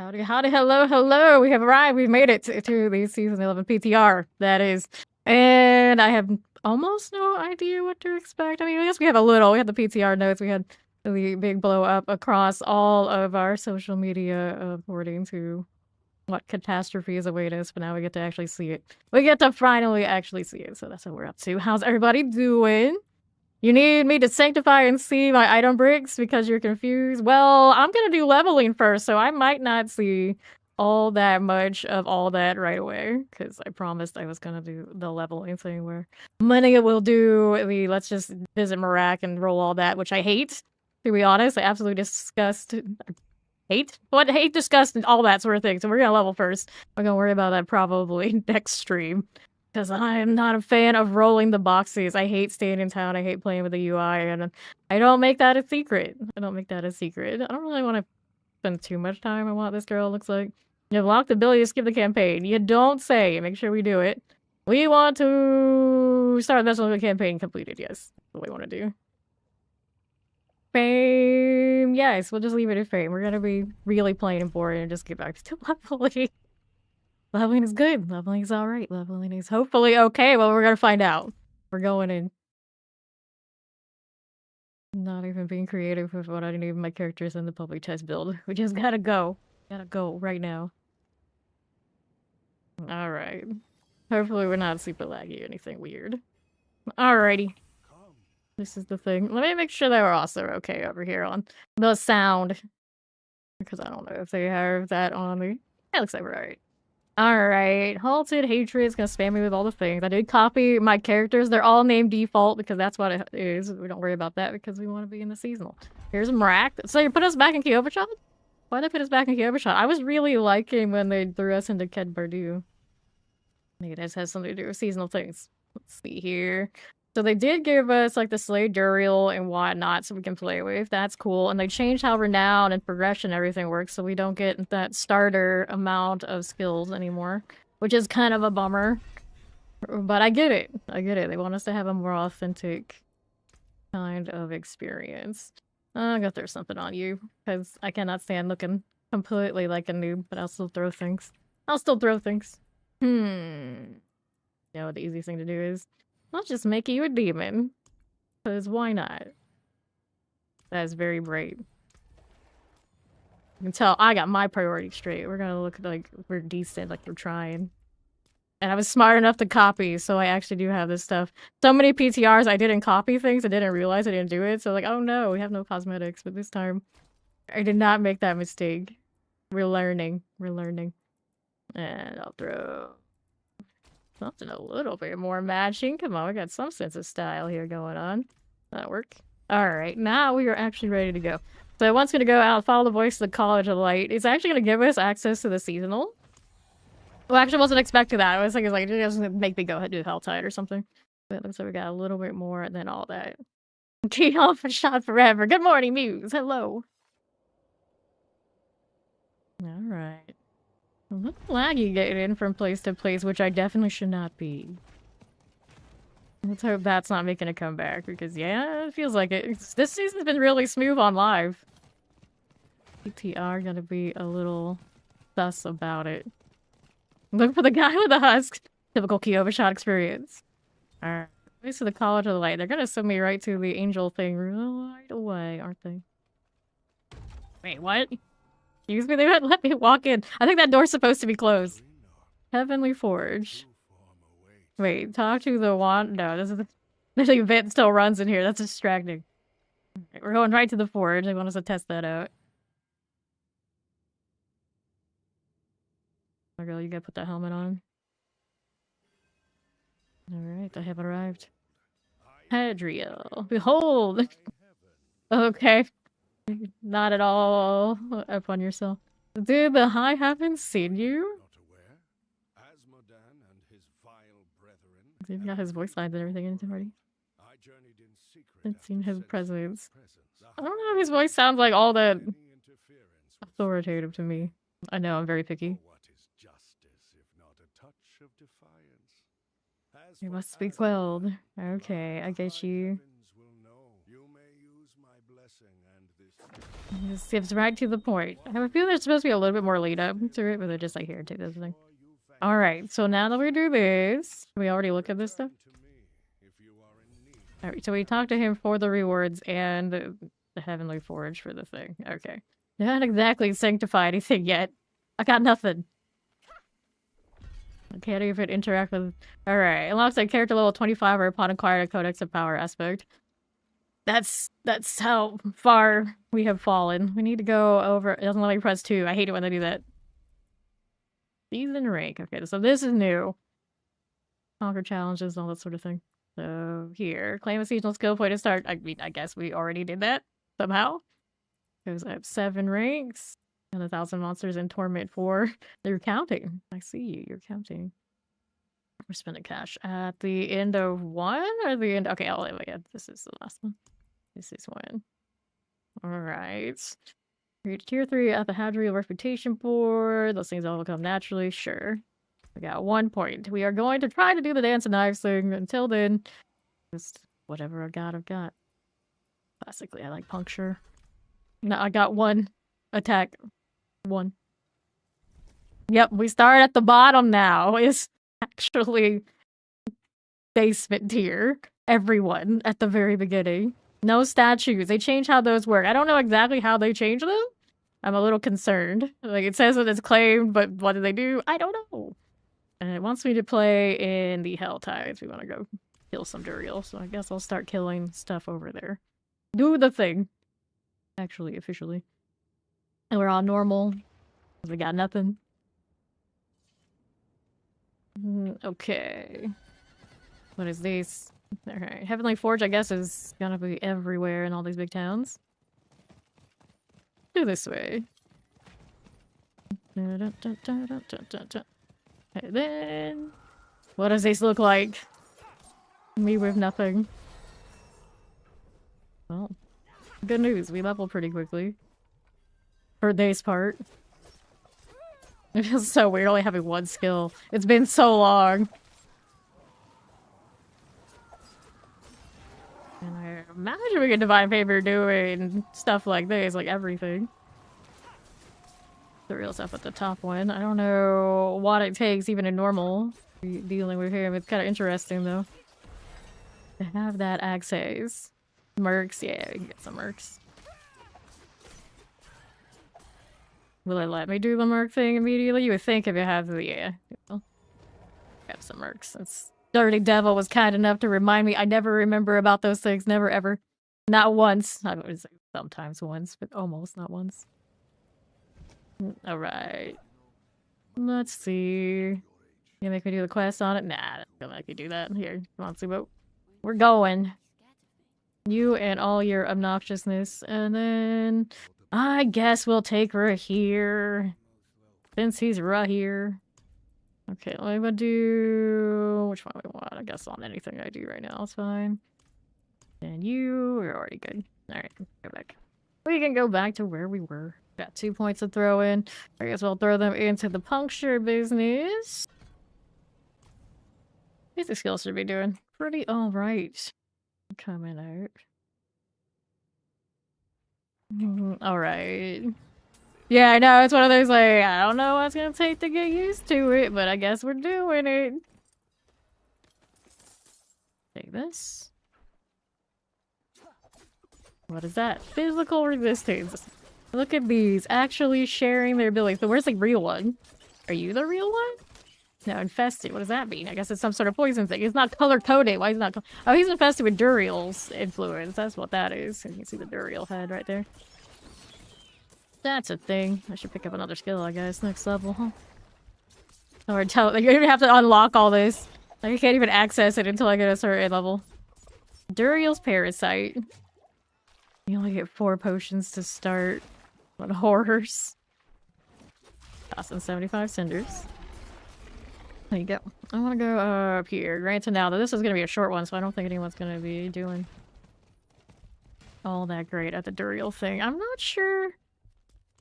Howdy, howdy, hello, hello. We have arrived. We've made it to the season 11 PTR. That is. And I have almost no idea what to expect. I mean, I guess we have a little. We had the PTR notes. We had the big blow up across all of our social media according to what catastrophes await us. But now we get to actually see it. We get to finally actually see it. So that's what we're up to. How's everybody doing? You need me to sanctify and see my item bricks because you're confused? Well, I'm gonna do leveling first, so I might not see all that much of all that right away, because I promised I was gonna do the leveling thing where money will do the let's just visit Marak and roll all that, which I hate, to be honest. I absolutely hate, disgust, and all that sort of thing. So we're gonna level first. We're gonna worry about that probably next stream. Because I am not a fan of rolling the boxes. I hate staying in town. I hate playing with the UI, and I don't make that a secret. I don't really want to spend too much time on what this girl looks like. You have locked the ability to skip the campaign. You don't say. Make sure we do it. We want to start the campaign completed. Yes, that's what we want to do. Fame. Yes, we'll just leave it at fame. We're going to be really plain and boring and just get back to leveling. Leveling is good. Leveling is alright. Leveling is hopefully okay. Well, we're gonna find out. We're going in. Not even being creative with what I need my characters in the public test build. We just gotta go. Gotta go right now. Alright. Hopefully we're not super laggy or anything weird. Alrighty. This is the thing. Let me make sure that we're also okay over here on the sound. Because I don't know if they have that on me. It looks like we're alright. Alright, Halted Hatred is gonna spam me with all the things. I did copy my characters. They're all named default because that's what it is. We don't worry about that because we want to be in the seasonal. Here's Mrak. So you put us back in Kyovashot? Why'd they put us back in Kyovashot? I was really liking when they threw us into Ked Bardu. Maybe this has something to do with seasonal things. Let's see here. So they did give us like the Slay Duriel and whatnot so we can play with. That's cool. And they changed how renown and progression and everything works so we don't get that starter amount of skills anymore. Which is kind of a bummer. But I get it. I get it. They want us to have a more authentic kind of experience. I'm gonna throw something on you. Because I cannot stand looking completely like a noob. But I'll still throw things. You know what the easiest thing to do is? Let's just make you a demon. Because why not? That is very brave. You can tell I got my priorities straight. We're gonna look like we're decent, like we're trying. And I was smart enough to copy, so I actually do have this stuff. So many PTRs, I didn't copy things. I didn't realize I didn't do it. So like, oh no, we have no cosmetics. But this time, I did not make that mistake. We're learning. And I'll throw... something a little bit more matching. Come on, we got some sense of style here going on. That work? Alright, now we are actually ready to go. So I once gonna go out, follow the voice of the College of Light. It's actually gonna give us access to the seasonal. Well, actually wasn't expecting that. I was thinking like, it doesn't make me go do Helltide or something. But it looks like we got a little bit more than all that. Key off and shot forever. Good morning, Muse. Hello. Alright. A little laggy getting in from place to place, which I definitely should not be. Let's hope that's not making a comeback, because yeah, it feels like it. This season's been really smooth on live. PTR gonna be a little sus about it. Look for the guy with the husk. Typical Kyovashot experience. Alright. This is the College of the Light. They're gonna send me right to the angel thing right away, aren't they? Wait, what? Excuse me, they wouldn't let me walk in. I think that door's supposed to be closed. Heavenly Forge. Wait, talk to the wand. No, this is the... There's like a vent still runs in here. That's distracting. Right, we're going right to the forge. I want us to test that out. Oh, girl, you gotta put that helmet on. Alright, I have arrived. Hadriel. Behold! Okay. Not at all up on yourself. Dude, the high haven't seen you? He's got his voice lines and everything in it already. I've seen his presence. I don't know if his voice sounds like all that authoritative to me. I know, I'm very picky. You must be quelled. Okay, I get you. This gives right to the point. I have a feeling there's supposed to be a little bit more lead up to it, but they're just like, here, take this thing. Alright, so now that we do this, we already look at this stuff? Alright, so we talked to him for the rewards and the Heavenly Forge for the thing. Okay. They haven't exactly sanctified anything yet. I got nothing. I can't even interact with... Alright, unlocks a character level 25 or upon acquiring a Codex of Power aspect. That's how far we have fallen. We need to go over... It doesn't let me press 2. I hate it when they do that. Season rank. Okay, so this is new. Conquer challenges, all that sort of thing. So here, claim a seasonal skill point to start. I mean, I guess we already did that somehow. Goes up 7 ranks. And 1,000 monsters in Torment 4. You're counting. I see you. You're counting. We're spending cash at the end of 1 or the end? Okay, oh yeah, this is the last one. This is 1. Alright. Reach tier 3 at the Hadrian Reputation Board. Those things all will come naturally. Sure. We got 1 point. We are going to try to do the dance and knives thing. Until then, just whatever I've got. Classically, I like puncture. No, I got 1 attack. 1. Yep, we start at the bottom now. It's actually basement tier. Everyone at the very beginning. No statues. They change how those work. I don't know exactly how they change them. I'm a little concerned. Like, it says that it's claimed, but what do they do? I don't know. And it wants me to play in the Hell Tides. We want to go kill some Duriel, so I guess I'll start killing stuff over there. Do the thing. Actually, officially. And we're on normal. We got nothing. Okay. What is this? Alright. Heavenly Forge, I guess, is gonna be everywhere in all these big towns. Go this way. And then... What does this look like? Me with nothing. Well, good news. We level pretty quickly. For this part. It feels so weird only having 1 skill. It's been so long. And I imagine we get Divine Favor doing stuff like this, like everything. The real stuff at the top one. I don't know what it takes, even in normal, dealing with him. It's kind of interesting, though. To have that access. Mercs, yeah, we can get some mercs. Will it let me do the merc thing immediately? You would think if you have the, yeah. Have some mercs. It's Dirty Devil was kind enough to remind me. I never remember about those things. Never, ever. Not once. I was sometimes once, but almost not once. Alright. Let's see. You make me do the quest on it? Nah, I'm gonna make you do that. Here, come on, Subo. We're going. You and all your obnoxiousness. And then... I guess we'll take her here. Since he's right here. Okay, let me do... Which one we want? I guess on anything I do right now is fine. And you... We're already good. Alright, go back. We can go back to where we were. Got 2 points to throw in. I guess we'll throw them into the puncture business. These skills should be doing pretty alright. Coming out. Alright. Yeah, I know, it's one of those, like, I don't know what it's gonna take to get used to it, but I guess we're doing it. Take this. What is that? Physical resistance. Look at these, actually sharing their abilities. So where's the real one? Are you the real one? No, infested. What does that mean? I guess it's some sort of poison thing. It's not color-coded. Why is it not... Oh, he's infested with Duriel's influence. That's what that is. You can see the Duriel head right there. That's a thing. I should pick up another skill, I guess. Next level, huh? Or tell... Like, you're gonna have to unlock all this. Like, you can't even access it until I get a certain level. Duriel's Parasite. You only get 4 potions to start. What horrors. 1,075 cinders. There you go. I want to go up here. Granted now that this is going to be a short one, so I don't think anyone's going to be doing all that great at the Duriel thing. I'm not sure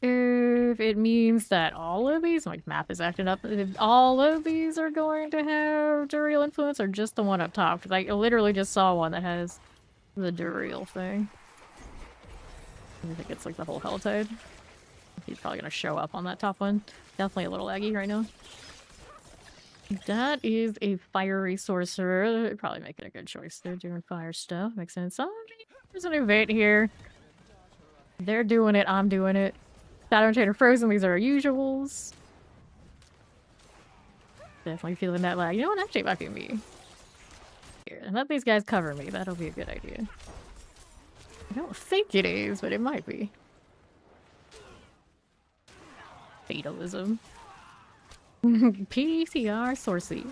if it means that all of these, like map is acting up, if all of these are going to have Duriel influence or just the one up top. Because I literally just saw one that has the Duriel thing. I think it's like the whole hell tide. He's probably gonna show up on that top one. Definitely a little laggy right now. That is a fiery sorcerer. They're probably making a good choice. They're doing fire stuff. Makes sense. Oh, there's an event here. They're doing it. I'm doing it. Shadow Trader Frozen. These are our usuals. Definitely feeling that lag. You know what? Actually, it might be me. Here, let these guys cover me. That'll be a good idea. I don't think it is, but it might be. Fatalism. PTR Sorcy.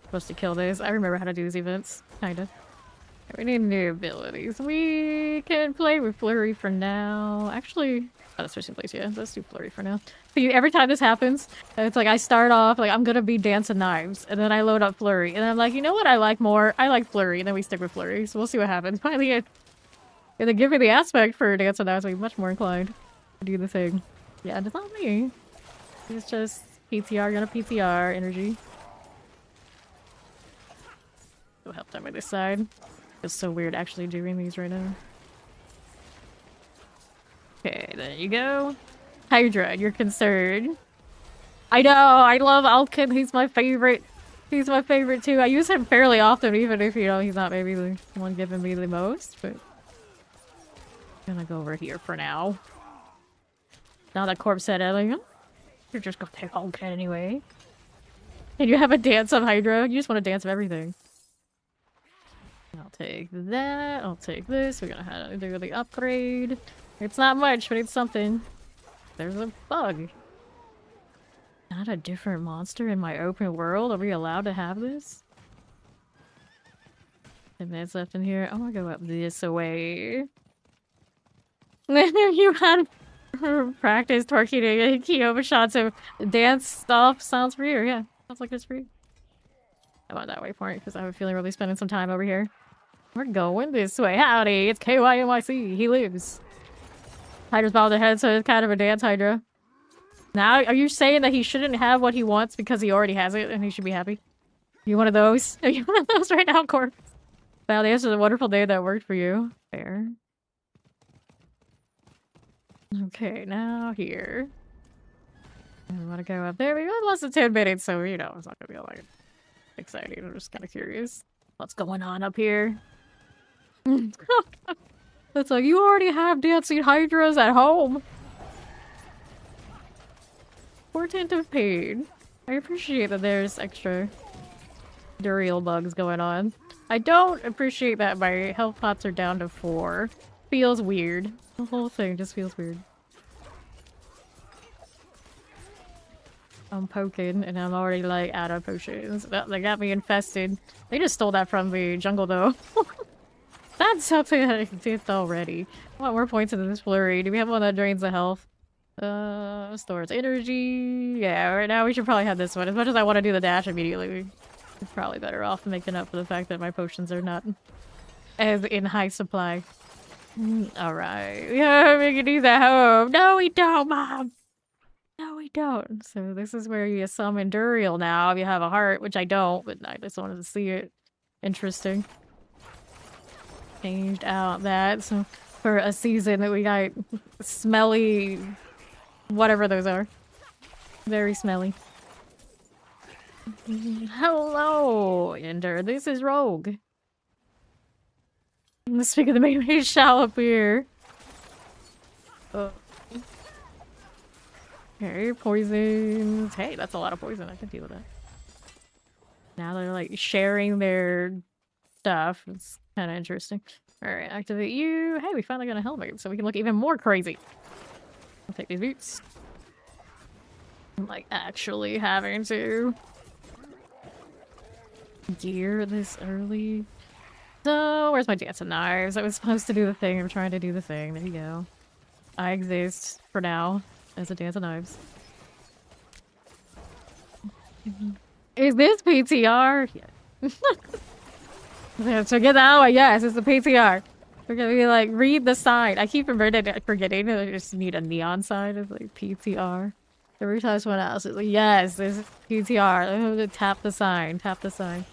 Supposed to kill this. I remember how to do these events. Kinda. We need new abilities. We can play with Flurry for now. Actually, let's switch in place, yeah. Let's do Flurry for now. See, every time this happens, it's like I start off, like, I'm gonna be dancing knives, and then I load up Flurry, and then I'm like, you know what I like more? I like Flurry, and then we stick with Flurry, so we'll see what happens. Finally, if they give me the aspect for dancing knives, I'll be much more inclined to do the thing. Yeah, it's not me. It's just PTR, gonna PTR energy. Go help them with this side. It's so weird actually doing these right now. Okay, there you go. Hydra, you're concerned. I know, I love Alkin, he's my favorite. He's my favorite too. I use him fairly often, even if, you know, he's not maybe the one giving me the most, but... I'm gonna go over here for now. Now that Corpse said it, like, you're just gonna take Alkin anyway. And you have a dance of Hydra? You just want to dance of everything. I'll take that. I'll take this. We're gonna have to do the upgrade. It's not much, but it's something. There's a bug. Not a different monster in my open world? Are we allowed to have this? 10 minutes left in here. I'm gonna go up this way. You had practice torquing Kyoba shots of dance stuff. Sounds for you, yeah. Sounds like it's for you. I want that waypoint because I have a feeling we'll be spending some time over here. We're going this way. Howdy, it's KYNYC. He lives. Hydra's bobbed their head, so it's kind of a dance Hydra. Now, are you saying that he shouldn't have what he wants because he already has it and he should be happy? You one of those? Are you one of those right now, Corp? Well, this is a wonderful day that worked for you. Fair. Okay, now here. I want to go up there. We got less than 10 minutes, so, you know, it's not going to be like exciting. I'm just kind of curious. What's going on up here? It's like, you already have dancing hydras at home. Portent of pain. I appreciate that there's extra Duriel bugs going on. I don't appreciate that my health pots are down to 4. Feels weird. The whole thing just feels weird. I'm poking and I'm already like out of potions. They got me infested. They just stole that from the jungle though. That's something that I did already. I want more points in this flurry. Do we have one that drains the health? Stores energy. Yeah, right now we should probably have this one. As much as I want to do the dash immediately, we're probably better off making up for the fact that my potions are not as in high supply. Alright. Yeah, we can do that home. No, we don't, Mom! No, we don't. So this is where you summon Duriel now if you have a heart, which I don't, but I just wanted to see it. Interesting. Changed out that. So for a season that we got smelly... whatever those are. Very smelly. Hello, Ender. This is Rogue. Speak of the main shall appear. Okay, poisons. Hey, that's a lot of poison. I can deal with that. Now they're like sharing their stuff. It's kind of interesting. Alright, activate you. Hey, we finally got a helmet, so we can look even more crazy. I'll take these boots. I'm like actually having to gear this early. So, where's my dancing knives? I was supposed to do the thing. I'm trying to do the thing. There you go. I exist for now as a dance of knives. Is this PTR? Yeah. So get that out of the way. Yes, it's the PTR. We're gonna be like, read the sign. I keep forgetting. I just need a neon sign. It's like PTR. Every time someone else is like, yes, this is PTR. Tap the sign. Tap the sign.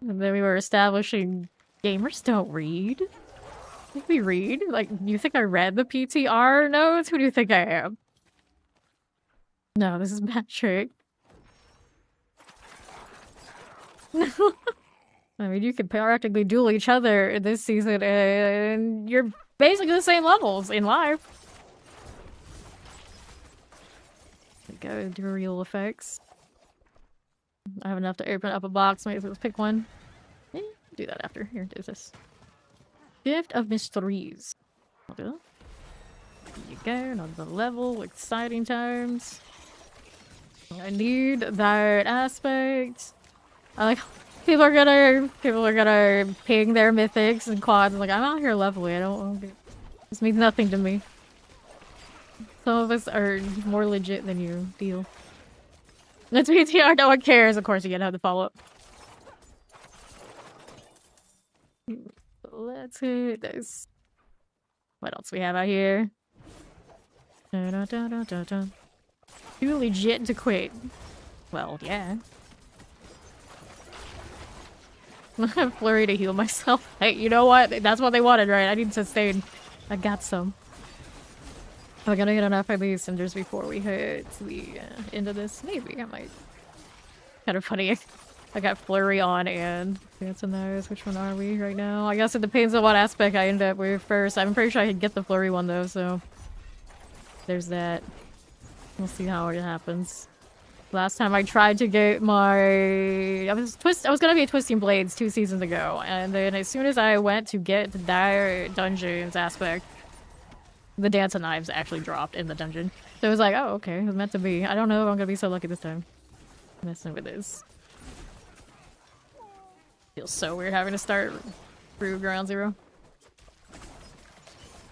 And then we were establishing gamers don't read. Let me read. Like, you think I read the PTR notes? Who do you think I am? No, this is Patrick. I mean, you can practically duel each other in this season, and you're basically the same levels in live. Go do real effects. I have enough to open up a box. Maybe let's pick one. Yeah, do that after. Here, do this. Gift of Mysteries. I'll do that. There you go. Another level. Exciting times. I need that aspect. I like people are gonna ping their mythics and quads. Like, I'm out here leveling. I don't. This means nothing to me. Some of us are more legit than you. Deal. That's PTR. No one cares. Of course, you gotta have the follow up. Let's hit this. What else we have out here? Too legit to quit. Well, yeah. I have flurry to heal myself. Hey, you know what? That's what they wanted, right? I need sustain. I got some. We're gonna get enough of these cinders before we hit the end of this. Maybe I might. Kind of funny. I got flurry on and dancing those. Which one are we right now? I guess it depends on what aspect I end up with first. I'm pretty sure I can get the flurry one though, so there's that. We'll see how it happens. Last time I tried to get my... I was gonna be Twisting Blades 2 seasons ago, and then as soon as I went to get the Dire Dungeons aspect, the Dance of Knives actually dropped in the dungeon. So it was like, oh, okay, it was meant to be. I don't know if I'm gonna be so lucky this time. Messing with this. Feels so weird having to start through Ground Zero.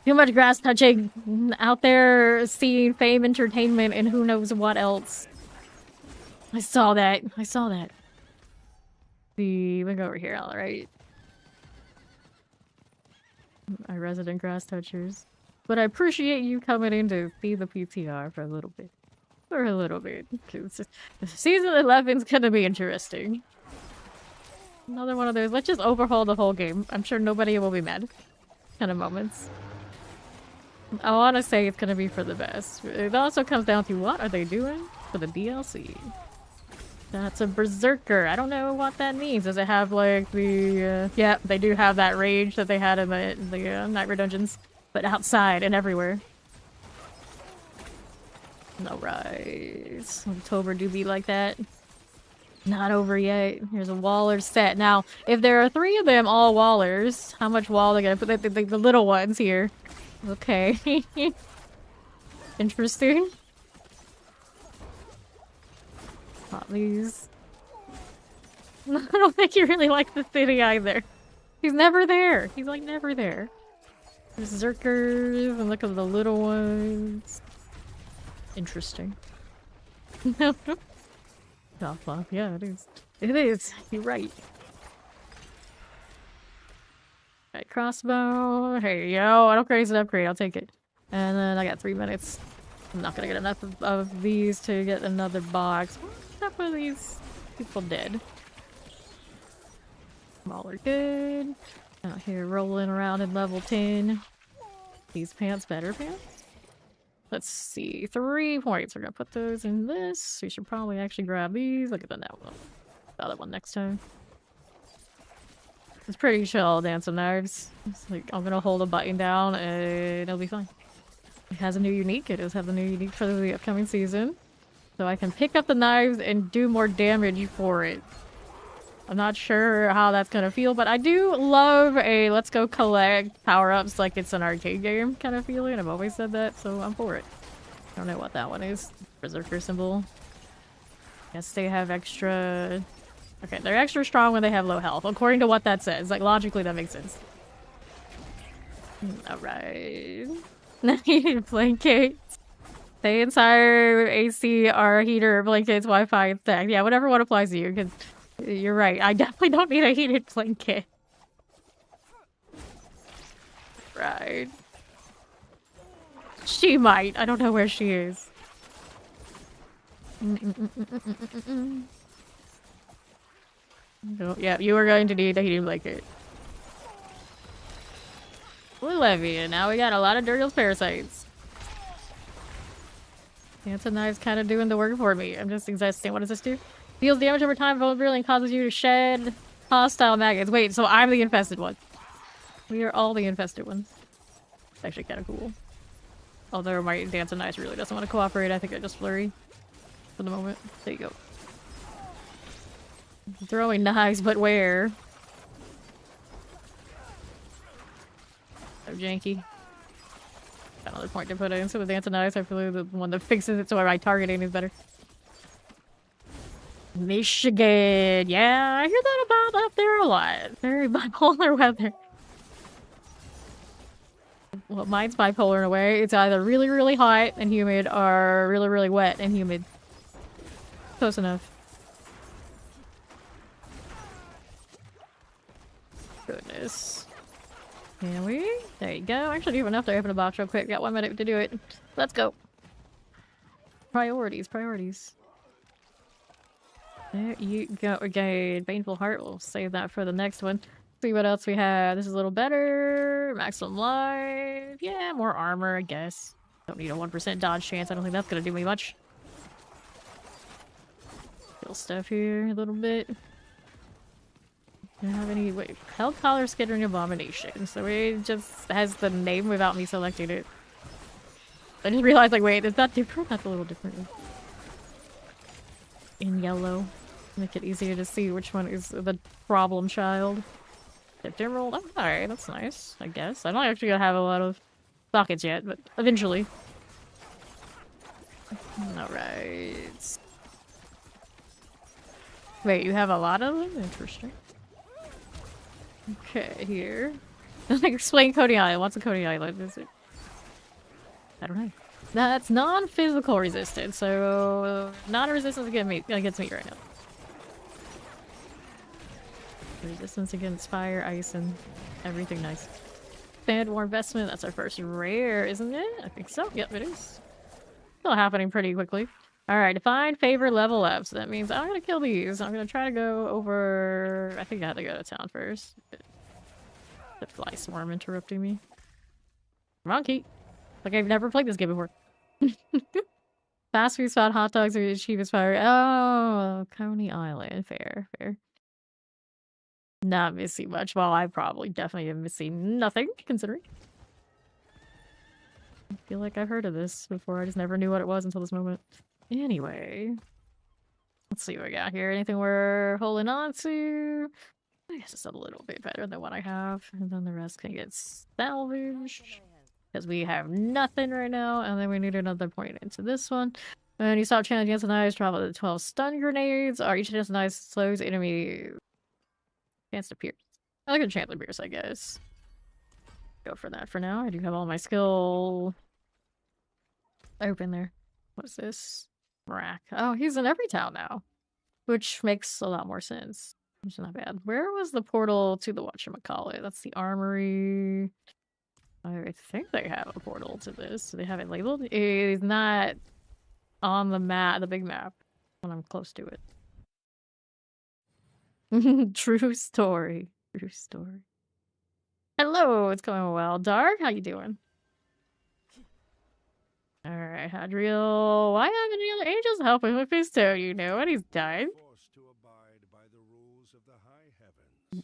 Too much grass touching out there, seeing fame, entertainment, and who knows what else. I saw that. I saw that. We go over here, alright. Our resident grass touchers. But I appreciate you coming in to see the PTR for a little bit. For a little bit. Because season 11's gonna be interesting. Another one of those, let's just overhaul the whole game. I'm sure nobody will be mad. Kind of moments. I want to say it's gonna be for the best. It also comes down to what are they doing for the DLC? That's a Berserker. I don't know what that means. Does it have like the... yeah, they do have that rage that they had in the Nightmare Dungeons. But outside and everywhere. Alright. October do be like that. Not over yet. Here's a Waller set. Now, if there are 3 of them all Wallers, how much wall are they gonna put? The little ones here. Okay. Interesting. Pop these. I don't think he really likes the city either. He's never there. He's like never there. Berserkers and look at the little ones. Interesting. Top off. Yeah, it is. It is. You're right. Alright, crossbow. Here you go. I don't craze an upgrade. I'll take it. And then I got 3 minutes. I'm not gonna get enough of these to get another box. What's up with these people dead? All are good. Out here rolling around in level 10. These pants better pants? Let's see. 3 points. We're gonna put those in this. We should probably actually grab these. Look at the other one next time. It's pretty chill, Dance of Knives. It's like, I'm gonna hold a button down and it'll be fine. It has a new unique. It does have the new unique for the upcoming season. So I can pick up the knives and do more damage for it. I'm not sure how that's gonna feel, but I do love a let's go collect power-ups like it's an arcade game kind of feeling. I've always said that, so I'm for it. I don't know what that one is. Berserker symbol. Guess they have extra... okay, they're extra strong when they have low health, according to what that says. Like, logically, that makes sense. Alright. Heated blankets. The entire AC are heater, blankets, Wi-Fi, and stack. Yeah, whatever one applies to you, because you're right. I definitely don't need a heated blanket. Right. She might. I don't know where she is. Oh, yeah, you are going to need a heated blanket. Blue Levy, and now we got a lot of Duriel's parasites. Antonite's kind of doing the work for me. I'm just existing. What does this do? Deals damage over time, vulnerability, and causes you to shed hostile maggots. Wait, so I'm the infested one. We are all the infested ones. It's actually kind of cool. Although my Antonite really doesn't want to cooperate, I think I just flurry for the moment. There you go. Throwing knives, but where? So janky. Got another point to put in. So with Antonites, I feel the one that fixes it so my targeting is better. Michigan. Yeah, I hear that about up there a lot. Very bipolar weather. Well, mine's bipolar in a way. It's either really, really hot and humid or really, really wet and humid. Close enough. Goodness. Can we? There you go. Actually, even enough to open a box real quick. Got 1 minute to do it. Let's go. Priorities, priorities. There you go. Again, Painful Heart. We'll save that for the next one. See what else we have. This is a little better. Maximum life. Yeah, more armor, I guess. Don't need a 1% dodge chance. I don't think that's gonna do me much. Kill stuff here a little bit. Do I have any? Wait, Hell Collar Skittering Abomination. So it just has the name without me selecting it. I just realized, like, wait, is that different? That's a little different. In yellow. Make it easier to see which one is the problem child. Emerald. Oh, alright, that's nice, I guess. I'm not actually gonna have a lot of sockets yet, but eventually. Alright. Wait, you have a lot of them? Interesting. Okay, here. Explain Coney Island. What's a Coney Island? Is it? I don't know. That's non-physical resistance, so non-resistance against me right now. Resistance against fire, ice, and everything nice. Band War Investment, that's our first rare, isn't it? I think so. Yep, it is. Still happening pretty quickly. Alright, define favor level up. So that means I'm gonna kill these. I'm gonna try to go over... I think I have to go to town first. The fly swarm interrupting me. Monkey. Like I've never played this game before. Fast food spot, hot dogs are the cheapest fire. Oh, Coney Island. Fair, fair. Not missing much. Well, I probably definitely am missing nothing, considering. I feel like I've heard of this before. I just never knew what it was until this moment. Anyway. Let's see what we got here. Anything we're holding on to? I guess it's a little bit better than what I have. And then the rest can get salvaged. Because we have nothing right now. And then we need another point into this one. And you stop channeling Antonite, travel to 12 stun grenades. Or each Antonite slows enemy... Chance to pierce. I like a chance to pierce, I guess. Go for that for now. I do have all my skill open there. What's this? Rack. Oh, he's in every town now. Which makes a lot more sense. Which is not bad. Where was the portal to the whatchamacallit? That's the armory. I think they have a portal to this. Do they have it labeled? It's not on the map, the big map, when I'm close to it. True story. True story. Hello, it's going well. Dark, how you doing? Alright, Hadriel. Why haven't any other angels helping with his toe? You know what? He's died.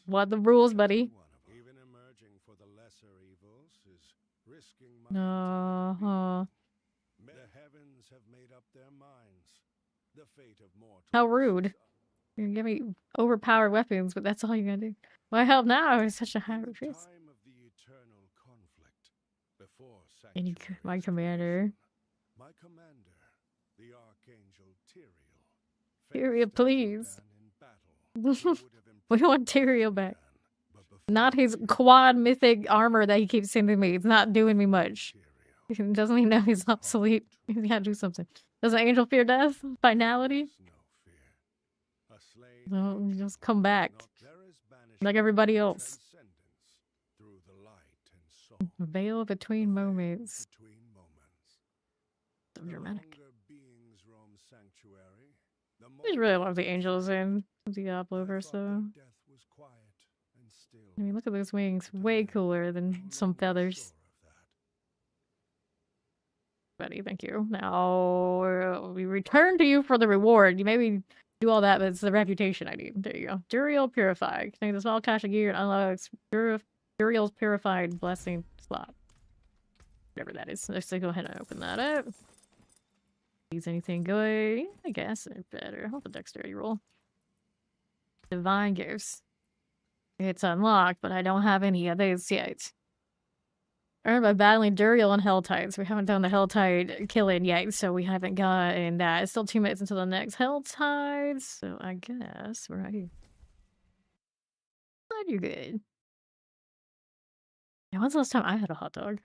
What the rules, buddy? Uh-huh. How rude. You're gonna give me overpowered weapons, but that's all you're gonna do. Why help now? It's such a high risk. My commander. Tyrael, please. We want Tyrael back. Not his quad mythic armor that he keeps sending me. It's not doing me much. Doesn't he know he's obsolete? He's gotta do something. Does an angel fear death? Finality? No, just come back. Like everybody else. Veil between moments. So dramatic. I just really love the angels in Diablo verse though. I mean, look at those wings. Way cooler than some feathers. Buddy, thank you. Now, we return to you for the reward. You maybe do all that, but it's the reputation I need. There you go. Duriel Purified. Contains a small cache of gear and unlocks Duriel's Purified Blessing slot. Whatever that is. Let's go ahead and open that up. Needs anything good? I guess they're better. Hold the dexterity roll. Divine Gifts. It's unlocked, but I don't have any of those yet. Earned by battling Duriel and Helltides. We haven't done the Helltide killing yet, so we haven't gotten that. It's still 2 minutes until the next Helltide, so I guess we're right. Glad you're good. Yeah, when's the last time I had a hot dog?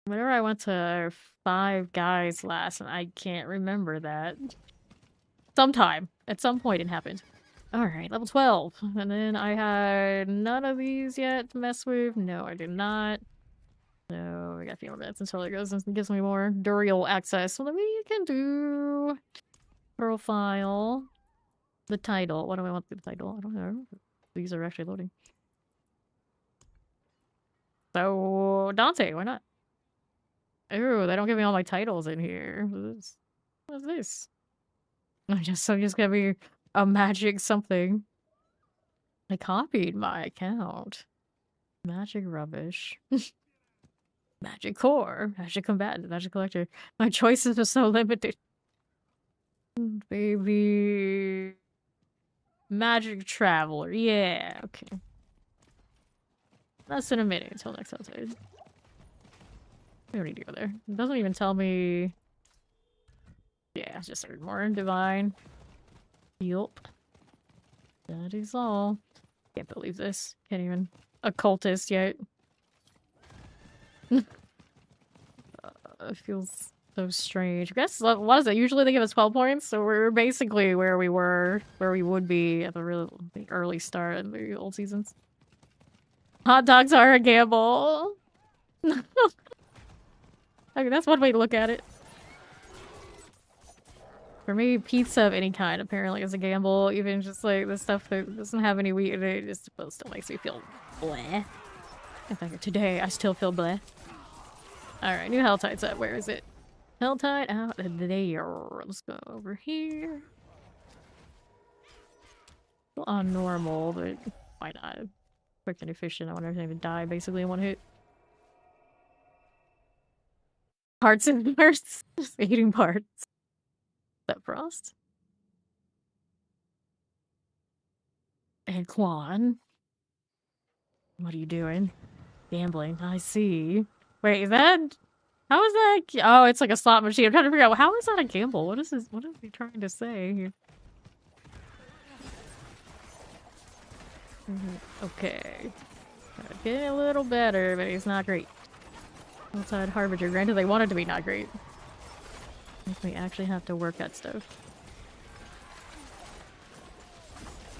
Whenever I went to Five Guys last, and I can't remember that. Sometime. At some point it happened. Alright, level 12. And then I had none of these yet to mess with. No, I did not. So I got a few more minutes until it goes and gives me more Duriel access. So then we can do profile. The title. What do I want the title? I don't know. These are actually loading. So Dante, why not? Ooh, they don't give me all my titles in here. What is this? I'm just gonna be a magic something. I copied my account. Magic rubbish. Magic core. Magic combatant. Magic collector. My choices are so limited. Baby. Magic traveler. Yeah, okay. Less than a minute until next episode. We don't need to go there. It doesn't even tell me. Yeah, it's just more divine. Yup. That is all. Can't believe this. Can't even occultist yet. It feels so strange. I guess, what is it? Usually they give us 12 points, so we're basically where we were, where we would be at the really early start of the old seasons. Hot dogs are a gamble. I mean, that's one way to look at it. For me, pizza of any kind apparently is a gamble. Even just like the stuff that doesn't have any wheat in it, it still makes me feel bleh. In fact, today I still feel bleh. Alright, new Helltide's up. Where is it? Helltide out there. Let's go over here. Still on normal, but why not? Quick and efficient. I want everything to die basically in one hit. Parts and parts. Just eating parts. Is that Frost? And Quan. What are you doing? Gambling. I see. Wait, is that... How is that... Oh, it's like a slot machine. I'm trying to figure out, how is that a gamble? What is this? What is he trying to say here? Okay. Getting a little better, but he's not great. Outside Harbinger. Granted, they wanted to be not great. Makes me actually have to work at stuff.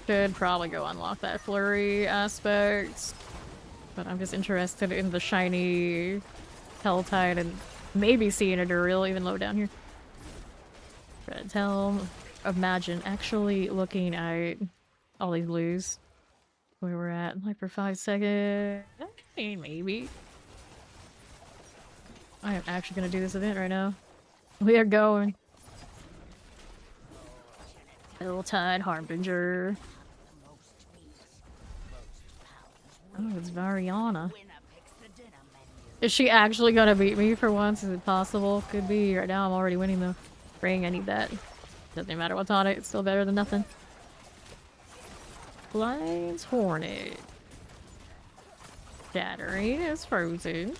Should probably go unlock that flurry aspect. But I'm just interested in the shiny Helltide and maybe seeing a Duriel even low down here. Red Helm. Imagine actually looking at all these blues. Where we're at. Like for 5 seconds. I mean, maybe. I am actually gonna do this event right now. We are going. Helltide Harbinger. Oh, it's Variana. Is she actually gonna beat me for once? Is it possible? Could be. Right now I'm already winning though. Ring, I need that. Doesn't matter what's on it, it's still better than nothing. Blind's Hornet. Shattering is frozen.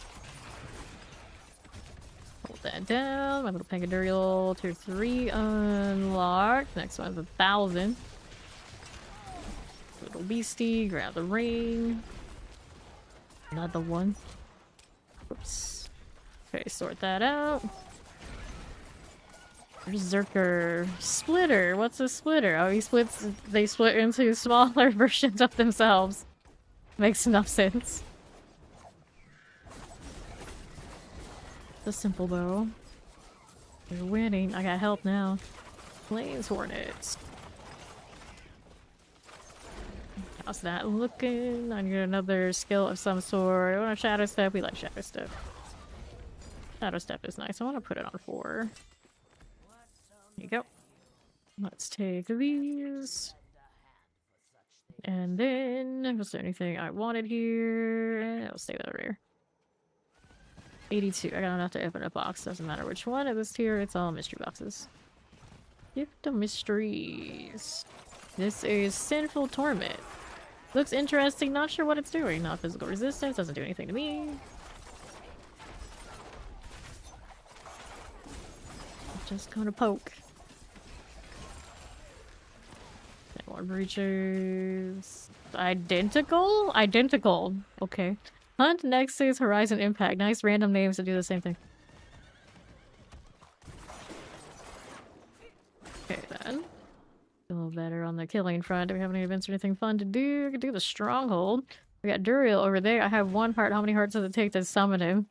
Hold that down. My little Pangadurial tier 3 unlocked. Next one's 1,000. Little beastie, grab the ring. Another one. Oops. Okay, sort that out. Berserker. Splitter. What's a splitter? Oh, they split into smaller versions of themselves. Makes enough sense. The simple though. You're winning. I got help now. Flames Hornets. How's that looking? I need another skill of some sort. I want a Shadow Step. We like Shadow Step. Shadow Step is nice. I want to put it on 4. There you go. Let's take these. And then, was there anything I wanted here? I'll stay over here. 82. I got enough to open a box. Doesn't matter which one of this tier. It's all mystery boxes. Gift of Mysteries. This is Sinful Torment. Looks interesting. Not sure what it's doing. Not physical resistance. Doesn't do anything to me. Just gonna poke. More breaches. Identical? Identical. Okay. Hunt Nexus Horizon Impact. Nice random names to do the same thing. Okay then. A little better on the killing front. Do we have any events or anything fun to do? We can do the Stronghold. We got Duriel over there. I have 1 heart. How many hearts does it take to summon him?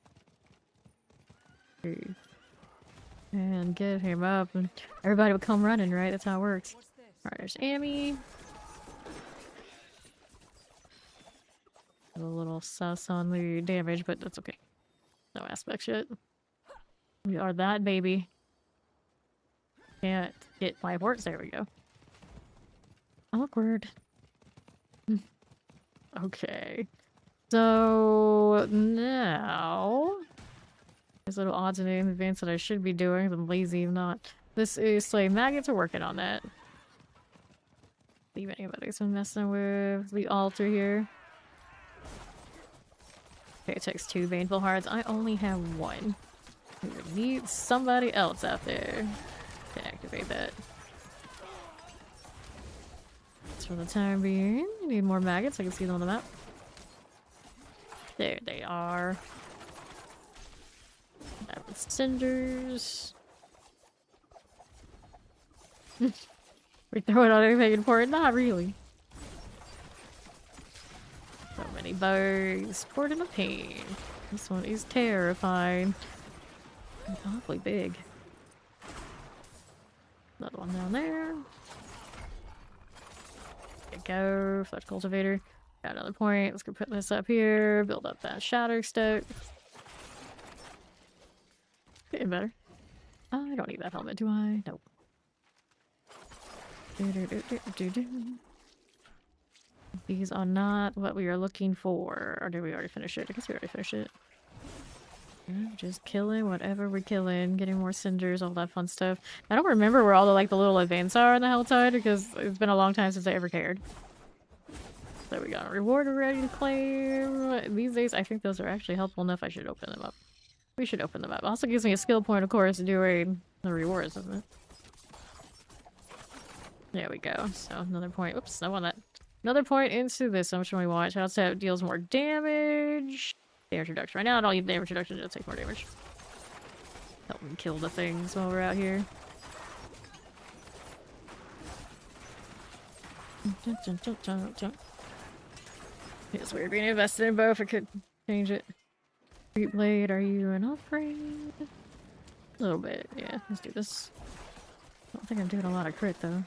And get him up. And everybody will come running, right? That's how it works. Alright, there's Amy. A little sus on the damage, but that's okay. No aspects yet. We are that baby. Can't get 5 words. There we go. Awkward. Okay. So now there's little odds and ends advance that I should be doing. I'm lazy if not. This is Slay Maggots are working on that. Leave anybody's been messing with the altar here. Okay, it takes 2 Baneful Hearts. I only have 1. We would need somebody else out there to activate that. That's for the time being. We need more maggots. I can see them on the map. There they are. Cinders. We throw it on anything important? Not really. So many bugs. Port in the pain. This one is terrifying. It's awfully big. Another one down there. There you go. Flesh cultivator. Got another point. Let's go put this up here. Build up that shatter step. Getting better. I don't need that helmet, do I? Nope. These are not what we are looking for. Or did we already finish it? I guess we already finished it. Yeah, just killing whatever we're killing. Getting more cinders, all that fun stuff. I don't remember where all the little events are in the Helltide because it's been a long time since I ever cared. So we got a reward ready to claim. These days, I think those are actually helpful enough. I should open them up. We should open them up. Also gives me a skill point, of course, doing the rewards, doesn't it? There we go. So another point. Oops, I want that. Another point into this. How much do we want? Shout out to deals more damage. Damage reduction. Right now I don't need damage reduction, it'll take more damage. Help me kill the things while we're out here. It's weird being invested in both. I could change it. Street Blade, are you an upgrade? A little bit, yeah. Let's do this. I don't think I'm doing a lot of crit though.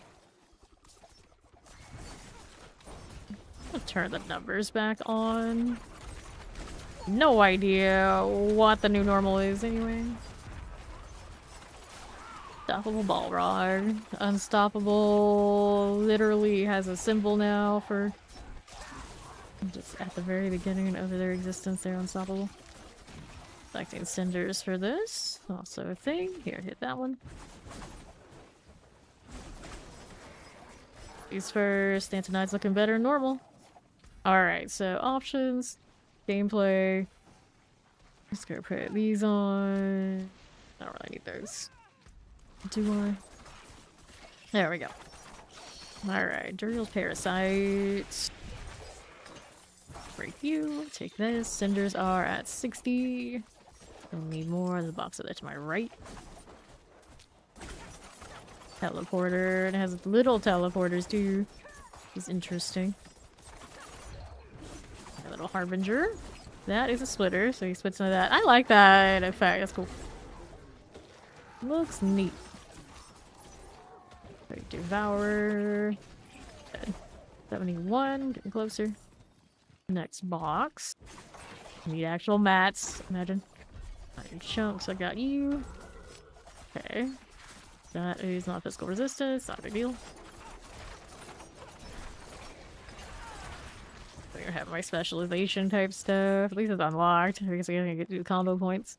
I'll turn the numbers back on. No idea what the new normal is anyway. Unstoppable Balrog. Unstoppable literally has a symbol now for just at the very beginning of their existence. They're unstoppable. Collecting cinders for this. Also a thing. Here, hit that one. These first. Antonide's looking better than normal. Alright, so options. Gameplay. Just gonna put these on. I don't really need those. Do I? There we go. Alright, Duriel's Parasites. Break you. Take this. Cinders are at 60. Don't need more. The box of that to my right. Teleporter. It has little teleporters too. It's interesting. A little Harbinger. That is a splitter, so he splits into that. I like that effect. That's cool. Looks neat. Devourer. Dead. 71, getting closer. Next box. Need actual mats, imagine. Iron chunks, I got you. Okay. That is not physical resistance, not a big deal. I'm gonna have my specialization type stuff. At least it's unlocked. I guess I gotta get to the combo points.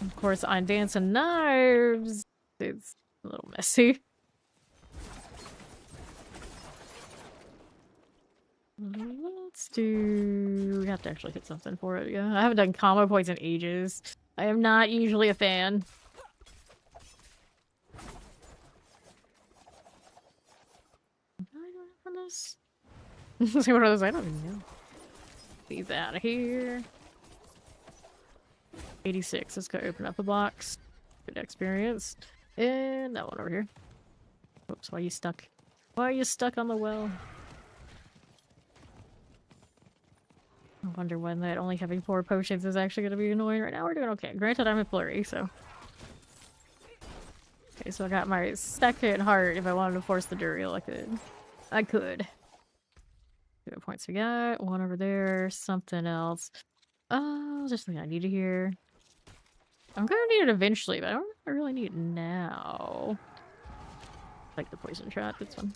Of course, on dancing knives, it's a little messy. Let's do... We have to actually hit something for it, yeah. I haven't done combo points in ages. I am not usually a fan. What do I do from this? See what are those? I don't even know. These out of here. 86. Let's go open up a box. Good experience. And that one over here. Oops, why are you stuck? Why are you stuck on the well? I wonder when that only having 4 potions is actually going to be annoying. Right now we're doing okay. Granted, I'm a flurry, so... Okay, so I got my second heart. If I wanted to force the Duriel, I could. I could. What points we got? One over there. Something else. Oh, just something I needed here. I'm gonna need it eventually, but I don't know if I really need it now. Like the poison shot, this one.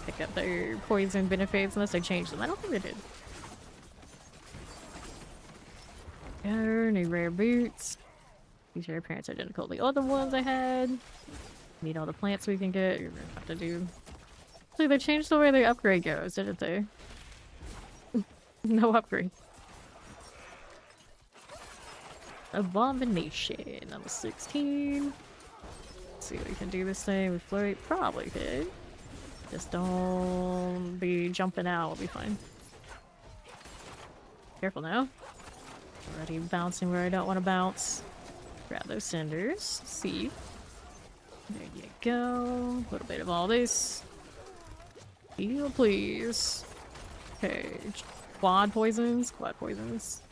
Pick up their poison benefits unless I change them. I don't think they did. New rare boots. These are appearance identical to the other ones I had. Need all the plants we can get. You're gonna have to do. See, they changed the way the upgrade goes, didn't they? No upgrade. Abomination, number 16. Let's see if we can do this thing with float. Probably could. Just don't be jumping out, we'll be fine. Careful now. Already bouncing where I don't want to bounce. Grab those cinders. See. There you go. A little bit of all this. Heal, please. Okay. Quad poisons. Quad poisons.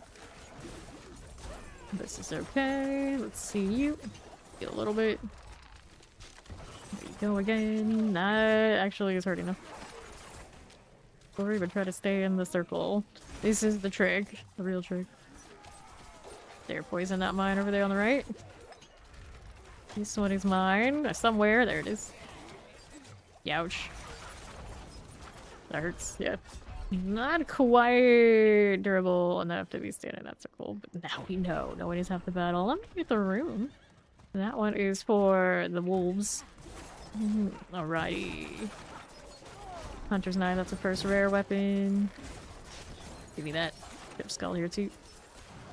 This is okay. Let's see you. Heal a little bit. There you go again. That actually is hurting enough. Sorry, but try to stay in the circle. This is the trick. The real trick. There, poison, not mine over there on the right. This one is mine. Somewhere. There it is. Youch. That hurts. Yeah. Not quite durable enough to be standing in that circle, but now we know. No one is half the battle. Let me get the room. That one is for the wolves. Alrighty. Hunter's Knife, that's a first rare weapon. Give me that. Ship skull here too.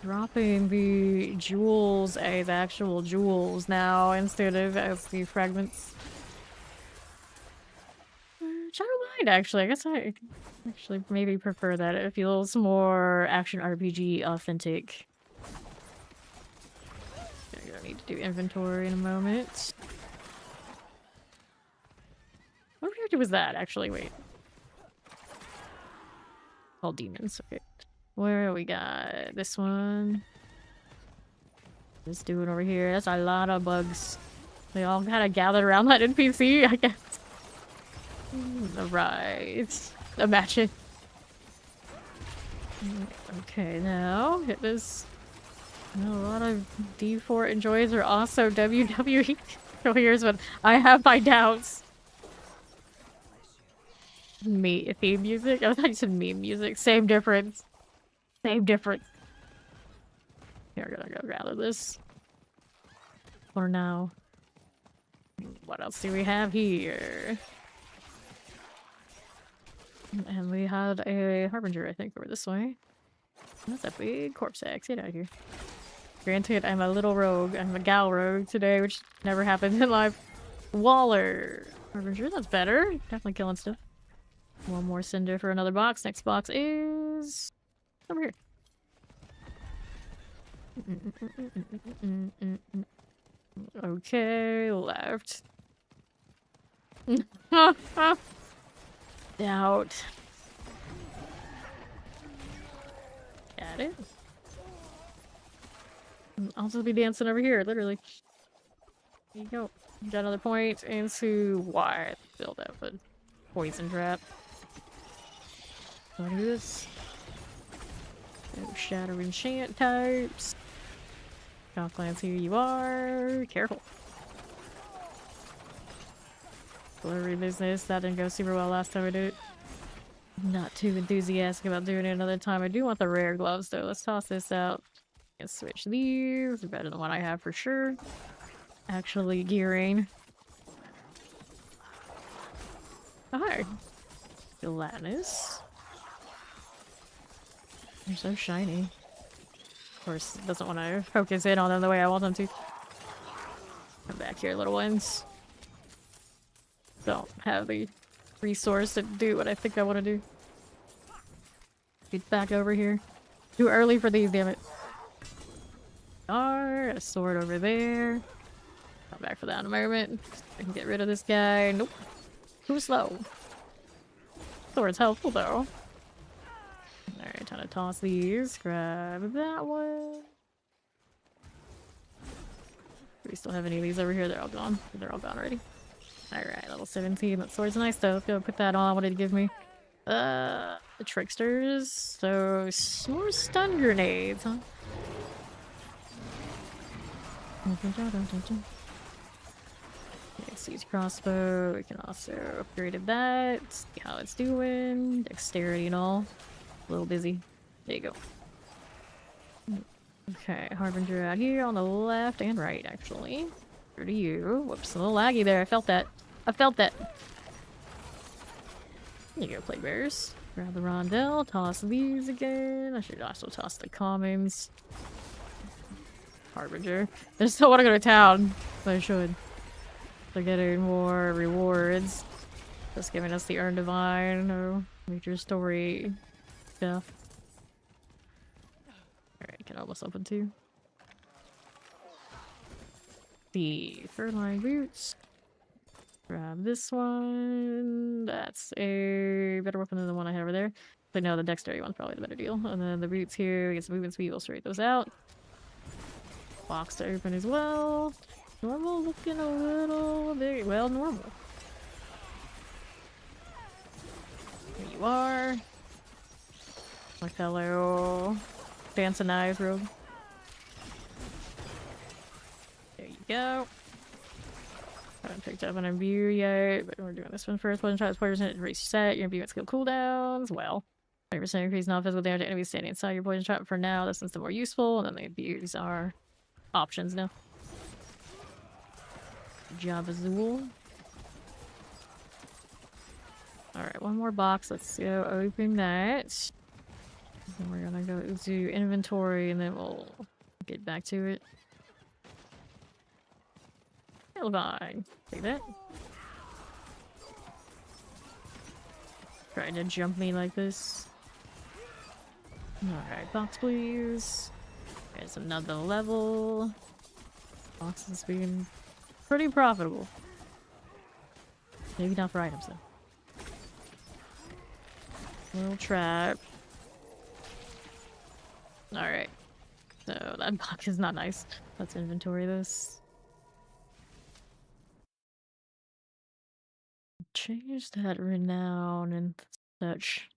Dropping the jewels as actual jewels now instead of as the fragments. Which I don't mind, actually. I guess I actually maybe prefer that. It feels more action RPG authentic. I'm gonna need to do inventory in a moment. What objective was that, actually? Wait. All demons, okay. Where we got this one? This dude over here. That's a lot of bugs. They all kind of gathered around that NPC, I guess. Alright. Imagine. Okay, now hit this. A lot of D4 enjoys are also WWE. So here's what I have my doubts. Theme music? I thought you said meme music. Same difference. Same difference. Here, we're gonna go gather this. For now. What else do we have here? And we had a Harbinger, I think, over this way. That's a big corpse axe. Get out of here. Granted, I'm a little rogue. I'm a gal rogue today, which never happens in life. Waller. Harbinger, that's better. Definitely killing stuff. One more cinder for another box. Next box is over here. Okay, left. Doubt. Got it. I'll just be dancing over here, literally. There you go. Got another point into why build up a poison trap. So I do this. No shadow enchant types. Shocklands, here you are. Careful. Blurry business. That didn't go super well last time I did it. Not too enthusiastic about doing it another time. I do want the rare gloves though. Let's toss this out. And switch these. They're better than what I have for sure. Actually gearing. Oh, hi. Gelatinous. They're so shiny. Of course, it doesn't want to focus in on them the way I want them to. Come back here, little ones. Don't have the resource to do what I think I want to do. Get back over here. Too early for these, damn it. A sword over there. Come back for that in a moment. I can get rid of this guy. Nope. Too slow. Sword's helpful though. Alright, time to toss these. Grab that one. Do we still have any of these over here? They're all gone. They're all gone already. Alright, level 17. That sword's nice though. Let's go put that on. What did it give me? The tricksters. So, more stun grenades, huh? Siege crossbow. We can also upgrade that. See how it's doing. Dexterity and all. A little busy. There you go. Okay, Harbinger out here on the left and right, actually. Over to you. Whoops, a little laggy there. I felt that. I felt that. There you go, Plague Bears. Grab the Rondell. Toss these again. I should also toss the commons. Harbinger. I still want to go to town, but I should. They're getting more rewards. Just giving us the Earn Divine, no major story stuff. Alright, can almost open too. The fur-lined boots. Grab this one. That's a better weapon than the one I had over there. But no, the dexterity one's probably the better deal. And then the boots here, get some movement speed, we'll straight those out. Box to open as well. Normal looking a little bit, well, normal. Here you are. My fellow dancing eyes rogue. There you go. I haven't picked up an imbue yet, but we're doing this one first. One shot is 40% reset. Your imbue skill cooldowns. Well, 20% increase non-physical damage to enemies standing inside your poison trap for now. This one's the more useful, and then the imbues are options now. Good job, Azul. Alright, one more box. Let's go open that. And we're gonna go to inventory and then we'll get back to it. Fine. Take that. Trying to jump me like this. Alright, box please. There's another level. Box is being pretty profitable. Maybe not for items though. Little trap. Alright. So that box is not nice. Let's inventory this. Change that renown and such.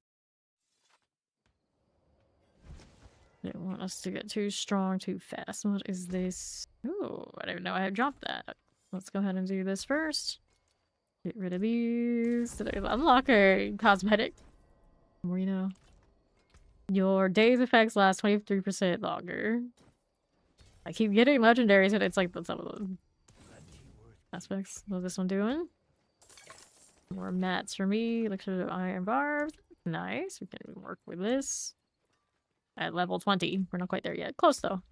They don't want us to get too strong too fast. What is this? Ooh, I didn't know I had dropped that. Let's go ahead and do this first. Get rid of these. Did I unlock a cosmetic? The more you know. Your day's effects last 23% longer. I keep getting legendaries and it's like some of the aspects. What's this one doing? More mats for me. Elixir of iron barbs. Nice. We can work with this. At level 20. We're not quite there yet. Close though.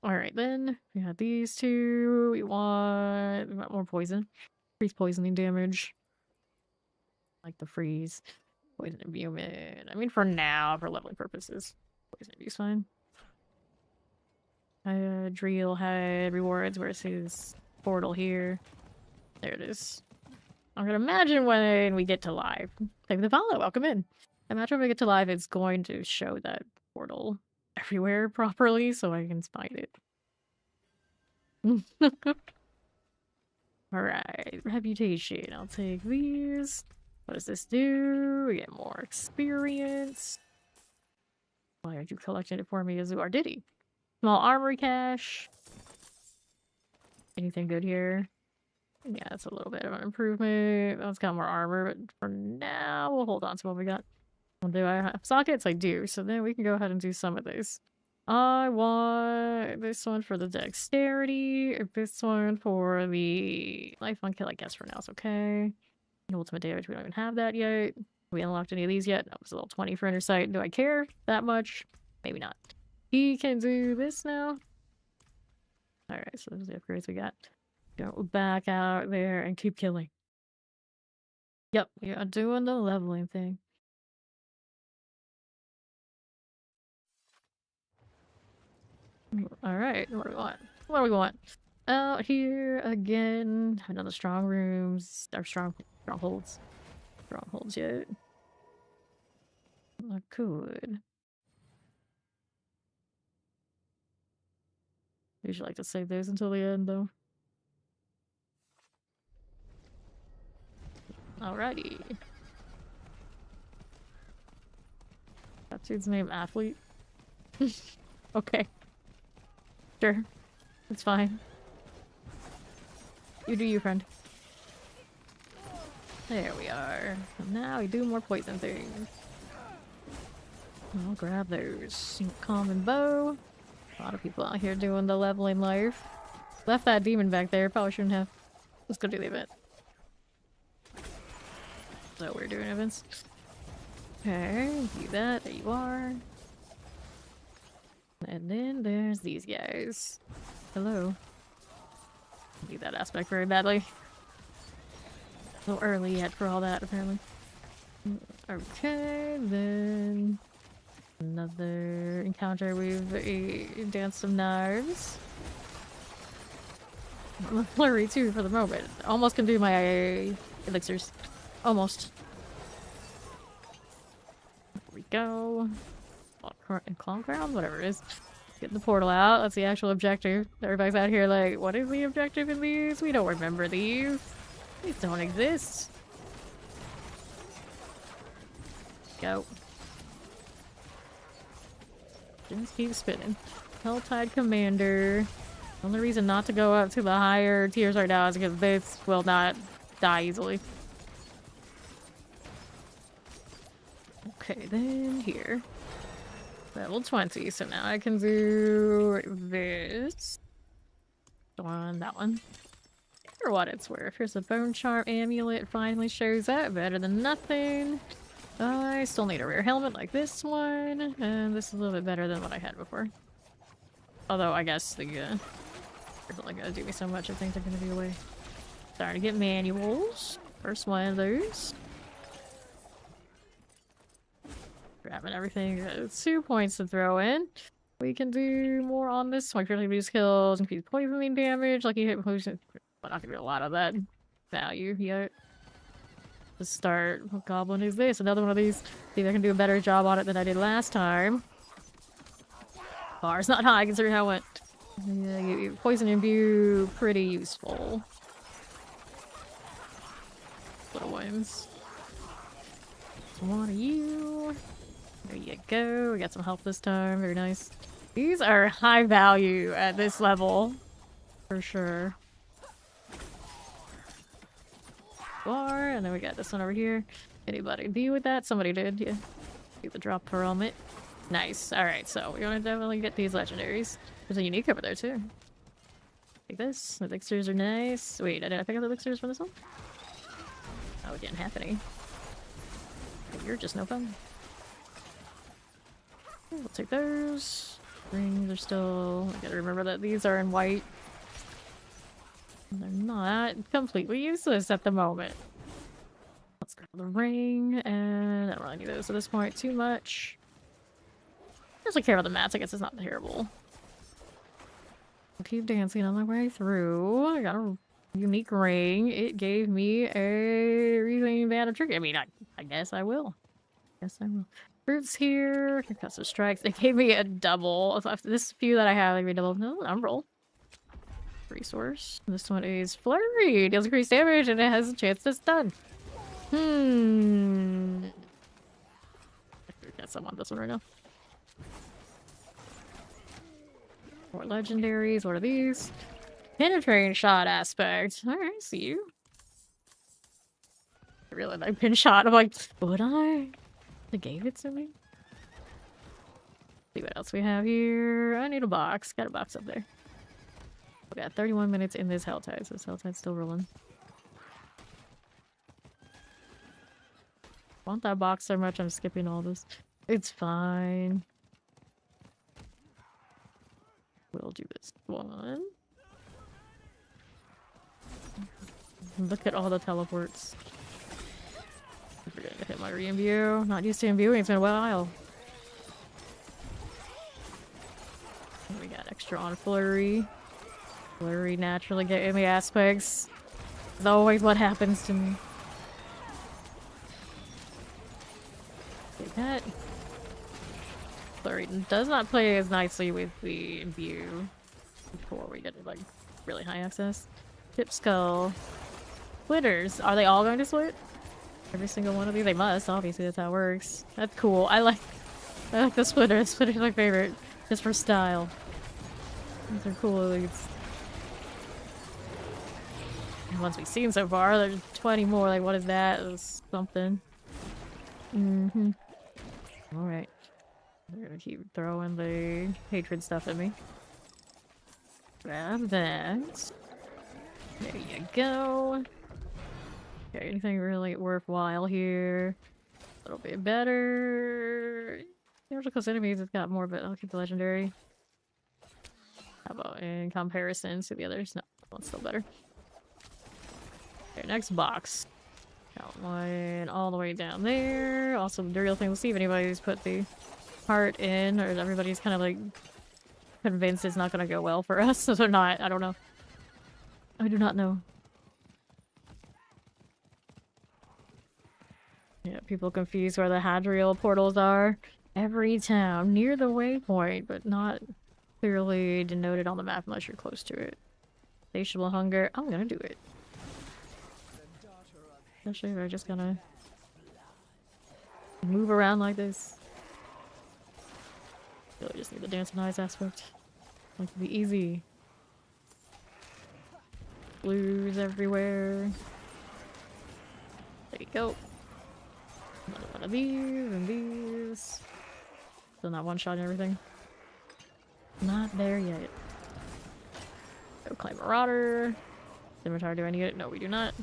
Alright then. We got these two. We want more poison. Freeze poisoning damage. Like the freeze. Poison imbuement. I mean for now, for leveling purposes. Poison imbue's fine. Drill head rewards versus portal here. There it is. I'm gonna imagine when we get to live. Thank you for the follow. Welcome in. Imagine when we get to live, it's going to show that portal everywhere properly so I can find it. Alright, reputation. I'll take these. What does this do? We get more experience. Why aren't you collecting it for me, Azu? Or did he? Small armory cache. Anything good here? Yeah, it's a little bit of an improvement. That's got more armor, but for now, we'll hold on to what we got. Well, do I have sockets? I do, so then we can go ahead and do some of these. I want this one for the dexterity, this one for the life on kill, I guess for now is okay. And ultimate damage, we don't even have that yet. We unlocked any of these yet? No, it's a little 20 for inner sight. Do I care that much? Maybe not. He can do this now. Alright, so those are the upgrades we got. Go back out there and keep killing. Yep, you're doing the leveling thing. Alright, what do we want? What do we want? Out here again. Another strong rooms. Or strongholds. Strongholds yet. I could. Usually like to save those until the end though. Alrighty. That dude's name Athlete. Okay. Sure. It's fine. You do you, friend. There we are. And now we do more poison things. I'll grab those. Common bow. A lot of people out here doing the leveling life. Left that demon back there. Probably shouldn't have. Let's go do the event. So we're doing events. Okay, do that. There you are. And then there's these guys. Hello. Need that aspect very badly. A little early yet for all that, apparently. Okay, then another encounter with a dance of knives. I'm blurry too for the moment. Almost can do my elixirs. Almost. There we go. Clone ground? Whatever it is. Get the portal out. That's the actual objective. Everybody's out here like, what is the objective in these? We don't remember these. These don't exist. Go. Just keep spinning. Helltide Commander. The only reason not to go up to the higher tiers right now is because this will not die easily. Okay, then here. Level 20, so now I can do this. On that one. For what it's worth. Here's a bone charm amulet. Finally shows up. Better than nothing. I still need a rare helmet like this one. And this is a little bit better than what I had before. Although I guess the they're only gonna do me so much. I think they're gonna be away. Starting to get manuals. First one of those. Grabbing everything. 2 points to throw in. We can do more on this one. Currently reduce kills, increase poisoning damage. Like you hit poison. But not gonna be a lot of that value yet. To start. What goblin is this? Another one of these. See if I can do a better job on it than I did last time. Bar's not high considering how it went. Yeah, poison imbue, pretty useful. Little ones. One of you. There you go. We got some health this time. Very nice. These are high value at this level. For sure. Bar, and then we got this one over here. Anybody deal with that? Somebody did, yeah. Do the drop per helmet. Nice. Alright, so we want to definitely get these legendaries. There's a unique over there, too. Take this. The elixirs are nice. Wait, did I pick up the elixirs from this one? Oh, it didn't have any. You're just no fun. We'll take those. Rings are still... I gotta remember that these are in white. They're not completely useless at the moment. Let's grab the ring, and I don't really need those at this point too much. I don't really care about the mats, I guess it's not terrible. I'll keep dancing on my way through. I got a unique ring. It gave me a reasoning band of trigger. I mean, I guess I will. Guess I will. Fruits here. Concussive strikes. They gave me a double. So after this few that I have, they gave me double. No, umbral. resource. This one is Flurry. Deals increased damage and it has a chance to stun. I guess I want this one right now. More legendaries. What are these? Penetrating shot aspect. Alright, see you. I really like pin shot. I'm like, would I? They gave it to me? See what else we have here. I need a box. Got a box up there. We got 31 minutes in this Helltide, so this Helltide's still rolling. Want that box so much, I'm skipping all this. It's fine. We'll do this one. Look at all the teleports. I forgot to hit my re-imbue. Not used to imbuing, it's been a while. We got extra on Flurry. Flurry naturally getting the aspects. It's always what happens to me. Take that. Flurry does not play as nicely with the imbue before we get like really high access. Tip skull. Splitters. Are they all going to split? Every single one of these? They must, obviously that's how it works. That's cool. I like the splitter. The splitter's my favorite. Just for style. These are cool elites. And ones we've seen so far, there's 20 more. Like, what is that? It's something. Alright. They're gonna keep throwing the hatred stuff at me. Grab that. There you go. Okay, anything really worthwhile here? A little bit better. Usually close enemies, it's got more, but I'll keep the legendary. How about in comparison to the others? No, that one's still better. Okay, next box. Got one all the way down there. Also, the real thing, we'll see if anybody's put the heart in, or everybody's kind of like convinced it's not gonna go well for us, so they're not. I don't know. I do not know. Yeah, people confuse where the Hadriel portals are. Every town near the waypoint, but not clearly denoted on the map unless you're close to it. Satiable hunger. I'm gonna do it. Especially if I'm just gonna move around like this. Really just need the dancing eyes aspect. Like to be easy. Blues everywhere. There you go. Another one of these and these. Still not one-shotting everything. Not there yet. Go claim Marauder. Scimitar, do I need it? No, we do not.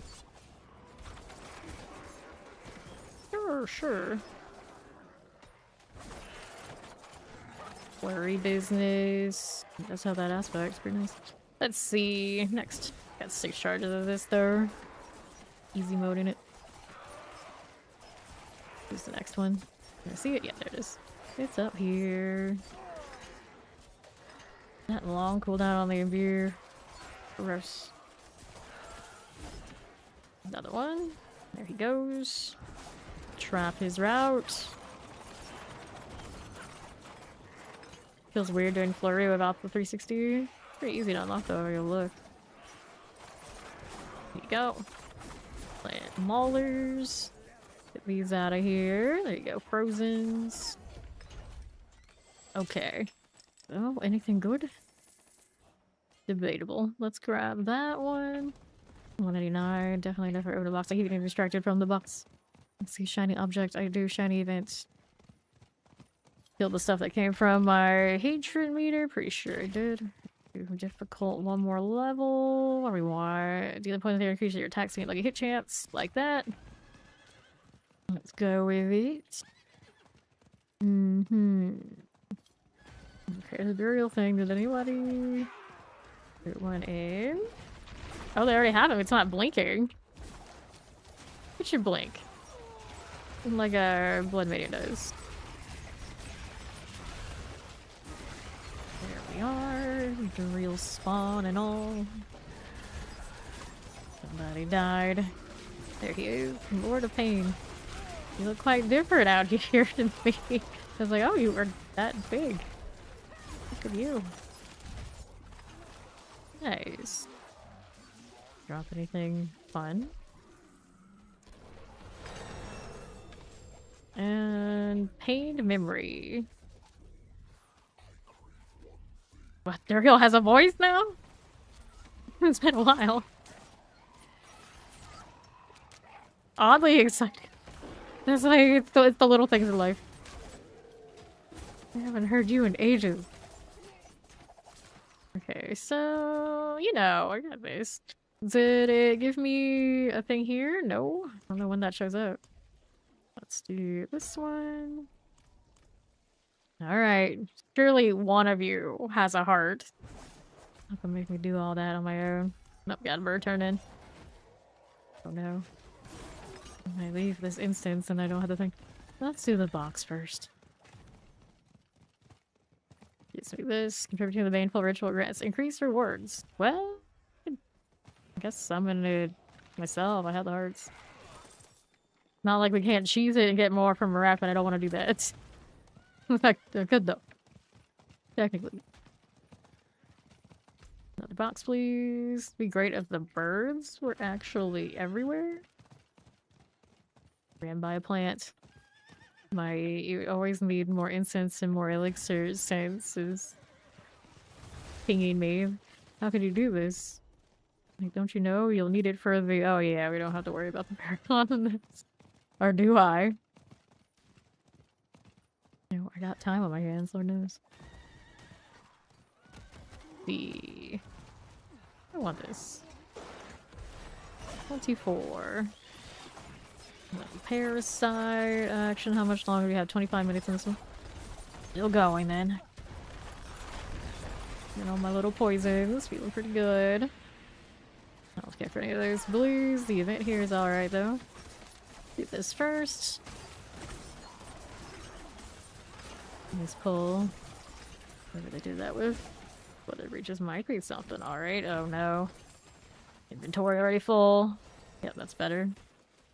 Sure. Flurry business. That's how that aspect's pretty nice. Let's see. Next. Got 6 charges of this though. Easy mode in it. Who's the next one? Can I see it? Yeah, there it is. It's up here. That long cooldown on the imbue. Gross. Another one. There he goes. Trap his route. Feels weird doing Flurry without the 360. Pretty easy to unlock though, if you look. There you go. Plant Maulers. Get these out of here. There you go. Frozens. Okay. Oh, anything good? Debatable. Let's grab that one. 189. Definitely never open a box. I keep getting distracted from the box. Let's see. Shiny object. I do shiny events. Killed the stuff that came from my hatred meter. Pretty sure I did. Difficult. One more level. What do we want? Dealing points there increase your attack speed like a hit chance. Like that. Let's go with it. Okay, the burial thing. Did anybody put one in? Oh, they already have him. It's not blinking. It should blink. Like a blood maiden does. There we are. The real spawn and all. Somebody died. There he is. Lord of Pain. You look quite different out here than me. I was like, oh, you were that big. Look at you. Nice. Drop anything fun? And pained memory. What? Daryl has a voice now? It's been a while. Oddly excited. It's like, it's the little things in life. I haven't heard you in ages. Okay, so, you know, I got this. Did it give me a thing here? No. I don't know when that shows up. Let's do this one. Alright. Surely one of you has a heart. Not gonna make me do all that on my own. Nope, got a bird turn in. Oh no. I leave this instance and I don't have to think. Let's do the box first. Gives me this. Contributing to the baneful ritual grants increased rewards. Well, I guess summon it myself. I have the hearts. Not like we can't cheese it and get more from Marak, but I don't want to do that. In fact, they're good though. Technically. Another box, please. It'd be great if the birds were actually everywhere. Ran by a plant. You always need more incense and more elixirs. Sense is pinging me. How could you do this? Like, don't you know you'll need it for the— oh yeah, we don't have to worry about the marathon in this. Or do I? No, I got time on my hands, Lord knows. I want this. 24. Parasite action. How much longer do we have? 25 minutes in this one. Still going then. Get all my little poisons. Feeling pretty good. I don't care for any of those blues. The event here is alright though. Do this first. Nice pull. Whatever they did that with. But it reaches might be something. Alright. Oh no. Inventory already full. Yep, that's better.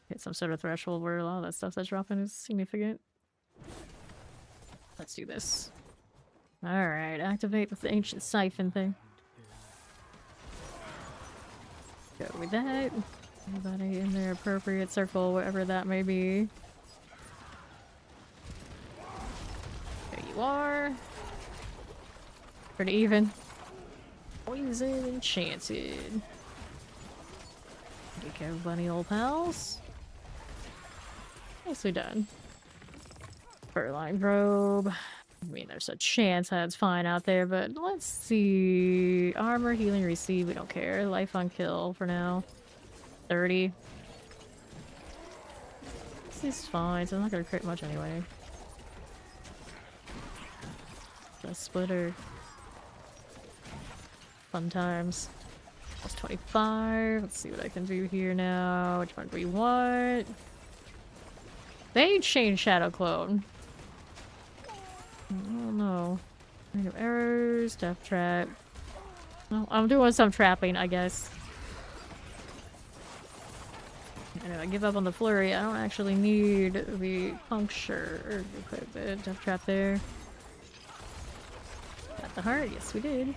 Hit some sort of threshold where a lot of that stuff that's dropping is significant. Let's do this. Alright, activate with the ancient siphon thing. Go with that. Everybody in their appropriate circle, whatever that may be. There you are. Pretty even. Poison enchanted. Take care of bunny old pals. Nicely done. Fur-lined robe. I mean, there's a chance that's fine out there, but let's see. Armor, healing, receive, we don't care. Life on kill for now. 30. This is fine, so I'm not gonna crit much anyway. Just splitter. Fun times. Plus 25. Let's see what I can do here now. Which one do we want? They changed Shadow Clone. Oh no. Random errors, death trap. Oh, I'm doing some trapping, I guess. Anyway, I give up on the flurry. I don't actually need the puncture. Put the death trap there. Got the heart. Yes, we did.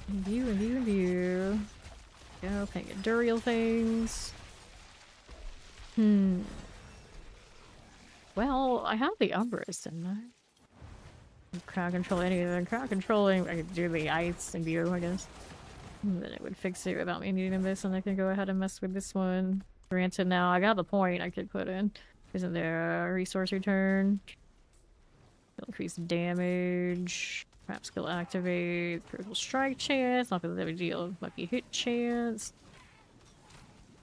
And you, and you, and you. Go, paying Duriel things. Well, I have the Umbrus, didn't I? Crowd control anything. Crowd controlling, I could do the ice and view, I guess. And then it would fix it without me needing this, and I can go ahead and mess with this one. Granted, now I got the point I could put in. Isn't there a resource return? Increase damage. Perhaps skill activate. Critical strike chance. Not gonna be a big deal. Lucky hit chance.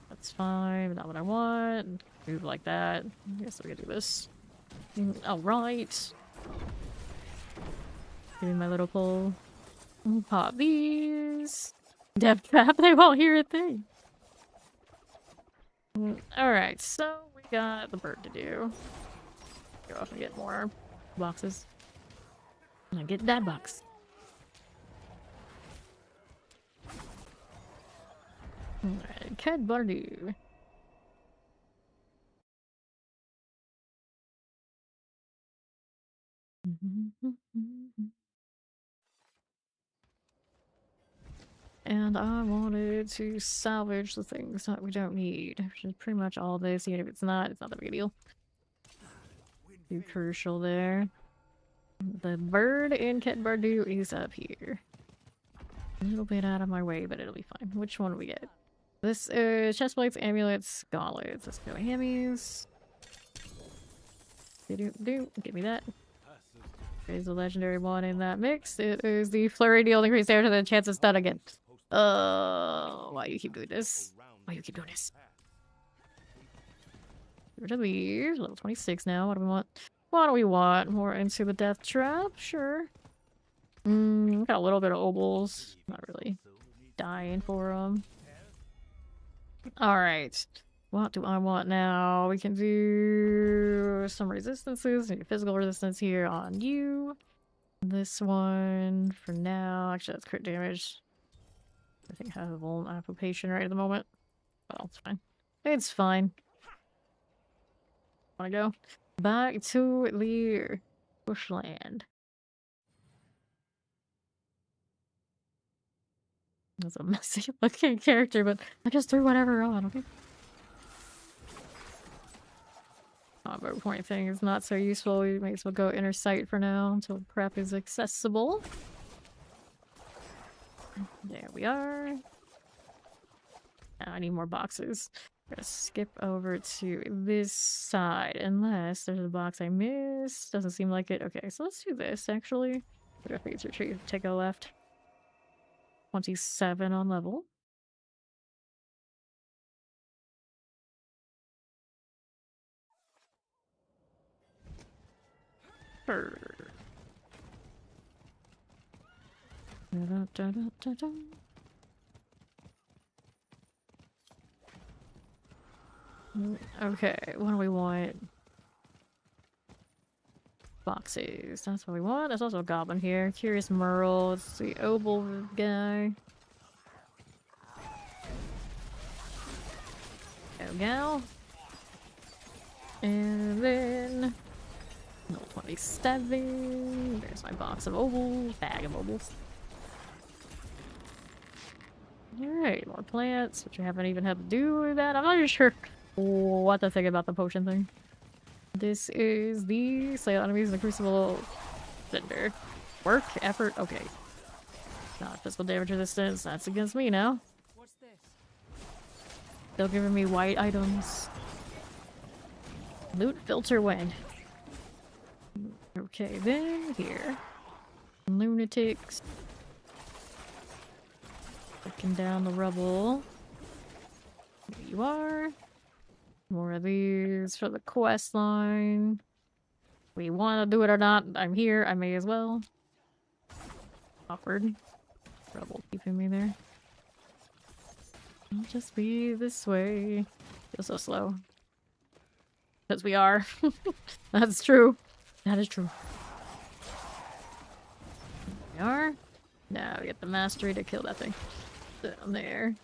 That's fine. Not what I want. Move like that. I guess we can do this. Alright. Doing my little pull. Pop these. Death trap, they won't hear a thing. Alright, so we got the bird to do. Go off and get more boxes. And I get that box. Alright, Cat Bardu. And I wanted to salvage the things that we don't need, which is pretty much all this. Even if it's not that big a deal. Too crucial there. The bird in Ket Bardu is up here. A little bit out of my way, but it'll be fine. Which one do we get? This is chest plates, amulets, gauntlets. Let's go hammies. Give me that. There's a legendary one in that mix. It is the flurry deal increased damage and the chance of stun again. Why you keep doing this? Why you keep doing this? Get rid of these. Level 26 now. What do we want? What do we want? More into the death trap? Sure. Got a little bit of obols. Not really dying for them. Alright. What do I want now? We can do some resistances. Maybe physical resistance here on you. This one for now. Actually, that's crit damage. I think I have a vuln application right at the moment. Well, it's fine. It's fine. Wanna go? Back to the bushland. That's a messy looking character, but I just threw whatever on, okay? Combo point thing is not so useful. We may as well go inner sight for now until prep is accessible. There we are. Now I need more boxes. I'm gonna skip over to this side unless there's a box I missed. Doesn't seem like it. Okay, so let's do this actually. Let's retreat, take a left. 27 on level. Okay, what do we want? Boxes. That's what we want. There's also a goblin here. Curious Merle. It's the oval guy. Go. And then... Level 27. There's my box of ovals. Bag of ovals. Alright, more plants, which I haven't even had to do with that. I'm not even sure what to think about the potion thing. This is the slay enemies in the crucible vendor. Work, effort, okay. Not physical damage resistance, that's against me now. What's this? Still giving me white items. Loot filter wind. Okay, then here. Lunatics. Looking down the rubble. There you are. More of these for the quest line. We want to do it or not. I'm here. I may as well. Awkward. Rubble keeping me there. I'll just be this way. Feel so slow. Because we are. That's true. That is true. There we are. Now we get the mastery to kill that thing. Down there.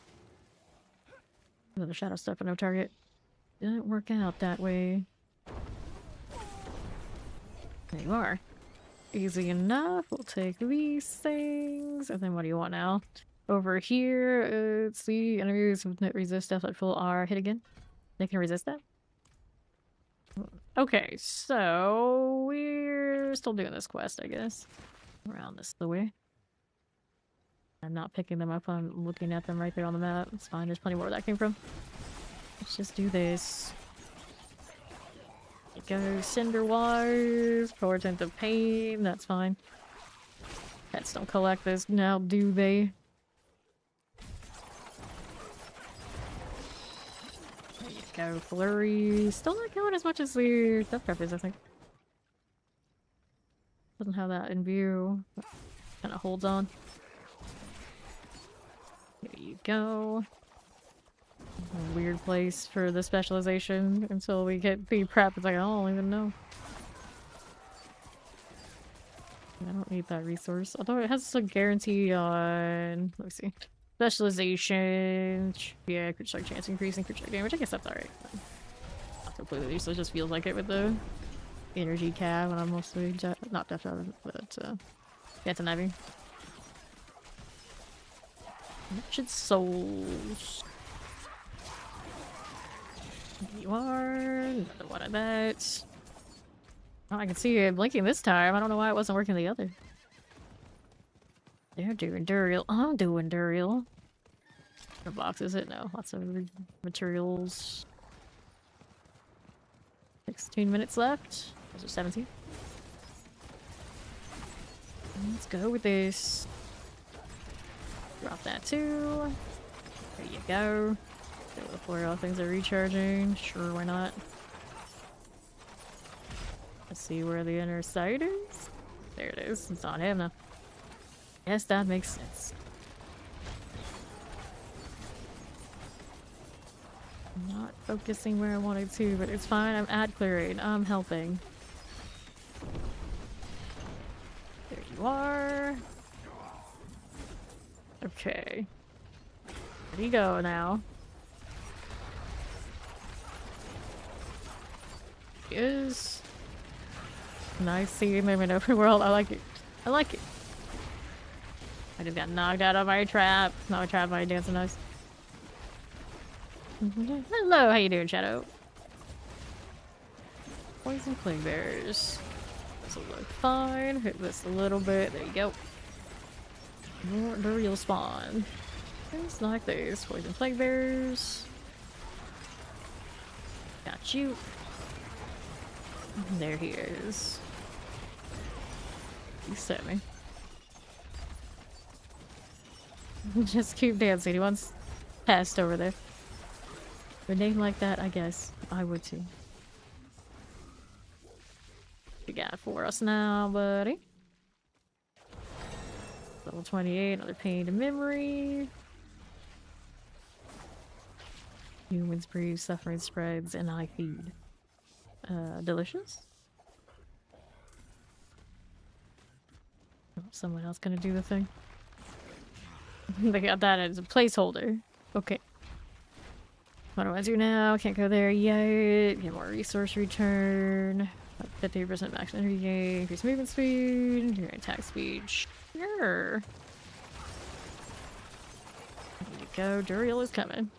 Another shadow stuff, but no target. Didn't work out that way. There you are. Easy enough. We'll take these things. And then what do you want now? Over here, it's the enemies with resist death at full R. Hit again. They can resist that. Okay, so we're still doing this quest, I guess. Around this the way. I'm not picking them up. I'm looking at them right there on the map. It's fine. There's plenty more where that came from. Let's just do this. Go Cinderwise. Portent of Pain. That's fine. Pets don't collect this now, do they? There you go. Flurry. Still not going as much as the Death Peppers, I think. Doesn't have that in view. Kind of holds on. There you go. A weird place for the specialization until we get the prep. It's like, I don't even know. I don't need that resource. Although it has a guarantee on... Let me see. Specialization. Yeah, crit strike chance increasing crit strike damage. I guess that's alright. Not completely useless. It just feels like it with the energy cap when I'm mostly... Not death, but... yeah, it's an Ivy. Wretched souls. There you are. Another one of that. Oh, I can see you blinking this time. I don't know why it wasn't working the other. They're doing Duriel. I'm doing Duriel. What box is it? No. Lots of materials. 16 minutes left. Those are 17. Let's go with this. Drop that too. There you go. Go before all things are recharging. Sure, why not? Let's see where the inner sight is. There it is. It's on him now. Yes, that makes sense. I'm not focusing where I wanted to, but it's fine. I'm ad clearing. I'm helping. There you are. Okay. There you go now. Is nice seeing him in open world. I like it. I like it. I just got knocked out of my trap. Not my trap, my dancing knives. Hello, how you doing, Shadow? Poison plague bears. This will look fine. Hit this a little bit. There you go. More Duriel spawn. Things like this. Poison plague bears. Got you. There he is. You set me. Just keep dancing. He once passed over there. With a name like that, I guess I would too. What you got for us now, buddy? Level 28, another pain to memory. Humans breathe, suffering spreads, and I feed. Delicious. Oh, someone else gonna do the thing. They got that as a placeholder. Okay. What do I do now? Can't go there yet. Get more resource return. 50% max energy gain. Increase movement speed. Your attack speed. Sure. There you go. Duriel is coming.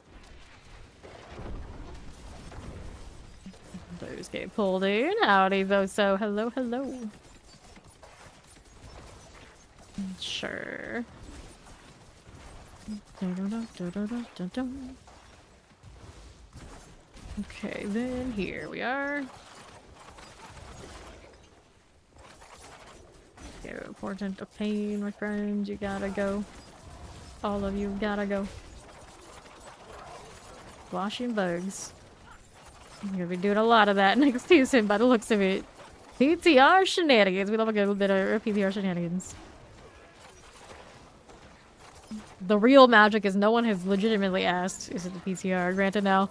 Those get pulled in. Howdy, Voso. Hello, hello. Sure. Okay, then here we are. Go, portent of pain, my friends. You gotta go. All of you gotta go. Washing bugs. I'm gonna be doing a lot of that next season by the looks of it. PTR shenanigans. We love a good bit of PTR shenanigans. The real magic is no one has legitimately asked, is it the PTR? Granted now,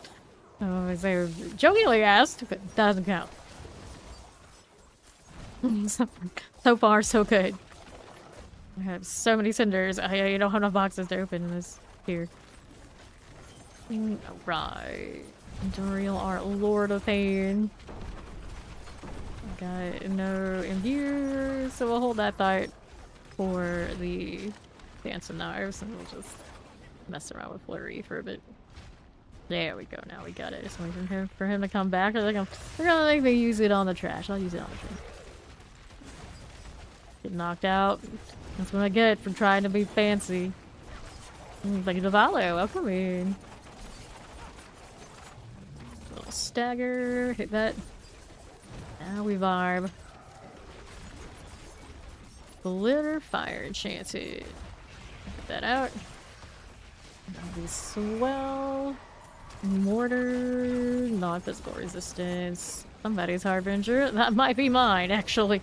they jokingly asked, but that doesn't count. So far, so good. I have so many cinders. I don't have enough boxes to open this here. Alright. Duriel, our Lord of Pain. Got no imbue, so we'll hold that thought for the Dance of Knives, and we'll just mess around with Flurry for a bit. There we go, now we got it. Just waiting for him to come back. They're gonna make me use it on the trash. I'll use it on the trash. Get knocked out. That's what I get for trying to be fancy. Thank you, Diablo. Welcome in. Little stagger. Hit that. Now we vibe. Glitter fire enchanted. Get that out. That'll be swell. Mortar. Non-physical resistance. Somebody's Harbinger. That might be mine, actually.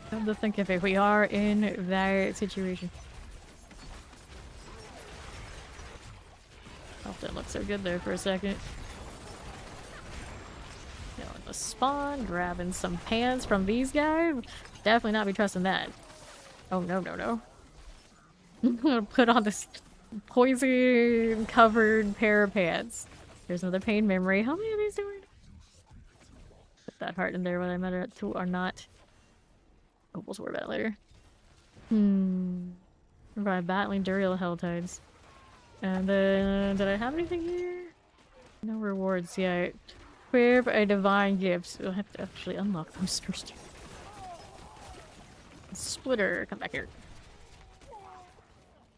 Come to think of it, we are in that situation. Oh, that looked so good there for a second. Going to spawn, grabbing some pants from these guys. Definitely not be trusting that. Oh no, no, no. I'm gonna put on this poison covered pair of pants. There's another pain memory. How many of these doing? Put that heart in there, whether I matter to or not. Oh, we'll worry about it later. By battling Duriel Helltides. And then, did I have anything here? No rewards yet. Equip a divine gift. We'll have to actually unlock those first. Splitter, come back here.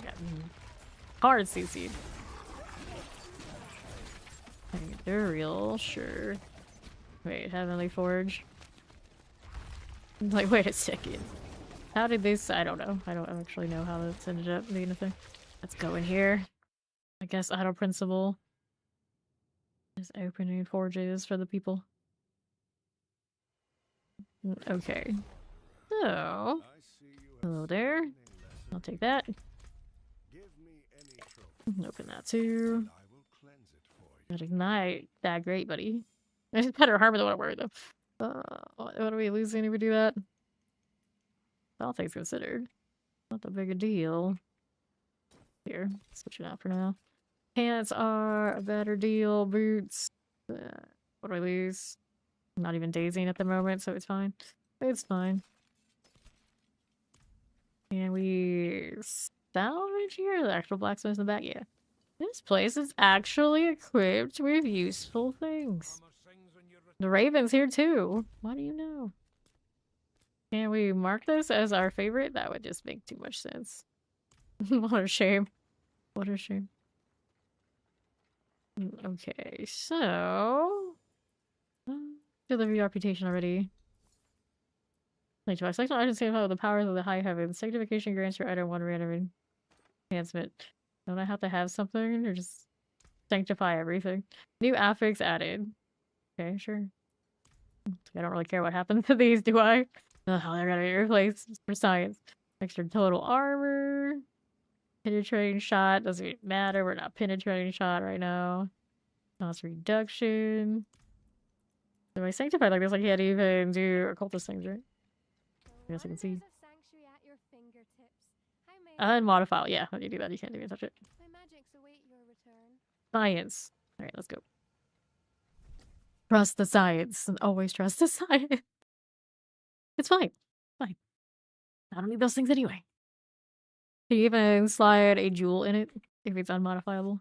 Got hard CC. Burial, sure. Wait, Heavenly Forge. Like, wait a second. How did this? I don't know. I don't actually know how that's ended up being a thing. Let's go in here. I guess Idle Principle. Just opening forges for the people. Okay. So, hello there. I'll take that. Open that too. Not ignite that great, buddy. It's better harm than what I'm worried though. What are we losing if we do that? All things considered. Not that big a deal. Here, switch it out for now. Pants are a better deal. Boots. What do I lose? I'm not even dazing at the moment, so it's fine. It's fine. Can we salvage here? The actual blacksmith in the back? Yeah. This place is actually equipped with useful things. The Raven's here too. What do you know? Can we mark this as our favorite? That would just make too much sense. What a shame. What a shame. Okay, so... do the reputation already. Like, do I select an item save with the powers of the high heavens? Sanctification grants your item one random enhancement. Don't I have to have something, or just sanctify everything? New affix added. Okay, sure. I don't really care what happens to these, do I? Oh, they're gonna be replaced for science. Extra total armor. Penetrating shot. Doesn't even matter. We're not penetrating shot right now. Cost reduction. So I sanctify like this, I can't even do occultist things, right? I guess I can see. Unmodifiable. Yeah, when you do that, you can't even touch it. Science. Alright, let's go. Trust the science. And always trust the science. It's fine. Fine. I don't need those things anyway. Can you even slide a jewel in it if it's unmodifiable?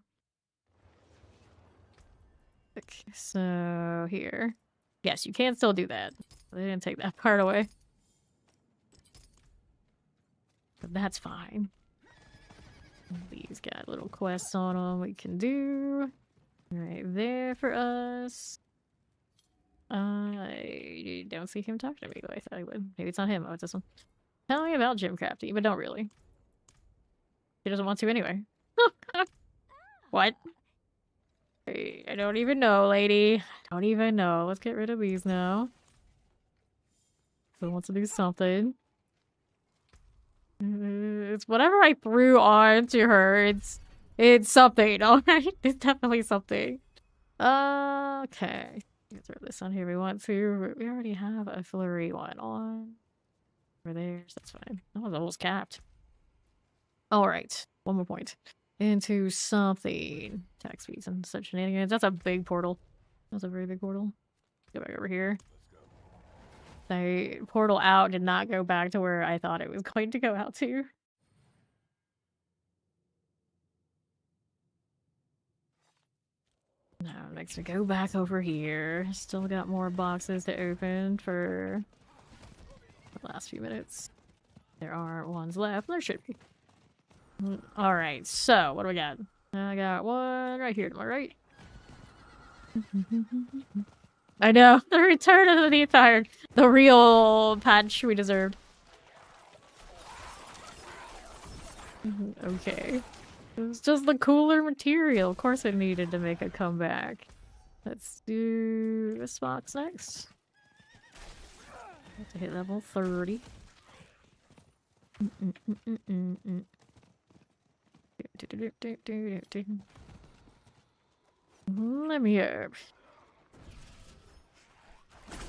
Okay, so here. Yes, you can still do that. They didn't take that part away. But that's fine. These got little quests on them we can do. Right there for us. I don't see him talking to me, but I thought I would. Maybe it's not him. Oh, it's this one. Tell me about Gym Crafty, but don't really. He doesn't want to anyway. What? I don't even know, lady. I don't even know. Let's get rid of these now. Who wants to do something? It's whatever I threw onto her. It's something, alright? It's definitely something. Okay. Let's throw this on here if we want to. We already have a flurry one on. Over there, so that's fine. That was almost capped. Alright. One more point. Into something. Tax fees and such shenanigans. That's a big portal. That's a very big portal. Go back over here. The portal out did not go back to where I thought it was going to go out to. Now, next we go back over here. Still got more boxes to open for the last few minutes. There are ones left. There should be. Alright, so what do we got? I got one right here, am I right? I know, the return of the Neat Iron. The real patch we deserved. Okay. It was just the cooler material. Of course it needed to make a comeback. Let's do this box next. Have to hit level 30. Let me up.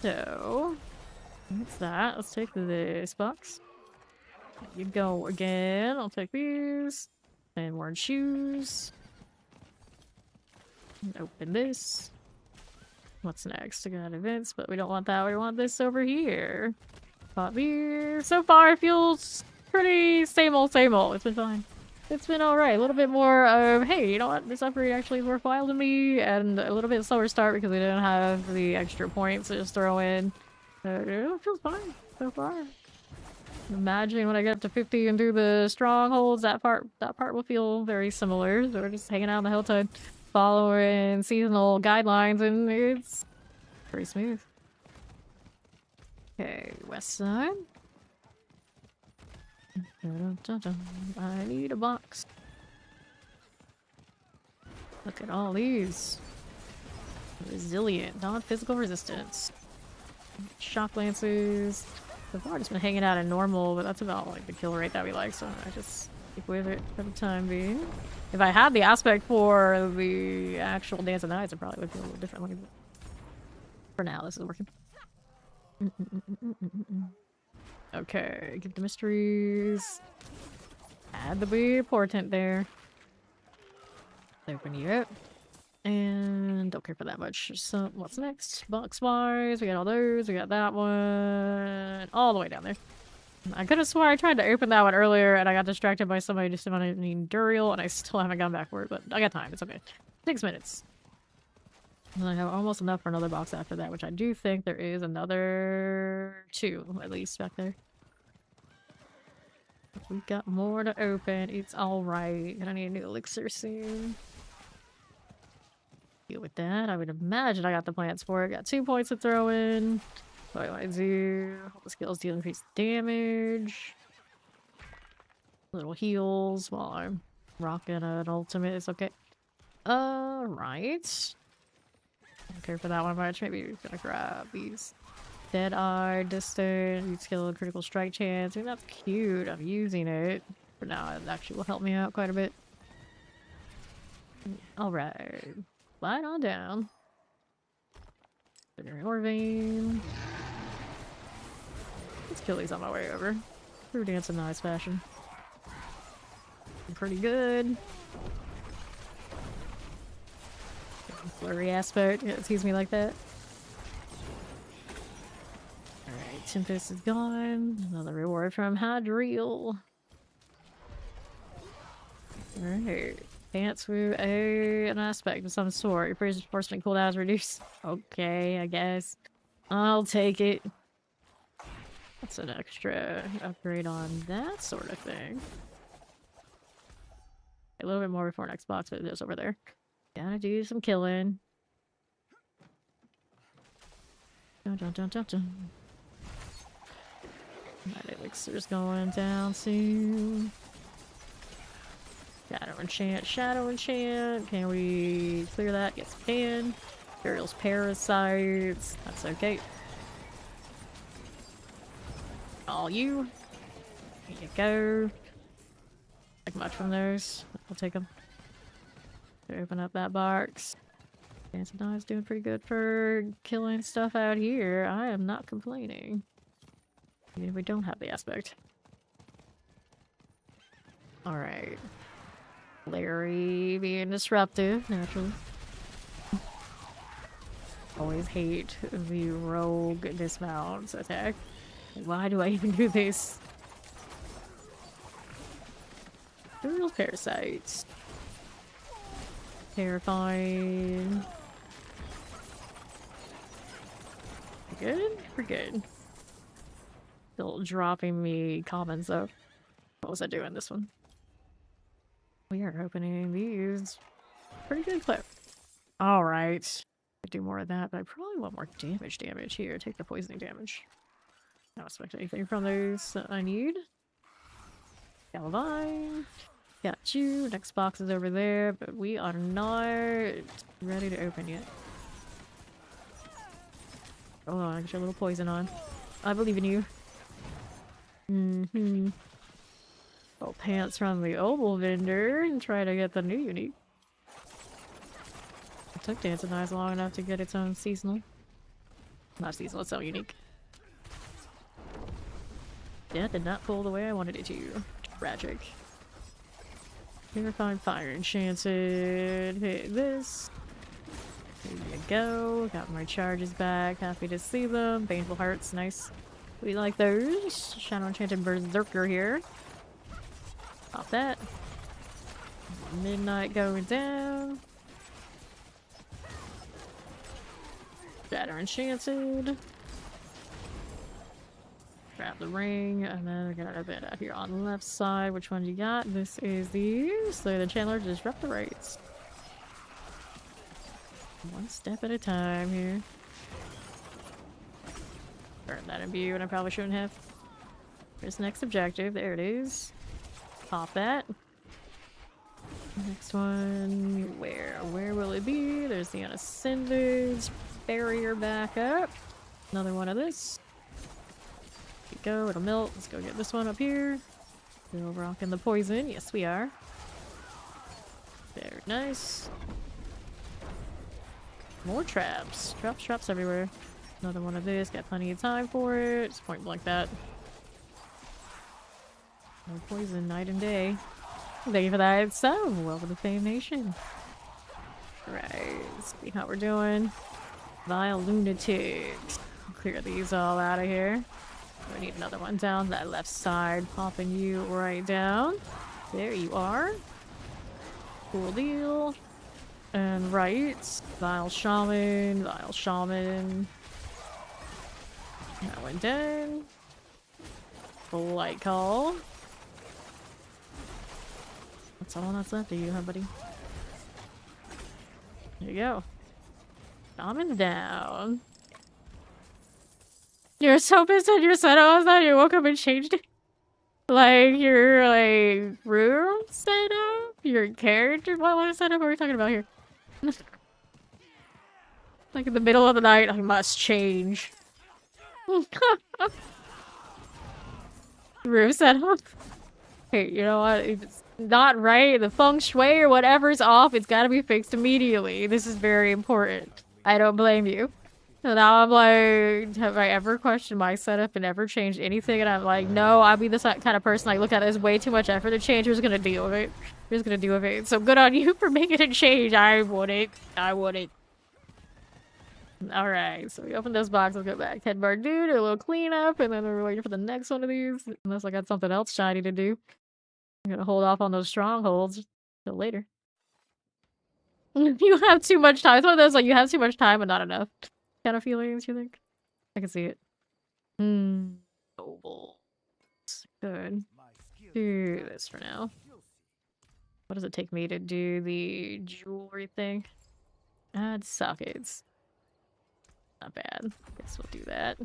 So, what's that? Let's take this box. You go again. I'll take these. And more shoes. And open this. What's next? I got events, but we don't want that. We want this over here. Pot beer. So far, it feels pretty same old, same old. It's been fine. It's been alright. A little bit more of, hey, you know what? This upgrade actually is worthwhile to me, and a little bit slower start because we didn't have the extra points to just throw in. It feels fine so far. Imagine when I get up to 50 and do the strongholds, that part will feel very similar. So we're just hanging out on the hillside, following seasonal guidelines, and it's pretty smooth. Okay, west side. I need a box. Look at all these. Resilient, non-physical resistance. Shock lances. So far, just been hanging out in normal, but that's about like the kill rate that we like, so I just stick with it for the time being. If I had the aspect for the actual Dance of Knights, it probably would feel a little differently. But for now, this is working. Okay, get the mysteries. Add the bee portent there. Open you up. And don't care for that much. So what's next? Box wise, we got all those. We got that one all the way down there. I could have swore I tried to open that one earlier and I got distracted by somebody just wanting Duriel and I still haven't gone back for it, but I got time. It's okay. 6 minutes. And I have almost enough for another box after that, which I do think there is another 2 at least back there. We've got more to open. It's alright. Gonna need a new elixir soon. Deal with that. I would imagine I got the plants for it. Got 2 points to throw in. What do I do? All the skills deal increased damage. Little heals while I'm rocking an ultimate. It's okay. Right. Don't care for that one much. Maybe we're gonna grab these. Dead Eye, Distant, skill, critical strike chance. I mean, that's cute. I'm using it. For now, it actually will help me out quite a bit. Alright. Slide on down. Ore vein. Let's kill these on my way over. Through Dance in nice fashion. Pretty good. Blurry aspect. Yeah, it sees me like that. Alright, Tempest is gone. Another reward from Hadriel. Alright. Pants with an aspect of some sort. Your reinforcement cooldown is reduced. Okay, I guess. I'll take it. That's an extra upgrade on that sort of thing. A little bit more before next box, but it is over there. Gotta do some killing. Dun dun dun dun dun. That elixir's going down soon. Shadow enchant, shadow enchant. Can we clear that? Yes, we can. Burial's parasites. That's okay. All you. There you go. Like much from those. I'll take them. Open up that box. Dance and is doing pretty good for killing stuff out here. I am not complaining. Even if we don't have the aspect. Alright. Larry being disruptive, naturally. Always hate the rogue dismounts attack. Why do I even do this? Real parasites. Terrifying. Good? We're good. Still dropping me comments though. What was I doing this one? We are opening these. Pretty good clip. Alright. Do more of that, but I probably want more damage here. Take the poisoning damage. I don't expect anything from those that I need. Galavine. Got you. Next box is over there, but we are not ready to open yet. Hold on, get your little poison on. I believe in you. Oh, pants from the Opal vendor and try to get the new unique. It took Dance and Eyes long enough to get its own seasonal. Not seasonal, it's so unique. Yeah, did not pull the way I wanted it to. Tragic. Purifying Fire Enchanted. Hit this. There you go. Got my charges back. Happy to see them. Baneful Hearts, nice. We like those. Shadow Enchanted Berserker here. Pop that. Midnight going down. Shatter Enchanted. Grab the ring, and then we're gonna have it out here on the left side. Which one you got? This is the Slay the Chandler Disrupt the Rights. One step at a time here. Burn that in view, and I probably shouldn't have. Here's the next objective. There it is. Pop that. Next one. Where will it be? There's the Unascended. Barrier back up. Another one of this. Here we go. It'll melt. Let's go get this one up here. Still rocking the poison. Yes, we are. Very nice. More traps. Traps everywhere. Another one of this. Got plenty of time for it. Just point blank that. No poison night and day. Thank you for that. So, welcome to Fame Nation. Right. Let's see how we're doing. Vile Lunatics. Clear these all out of here. We need another one down that left side. Popping you right down. There you are. Cool deal. And right. Vile Shaman. Vile Shaman. That went down. Light Call. That's all that's left of you, huh, buddy? There you go. Shaman down. You're so pissed at your setup that you woke up and changed it. Like your room setup? Your character? What setup are we talking about here? Like in the middle of the night, I must change. Room setup? Hey, you know what? If it's not right, the feng shui or whatever's off, it's gotta be fixed immediately. This is very important. I don't blame you. So now I'm like, have I ever questioned my setup and ever changed anything? And I'm like, no, I'll be this kind of person. I look at it as way too much effort to change. Who's gonna deal with it? Who's gonna deal with it? So good on you for making a change. I wouldn't. Alright, so we open this box, let's go back. Head bar dude, a little cleanup, and then we're waiting for the next one of these. Unless I got something else shiny to do. I'm gonna hold off on those strongholds till later. You have too much time. It's one of those, like, you have too much time but not enough kind of feelings, you think? I can see it. Noble. Good. Do this for now. What does it take me to do the jewelry thing? Add sockets. Not bad. Guess we'll do that.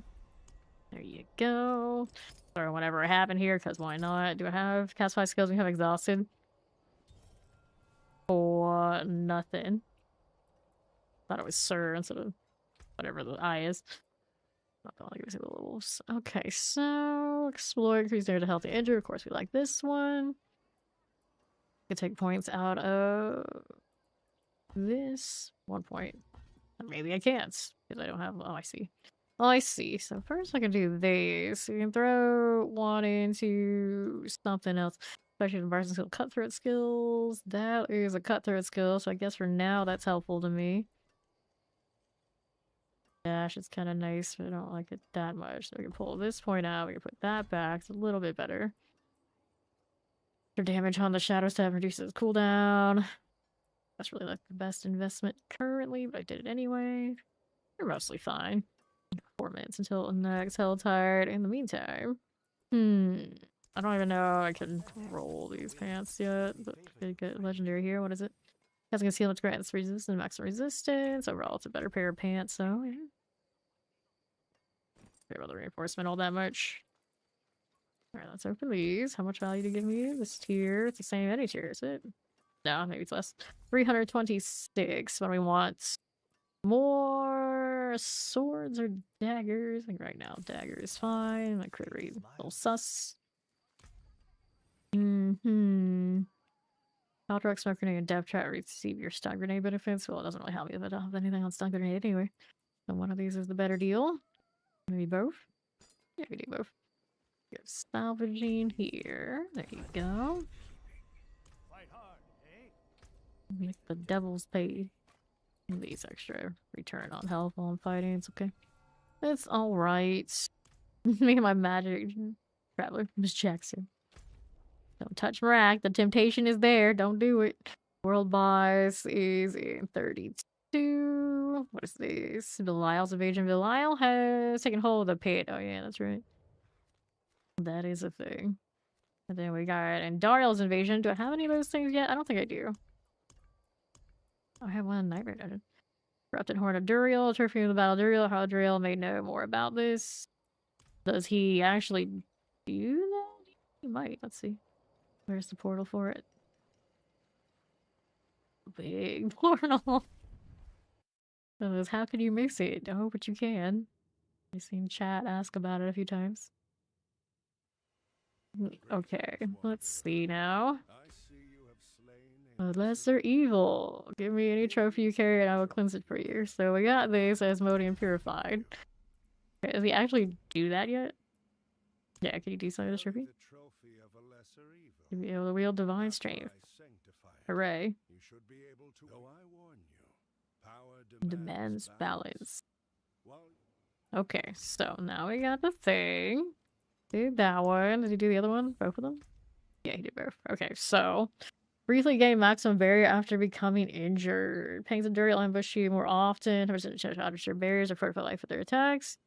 There you go. Throw whatever I have in here, because why not? Do I have cast 5 skills? We have exhausted. Or nothing. Thought it was Sir instead of whatever the I is. Not gonna give us the levels. Okay, so explore, increase there to healthy injury. Of course, we like this one. I can take points out of this. 1 point. Maybe I can't because I don't have. Oh, I see. Oh, I see. So first I can do this. We can throw one into something else. Especially the Barson skill cutthroat skills. That is a cutthroat skill, so I guess for now that's helpful to me. Dash is kind of nice, but I don't like it that much. So we can pull this point out. We can put that back. It's a little bit better. Your damage on the shadow step reduces cooldown. That's really like the best investment currently, but I did it anyway. You're mostly fine. 4 minutes until next hell tired. In the meantime, I don't even know I can roll these pants yet, but we get legendary here. What is it? Has concealment grants resistance and maximum resistance. Overall, it's a better pair of pants, so yeah. Care about the reinforcement all that much. Alright, let's open these. How much value to give me? This tier. It's the same any tier, is it? No, maybe it's less. 326. What do we want? More swords or daggers? I think right now dagger is fine. My crit rate a little sus. Outright smoke grenade and death trap receive your stun grenade benefits. Well, it doesn't really help me if I don't have anything on stun grenade anyway. So one of these is the better deal. Maybe both? Yeah, we do both. Go salvaging here. There you go. Make the devil's pay. These extra return on health while I'm fighting. It's okay. It's alright. Me and my magic traveler, Miss Jackson. Don't touch Marak. The temptation is there. Don't do it. World boss is in 32. What is this? Belial's invasion. Belial has taken hold of the pit. Oh yeah, that's right. That is a thing. And then we got Andariel's invasion. Do I have any of those things yet? I don't think I do. I have one Nightmare Dungeon. Corrupted Horn of Duriel. Trophy of the Battle of Duriel. How Duriel may know more about this. Does he actually do that? He might. Let's see. Where's the portal for it? Big portal. How can you miss it? Oh, but you can. I've seen chat ask about it a few times. Okay, let's see now. Lesser evil. Give me any trophy you carry and I will cleanse it for you. So we got this Asmodean Purified. Okay, does he actually do that yet? Yeah, can you do something with the trophy? You'll be able to wield divine strength. Hooray. Demands balance. Okay, so now we got the thing. Did that one. Did he do the other one? Both of them? Yeah, he did both. Okay, so briefly gain maximum barrier after becoming injured. Pangs of Duriel ambush you more often. Percentage out of your barriers or fortify life with their attacks.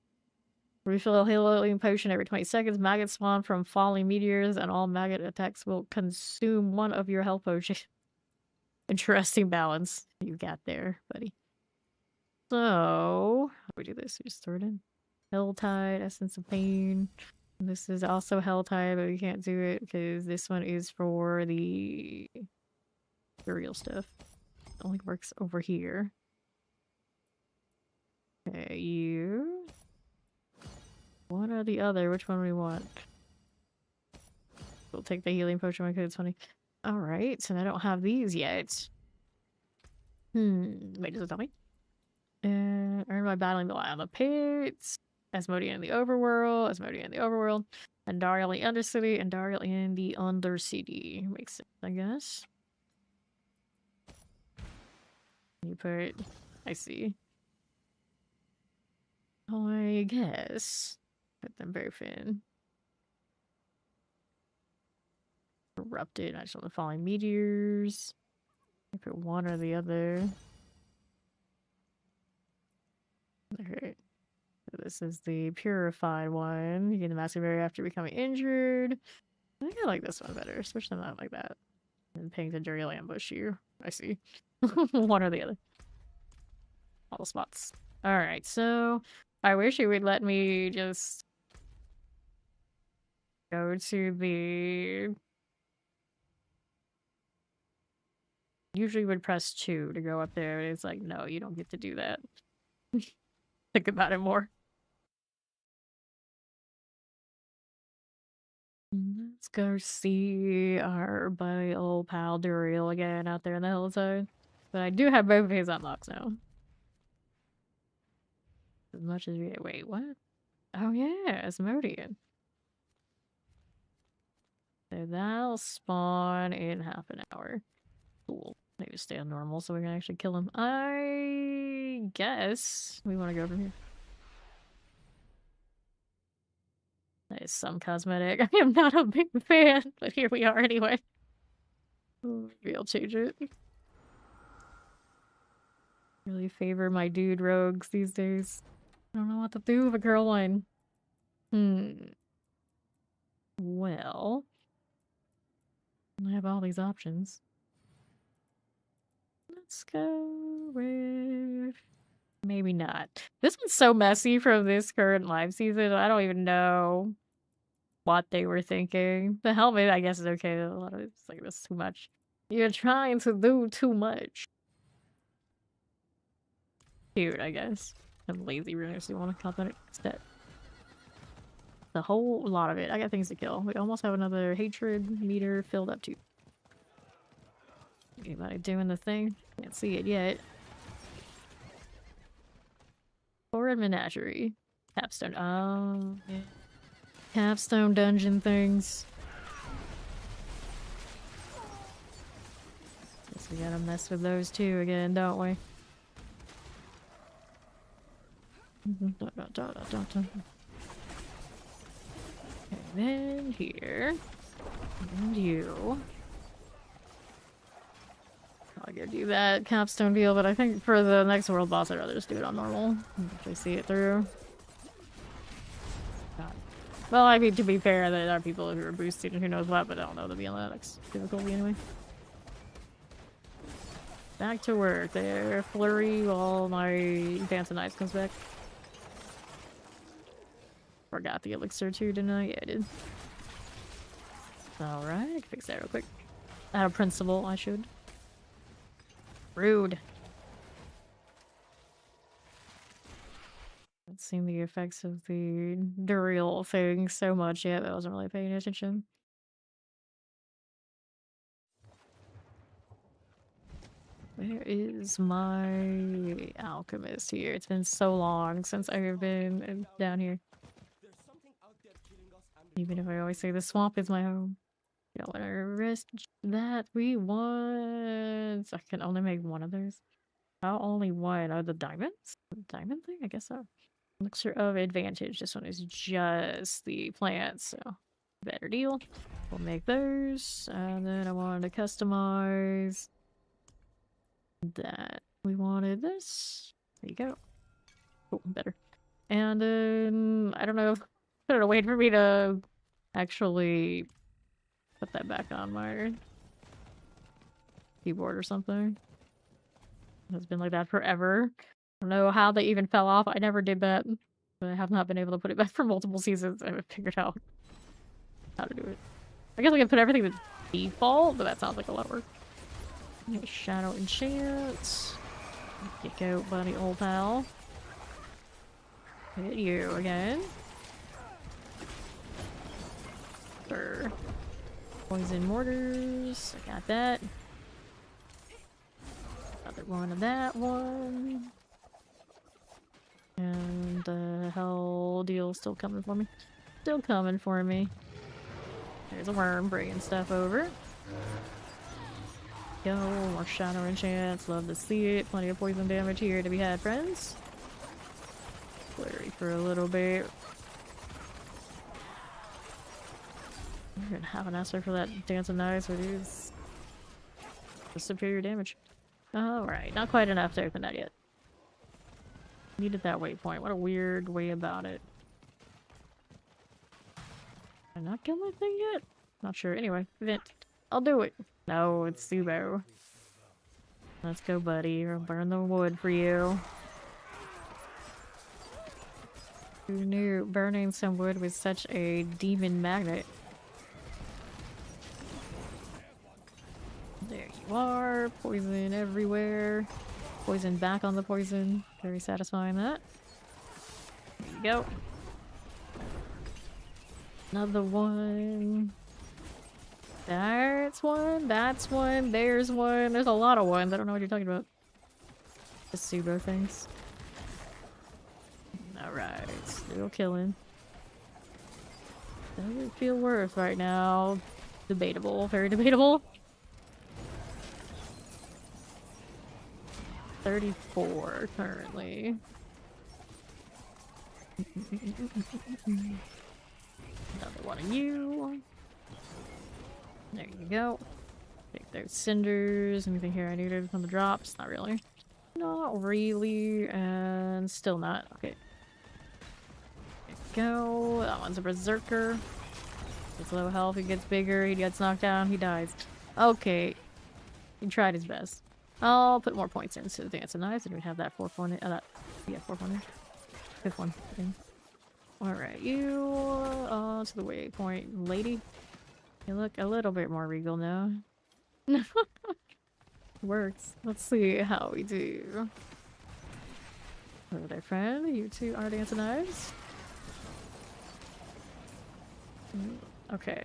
Refill a healing potion every 20 seconds. Maggots spawn from falling meteors, and all maggot attacks will consume one of your health potions. Interesting balance you got there, buddy. So, how do we do this? We just throw it in. Helltide, Essence of Pain. This is also Helltide, but we can't do it because this one is for the real stuff. It only works over here. Okay, you. One or the other. Which one do we want? We'll take the healing potion because it's funny. Alright, so I don't have these yet. Wait, does it tell me? Earn by battling the Lie on the Pits. Asmodean in the Overworld. Asmodean in the Overworld. Andariel in the Undercity. Andariel in the Undercity. Makes sense, I guess. You put... I see. I guess. Put them both in. Corrupted. I just want the falling meteors. I put one or the other. Okay. So this is the purified one. You get the massive barrier after becoming injured. I think I like this one better. Switch them out like that. And Pangs of Duriel ambush you. I see. One or the other. All the spots. Alright, so I wish it would let me just go to the... Usually would press 2 to go up there. It's like, no, you don't get to do that. Think about it more. Let's go see our buddy old pal Duriel again out there in the hillside. But I do have both of his unlocks now. As much as we... Wait, what? Oh yeah, Asmodean. So that'll spawn in half an hour. Cool. Maybe stay on normal so we can actually kill him. I guess we want to go over here. That is some cosmetic. I am not a big fan, but here we are anyway. Maybe I'll change it. Really favor my dude rogues these days. I don't know what to do with a girl one. Well, I have all these options. Let's go with... Maybe not. This one's so messy from this current live season. I don't even know what they were thinking. The helmet, I guess, is okay. A lot of it's like, this too much. You're trying to do too much. Cute, I guess. I'm lazy runners who want to compliment it instead. The whole lot of it. I got things to kill. We almost have another hatred meter filled up too. Anybody doing the thing? Can't see it yet. Forward menagerie. Capstone. Oh, yeah. Capstone dungeon things. Guess we gotta mess with those too again, don't we? Okay, then here. And you. I'll go do that capstone deal, but I think for the next world boss, I'd rather just do it on normal. Actually see it through. God. Well, I mean, to be fair, there are people who are boosted and who knows what, but I don't know the BLX difficulty anyway. Back to work there. Flurry while my Dance of Knives comes back. Forgot the elixir too, didn't I? Yeah, I did. Alright, fix that real quick. Out of principle, I should. Rude. I've seen the effects of the Duriel thing so much yet, I wasn't really paying attention. Where is my alchemist here? It's been so long since I've been down here. Even if I always say the swamp is my home. You don't want to risk that. We want... I can only make one of those. How only one? Are the diamonds? The diamond thing? I guess so. Elixir of advantage. This one is just the plants, so better deal. We'll make those. And then I wanted to customize that. We wanted this. There you go. Cool, better. And then I don't know. I don't know. Wait for me to actually put that back on my keyboard or something. It's been like that forever. I don't know how they even fell off. I never did that. But I have not been able to put it back for multiple seasons. I haven't figured out how to do it. I guess I can put everything to default, but that sounds like a lot of work. Shadow enchant. Get out, buddy, old pal. Hit you again. For poison mortars. I got that. Another one of that one. And the hell deal still coming for me. Still coming for me. There's a worm bringing stuff over. Go, more shadow enchants. Love to see it. Plenty of poison damage here to be had, friends. Flurry for a little bit. We're gonna have an answer for that Dance of Knives, but it is the superior damage. Alright, not quite enough to open that yet. Needed that waypoint. What a weird way about it. Did I not kill my thing yet? Not sure. Anyway, vent. I'll do it. No, it's Subo. Let's go, buddy. I'll burn the wood for you. Who knew burning some wood was such a demon magnet? There you are. Poison everywhere. Poison back on the poison. Very satisfying, that. There you go. Another one. That's one. That's one. There's one. There's a lot of ones. I don't know what you're talking about. The Subo things. Alright. Still killing. Doesn't feel worth right now. Debatable. Very debatable. 34 currently. Another one of you. There you go. Take those cinders. Anything here I needed from the drops? Not really. Not really. And still not. Okay. There you go. That one's a berserker. It's low health. He gets bigger. He gets knocked down. He dies. Okay. He tried his best. I'll put more points into the Dance of Knives, and we have that 4-point. Yeah, 4-point. 5th one. Alright, you on to the waypoint, lady. You look a little bit more regal now. Works. Let's see how we do. Over there, friend. You two are Dance of Knives. Okay.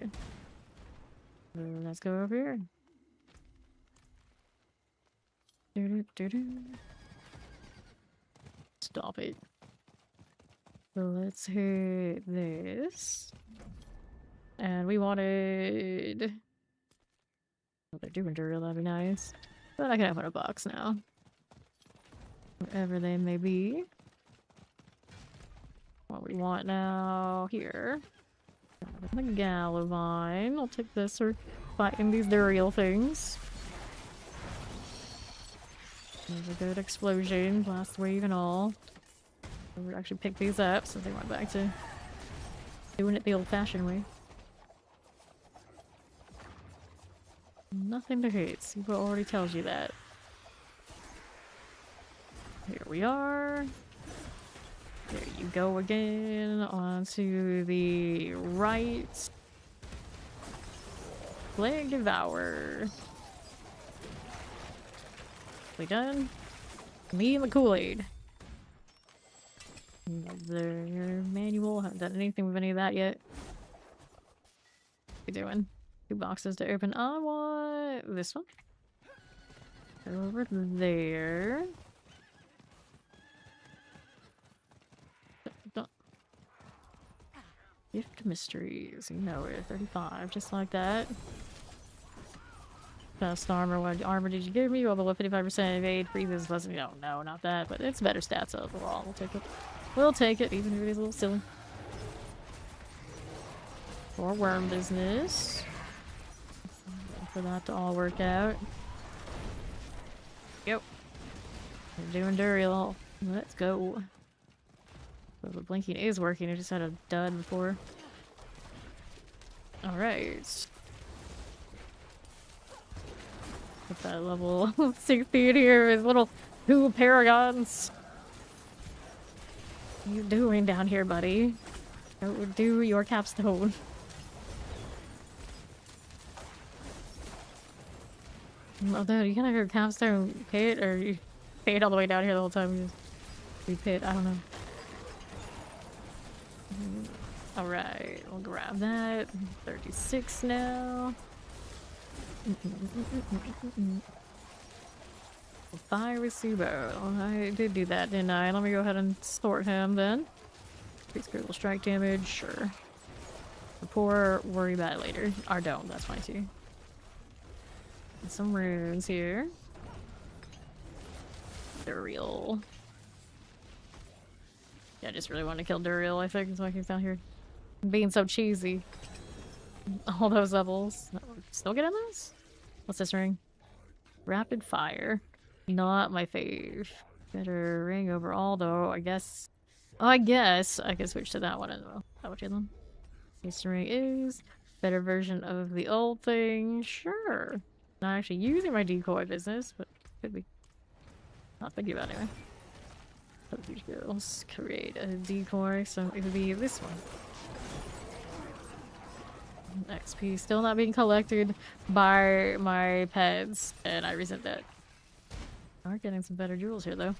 Let's go over here. Stop it. So let's hit this. And we wanted... Oh, they're doing Duriel, that'd be nice. But I can open a box now. Wherever they may be. What we want now... Here. The Galavine. I'll take this for fighting these Duriel things. There's a good explosion, blast wave and all. We'll actually pick these up since they went back to doing it the old-fashioned way. Nothing to hate. Siva already tells you that. Here we are. There you go again. Onto the right. Plague Devour. We done? Me and the Kool-Aid. Another manual. Haven't done anything with any of that yet. What are we doing? 2 boxes to open. I want this one. Over there. Gift mysteries. You know it. 35, just like that. Best armor. What armor did you give me? Well, below 55% evade freezes. No, not that. But it's better stats overall. We'll take it. We'll take it, even if it is a little silly. For worm business. For that to all work out. Yep. We're doing Duriel. Let's go. So the blinking is working. I just had a dud before. Alright. Put that level 16 here with little 2 paragons. What are you doing down here, buddy? Go do your capstone. Although you can have your capstone pit, or you paid all the way down here the whole time. You just repit. I don't know. Alright, we'll grab that. 36 now. Fire Subo. I did do that, didn't I? Let me go ahead and sort him then. Increase critical strike damage, sure. Rapport, worry about it later. Or don't, that's fine too. And some runes here. Duriel. Yeah, I just really want to kill Duriel, I think, is why he's down here. Being so cheesy. All those levels. Still getting those? What's this ring? Rapid fire. Not my fave. Better ring overall, though, I guess. Oh, I guess I can switch to that one as well. How about you then? This ring is better version of the old thing. Sure. Not actually using my decoy business, but could be. Not thinking about it anyway. These girls create a decoy, so it would be this one. XP still not being collected by my pets, and I resent that. Are getting some better jewels here though.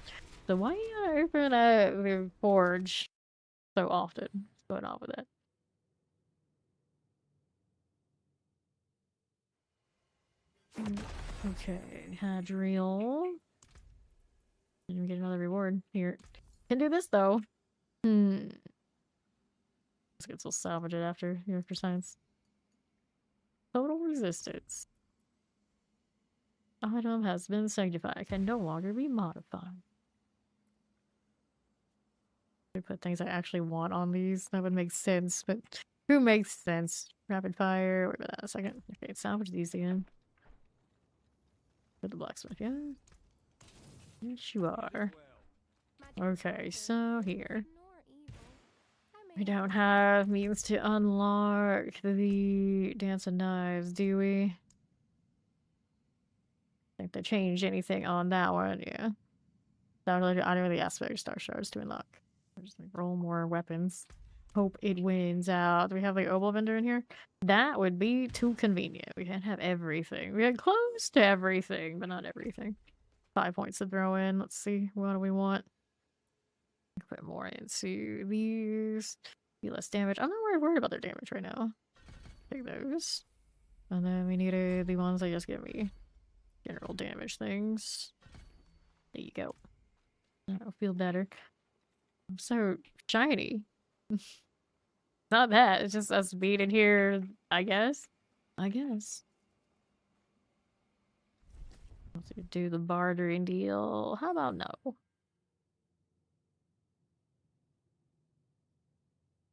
So why you gotta open the forge so often? What's going on with that? Okay, Hadriel. Didn't even get another reward here. Can do this though. Let's get we'll salvage it after science. Total resistance. Item has been sanctified. Can no longer be modified. We put things I actually want on these. That would make sense, but who makes sense? Rapid fire. Wait about that a second. Okay, salvage these again. For the blacksmith, yeah. Yes, you are. Okay, so here. We don't have means to unlock the Dance of Knives, do we? Think they changed anything on that one, yeah. I don't really ask for star shards to unlock. Just like roll more weapons. Hope it wins out. Do we have like Obol Vendor in here? That would be too convenient. We can't have everything. We had close to everything, but not everything. 5 points to throw in. Let's see. What do we want? Put more into these. Be less damage. I'm not really worried about their damage right now. Take those. And then we needed the ones that just give me general damage things. There you go. That'll feel better. I'm so shiny. Not that. It's just us being in here, I guess. Let's do the bartering deal. How about no?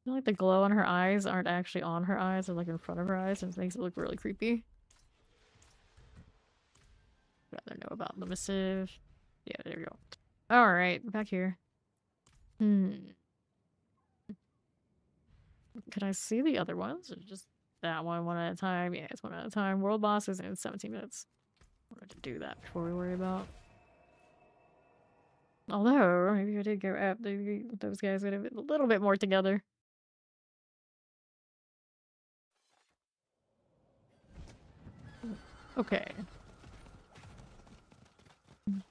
feel like the glow on her eyes aren't actually on her eyes, they're like in front of her eyes, and it makes it look really creepy. Rather know about the missive. Yeah, there we go. Alright, back here. Can I see the other ones? Or just that one at a time? Yeah, it's one at a time. World bosses in 17 minutes. Wanted to do that before we worry about. Although, maybe I did go up. Maybe those guys would have been a little bit more together. Okay.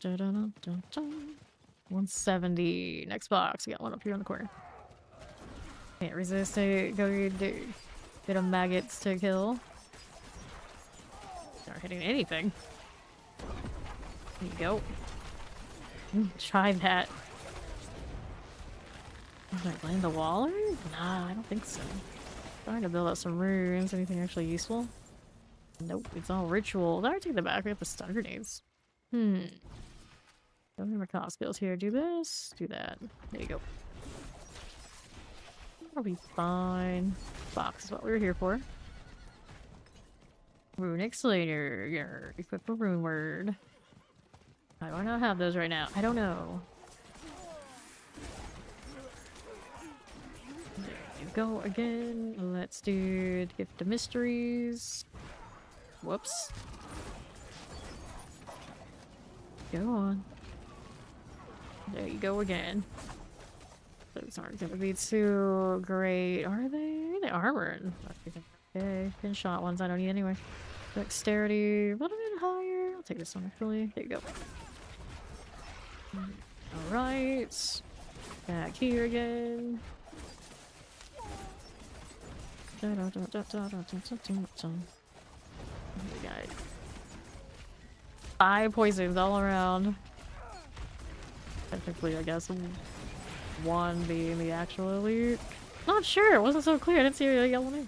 170. Next box. We got one up here in the corner. Can't resist it. Go do. Bit of maggots to kill. Not hitting anything. There you go. Try that. Did I land the wall? Nah, I don't think so. Trying to build up some runes. Anything actually useful? Nope, it's all ritual. I take the back. We have the stun grenades. Don't remember cost skills here. Do this, do that. There you go. That'll be fine. Box is what we were here for. Runic Slater. Equip a rune word. Why do I not have those right now? I don't know. There you go again. Let's do Gift of Mysteries. Whoops. Go on. There you go again. Those aren't gonna be too great, are they? They armored. Okay, pin shot ones I don't need anyway. Dexterity, a little bit higher. I'll take this one actually. There you go. Alright. Back here again. We got 5 poisons all around. Technically, I guess 1 being the actual elite. Not sure, it wasn't so clear. I didn't see a yellow name.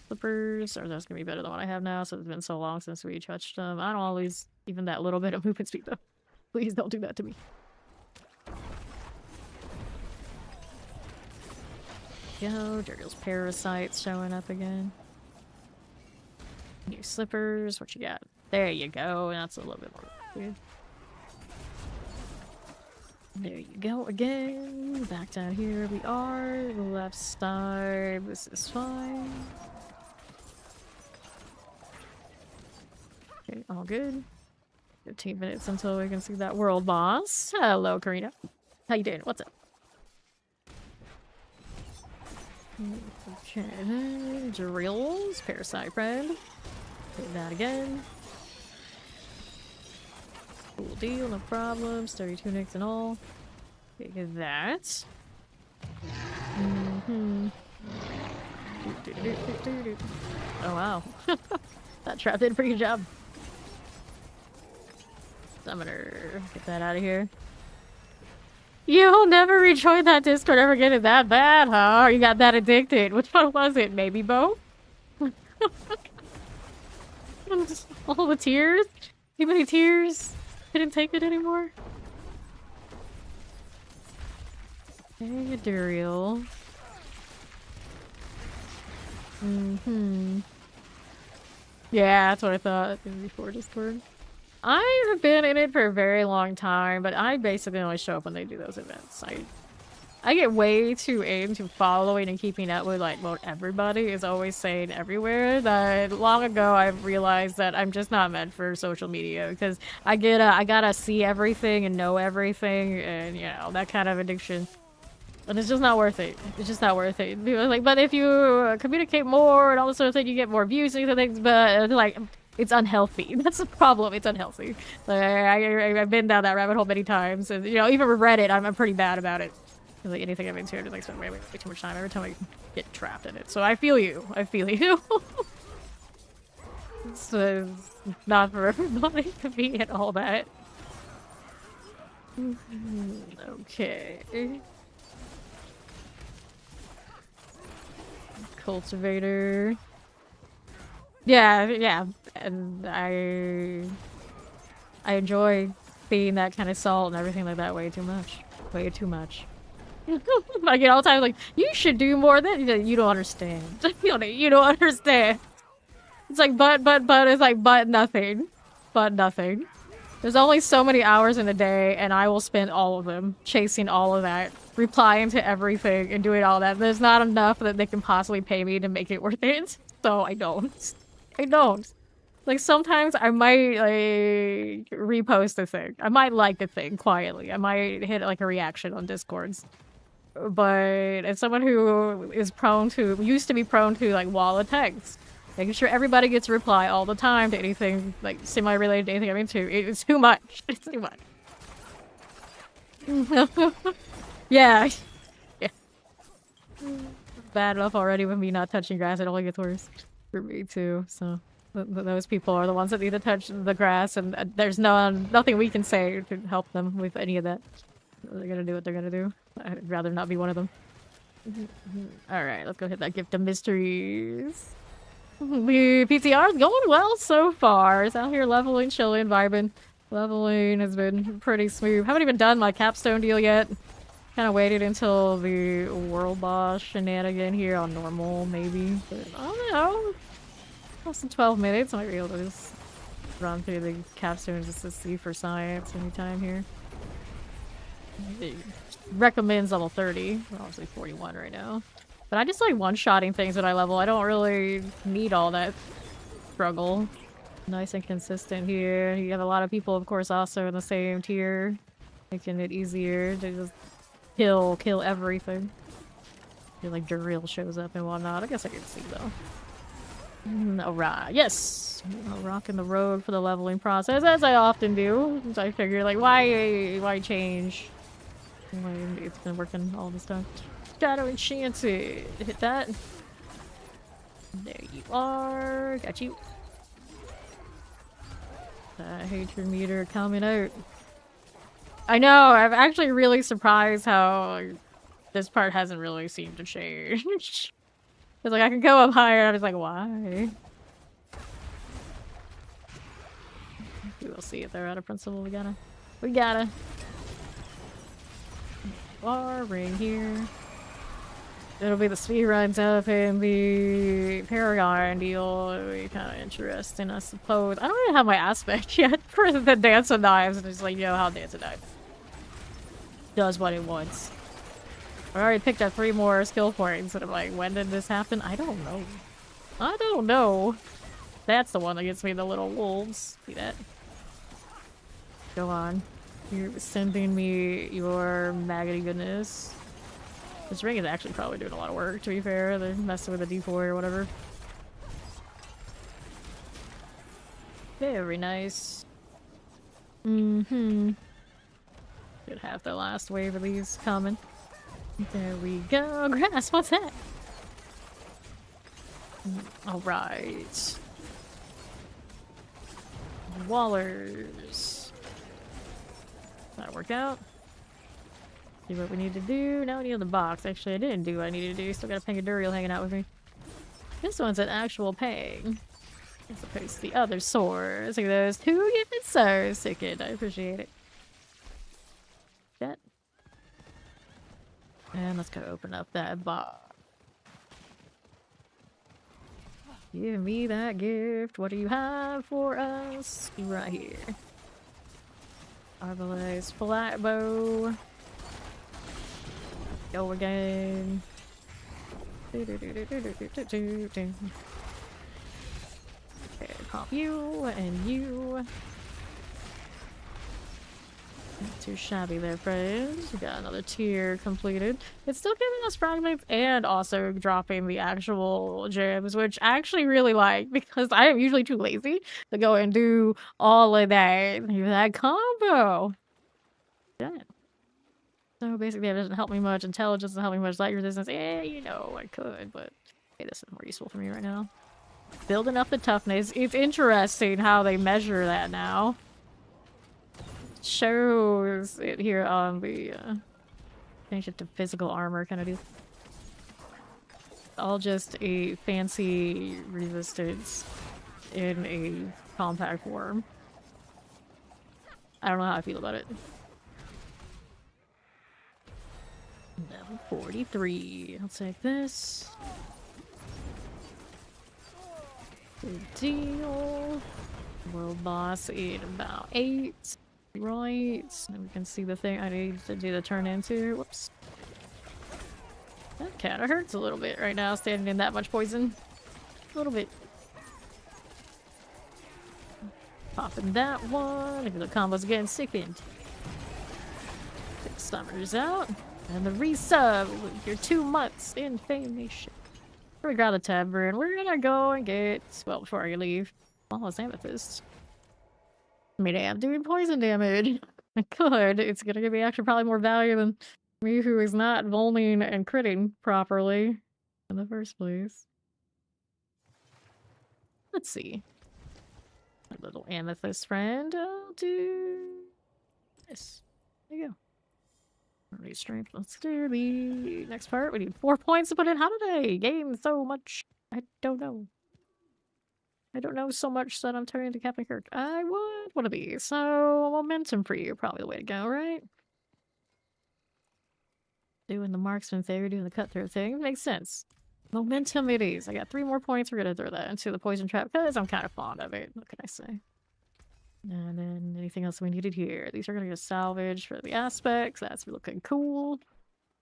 Slippers, or that's gonna be better than what I have now, so it's been so long since we touched them. I don't always even that little bit of movement speed though. Please don't do that to me. Yo, Duriel's parasites showing up again. New slippers, what you got? There you go, that's a little bit more weird. There you go again. Back down here we are. Left side, this is fine. Okay, all good. 15 minutes until we can see that world boss. Hello, Karina. How you doing? What's up? Okay, drills, parasite friend. Do that again. Cool deal, no problem. Sturdy tunics and all. Okay, get that. Oh wow. That trap did a pretty good job. Summoner. Get that out of here. You'll never rejoin that Discord ever get it that bad, huh? Or you got that addicted? Which one was it? Maybe both? All the tears? Too many tears? Couldn't take it anymore? Okay, Duriel. Yeah, that's what I thought before Discord. I have been in it for a very long time, but I basically only show up when they do those events. I get way too into following and keeping up with like what everybody is always saying everywhere that long ago I've realized that I'm just not meant for social media because I gotta see everything and know everything and you know that kind of addiction. And it's just not worth it. It's just not worth it. Like, but if you communicate more and all this sort of thing, you get more views and things. But like, it's unhealthy. That's the problem. It's unhealthy. Like, I've been down that rabbit hole many times, and you know, even with Reddit, I'm pretty bad about it. Like anything I've been to, I just like spend way too much time every time I get trapped in it. So I feel you. I feel you. It's not for everybody to be in all that. Okay. Cultivator. Yeah, and I enjoy being that kind of salt and everything like that way too much. Way too much. I get all the time like, you should do more than you don't understand. You don't understand. It's like but it's like but nothing. But nothing. There's only so many hours in a day, and I will spend all of them chasing all of that, replying to everything, and doing all that. There's not enough that they can possibly pay me to make it worth it, so I don't. I don't. Like, sometimes I might, like, repost the thing. I might like the thing quietly. I might hit, like, a reaction on Discords. But as someone who is used to be prone to, like, wall of text, making sure everybody gets a reply all the time to anything, like, semi-related to anything I'm into. It's too much. It's too much. Yeah. Yeah. Bad enough already with me not touching grass. It only gets worse for me, too. So, those people are the ones that need to touch the grass, and there's nothing we can say to help them with any of that. They're gonna do what they're gonna do. I'd rather not be one of them. Alright, let's go hit that gift of mysteries. The PTR is going well so far. It's out here leveling, chilling, vibing. Leveling has been pretty smooth. Haven't even done my capstone deal yet. Kind of waited until the world boss shenanigan here on normal, maybe. But I don't know. Less than 12 minutes. I might be able to just run through the capstones just to see for science anytime here. It recommends level 30. We're obviously 41 right now. But I just like one-shotting things when I level. I don't really need all that struggle. Nice and consistent here. You have a lot of people, of course, also in the same tier. Making it easier to just kill everything. I feel like Duriel shows up and whatnot. I guess I can see, though. Alright, yes! Rocking the road for the leveling process, as I often do. So I figure, like, why change? It's been working all this time. Shadow Enchanted. Hit that. There you are. Got you. Hatred meter coming out. I know, I'm actually really surprised how this part hasn't really seemed to change. It's like I can go up higher and I was like, why? We'll see if they're out of principle. We gotta. Bar ring here. It'll be the speedrun stuff and the Paragon deal. It'll be kind of interesting, I suppose. I don't even have my aspect yet for the Dance of Knives. And just like, you know how Dance of Knives does what it wants. I already picked up 3 more skill points, and I'm like, when did this happen? I don't know. I don't know. That's the one that gets me the little wolves. See that? Go on. You're sending me your maggoty goodness. This ring is actually probably doing a lot of work, to be fair. They're messing with the D4 or whatever. Very nice. Mm-hmm. Should have the last wave of these coming. There we go. Grass, what's that? Alright. Wallers. That work out? See what we need to do. Now we need the box. Actually, I didn't do what I needed to do. Still got a Pengadurial hanging out with me. This one's an actual pang. As opposed to the other swords. Look at those 2 gifted souls. Ticket. I appreciate it. That. And let's go open up that box. Give me that gift. What do you have for us? Right here. Marvelous flatbow. Go again. Okay, pop you and you. Not too shabby there, friends. We got another tier completed. It's still giving us fragments and also dropping the actual gems, which I actually really like because I am usually too lazy to go and do all of that combo. Yeah. So basically, it doesn't help me much. Intelligence doesn't help me much. Light resistance, you know, I could, but hey, this is more useful for me right now. Building up the toughness. It's interesting how they measure that now. Shows it here on the change it to physical armor kind of deal. All just a fancy resistance in a compact form. I don't know how I feel about it. Level 43. I'll take this. Good deal. World boss in about 8. Right. And we can see the thing I need to do the turn into. Whoops. That kinda hurts a little bit right now, standing in that much poison. A little bit. Popping that one. If the combo's getting sickened. Take Summers out. And the resub with your 2 months in Fame Nation. We grab the tavern. We're gonna go and get, well, before I leave, flawless amethyst. I mean, I am doing poison damage. Good. It's gonna give me actually probably more value than me, who is not volning and critting properly in the first place. Let's see. My little amethyst friend. I'll do this. There you go. Strength. Let's do the next part. We need 4 points to put in. How did I gain so much? I don't know. I don't know so much that I'm turning to Captain Kirk. I would want to be. So momentum for you, probably the way to go, right? Doing the marksman thing, doing the cutthroat thing. Makes sense. Momentum it is. I got 3 more points. We're gonna throw that into the poison trap because I'm kind of fond of it. What can I say? And then anything else we needed here? These are gonna get salvaged for the aspects. That's looking cool.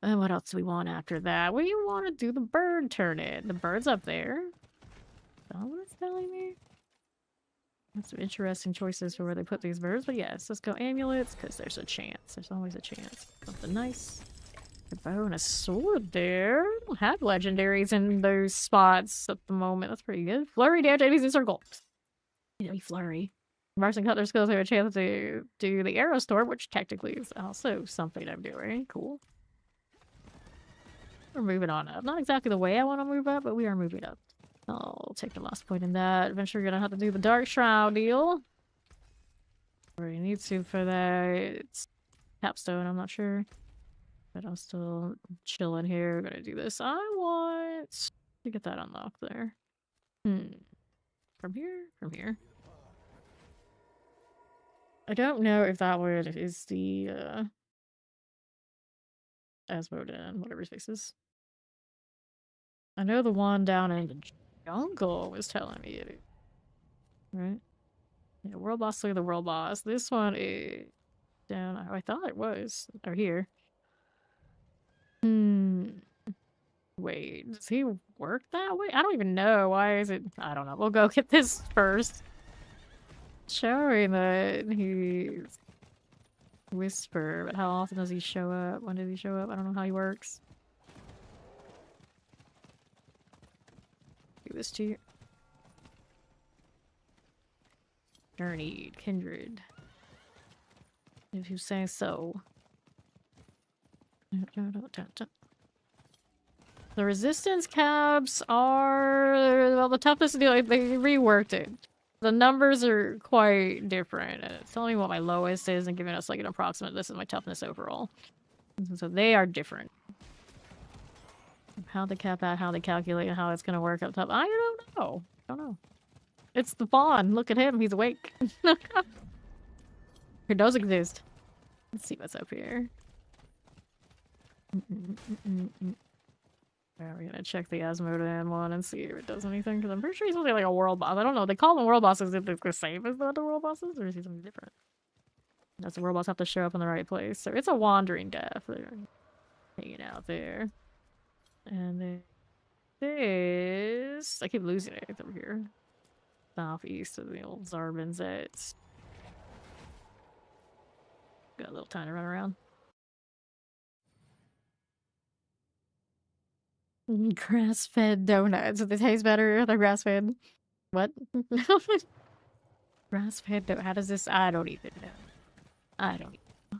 And what else do we want after that? We want to do the bird turn in. The bird's up there. Is that what it's telling me? That's some interesting choices for where they put these birds. But yes, let's go amulets because there's a chance. There's always a chance. Something nice. A bow and a sword there. I don't have legendaries in those spots at the moment. That's pretty good. Flurry damage enemies in circle. You know, flurry. Marks and cutler skills have a chance to do the arrow storm, which technically is also something I'm doing. Cool. We're moving on up. Not exactly the way I want to move up, but we are moving up. I'll take the last point in that. Eventually we're gonna have to do the Dark Shroud deal. Where you need to for that. It's capstone, I'm not sure. But I'm still chilling here. We're gonna do this. I want to get that unlocked there. From here? From here. I don't know if that one is the Asmodean, whatever his face is. I know the one down in the jungle was telling me it. Right? Yeah, world boss, look at the world boss. This one is down. I thought it was. Or here. Wait, does he work that way? I don't even know. Why is it? I don't know. We'll go get this first. Showing that he's Whisper, but how often does he show up? When does he show up? I don't know how he works. Do this to you. Journeyed, kindred. If you say so. The resistance caps are, well, the toughness deal, they reworked it. The numbers are quite different. It's telling me what my lowest is and giving us like an approximate, this is my toughness overall. So they are different. How they cap out, how they calculate, and how it's gonna work up top. I don't know. I don't know. It's the Fawn. Look at him. He's awake. It does exist. Let's see what's up here. We're gonna check the Asmodean one and see if it does anything, because I'm pretty sure he's supposed to be like a world boss. I don't know. They call them world bosses if they're the same as the other world bosses, or is he something different? Does the world boss have to show up in the right place? So it's a wandering death. They're hanging out there. And then this... I keep losing it over here. Southeast of the old Zarbinzets. Got a little time to run around. Grass-fed donuts. They taste better. They're grass-fed. What? Grass-fed donuts. How does this... I don't even know. I don't even know.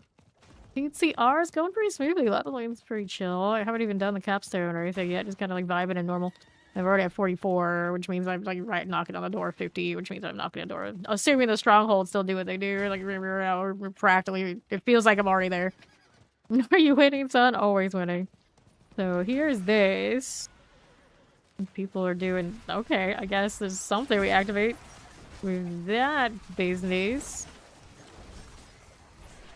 You can see ours going pretty smoothly. That lane's pretty chill. I haven't even done the capstone or anything yet. Just kind of like vibing and normal. I've already at 44, which means I'm like right knocking on the door. 50, which means I'm knocking on the door. Assuming the strongholds still do what they do. Like we're practically... It feels like I'm already there. Are you winning, son? Always winning. So here's this. People are doing... Okay, I guess there's something we activate with that business.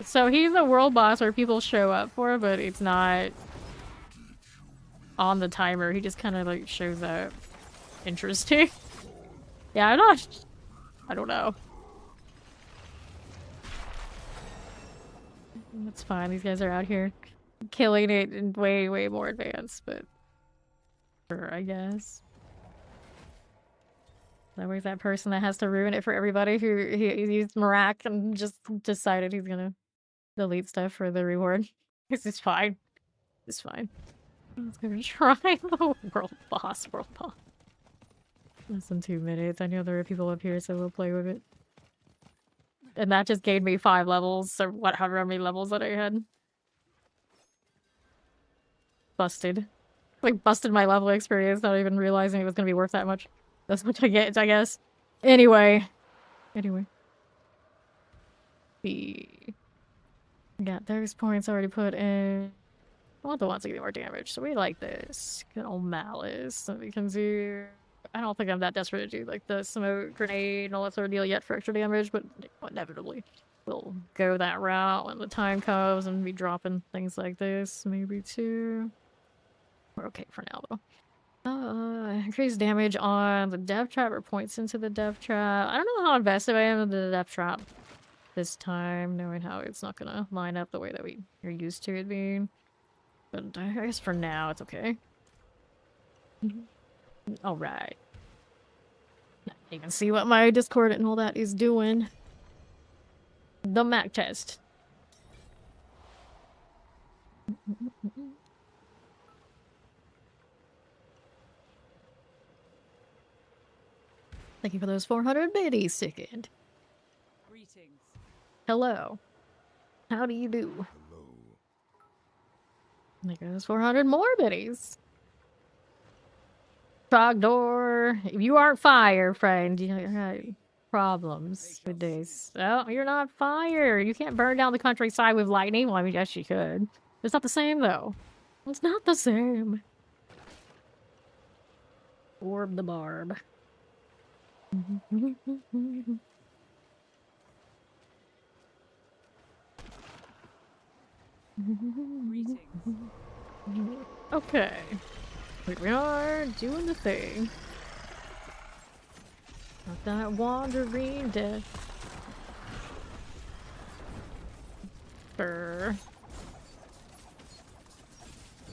So he's a world boss where people show up for, but it's not on the timer. He just kind of like shows up. Interesting. Yeah, I don't know. That's fine. These guys are out here killing it in way, way more advanced, but sure, I guess. That was that person that has to ruin it for everybody who he used Marak and just decided he's gonna delete stuff for the reward. This is fine. It's fine. Let's go try the world boss. Less than 2 minutes. I know there are people up here, so we'll play with it. And that just gave me 5 levels, or however many levels that I had. Busted. Like, busted my level experience, not even realizing it was gonna be worth that much. That's what I get, I guess. Anyway. We got those points already put in. I want the ones that give me more damage, so we like this. Good old malice. So we can do... I don't think I'm that desperate to do like the smoke grenade and all that sort of deal yet for extra damage, but inevitably we'll go that route when the time comes and be dropping things like this. Maybe too. We're okay for now though. Increase damage on the death trap or points into the death trap. I don't know how invested I am in the death trap this time, knowing how it's not gonna line up the way that we are used to it being. But I guess for now it's okay. Alright. You can see what my Discord and all that is doing. The Mac test. Thank you for those 400 biddies, Second. Greetings. Hello. How do you do? Hello. Thank you for those 400 more biddies. Trogdor, if you aren't fire, friend, you know, you're having problems with this. Oh, you're not fire. You can't burn down the countryside with lightning. Well, I mean, yes, you could. It's not the same, though. It's not the same. Orb the barb. Greetings. Okay. Here we are doing the thing. Not that wandering death. Brr.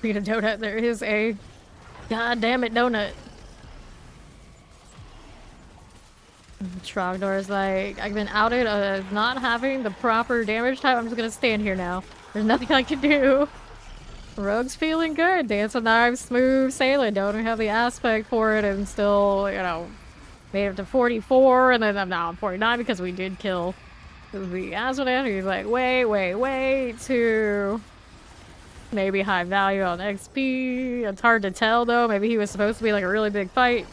Eat a donut. There is a goddamn it donut. Trogdor is like, I've been outed of not having the proper damage type. I'm just gonna stand here now. There's nothing I can do. Rogue's feeling good. Dance with knives, smooth sailing. Don't have the aspect for it and still, you know, made it to 44 and then I'm now on 49 because we did kill the Asmodeus. He's like, wait to maybe high value on XP. It's hard to tell though. Maybe he was supposed to be like a really big fight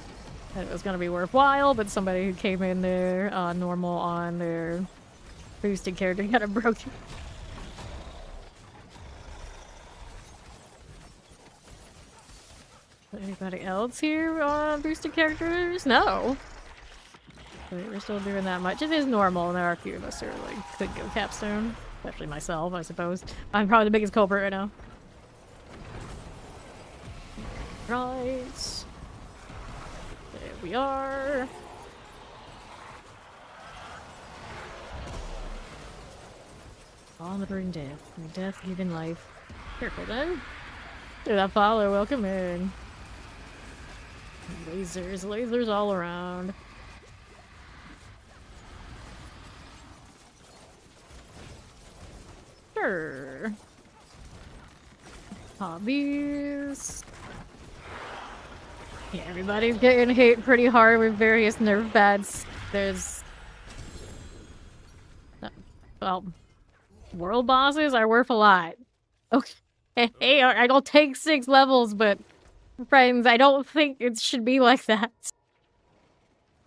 and it was gonna be worthwhile, but somebody who came in there normal on their boosted character kind of broke it. Anybody else here on boosted characters? No. We're still doing that much. It is normal, and there are a few of us who are like, could go capstone. Especially myself, I suppose. I'm probably the biggest culprit right now. Right. There we are. On the burning death. Death giving life. Careful then. Dude, that follow, welcome in. Lasers all around. Sure. Hobbies. Yeah, everybody's getting hit pretty hard with various nerf pads. There's... well, world bosses are worth a lot. Okay. Hey, I don't take 6 levels, but friends, I don't think it should be like that.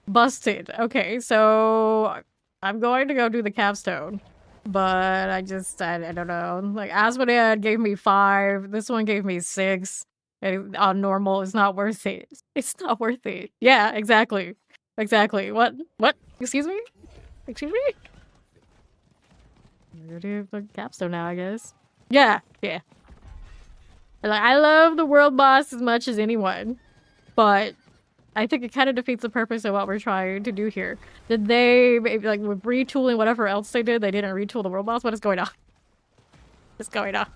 Busted. Okay, so I'm going to go do the capstone, but I don't know. Like, Asmodeus gave me 5. This one gave me 6. And on normal, it's not worth it. It's not worth it. Yeah, exactly. Exactly. What? Excuse me? Excuse me? I'm gonna do the capstone now, I guess. Yeah. Like, I love the world boss as much as anyone, but I think it kind of defeats the purpose of what we're trying to do here. Did they, maybe, like, with retooling whatever else they did, they didn't retool the world boss? What is going on? What's going on?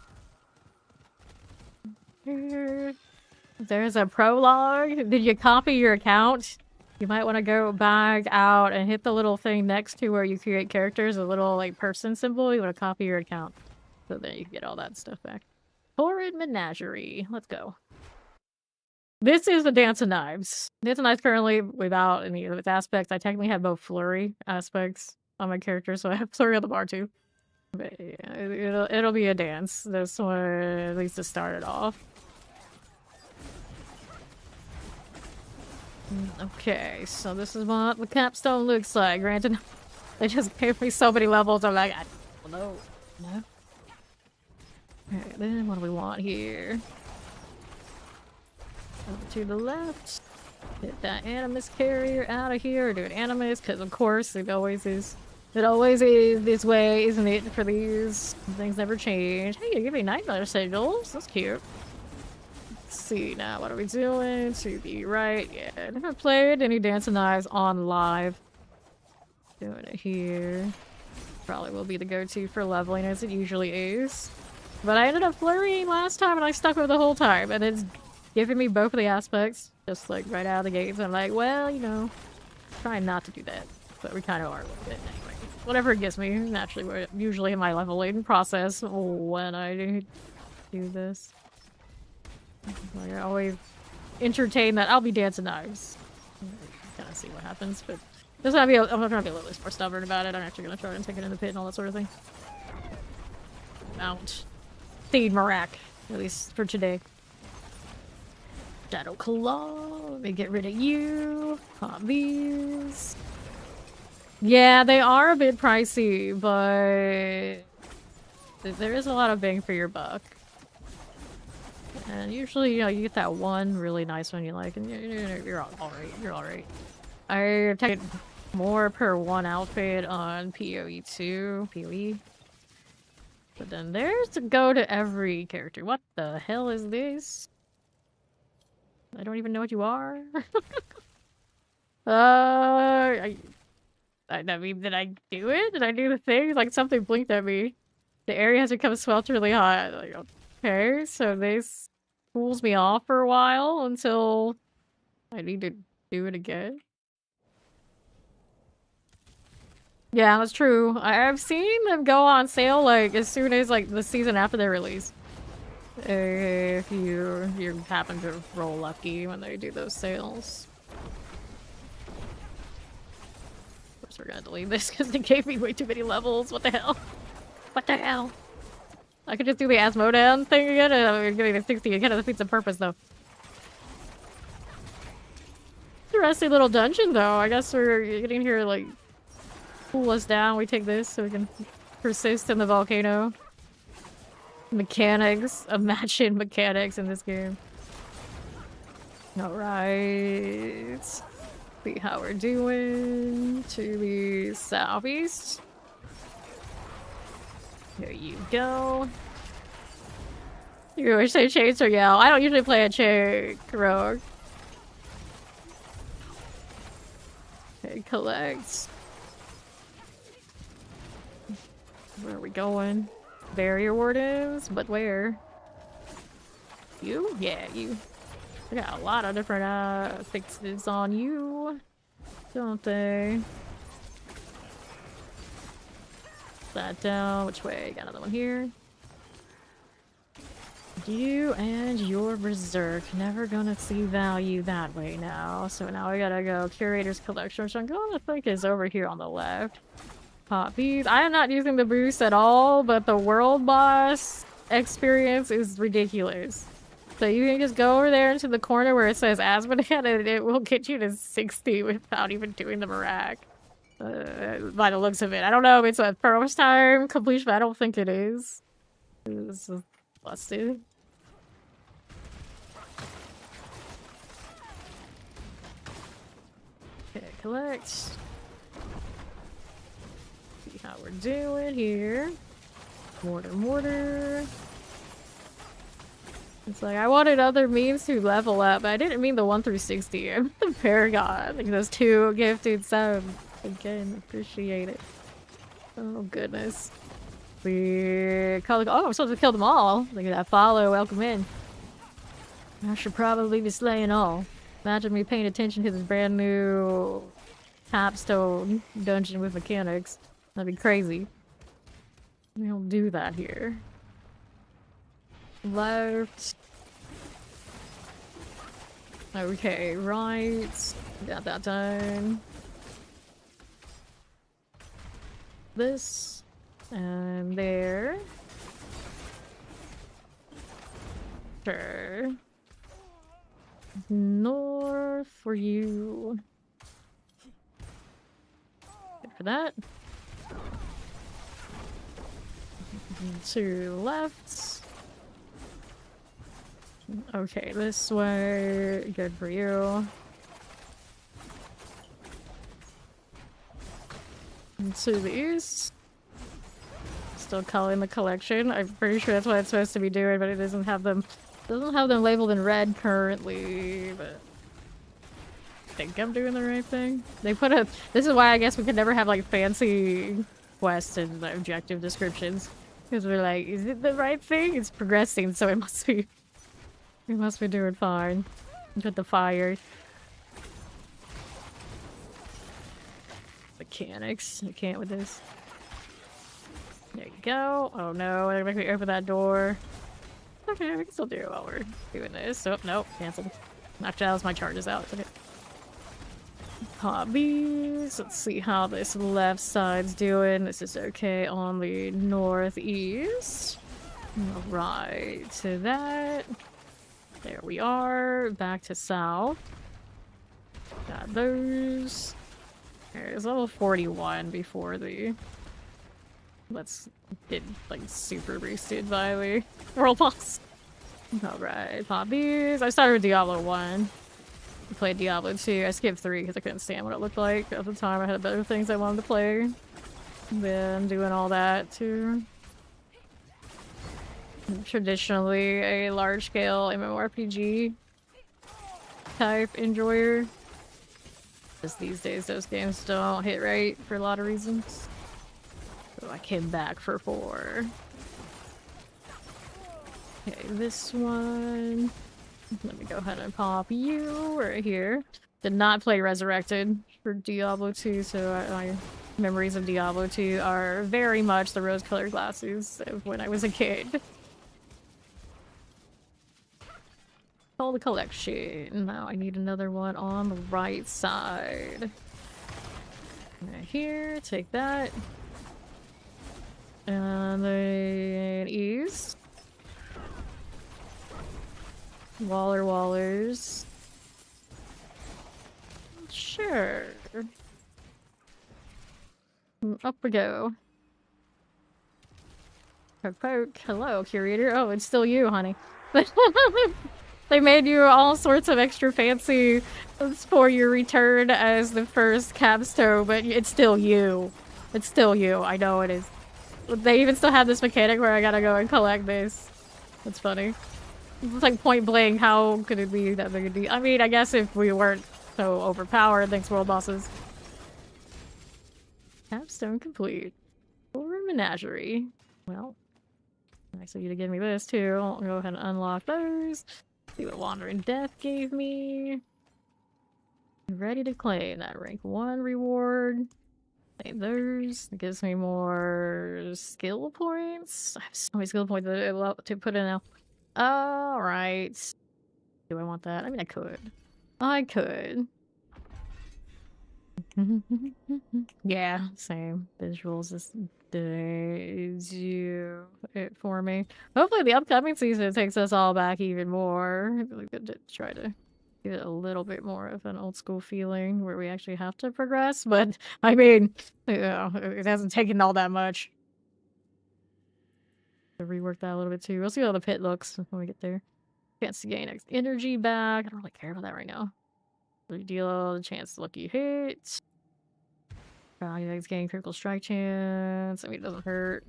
There's a prologue. Did you copy your account? You might want to go back out and hit the little thing next to where you create characters, a little, like, person symbol. You want to copy your account. So then you can get all that stuff back. Horrid Menagerie. Let's go. This is the Dance of Knives. Dance of Knives currently without any of its aspects. I technically have both flurry aspects on my character, so I have flurry on the bar too. But yeah, it'll be a dance. This one, at least to start it off. Okay, so this is what the capstone looks like. Granted, they just gave me so many levels. I'm like, I don't know. No. Alright, then what do we want here? Over to the left. Get that animus carrier out of here. Do an animus, because of course it always is. It always is this way, isn't it? For these things never change. Hey, you give me nightmare sigils. That's cute. Let's see now. What are we doing? To the right. Yeah, I never played any Dance of Knives on live. Doing it here. Probably will be the go-to for leveling, as it usually is. But I ended up flurrying last time, and I stuck with it the whole time, and it's giving me both of the aspects, just like right out of the gates. I'm like, well, you know, trying not to do that, but we kind of are with it anyway. Whatever it gives me, naturally, we're usually in my leveling process when I do this. Like, I always entertain that I'll be dancing knives. Kind of see what happens, but I'm trying to be a little more stubborn about it. I'm actually gonna try and take it in the pit and all that sort of thing. Ouch. Feed Marak, at least for today. Shadow Claw. Let me get rid of you. Pop these. Yeah, they are a bit pricey, but there is a lot of bang for your buck. And usually, you know, you get that one really nice one you like, and you're alright. You're alright. I take more per one outfit on PoE2. PoE. But then there's to go to every character. What the hell is this? I don't even know what you are. I mean, did I do it? Did I do the thing? Like, something blinked at me. The area has become swelterly hot. Like, okay, so this cools me off for a while until I need to do it again. Yeah, that's true. I've seen them go on sale, like, as soon as, like, the season after their release. If you happen to roll lucky when they do those sales. Of course, we're gonna delete this because they gave me way too many levels. What the hell? What the hell? I could just do the Asmodan thing again and give me the 60. It kind of defeats the purpose, though. Interesting little dungeon, though. I guess we're getting here, like, cool us down. We take this so we can persist in the volcano. Mechanics. Imagine mechanics in this game. Alright. See how we're doing. To the southeast. There you go. You wish they changed or yell. I don't usually play a chick rogue. Okay, collect. Where are we going? Barrier wardens? But where? You? Yeah, you. I got a lot of different fixes on you. Don't they? That down. Which way? Got another one here. You and your berserk. Never gonna see value that way now. So now I gotta go Curator's Collection, which I'm gonna think is over here on the left. Pop these. I am not using the boost at all, but the world boss experience is ridiculous. So you can just go over there into the corner where it says Asmodan and it will get you to 60 without even doing the Marak. By the looks of it. I don't know if it's a first time completion, but I don't think it is. This is busted. Okay, collect. See how we're doing here. Mortar. It's like, I wanted other memes to level up, but I didn't mean the 1 through 60. I meant the Paragon. Like those 2 gifted subs. Again, appreciate it. Oh, goodness. Oh, I'm supposed to kill them all. Look at that follow. Welcome in. I should probably be slaying all. Imagine me paying attention to this brand new capstone dungeon with mechanics. That'd be crazy. We don't do that here. Left. Okay, right. Got that done. This. And there. Sure. North for you. Good for that. To left. Okay, this way. Good for you. And to the east. Still culling the collection. I'm pretty sure that's what it's supposed to be doing, but it doesn't have them labeled in red currently, but I think I'm doing the right thing. They put a this is why I guess we could never have like fancy quests and like, objective descriptions. Because we're like, is it the right thing? It's progressing, so it must be doing fine. Put the fire. Mechanics. I can't with this. There you go. Oh no, they're making me open that door. Okay, we can still do it while we're doing this. Oh, nope, canceled. Actually, my charges out. Okay. Hobbies. Let's see how this left side's doing. This is okay on the northeast. Alright, to that. There we are. Back to south. Got those. There's level 41 before the... Let's get, like, super boosted by the world boss. Alright, hobbies. I started with Diablo 1. I played Diablo 2. I skipped 3 because I couldn't stand what it looked like. At the time, I had better things I wanted to play. Then doing all that, too. Traditionally, a large-scale MMORPG type enjoyer. Just these days, those games don't hit right for a lot of reasons. So I came back for 4. Okay, this one. Let me go ahead and pop you right here. Did not play Resurrected for Diablo 2, so my memories of Diablo 2 are very much the rose-colored glasses of when I was a kid. All the collection. Now I need another one on the right side. Right here, take that. And then east. Wallers. Sure. Up we go. Poke. Hello, curator. Oh, it's still you, honey. They made you all sorts of extra fancy for your return as the first capstone, but it's still you. It's still you. I know it is. They even still have this mechanic where I gotta go and collect this. That's funny. It's like point blank, how could it be that big a deal? I mean, I guess if we weren't so overpowered, thanks world bosses. Capstone complete. Or a menagerie. Well, nice of you to give me this too. I'll go ahead and unlock those. See what Wandering Death gave me. Ready to claim that rank 1 reward. Claim those. It gives me more skill points. I have so many skill points to put in now. Alright. Do I want that? I mean, I could. I could. Yeah, same. Visuals just do it for me. Hopefully the upcoming season takes us all back even more. It's really good to try to give it a little bit more of an old school feeling where we actually have to progress, but I mean, you know, it hasn't taken all that much. To rework that a little bit too. We'll see how the pit looks when we get there. Chance to gain energy back. I don't really care about that right now. Deal the chance to lucky hit. Value gain critical strike chance. I mean, it doesn't hurt.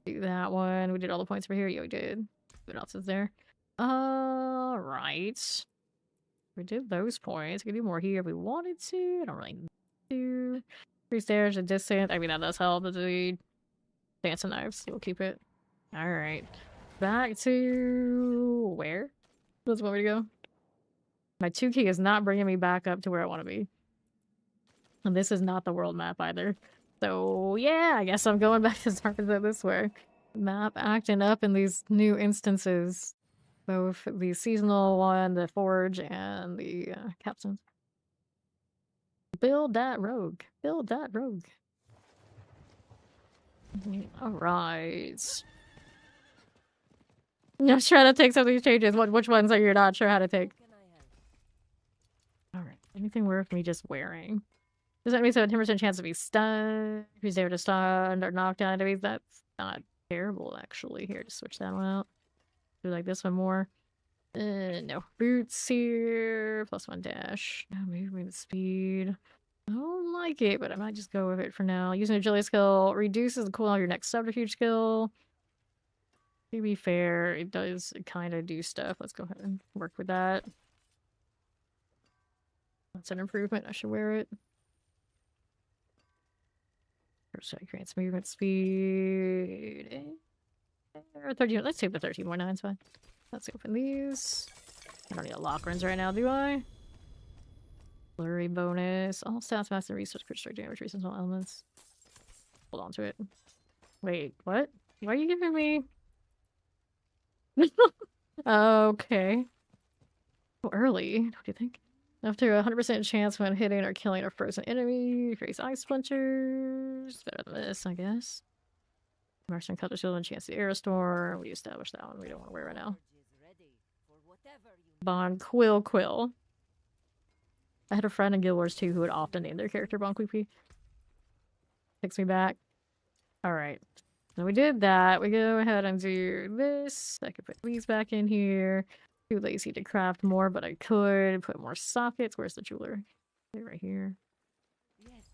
Do that one. We did all the points over here. Yeah, we did. What else is there? Right. We did those points. We could do more here if we wanted to. I don't really need to. 3 stairs, a distance. I mean, that does help. But the dancing knives, we'll keep it. Alright. Back to... where? Does it want me to go? My 2 key is not bringing me back up to where I want to be. And this is not the world map either. So, yeah, I guess I'm going back to start this way. Map acting up in these new instances. Both the seasonal one, the forge, and the captains. Build that rogue. Build that rogue. Alright. I'm trying to take some of these changes. Which ones are you not sure how to take? Alright. Anything worth me just wearing? Does that mean so a 10% chance to be stunned? If he's there to stun or knock down enemies, that's not terrible, actually. Here, just switch that one out. Do like this one more. No. Boots here. +1 dash. No movement speed. I don't like it, but I might just go with it for now. Using agility skill reduces the cooldown of your next subterfuge skill. To be fair, it does kind of do stuff. Let's go ahead and work with that. That's an improvement. I should wear it. First, grants movement speed. 13. Let's take the 13 more. 9's fine. Let's open these. I don't need a lock runs right now, do I? Flurry bonus. All stats, mass, and resource crit strike damage, reasonable elements. Hold on to it. Wait, what? Why are you giving me? Okay. So early, what do you think? After a 100% chance when hitting or killing a frozen enemy, face ice splinters. Better than this, I guess. Marksman cut the shield and chance the air storm. We established that one. We don't want to wear right now. Bon Quill. I had a friend in Guild Wars 2 who would often name their character Bon Quippy. Takes me back. Alright. So we did that. We go ahead and do this. I could put these back in here. Too lazy to craft more, but I could put more sockets. Where's the jeweler? Right here. Yes,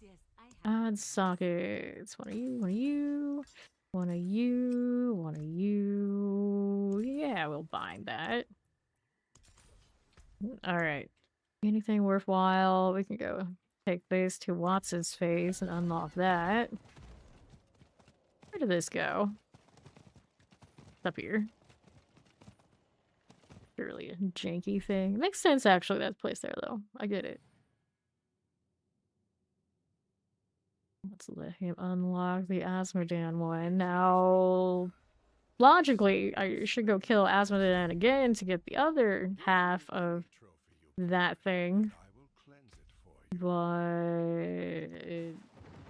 Add sockets. One of you, one of you, one of you, one of you. Yeah, we'll bind that. Alright. Anything worthwhile? We can go take this to Watts's face and unlock that. Where did this go? It's up here. Surely a janky thing. It makes sense, actually, that's placed there, though. I get it. Let's let him unlock the Asmodan one. Now, logically, I should go kill Asmodan again to get the other half of that thing. But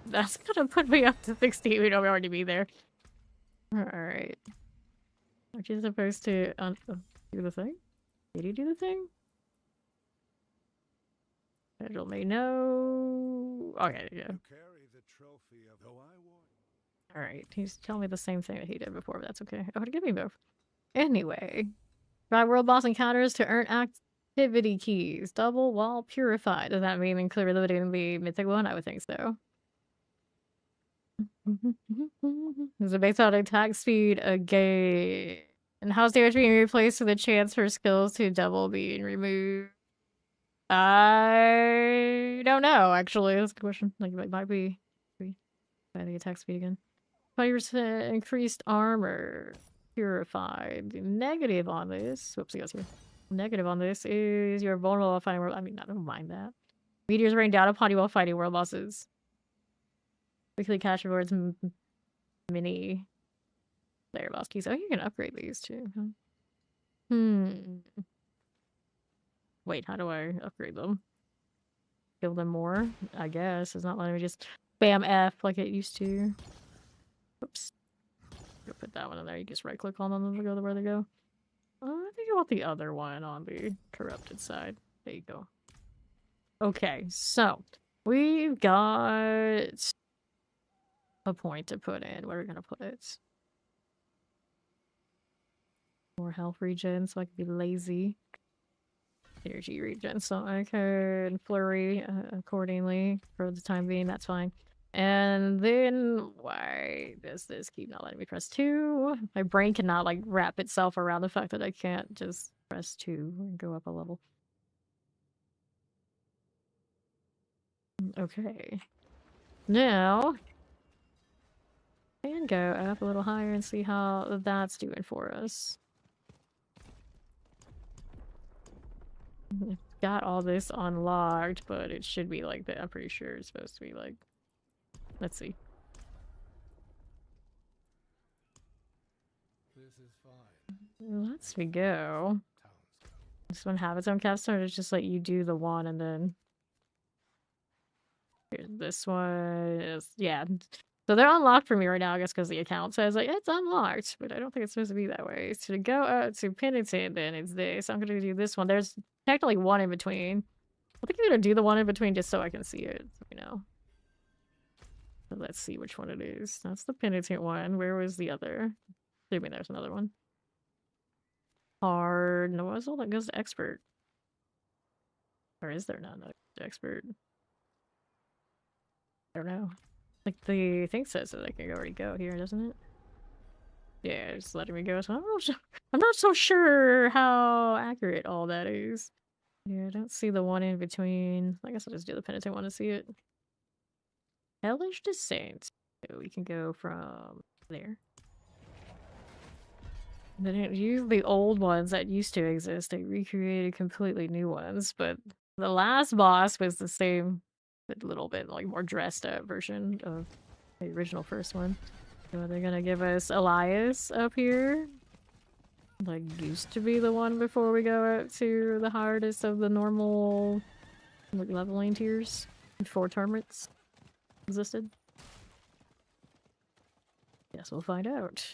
that's gonna put me up to 60. We don't already be there. Alright. Aren't you supposed to do the thing? Did he do the thing? Schedule me no. Okay, yeah. Alright, he's telling me the same thing that he did before, but that's okay. Oh, give me both. Anyway. Try world boss encounters to earn activity keys. Double while purified. Does that mean include limiting the mythic one? I would think so. There's a based on attack speed again. And how's damage being replaced with a chance for skills to double being removed? I don't know, actually. That's a good question. Like, it might be by the attack speed again. 20% increased armor. Purified. The negative on this. Whoops, he goes here. Negative on this is you're vulnerable while fighting world. I mean, I don't mind that. Meteors rain down upon you while fighting world bosses. Weekly cash rewards. Mini player boss keys. Oh, you can upgrade these too. Huh? Wait, how do I upgrade them? Kill them more? I guess. It's not letting me just spam F like it used to. Oops. Put that one in there. You just right click on them and go where they go. I think I want the other one on the corrupted side. There you go. Okay, so we've got a point to put in. Where are we gonna put it? More health regen, so I can be lazy. Energy regen, so I can flurry accordingly for the time being. That's fine. And then why does this keep not letting me press 2? My brain cannot like wrap itself around the fact that I can't just press 2 and go up a level. Okay. Now and go up a little higher and see how that's doing for us. I've got all this unlocked, but it should be like that. I'm pretty sure it's supposed to be like. Let's see. This is fine. Lets me go. This one have its own capstone, it's just like you do the one and then. Here's this one is yeah. So they're unlocked for me right now, I guess, because the account says like it's unlocked, but I don't think it's supposed to be that way. So to go out to Penitent, then it's this. I'm gonna do this one. There's technically one in between. I think I'm gonna do the one in between just so I can see it, you know. So let's see which one it is. That's the Penitent one. Where was the other? Assuming there's another one. Hard. No, what's all that goes to expert? Or is there not an expert? I don't know. Like the thing says that I can already go here, doesn't it? Yeah, it's letting me go. So I'm not so sure how accurate all that is. Yeah, I don't see the one in between. I guess I'll just do the Penitent one to see it. Hellish Descent. So we can go from there. They didn't use the old ones that used to exist. They recreated completely new ones, but the last boss was the same, but a little bit like more dressed up version of the original first one. So they're gonna give us Elias up here. Like used to be the one before we go up to the hardest of the normal like leveling tiers before tournaments existed. Guess we'll find out.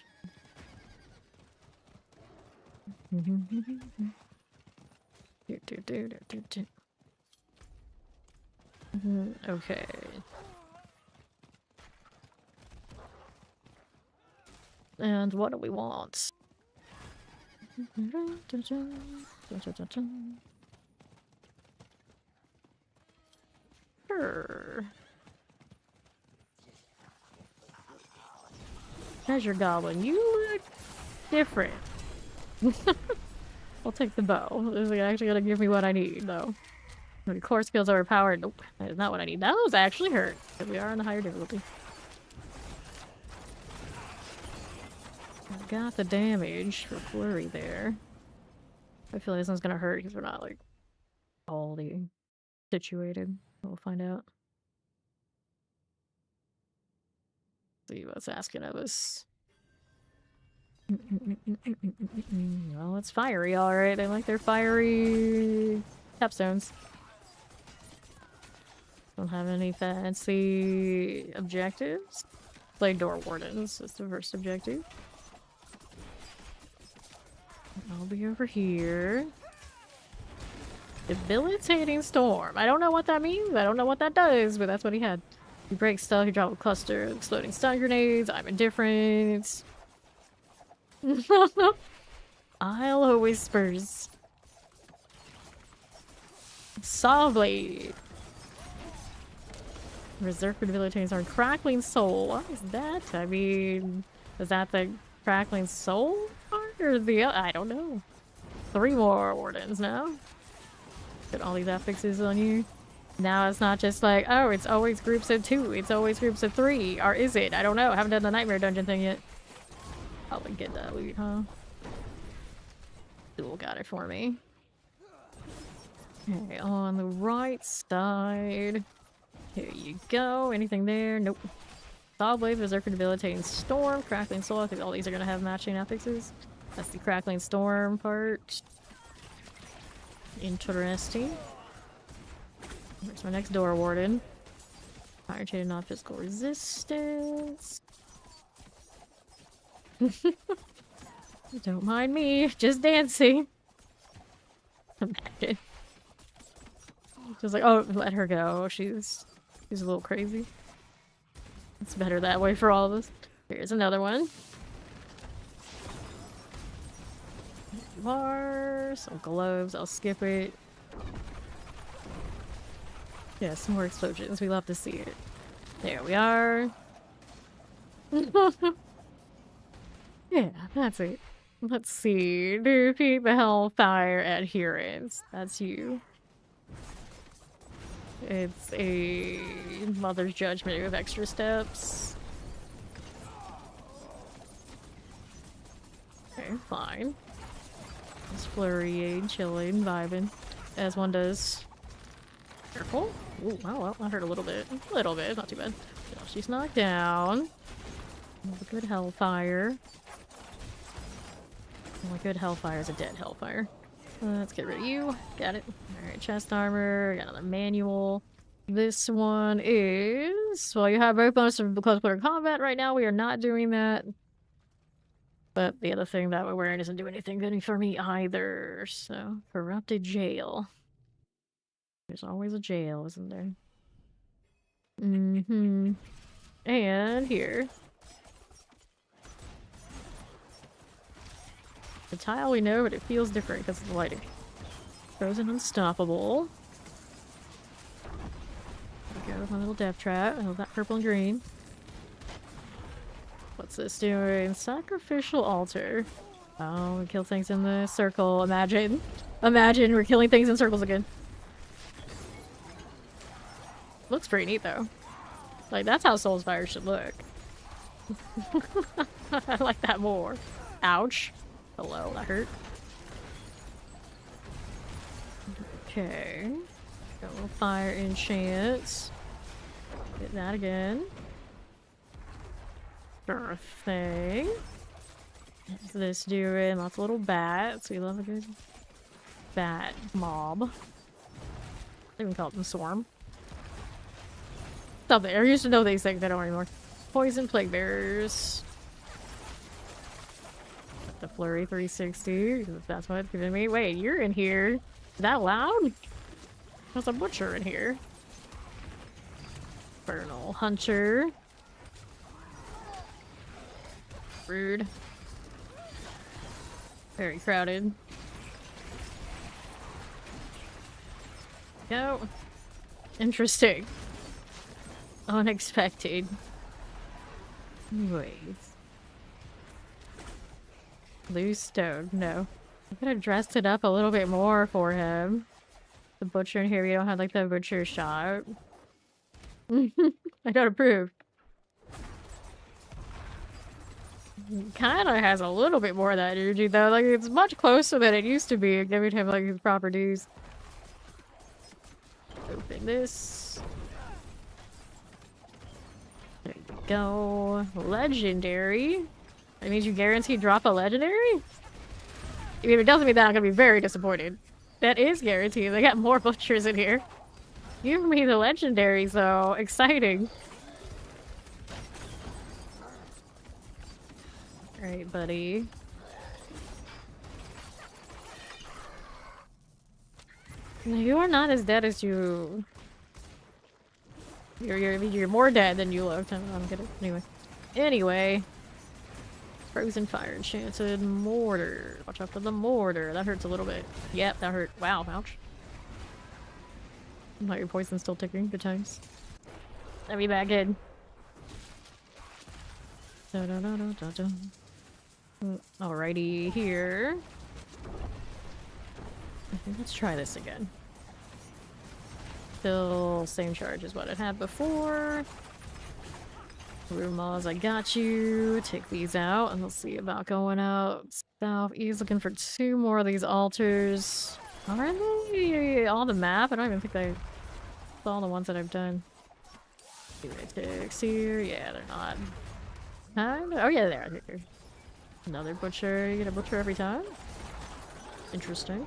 Okay. And what do we want? Sure. Treasure Goblin, you look different. I'll take the bow. This is actually gonna give me what I need, though. The core skills are overpowered. Nope, that is not what I need. Those actually hurt, because we are on a higher difficulty. I've got the damage for flurry there. I feel like this one's gonna hurt because we're not like already situated. We'll find out. See what's asking of us. Well, it's fiery, alright. They like their fiery capstones. Don't have any fancy objectives. Play Door Wardens is the first objective. I'll be over here. Debilitating Storm. I don't know what that means. I don't know what that does, but that's what he had. You break stuff, you drop a cluster of exploding stun grenades. I'm indifferent. Isle of Whispers. Saw Blade. Reserve for debilitating Storm. Crackling Soul. What is that? I mean, is that the Crackling Soul part or the other? I don't know. 3 more Wardens now. Put all these affixes on you. Now it's not just like, oh, it's always groups of 2. It's always groups of 3. Or is it? I don't know. I haven't done the Nightmare Dungeon thing yet. Probably get that loot, huh? Duel got it for me. Okay, on the right side. Here you go. Anything there? Nope. Saw Blade, Berserker, Debilitating Storm, Crackling Soul. I think all these are gonna have matching affixes. That's the Crackling Storm part. Interesting. Where's my next Door Warden? Fire chain, non-physical resistance. Don't mind me, just dancing. Imagine. Just like, oh, let her go. She's a little crazy. It's better that way for all of us. Here's another one. More, some gloves. I'll skip it. Yeah, some more explosions. We love to see it. There we are. Yeah, that's it. Let's see. Repeat the Hellfire adherence. That's you. It's a Mother's Judgment with extra steps. Okay, fine. Just flurrying, chilling, vibing, as one does. Careful. Ooh, well, that hurt a little bit. A little bit, not too bad. No, she's knocked down. A good Hellfire. Well, a good Hellfire is a dead Hellfire. Let's get rid of you. Got it. Alright, chest armor. Got another manual. This one is... Well, you have both bonus of close quarter combat right now. We are not doing that. But the other thing that we're wearing doesn't do anything good for me either. So, corrupted jail. There's always a jail, isn't there? Mm-hmm. And here. The tile we know, but it feels different because of the lighting. Frozen Unstoppable. There we go with my little death trap. I love that purple and green. What's this doing? Sacrificial altar. Oh, we kill things in the circle. Imagine. Imagine we're killing things in circles again. Looks pretty neat though. Like, that's how Soulsfire should look. I like that more. Ouch. Hello, that hurt. Okay. Got a little fire enchant. Get that again. Sure thing. What's this doing? Lots of little bats. We love a good bat mob. I even call them swarm. Something. I used to know these things, I don't anymore. Poison plague bearers. The flurry 360. That's what it's giving me. Wait, you're in here. Is that loud? There's a butcher in here. Infernal Hunter. Rude. Very crowded. Go. Interesting. Unexpected. Wait. Blue stone. No. I could have dressed it up a little bit more for him. The butcher in here, we don't have like the butcher shot. I don't approve. Kinda has a little bit more of that energy though. Like, it's much closer than it used to be. Giving him like his proper dues. Open this. There you go. Legendary. That means you guarantee drop a legendary? If it doesn't mean that, I'm gonna be very disappointed. That is guaranteed. They got more butchers in here. Give me the legendaries though. Exciting. Alright, buddy. No, you are not as dead as you... You're more dead than you looked. I'm kidding. Anyway. Frozen fire, enchanted mortar. Watch out for the mortar. That hurts a little bit. Yep, that hurt. Wow, ouch. Not your poison's still ticking. Good times. Let me back in. Da -da -da -da -da -da. Alrighty, here. Okay, let's try this again. Still same charge as what it had before. Rumors, I got you. Take these out, and we'll see about going out southeast. Looking for 2 more of these altars. Are they on the map? I don't even think I saw the ones that I've done. Lunatics here. Yeah, they're not. Oh yeah, they're here. Another butcher. You get a butcher every time? Interesting.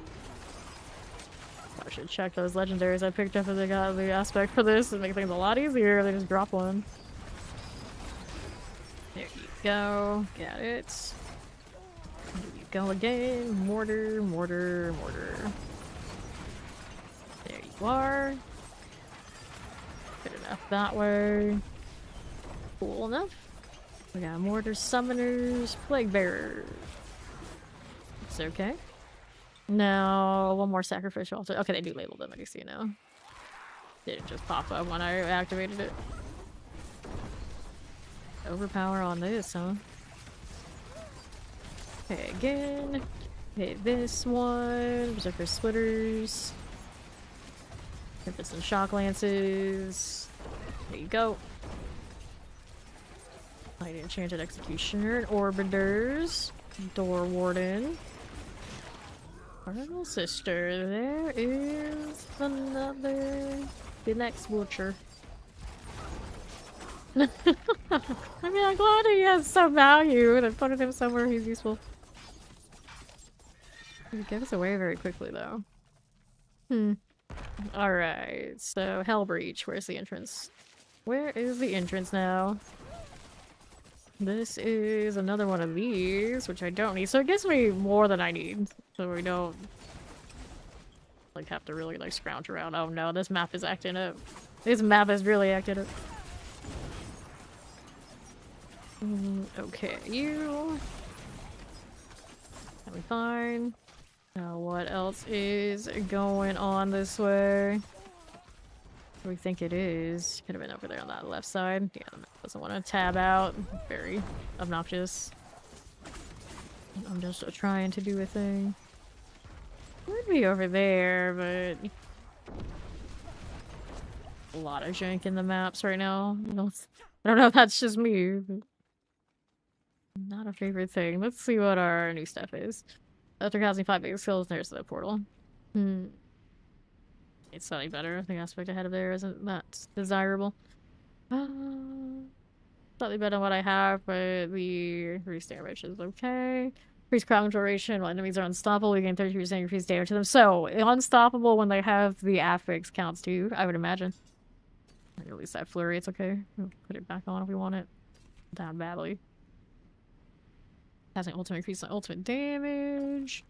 I should check those legendaries I picked up if they got the aspect for this and make things a lot easier. They just drop one. There you go. Got it. There you go again. Mortar, mortar, mortar. There you are. Good enough that way. Cool enough. We got mortar summoners, plague bearers. It's okay. Now, one more sacrificial altar. Okay, they do label them, I do see now. Didn't just pop up when I activated it. Overpower on this, huh? Okay, again. Hit this one. Berserker splitters. Hit this some shock lances. There you go. Light enchanted executioner and orbiters. Door warden. Cardinal sister. There is another. The next butcher. I mean, I'm glad he has some value and I put him somewhere he's useful. He gives away very quickly, though. Alright, so Hellbreach. Where's the entrance? Where is the entrance now? This is another one of these, which I don't need. So it gives me more than I need. So we don't like have to really like scrounge around. Oh no, this map is acting up. This map is really acting up. Okay, you. That'll be fine. Now what else is going on this way? What do we think it is? Could have been over there on that left side. Yeah, the map doesn't want to tab out. Very obnoxious. I'm just trying to do a thing. Would be over there, but a lot of jank in the maps right now. I don't know if that's just me, but not a favorite thing. Let's see what our new stuff is. After casting 5 big skills, there's the portal. It's slightly better. The aspect ahead of there isn't that desirable. Slightly better than what I have, but the increased damage is okay. Increased crowd duration while enemies are unstoppable. We gain 30% increased damage to them. So, unstoppable when they have the affix counts too, I would imagine. At least that flurry, it's okay. We'll put it back on if we want it. Down badly. Has an ultimate increase on ultimate damage.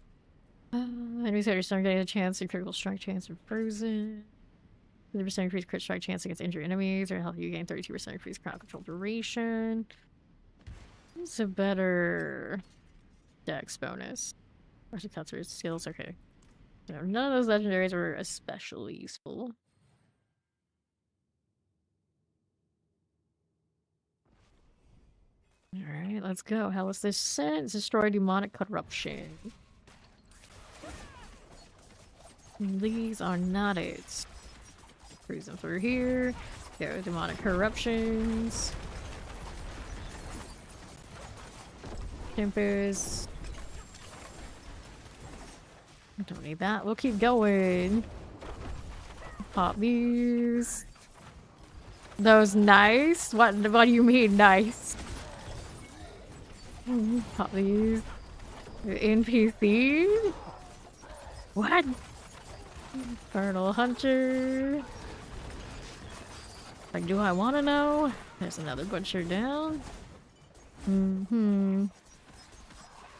Enemies that are starting getting a chance to critical strike chance are frozen. 30% increased crit strike chance against injured enemies, or help you gain 32% increased crowd control duration. It's a better dex bonus. Versus cuts or skills, okay. So none of those legendaries were especially useful. Alright, let's go. How was this sent? Destroy demonic corruption. These are not it. Cruising through here. Go demonic corruptions. Tempers. Don't need that. We'll keep going. Pop these. Those nice? What do you mean nice? Pop these. NPC? What? Infernal Hunter. Like, do I want to know? There's another butcher down. I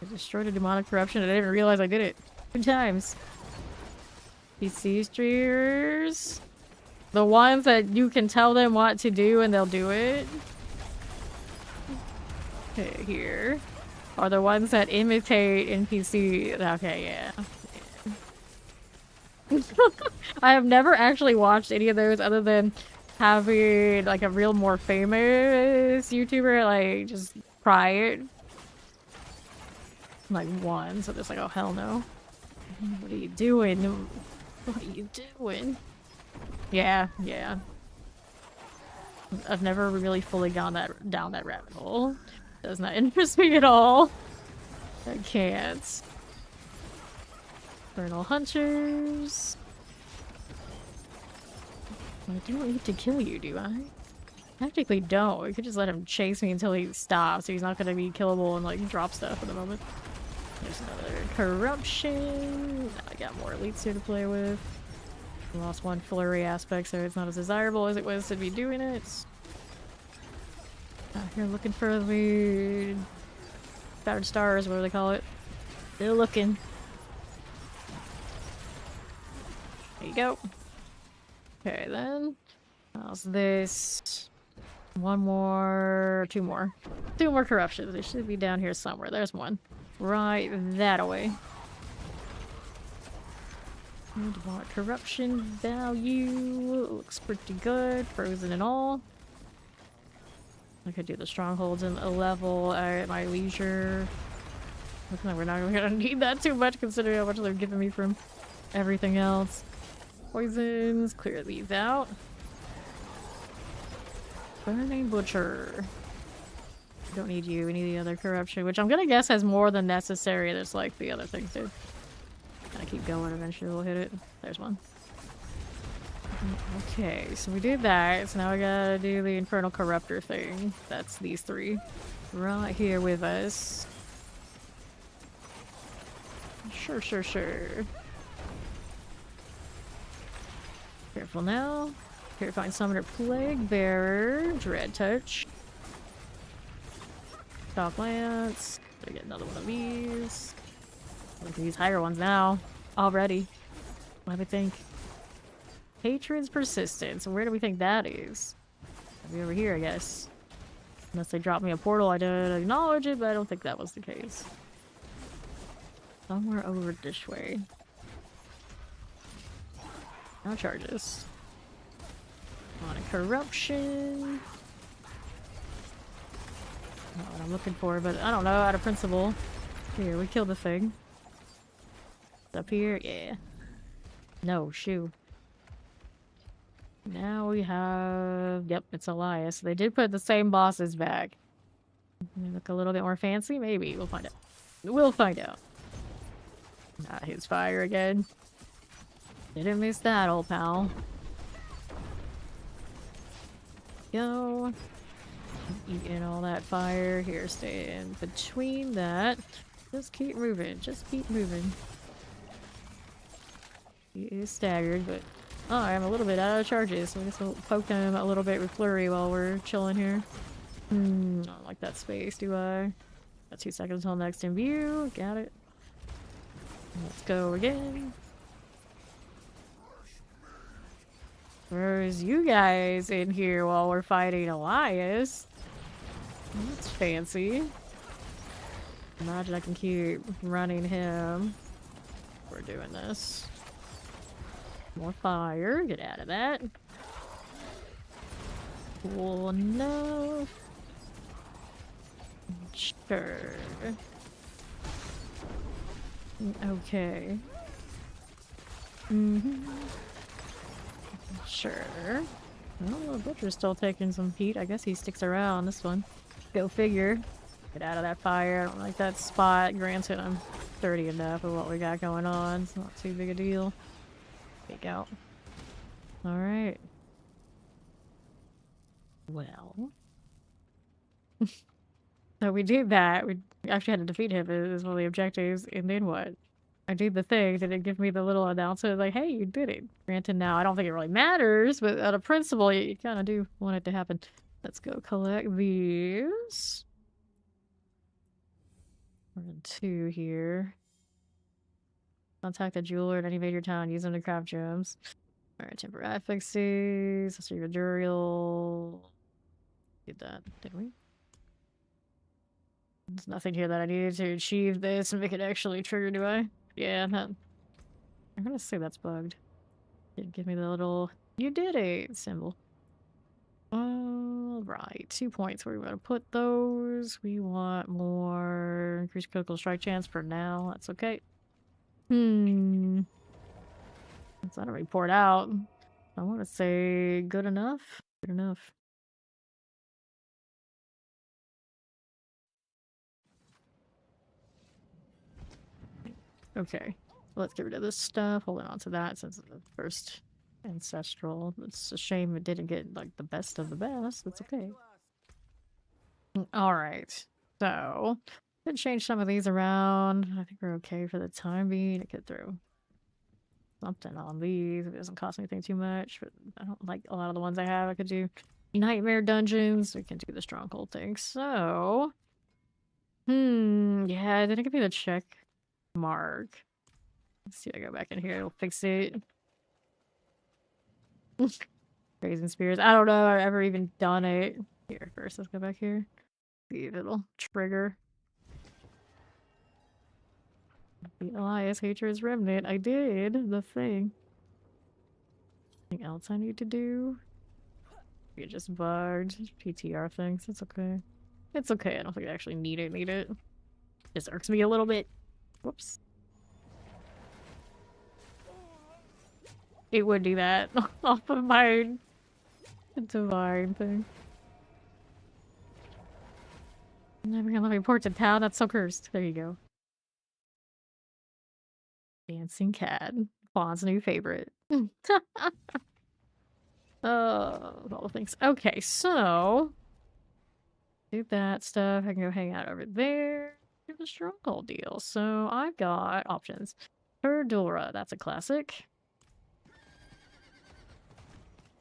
destroyed a demonic corruption and I didn't realize I did it. 2 times. PC streamers. The ones that you can tell them what to do and they'll do it. Okay, here. Are the ones that imitate NPC. Okay, yeah. I have never actually watched any of those other than having like a real more famous YouTuber like just try it. Like one, so just like, oh hell no. What are you doing? What are you doing? Yeah. I've never really fully gone down that rabbit hole. Does not interest me at all. I can't. Infernal Hunters. I don't need to kill you, do I? Technically don't. We could just let him chase me until he stops, so he's not gonna be killable and like drop stuff at the moment. There's another corruption. Now I got more elites here to play with. I lost one flurry aspect, so it's not as desirable as it was to be doing it. Out here looking for the battered stars, what do they call it? Still looking. There you go. Okay, then. How's this? One more, 2 more. 2 more corruptions. They should be down here somewhere. There's one. Right that away. Demonic corruption value. Looks pretty good. Frozen and all. I could do the strongholds in a level at my leisure. Looks like we're not gonna need that too much considering how much they're giving me from everything else. Poisons, clear these out. Burning Butcher. Don't need you, we need the other corruption, which I'm gonna guess has more than necessary. There's like the other things do. Gotta keep going, eventually we'll hit it. There's one. Okay, so we did that, so now we gotta do the Infernal Corruptor thing. That's these three. Right here with us. Sure. Careful now. Terrifying Summoner, Plague Bearer, Dread Touch. Shock Lance. Gotta get another one of these. Look at these higher ones now. Already. What do we think? Hatred's Persistence. Where do we think that is? Maybe over here, I guess. Unless they dropped me a portal, I did acknowledge it, but I don't think that was the case. Somewhere over this way. No charges. On a corruption. Not what I'm looking for, but I don't know, out of principle. Here, we killed the thing. It's up here, yeah. No, shoo. Now we have... Yep, it's Elias. They did put the same bosses back. They look a little bit more fancy? Maybe. We'll find out. We'll find out. Not his fire again. Didn't miss that, old pal. Go. Eating all that fire. Here, stay in between that. Just keep moving. Just keep moving. He is staggered, but... Oh, I'm a little bit out of charges, so I guess we'll poke him a little bit with Flurry while we're chilling here. I don't like that space, do I? Got 2 seconds until next in view. Got it. Let's go again. Where's you guys in here while we're fighting Elias? That's fancy. Imagine I can keep running him. We're doing this. More fire. Get out of that. Cool enough. Sure. Okay. Sure. Well, the Butcher's still taking some heat. I guess he sticks around this one. Go figure. Get out of that fire. I don't like that spot. Granted, I'm sturdy enough with what we got going on. It's not too big a deal. Fake out. Alright. Well. So we did that. We actually had to defeat him as one of the objectives. And then what? I did the thing. Did it give me the little announcement like, hey, you did it. Granted, now I don't think it really matters, but out of principle, you kind of do want it to happen. Let's go collect these. We're in 2 here. Contact the jeweler in any major town. Use them to craft gems. Alright, temporary fixes. Let's see your Duriel. Did that, did we? There's nothing here that I needed to achieve this and make it actually trigger, do I? Yeah, that... I'm gonna say that's bugged. Didn't give me the little... You did it! Symbol. Alright, 2 points. Where we want to put those. We want more increased critical strike chance for now. That's okay. It's not a report out. I want to say good enough. Good enough. Okay, let's get rid of this stuff. Holding on to that since it's the first ancestral. It's a shame it didn't get like the best of the best. That's okay. Alright, so could change some of these around. I think we're okay for the time being. I could throw something on these. It doesn't cost anything too much, but I don't like a lot of the ones I have. I could do nightmare dungeons. We can do the stronghold thing. So, yeah, it didn't give me the check mark. Let's see if I go back in here. It'll fix it. Raising spears. I don't know if I've ever even done it. Here, first, let's go back here. See if it'll trigger. The Elias Hatred's Remnant. I did the thing. Anything else I need to do? You just bugged. PTR things. It's okay. It's okay. I don't think I actually need it. Just irks me a little bit. Whoops. It would do that off of my divine thing. Never gonna let me report to town. That's so cursed. There you go. Dancing cat. Fawn's new favorite. All the things. Okay, so do that stuff. I can go hang out over there. Do the stronghold deal. So I've got options. Perdora, that's a classic.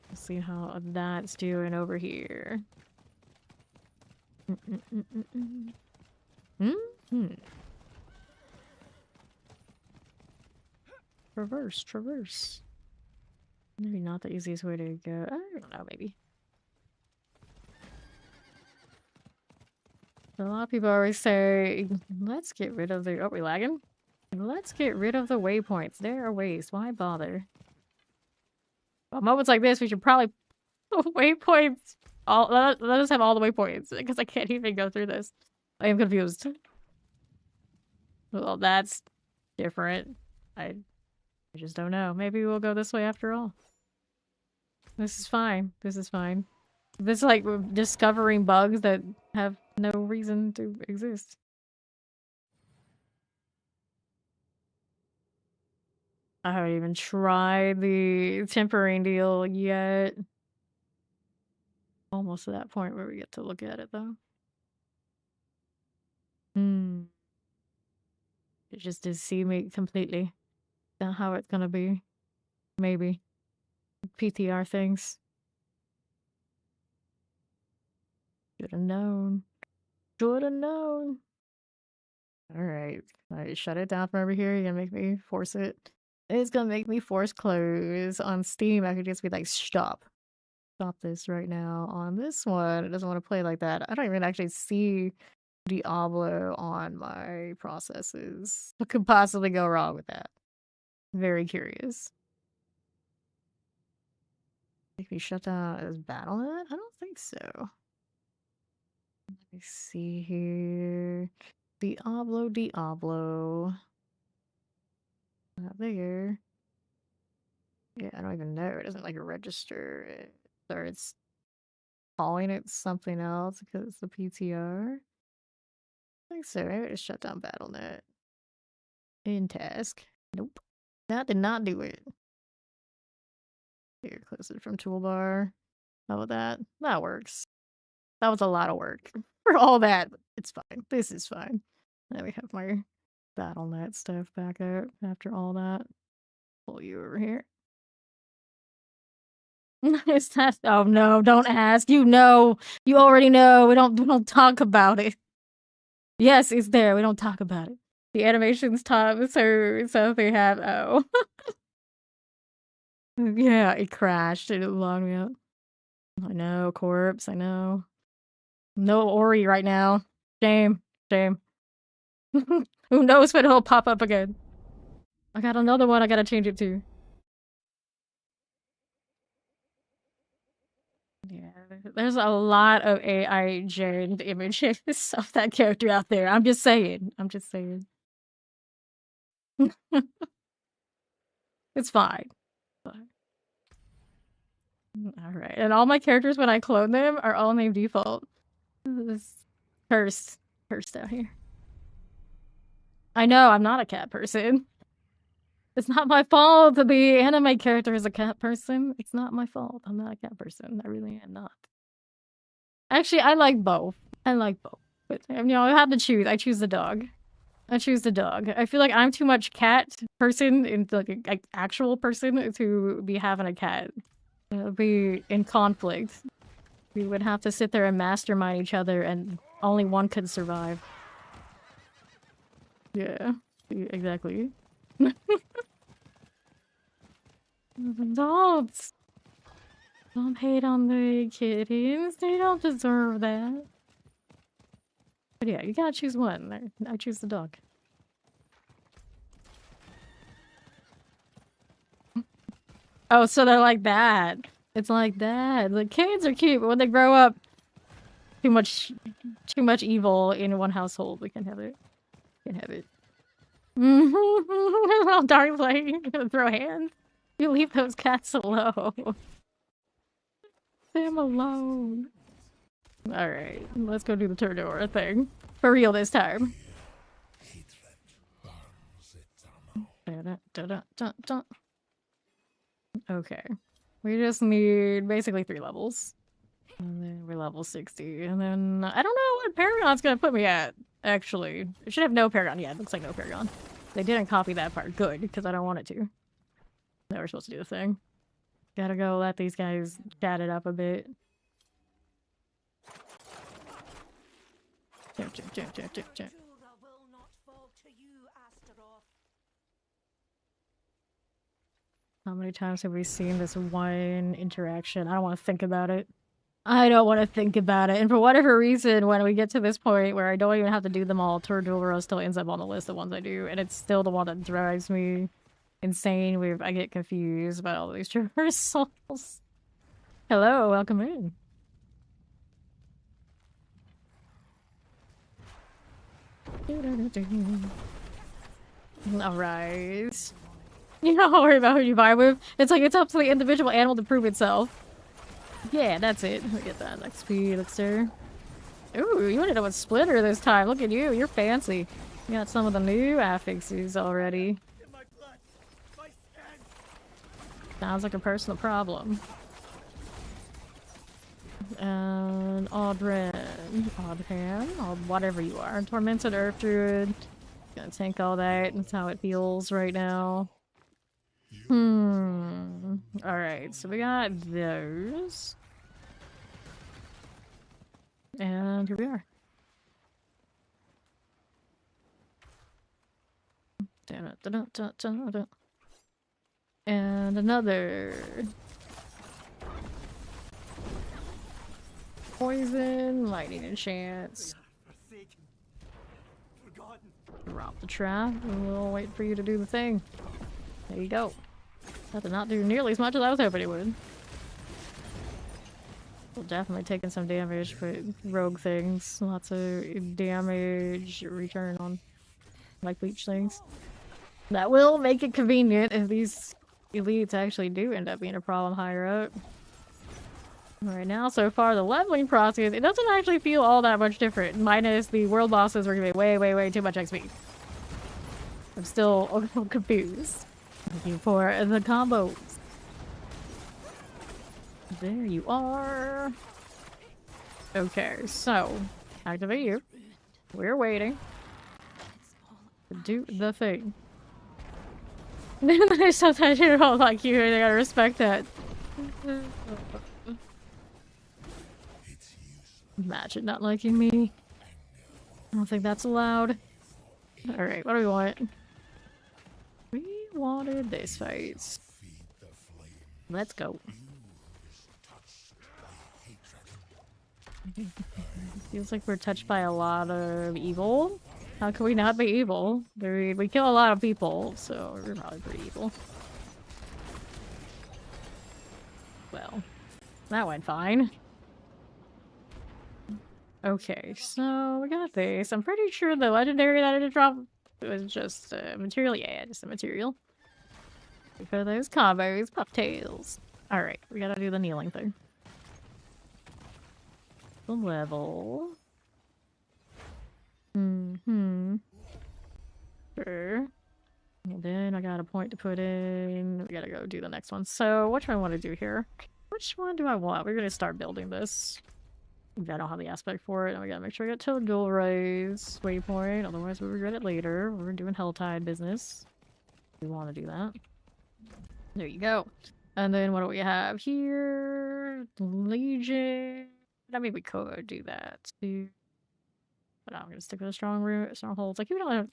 Let's see how that's doing over here. Traverse. Maybe not the easiest way to go. I don't know, maybe. A lot of people always say, let's get rid of the... Oh, we lagging? Let's get rid of the waypoints. There are ways. Why bother? Well, moments like this, we should probably... waypoints! Let us have all the waypoints, because I can't even go through this. I am confused. Well, that's different. I just don't know. Maybe we'll go this way after all. This is fine. This is fine. This is like discovering bugs that have no reason to exist. I haven't even tried the tempering deal yet. Almost to that point where we get to look at it, though. It just deceived me completely. Not how it's gonna be. Maybe. PTR things. Should've known. Should've known. Alright. Alright, shut it down from over here. You're gonna make me force it. It's gonna make me force close. On Steam, I could just be like, stop. Stop this right now. On this one, it doesn't want to play like that. I don't even actually see Diablo on my processes. What could possibly go wrong with that? Very curious. Make me shut down as Battle.net? I don't think so. Let me see here. Diablo. Not there. Yeah, I don't even know. It doesn't like register it. Or it's calling it something else because it's the PTR. I think so. Maybe just shut down Battle.net. In task. Nope. That did not do it. Here, close it from toolbar. How about that? That works. That was a lot of work for all that. It's fine. This is fine. Now we have my Battle.net stuff back up after all that. Pull you over here. Is that? Oh no! Don't ask. You know. You already know. We don't talk about it. Yes, it's there. We don't talk about it. The animation's top, so they have. Oh. Yeah, it crashed. It logged me out. I know, corpse. I know. No Ori right now. Shame. Who knows when it'll pop up again? I got another one I gotta change it to. Yeah, there's a lot of AI generated images of that character out there. I'm just saying. It's fine. Alright. And all my characters, when I clone them, are all named default. This cursed out here. I know, I'm not a cat person. It's not my fault that the anime character is a cat person. It's not my fault. I'm not a cat person. I really am not. Actually, I like both. But, you know, I have to choose. I choose the dog. I feel like I'm too much cat person in like actual person to be having a cat. It would be in conflict. We would have to sit there and mastermind each other and only one could survive. Yeah, exactly. Adults! Don't hate on the kittens. They don't deserve that. But yeah, you gotta choose one. I choose the dog. Oh, so they're like that. It's like that. The kids are cute, but when they grow up, too much evil in one household. We can't have it. Can't have it. Oh, dark light. You're gonna throw hands? You leave those cats alone. Leave them alone. Alright, let's go do the Turdora thing. For real this time. Da-da-da-da-da-da. Okay. We just need basically 3 levels. And then we're level 60. And then I don't know what Paragon's gonna put me at, actually. It should have no Paragon. Yeah, it looks like no Paragon. They didn't copy that part. Good, because I don't want it to. Now we're supposed to do the thing. Gotta go let these guys chat it up a bit. How many times have we seen this one interaction? I don't want to think about it. I don't want to think about it. And for whatever reason, when we get to this point where I don't even have to do them all, Turdora still ends up on the list of ones I do. And it's still the one that drives me insane. I get confused about all these traversals. Hello, welcome in. Alright. You don't worry about who you vibe with. It's like it's up to the individual animal to prove itself. Yeah, that's it. We get that XP elixir. Ooh, you ended up with Splitter this time. Look at you. You're fancy. You got some of the new affixes already. Sounds like a personal problem. And Audran, or whatever you are. Tormented Earth Druid. Gonna tank all that. That's how it feels right now. Alright, so we got those. And here we are. And another poison, lightning enchants. Drop the trap, and we'll wait for you to do the thing. There you go. That did not do nearly as much as I was hoping it would. We're definitely taking some damage, but rogue things. Lots of damage return on like leech things. That will make it convenient if these elites actually do end up being a problem higher up. Right now, so far, the leveling process, it doesn't actually feel all that much different. Minus the world bosses were giving me way too much XP. I'm still a little confused. Looking for the combos. There you are. Okay, so activate you. We're waiting to do the thing. There's sometimes you don't like you, they gotta respect that. Imagine not liking me. I don't think that's allowed. Alright, what do we want? We wanted this fight. Let's go. Feels like we're touched by a lot of evil. How can we not be evil? We kill a lot of people, so we're probably pretty evil. Well, that went fine. Okay, so we got this. I'm pretty sure the legendary that I did drop was just material. Yeah, just a material. For those combos, pufftails. Alright, we gotta do the kneeling thing. The level. Sure. And then I got a point to put in. We gotta go do the next one. So, what do I want to do here? Which one do I want? We're gonna start building this. I don't have the aspect for it, and we gotta make sure we get to the goal rise waypoint, otherwise we regret it later. We're doing Helltide business. We want to do that. There you go. And then what do we have here? Legion. I mean, we could do that too. But I'm gonna stick with the strongholds. Like, you don't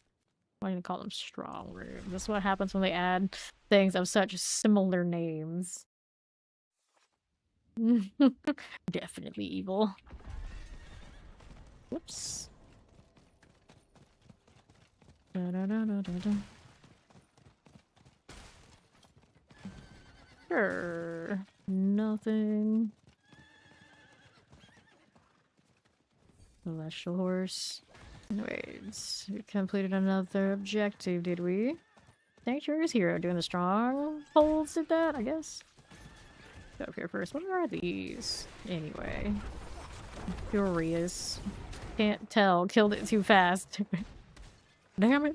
want to call them strong rooms. This is what happens when they add things of such similar names. Definitely evil. Whoops. Sure. Nothing Celestial horse. Wait, we completed another objective, did we? Sanctuary's hero doing the strongholds did that, I guess. Go up here first. What are these? Anyway. Furious. Can't tell. Killed it too fast. Damn it.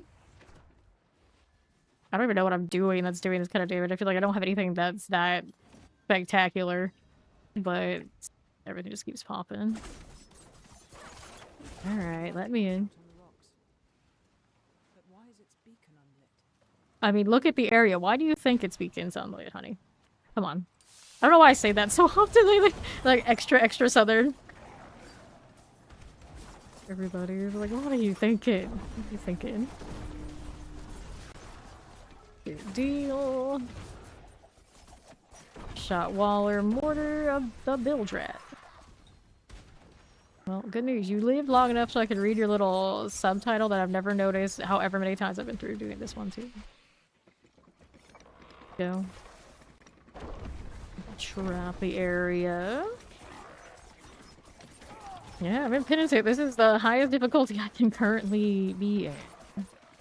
I don't even know what I'm doing that's doing this kind of damage. I feel like I don't have anything that's that spectacular. But everything just keeps popping. Alright, let me in. But why is its beacon unlit? I mean, look at the area. Why do you think its beacon's unlit, honey? Come on. I don't know why I say that so often lately. Like, extra southern. Everybody's like, what are you thinking? What are you thinking? Good deal. Shot Waller mortar of the Bildrat. Well, good news. You lived long enough so I could read your little subtitle that I've never noticed however many times I've been through doing this one too. Go. Trap the area. Yeah, I'm in Penitent. This is the highest difficulty I can currently be in.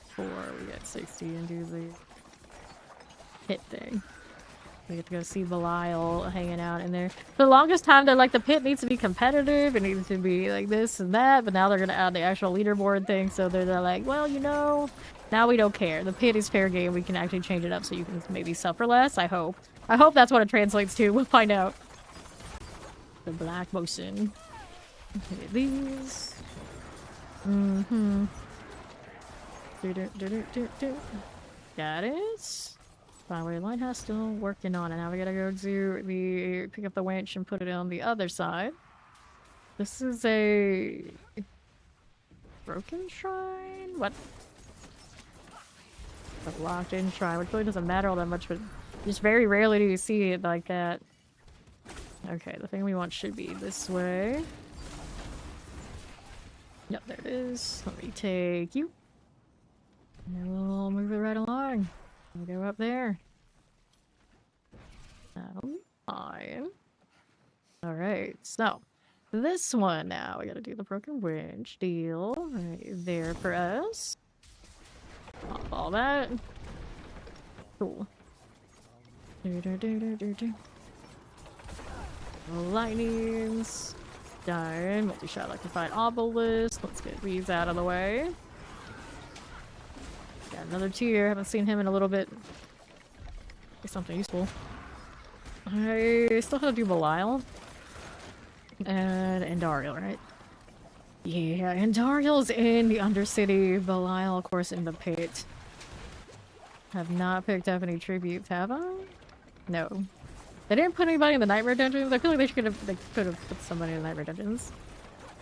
Before we get 60 and do the pit thing. We get to go see Belial hanging out in there. For the longest time, they're like, the pit needs to be competitive. It needs to be like this and that. But now they're going to add the actual leaderboard thing. So they're like, well, you know, now we don't care. The pit is fair game. We can actually change it up so you can maybe suffer less. I hope. I hope that's what it translates to. We'll find out. The Black Motion. Okay, these. Mm-hmm. Got it. Byway Lighthouse still working on it. Now we gotta go do the pick up the winch and put it on the other side. This is a broken shrine? What? A locked in shrine, which really doesn't matter all that much, but just very rarely do you see it like that. Okay, the thing we want should be this way. Yep, there it is. Let me take you. And we'll move it right along. We'll go up there. That'll be fine. Alright, so this one now. We gotta do the broken winch deal right there for us. Pop all that. Cool. Lightnings. Done. Multi-shot electrified obelisk. Let's get these out of the way. Got another tier. Haven't seen him in a little bit. Get something useful. I still have to do Belial. And Andariel, right? Yeah, Andariel's in the Undercity. Belial, of course, in the pit. Have not picked up any tributes, have I? No. They didn't put anybody in the Nightmare Dungeons. I feel like they could have put somebody in the Nightmare Dungeons.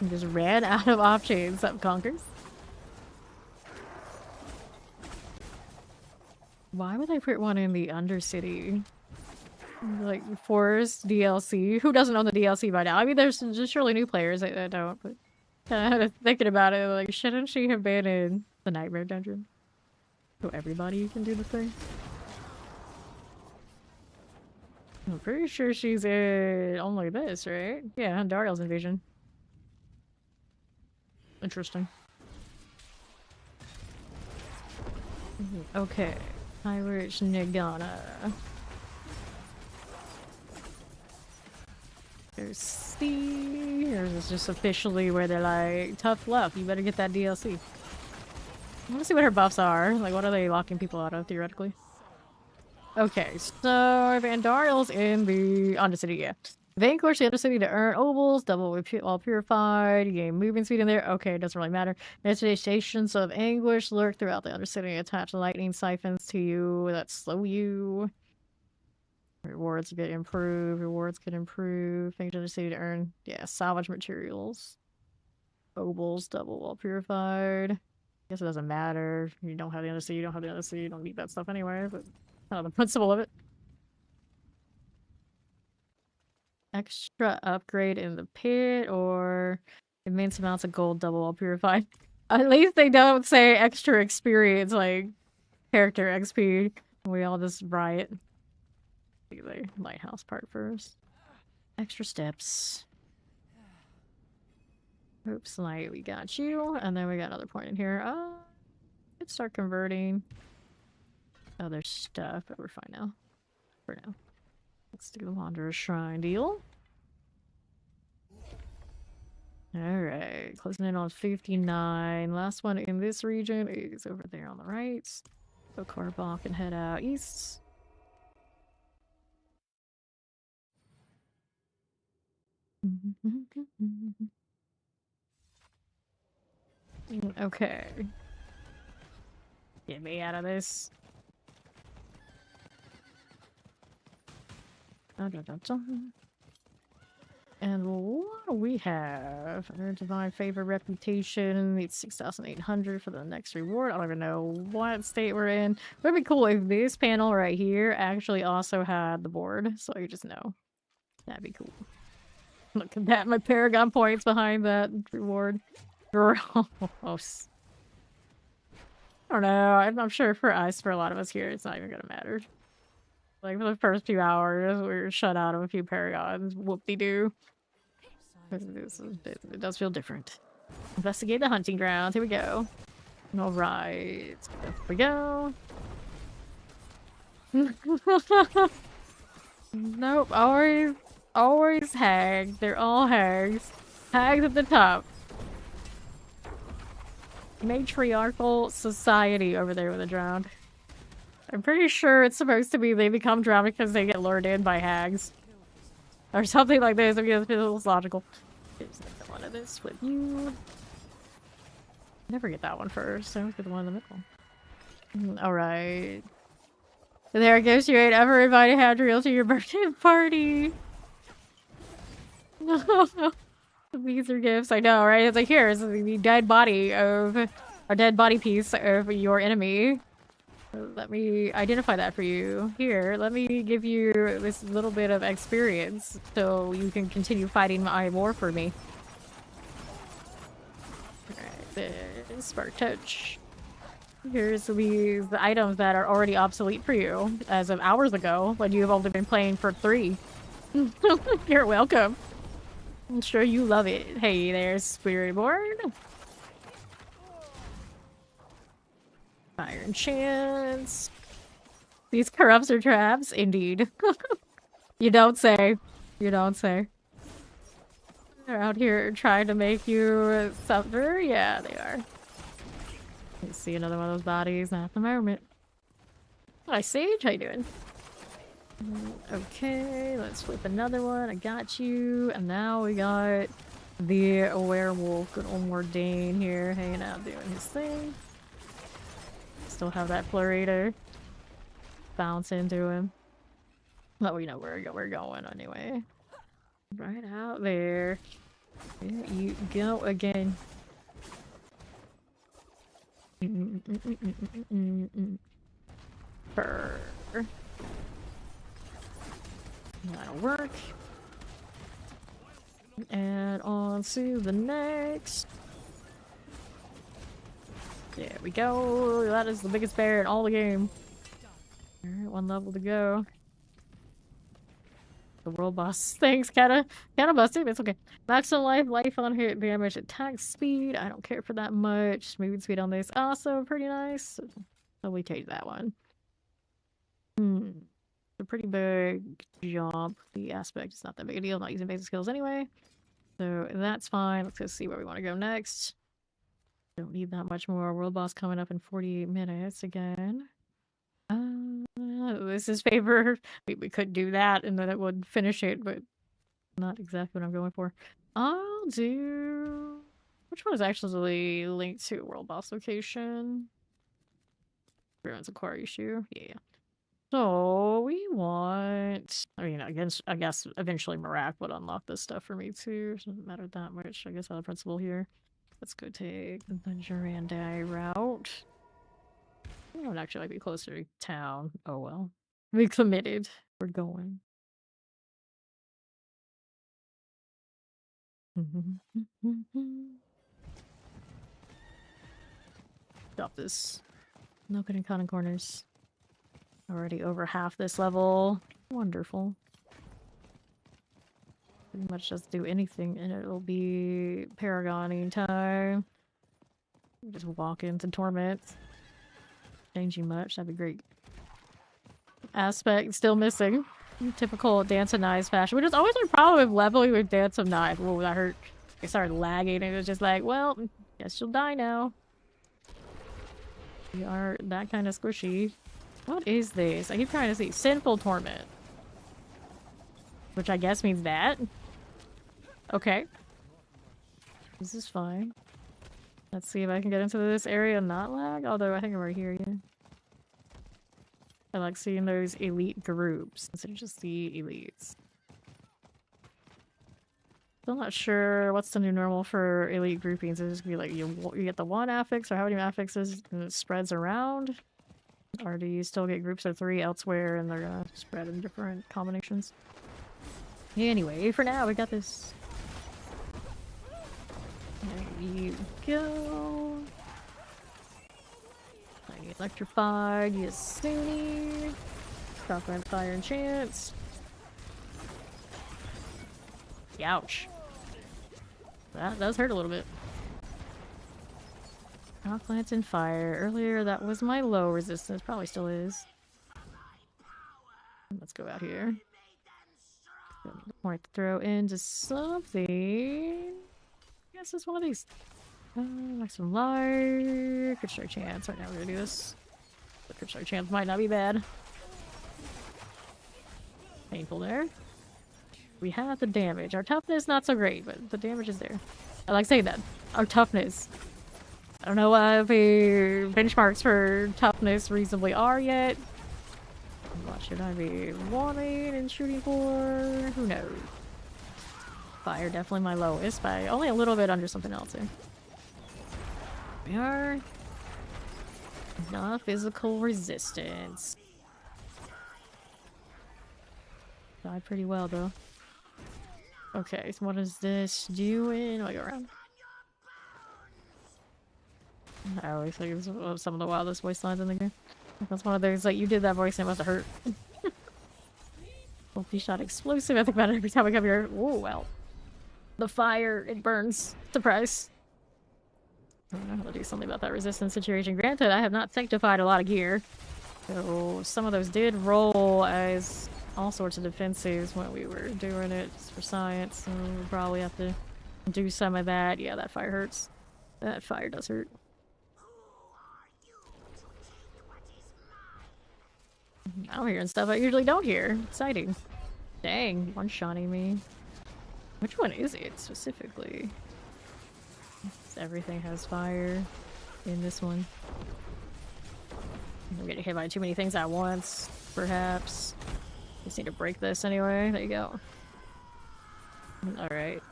And just ran out of options up Conkers. Why would I put one in the Undercity? Like, Forest DLC? Who doesn't own the DLC by now? I mean, there's just surely new players that don't, but thinking about it, like, shouldn't she have been in the Nightmare Dungeon? So everybody can do the thing? I'm pretty sure she's in only this, right? Yeah, and Dariel's Invasion. Interesting. Okay. Irish Nagana. There's C. Here's is just officially where they're like, tough luck, you better get that DLC. I wanna see what her buffs are. Like, what are they locking people out of, theoretically? Okay, so Vandariel's in the Undercity, yeah. Vanquish the Undercity to earn ovals, double while purified, you gain movement speed in there. Okay, it doesn't really matter. Stations of anguish lurk throughout the Undercity, attach lightning siphons to you that slow you. Rewards get improved, Things Undercity to earn, yeah, salvage materials. Ovals, double while purified. Guess it doesn't matter. You don't have the Undercity, you don't need that stuff anyway, but kind of the principle of it. Extra upgrade in the pit, or immense amounts of gold double while purified. At least they don't say extra experience, like character XP. We all just riot. Do the lighthouse part first. Extra steps. Oops, light, we got you. And then we got another point in here. Let's start converting other stuff, but we're fine now. For now. Let's do the Wanderer's Shrine deal. Alright, closing in on 59. Last one in this region is over there on the right. Go Korbach and head out east. Okay. Get me out of this. And what do we have? Our Divine Favor Reputation needs 6,800 for the next reward. I don't even know what state we're in. It would be cool if this panel right here actually also had the board, so you just know. That'd be cool. Look at that, my Paragon points behind that reward. Gross. I don't know, I'm sure for us, for a lot of us here, it's not even gonna matter. Like, for the first few hours, we were shut out of a few Paragons. Whoop-de-doo. It does feel different. Investigate the hunting grounds. Here we go. Alright. There we go. Nope. Always hags. They're all hags. Hags at the top. Matriarchal society over there with the drowned. I'm pretty sure it's supposed to be they become drowned because they get lured in by hags. Or something like this. I mean, it feels logical. Here's one of this with you. Never get that one first. I always get the one in the middle. Alright. There goes you ain't ever invited Hadriel to your birthday party. These are gifts. I know, right? It's like, here's the dead body of... a dead body piece of your enemy. Let me identify that for you. Here, let me give you this little bit of experience so you can continue fighting my war for me. Alright, there's Spark Touch. Here's the items that are already obsolete for you as of hours ago when you've only been playing for 3. You're welcome. I'm sure you love it. Hey, there's Spirit Board. Iron Chance. These corrupts are traps, indeed. You don't say. You don't say. They're out here trying to make you suffer. Yeah, they are. Let's see another one of those bodies at the moment. Hi, Sage. How you doing? Okay, let's flip another one. I got you. And now we got the werewolf, good old Mordain here, hanging out doing his thing. Still have that Florida bounce into him. Well, we know where we're going anyway. Right out there. There you go again. Purr. That'll work. And on to the next. There we go. That is the biggest bear in all the game. Alright, one level to go. The world boss. Thanks, kinda busted, but it's okay. Maximum life on here, damage, attack speed. I don't care for that much. Moving speed on this. Also pretty nice. So we take that one. A pretty big jump. The aspect is not that big a deal. I'm not using basic skills anyway. So that's fine. Let's go see where we want to go next. Don't need that much more. World boss coming up in 48 minutes again. This is favor. We could do that and then it would finish it, but not exactly what I'm going for. I'll do... Which one is actually linked to world boss location? Everyone's a core issue. Yeah. So we want... I mean, I guess eventually Marak would unlock this stuff for me too. It doesn't matter that much. I guess out of principle here. Let's go take the Durandai route. I would actually like to be closer to town. Oh well. We committed. We're going. Stop this. No cutting cotton corners. Already over half this level. Wonderful. much just do anything, and it'll be Paragoning time. Just walk into Torment. Changing much, that'd be great. Aspect still missing. Typical Dance of Knives fashion, which is always my problem with leveling with Dance of Knives. Whoa, that hurt. I started lagging, and it was just like, well, guess you'll die now. You are that kind of squishy. What is this? I keep trying to see. Sinful Torment. Which I guess means that. Okay. This is fine. Let's see if I can get into this area and not lag. Although I think I'm right here, yeah. I like seeing those elite groups instead of just the elites. Still not sure what's the new normal for elite groupings. Is it just gonna be like you get the one affix, or how many affixes and it spreads around? Or do you still get groups of 3 elsewhere and they're gonna spread in different combinations? Anyway, for now, we got this. There you go. I get electrified, yes, Sunny. Crossland Fire and Chance. Ouch. That does hurt a little bit. Rocklands and Fire. Earlier, that was my low resistance. Probably still is. Let's go out here. Point to throw into something. I guess it's one of these. Like some light. Good start chance. Right now, we're gonna do this. The good start chance might not be bad. Painful there. We have the damage. Our toughness, not so great, but the damage is there. I like saying that. Our toughness. I don't know what the benchmarks for toughness reasonably are yet. What should I be wanting and shooting for? Who knows? Fire, definitely my lowest, by only a little bit under something else here. We are not physical resistance. Died pretty well though. Okay, so what is this doing? Oh, I go around. I always think it's some of the wildest voice lines in the game. That's one of those, like, you did that voice and it must have hurt. Multi-shot explosive, I think about it every time I come here. Oh, well. The fire, it burns. Surprise. I don't know how to do something about that resistance situation. Granted, I have not sanctified a lot of gear. So some of those did roll as all sorts of defenses when we were doing it for science. So we'll probably have to do some of that. Yeah, that fire hurts. That fire does hurt. I'm hearing stuff I usually don't hear. Exciting. Dang, one-shotting me. Which one is it specifically? Everything has fire in this one. I'm getting hit by too many things at once, perhaps. Just need to break this anyway. There you go. Alright.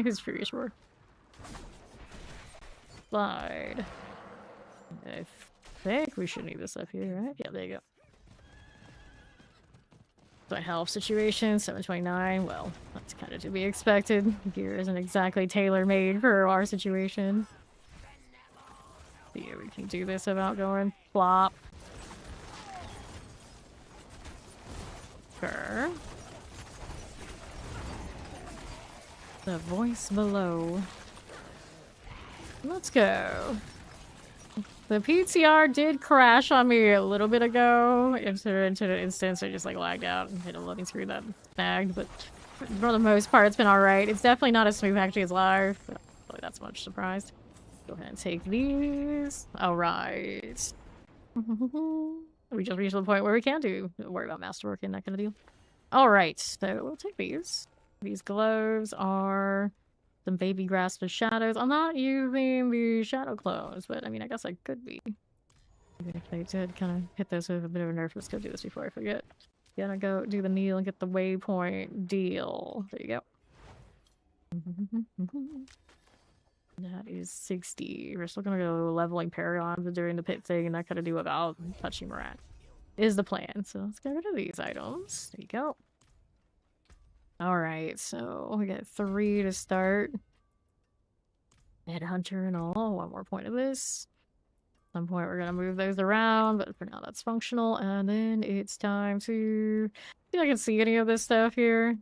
His Furious Roar. Slide. I think we should need this up here, right? Yeah, there you go. My health situation, 729. Well, that's kind of to be expected. Gear isn't exactly tailor-made for our situation. Yeah, we can do this without going flop. Sure. The voice below. Let's go. The PTR did crash on me a little bit ago. Into the instance, I just like lagged out and hit a loading screen that snagged, but for the most part, it's been alright. It's definitely not as smooth actually as live, but really that's much surprised. Go ahead and take these. Alright. We just reached the point where we can worry about masterwork and that kind of deal. Alright, so we'll take these. These gloves are some baby grasp of shadows. I'm not using the shadow clones, but I mean, I guess I could be. Even if they did kind of hit this with a bit of a nerf, let's go do this before I forget. Gotta go do the kneel and get the waypoint deal. There you go. That is 60. We're still gonna go leveling Paragons during the pit thing and that kind of do without touching Morat. Is the plan. So let's get rid of these items. There you go. Alright, so we got 3 to start. Headhunter and all. One more point of this. At some point we're gonna move those around, but for now that's functional. And then it's time to see if I can see any of this stuff here.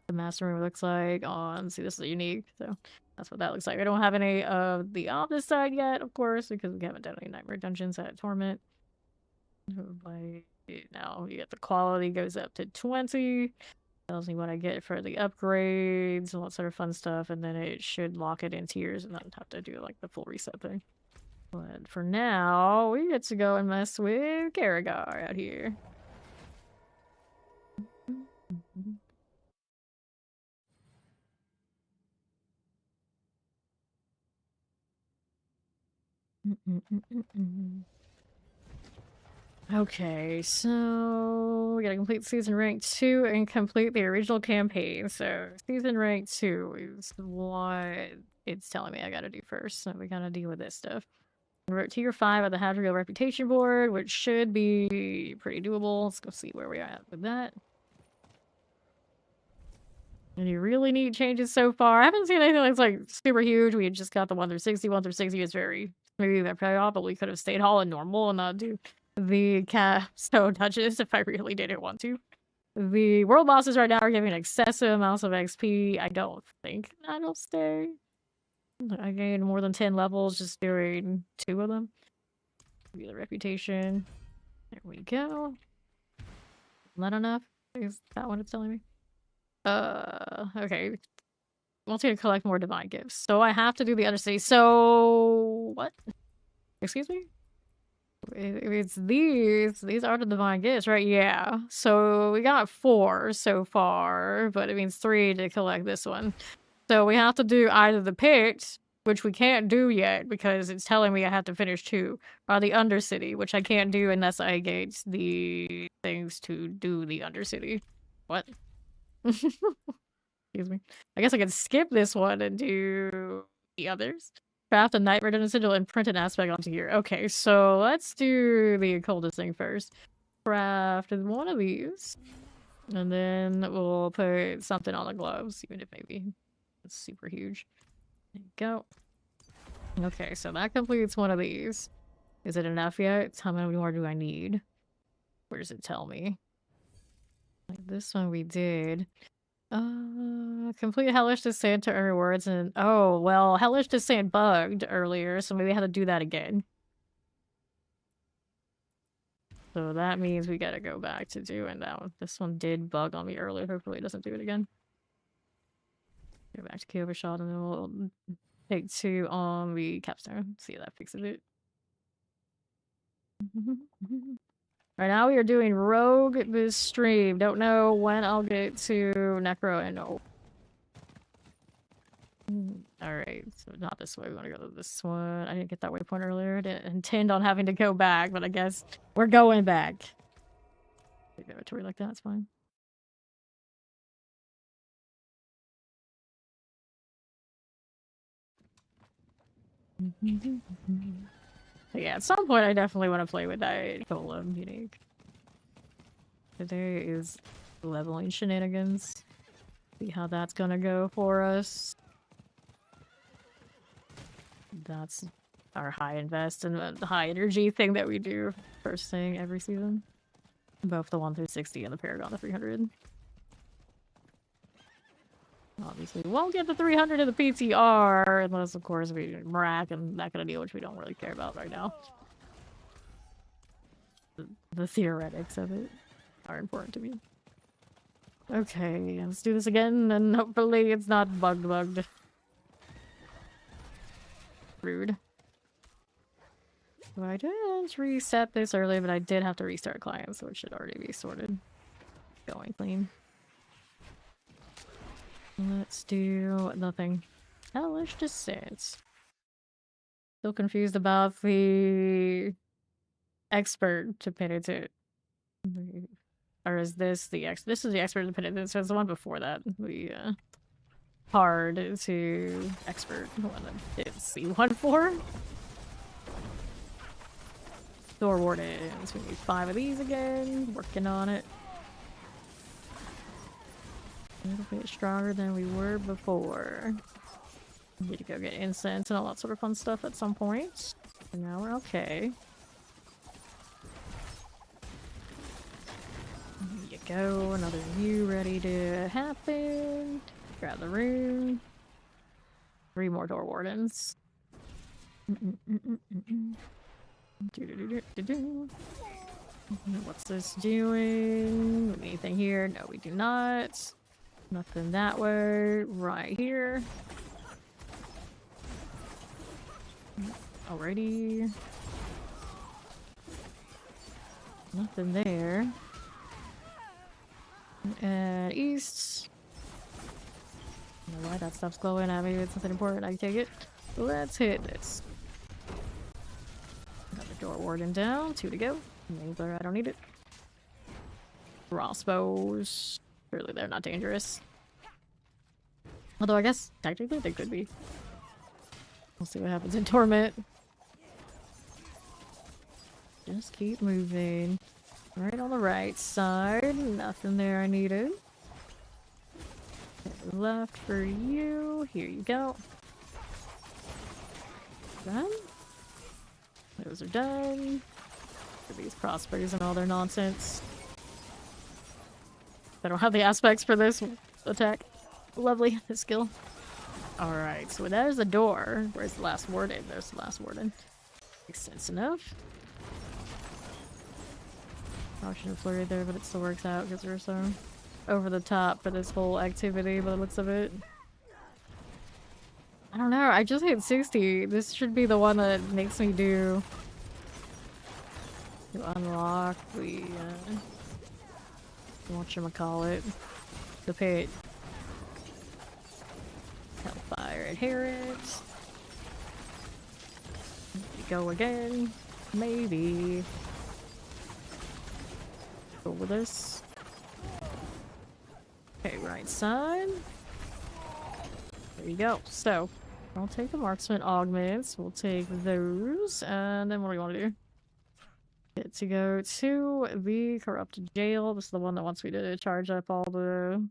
the master room looks like on, see, this is unique, so that's what that looks like. I don't have any of the office side yet, of course, because we haven't done any nightmare dungeons at Torment. Like, now you get the quality goes up to 20. Tells me what I get for the upgrades and all that sort of fun stuff, and then it should lock it in tiers and not have to do like the full reset thing. But for now, we get to go and mess with Karagar out here. Okay, so we gotta complete season rank 2 and complete the original campaign. So season rank 2 is what it's telling me I gotta do first. So we gotta deal with this stuff. We're at tier 5 at the Hadriel reputation board, which should be pretty doable. Let's go see where we are at with that. Any really neat changes so far? I haven't seen anything that's like super huge. We had just got the 1 through 60. 1 through 60 is very maybe that probably could have stayed all in normal and not do the capstone touches if I really didn't want to. The world bosses right now are giving excessive amounts of XP. I don't think that'll stay. I gained more than 10 levels just doing 2 of them. Give the reputation. There we go. Not enough? Is that what it's telling me? Okay. Wants me to collect more divine gifts. So I have to do the undercity. So what? Excuse me? It's these are the divine gifts, right? Yeah. So we got 4 so far, but it means 3 to collect this one. So we have to do either the picked, which we can't do yet because it's telling me I have to finish 2, or the Undercity, which I can't do unless I get the things to do the Undercity. What? Excuse me. I guess I can skip this one and do the others. Craft a nightmare dungeon sigil and print an aspect onto here. Okay, so let's do the occultist thing first. Craft one of these. And then we'll put something on the gloves, even if maybe it's super huge. There you go. Okay, so that completes one of these. Is it enough yet? How many more do I need? Where does it tell me? Like this one we did. Complete Hellish Descent to earn rewards and oh, well, Hellish Descent bugged earlier, so maybe I have to do that again. So that means we gotta go back to doing that one. This one did bug on me earlier. Hopefully it doesn't do it again. Go back to Kyoba Shot and then we'll take 2 on the capstone. See if that fixes it. Right now we are doing Rogue this stream. Don't know when I'll get to Necro and no. Alright, so not this way. We want to go to this one. I didn't get that waypoint earlier. I didn't intend on having to go back, but I guess we're going back. Inventory like that, it's fine. But yeah, at some point I definitely want to play with that Golem unique. Today is leveling shenanigans. See how that's gonna go for us. That's our high invest and high energy thing that we do first thing every season. Both the 1 through 60 and the Paragon of 300. Obviously, we won't get the 300 in the PTR unless, of course, we rack and that kind of deal, which we don't really care about right now. The theoretics of it are important to me. Okay, let's do this again, and hopefully it's not bugged. Rude. So I didn't reset this earlier, but I did have to restart client, so it should already be sorted. Going clean. Let's do nothing. Hellish Descent. Still confused about the expert to penitent. Or is this the this is the expert to penitent, so it's the one before that. The hard to expert one I did see one for. Door Wardens. We need 5 of these again. Working on it. A little bit stronger than we were before. Need to go get incense and all that sort of fun stuff at some point. And now we're okay. There you Go, another view ready to happen. Grab the rune. 3 more door wardens. What's this doing? Anything here? No, we do not. Nothing that way. Right here. Alrighty. Nothing there. And east. I don't know why that stuff's glowing at me. It's something important. I can take it. Let's hit this. Another door warden down. 2 to go. Enabler, I don't need it. Crossbows. Surely they're not dangerous. Although I guess technically they could be. We'll see what happens in Torment. Just keep moving. Right on the right side. Nothing there I needed. Left for you. Here you go. Done. Those are done. For these crossbows and all their nonsense. I don't have the aspects for this attack. Lovely, the skill. Alright, so there's the door. Where's the last warden? There's the last warden. Makes sense enough. Probably should have flurried there, but it still works out because we're so over the top for this whole activity by the looks of it. I don't know, I just hit 60. This should be the one that makes me do... to unlock the, whatchamacallit, the pit. Hellfire adherent. Go again. Maybe. Go with this. Okay, right side. There you go. So, I'll take the marksman augments. We'll take those. And then what do we want to do? Get to go to the corrupted jail. This is the one that wants me to charge up all the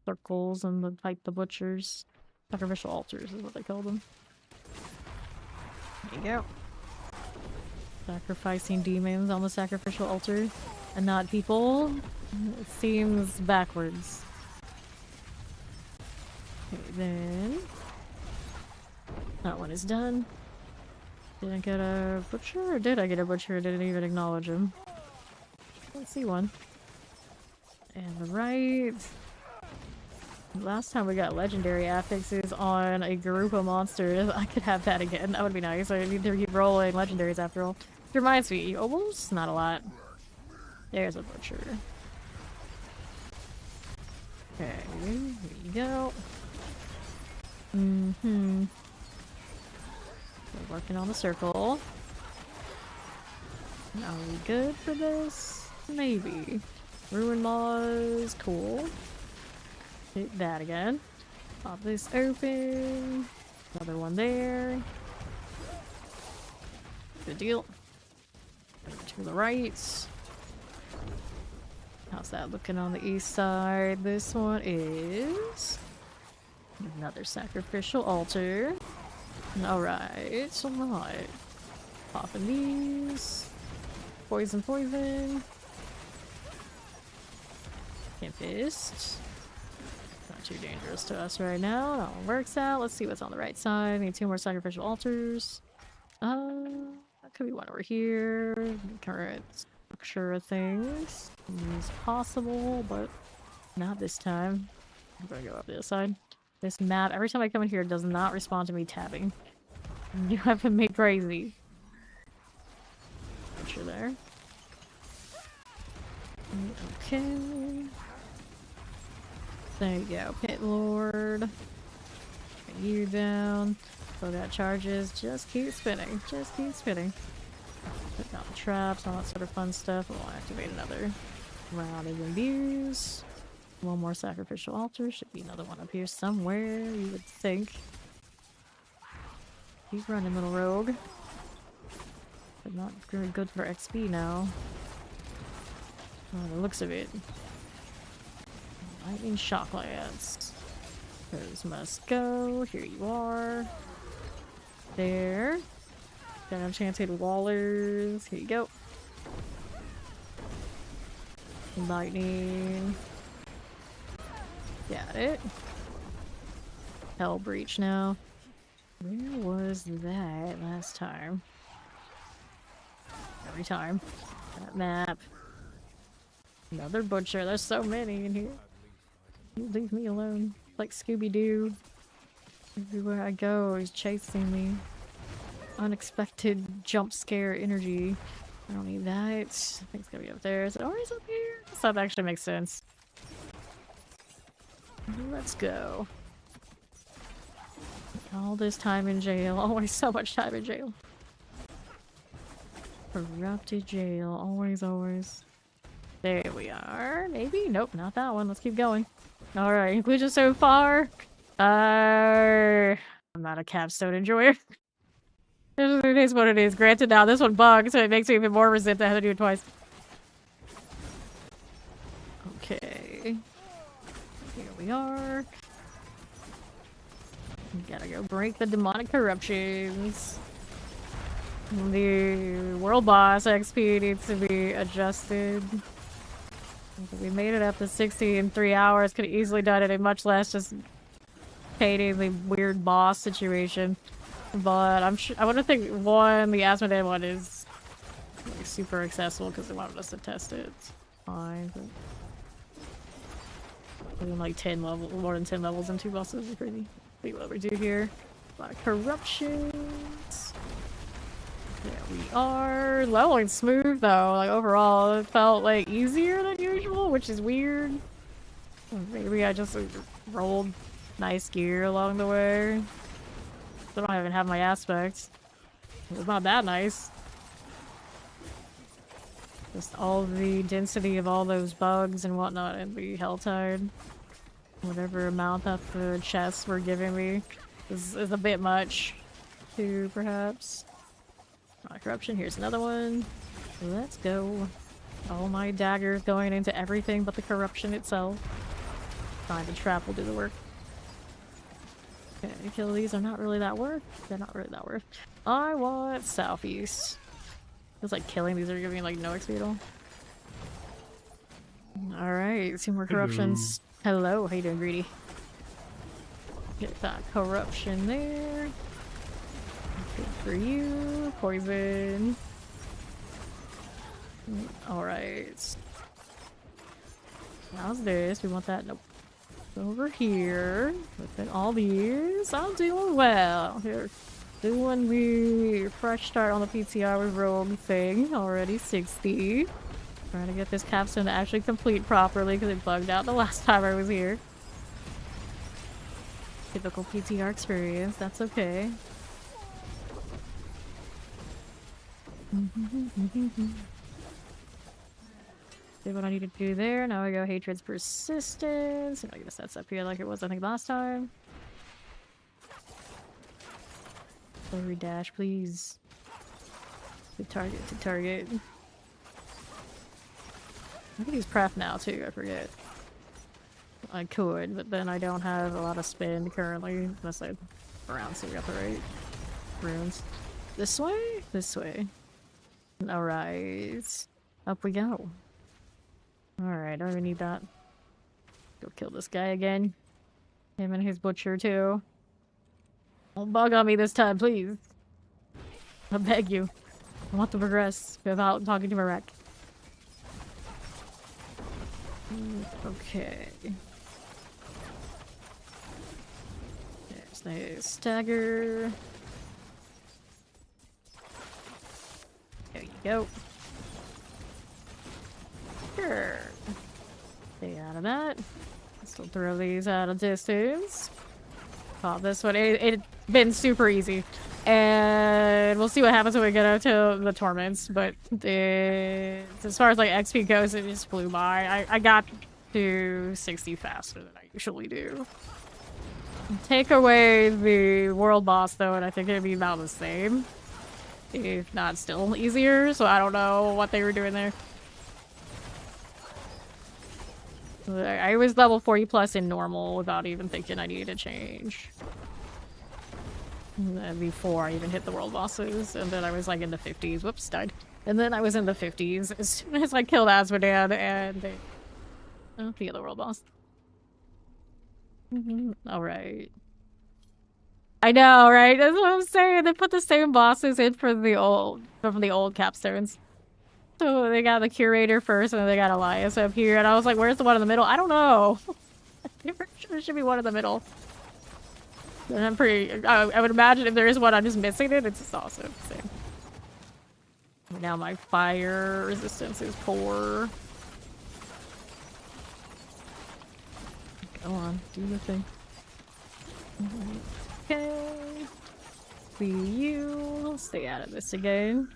circles and fight the butchers. Sacrificial altars is what they call them. There you go. Sacrificing demons on the sacrificial altar and not people. It seems backwards. Okay, then that one is done. Did I get a butcher or did I get a butcher? I didn't even acknowledge him. Let's see one. And the right. Last time we got legendary affixes on a group of monsters. I could have that again. That would be nice. I need to keep rolling legendaries after all. It reminds me, almost not a lot. There's a butcher. Okay, here you go. We're working on the circle. Are we good for this? Maybe. Ruin laws, cool. Hit that again. Pop this open. Another one there. Good deal. To the right. How's that looking on the east side? This one is another sacrificial altar. Alright, alright. Popping these. Poison, poison. Tempest. Not too dangerous to us right now. That one works out. Let's see what's on the right side. Need 2 more sacrificial altars. That could be one over here. Current structure of things. Is possible, but not this time. I'm gonna go up the other side. This map, every time I come in here, does not respond to me tabbing. You have me crazy. Put you there. Okay. There you go, Pit Lord. Bring you down. Still got charges. Just keep spinning. Just keep spinning. Put down the traps, all that sort of fun stuff. We'll activate another round of imbues. 1 more sacrificial altar. Should be another one up here somewhere, you would think. Keep running, little rogue. But not very good for XP now. Oh, the looks of it. Lightning shock lance. Those must go. Here you are. There. Got enchanted wallers. Here you go. Lightning. Got it. Hell breach now. Where was that last time? Every time. That map. Another butcher. There's so many in here. You leave me alone. Like Scooby-Doo. Everywhere I go, he's chasing me. Unexpected jump scare energy. I don't need that. I think it's gonna be up there. Is it always up here? So that actually makes sense. Let's go. All this time in jail. Always so much time in jail. Corrupted jail. Always, always. There we are. Maybe? Nope, not that one. Let's keep going. Alright, inclusion so far. I'm not a capstone enjoyer. It is what it is. Granted, now this one bugs, so it makes me even more resent that I had to do it twice. Okay. Here we are. We gotta go break the demonic corruptions. The world boss XP needs to be adjusted. We made it up to 60 in 3 hours. Could have easily done it in much less, just hating the weird boss situation. But I'm sure I want to think the Asmodee one is like super accessible because they wanted us to test it. It's fine, but having like 10 levels, more than 10 levels and 2 bosses is crazy. See what we do here. A lot of corruptions. There we are. Leveling smooth though. Like overall, it felt like easier than usual, which is weird. Maybe I just rolled nice gear along the way. I don't even have my aspects. It's not that nice. Just all the density of all those bugs and whatnot in the Helltide. Whatever amount that the chests were giving me is a bit much, too, perhaps. Corruption, here's another one. Let's go. All my daggers going into everything but the corruption itself. Fine, the trap will do the work. Okay, kill these are not really that worth. They're not really that worth. I want southeast. Feels like killing these are giving me like no XP at all. Alright, 2 more corruptions. Hello, how you doing, Greedy? Get that corruption there. Good for you. Poison. Alright. How's this? We want that. Nope. Over here. Look at all these. I'm doing well. Here. Doing the fresh start on the PTR with Rogue thing. Already 60. Trying to get this capstone to actually complete properly because it bugged out the last time I was here. Typical PTR experience. That's okay. Did what I needed to do there. Now we go Hatred's Persistence. I guess that's up here like it was I think last time. Every dash, please. To target, to target. I could use Pref now too, I forget. I could, but then I don't have a lot of spend currently. Unless I around so we got the right runes. This way? This way. Alright. Up we go. Alright, don't even need that. Go kill this guy again. Him and his butcher too. Don't bug on me this time, please. I beg you. I want to progress without talking to Marek. Okay. There's the stagger. There you go. Sure. Stay out of that. Still throw these out of distance. Pop this one. It's been super easy. And we'll see what happens when we get out to the Torments. But as far as like XP goes, it just flew by. I got to 60 faster than I usually do. Take away the world boss though, and I think it'd be about the same. If not still easier, so I don't know what they were doing there. I was level 40 plus in normal without even thinking I needed to change. And before I even hit the world bosses, and then I was like in the 50s. Whoops, died. And then I was in the 50s as soon as I killed Asmodan and the other world boss. Alright. I know, right? That's what I'm saying. They put the same bosses in from the old capstones. So they got the curator first, and then they got Elias up here, and I was like, "Where's the one in the middle?" I don't know. There should be one in the middle. And I'm pretty. I would imagine if there is one, I'm just missing it. It's just also the same. Now my fire resistance is poor. Go on, do the thing. Okay. See you. Stay out of this again.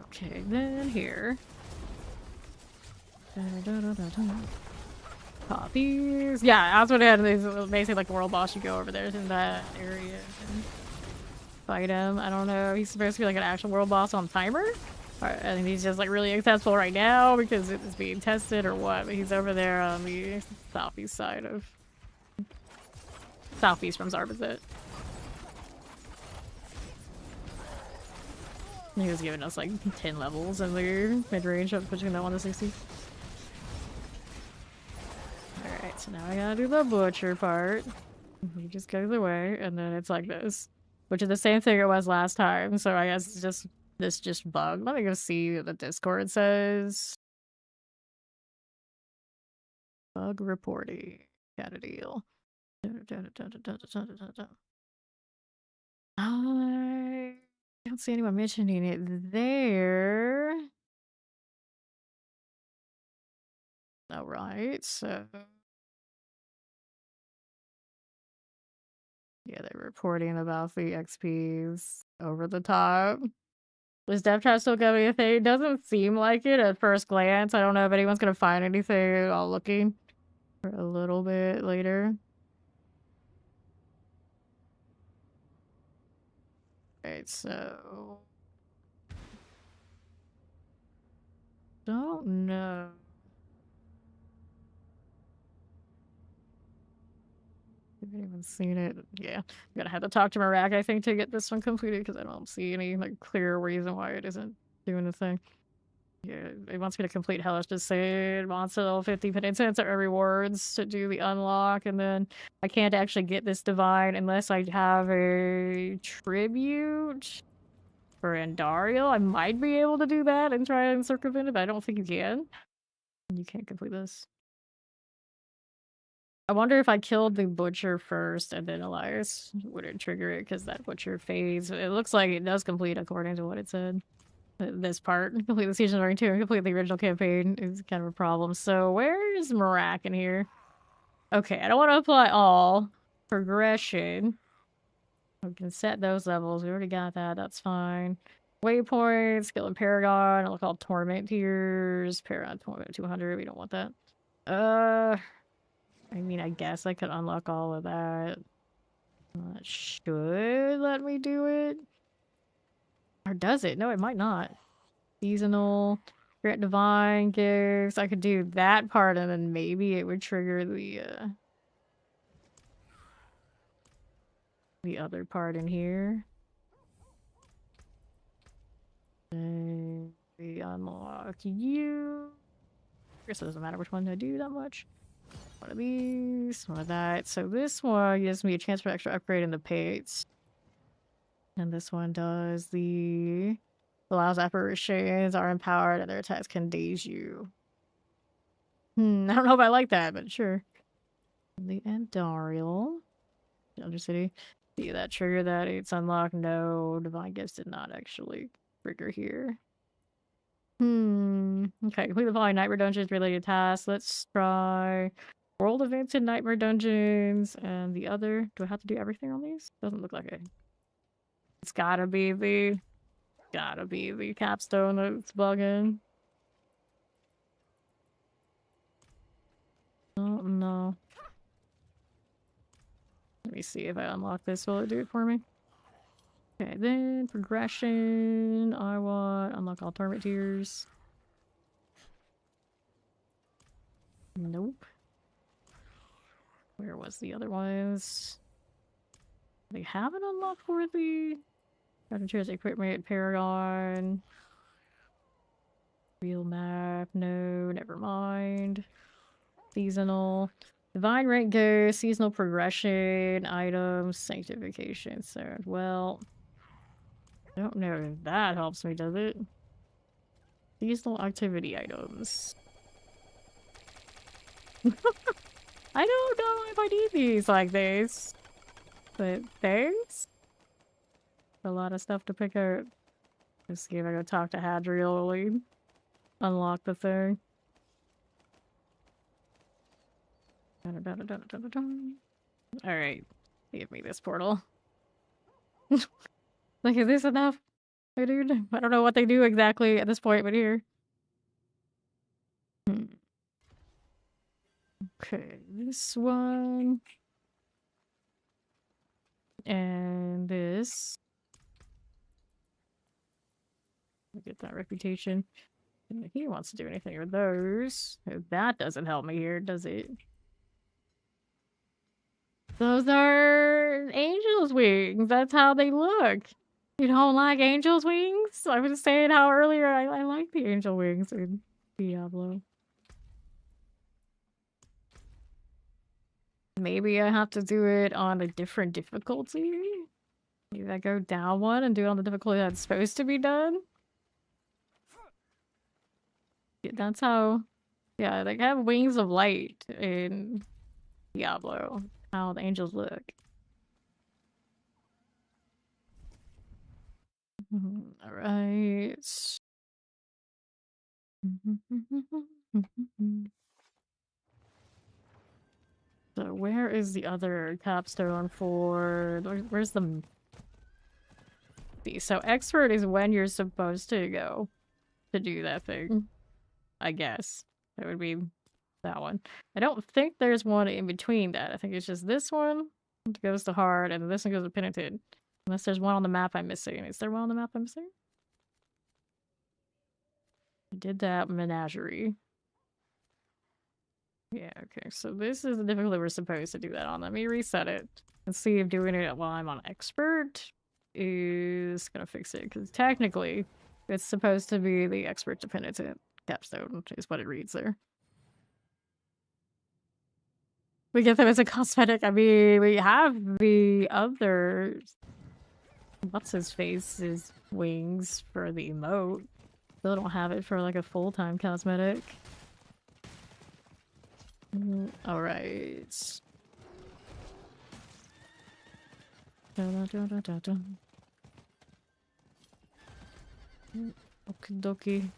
Okay, then here. Copies. Yeah, that's what it is. Basically, like world boss. You go over there in that area and fight him. I don't know. He's supposed to be like an actual world boss on timer. I think he's just like really accessible right now because it's being tested or what. But he's over there on the southeast side of southeast from Zarbazet. He was giving us like 10 levels in the mid-range of between that 1 to 60. Alright, so now I gotta do the butcher part. He just goes away, and then it's like this. Which is the same thing it was last time, so I guess it's just this just bugged. Let me go see what the Discord says. Bug reporting. Got a deal. I don't see anyone mentioning it there. Alright, so... Yeah, they're reporting about the XPs over the top. Is dev chat still gonna be a thing? It doesn't seem like it at first glance. I don't know if anyone's gonna find anything while looking for a little bit later. Right, so... Don't know. Haven't even seen it. Yeah, I'm gonna have to talk to Marak, I think, to get this one completed because I don't see any like clear reason why it isn't doing the thing. Yeah, it wants me to complete Hellish Crusade, monster level 50 penitence or rewards to do the unlock, and then I can't actually get this divine unless I have a tribute for Andariel. I might be able to do that and try and circumvent it, but I don't think you can. You can't complete this. I wonder if I killed the butcher first and then Elias, would it trigger it because that butcher fades? It looks like it does complete according to what it said. This part, complete the season during 2 and complete the original campaign is kind of a problem. So where's Marak in here? Okay, I don't want to apply all. Progression. We can set those levels. We already got that. That's fine. Waypoints, skill and Paragon. I'll call Torment tiers. Paragon 200. We don't want that. I mean, I guess I could unlock all of that. That should let me do it. Or does it? No, it might not. Seasonal, grant divine gifts. I could do that part and then maybe it would trigger the other part in here. And we unlock you. I guess it doesn't matter which one I do that much. One of these, one of that. So this one gives me a chance for extra upgrade in the pates. And this one does the... Allows apparitions are empowered and their attacks can daze you. I don't know if I like that, but sure. The Andariel. Undercity. See that trigger that it's unlocked? No, divine gifts did not actually trigger here. Okay, complete the following Nightmare Dungeons related tasks. Let's try World Events in Nightmare Dungeons and the other. Do I have to do everything on these? Doesn't look like it. It's gotta be the capstone that's bugging. Oh no. Let me see if I unlock this. Will it do it for me? Okay, then progression. I want unlock all torment tiers. Nope. Where was the other ones? They haven't unlocked for the Gotta choose equipment, Paragon. Real map, no, never mind. Seasonal. Divine rank go, seasonal progression, items, sanctification. So, well, I don't know if that helps me, does it? Seasonal activity items. I don't know if I need these like this. But thanks. A lot of stuff to pick up. Let's see if I go talk to Hadriel. Unlock the thing. Alright. Give me this portal. Like, is this enough? Hey, dude? I don't know what they do exactly at this point, but here. Okay, this one. And this. Get that reputation. He wants to do anything with those. That doesn't help me here, does it? Those are angel's wings. That's how they look. You don't like angel's wings? I was saying how earlier I like the angel wings in Diablo. Maybe I have to do it on a different difficulty? Maybe I go down one and do it on the difficulty that's supposed to be done? Yeah, that's how... Yeah, they have wings of light in Diablo. How the angels look. Alright. So where is the other capstone for... Where's the... So expert is when you're supposed to go to do that thing. I guess. That would be that one. I don't think there's one in between that. I think it's just this one that goes to hard, and this one goes to penitent. Unless there's one on the map I'm missing. Is there one on the map I'm missing? I did that menagerie. Yeah, okay. So this is the difficulty we're supposed to do that on. Let me reset it and see if doing it while I'm on expert is gonna fix it. Because technically, it's supposed to be the expert to penitent capstone is what it reads there. We get them as a cosmetic. I mean, we have the other... What's his face's wings for the emote. Still don't have it for like a full-time cosmetic. Alright. Okie dokie.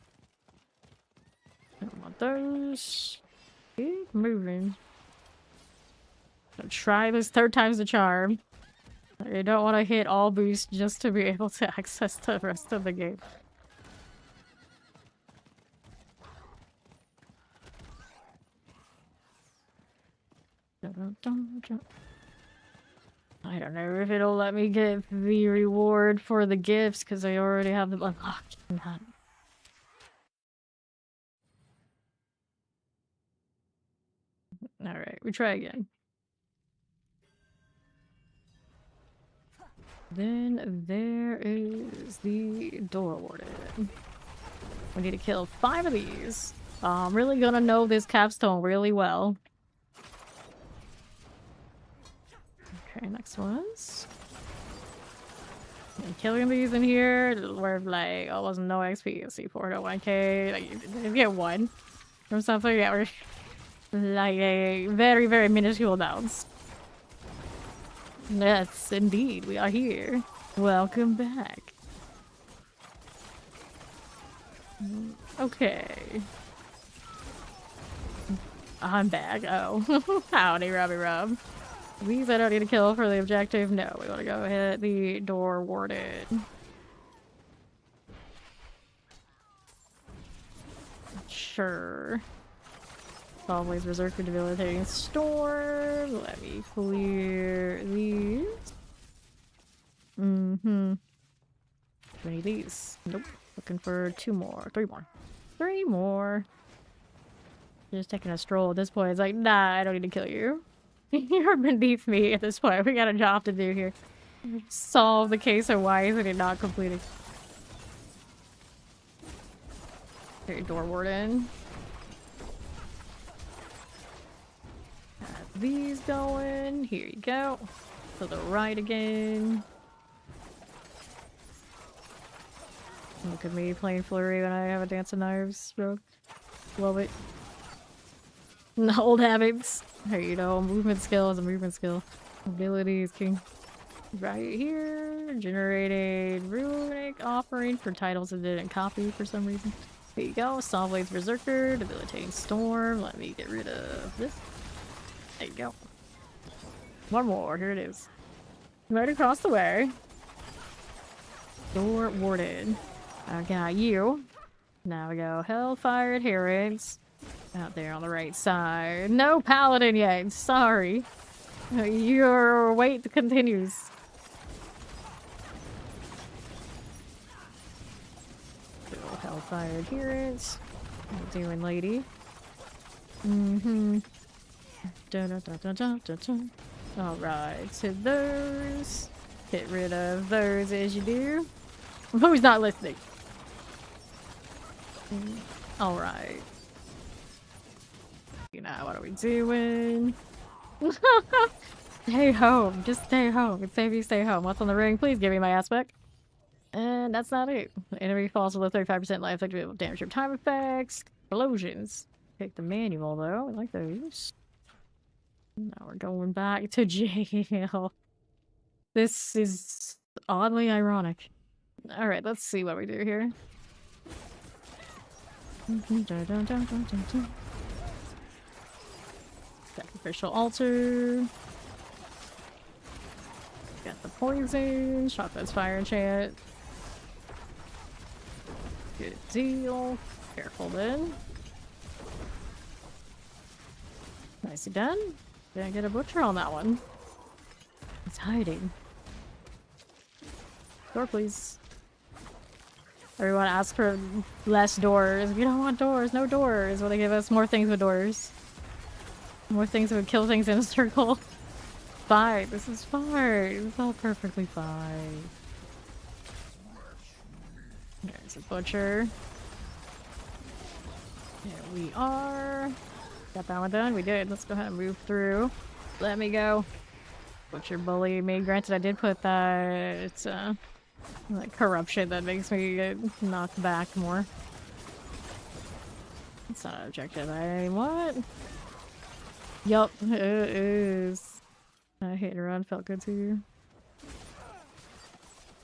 Don't want those. Keep moving. I'll try this 3rd time's the charm. I don't want to hit all boost just to be able to access the rest of the game. I don't know if it'll let me get the reward for the gifts because I already have them unlocked. Alright, we try again. Then there is the door warden. We need to kill 5 of these. I'm really gonna know this capstone really well. Okay, next ones. And killing these in here, where like almost no XP. See, 401k, like you get 1 from something. Yeah, we're like a very, very minuscule amounts. Yes, indeed, we are here. Welcome back. Okay. I'm back. Oh. Howdy, Robbie Rob. These I don't need to kill for the objective. No, we want to go hit the door warden. Sure. Always reserved for debilitating storm. Let me clear these. Too many of these. Nope. Looking for 2 more. 3 more. 3 more. Just taking a stroll at this point. It's like, nah, I don't need to kill you. You're beneath me at this point. We got a job to do here. Solve the case of why is it not completing. Okay, door warden. Have these going. Here you go. To the right again. Look at me playing flurry when I have a dance of knives, bro. Love it. Old habits. Hey, you know, movement skill is a movement skill. Ability is king. Right here, generated runic offering for titles that didn't copy for some reason. There you go, Sawblade's Berserker, Debilitating Storm. Let me get rid of this. There you go. One more, here it is. Right across the way. Door Warden. I got you. Now we go Hellfire Adherents. Out there on the right side. No Paladin yet, sorry. Your wait continues. Hellfire Adherence. How you doing, lady? Mm-hmm. Alright, to those. Get rid of those as you do. Who's not listening? Alright. You know, what are we doing? Stay home. Just stay home. It's safe you stay home. What's on the ring? Please give me my aspect. And that's not it. The enemy falls with a 35% life effective damage from time effects. Explosions. Take the manual though. I like those. Now we're going back to jail. This is oddly ironic. Alright, let's see what we do here. Sacrificial altar. Got the poison. Shotgun's fire enchant. Good deal. Careful then. Nicely done. Gonna get a butcher on that one. It's hiding. Door, please. Everyone asks for less doors. We don't want doors. No doors. Well, they give us more things with doors. More things that would kill things in a circle. Fine. This is fine. It's all perfectly fine. There's a butcher. Here we are. Got that one done. We did. Let's go ahead and move through. Let me go. Butcher bully me. Granted, I did put that like corruption that makes me get knocked back more. It's not an objective. What? Yup, it is. That hit and run felt good to you.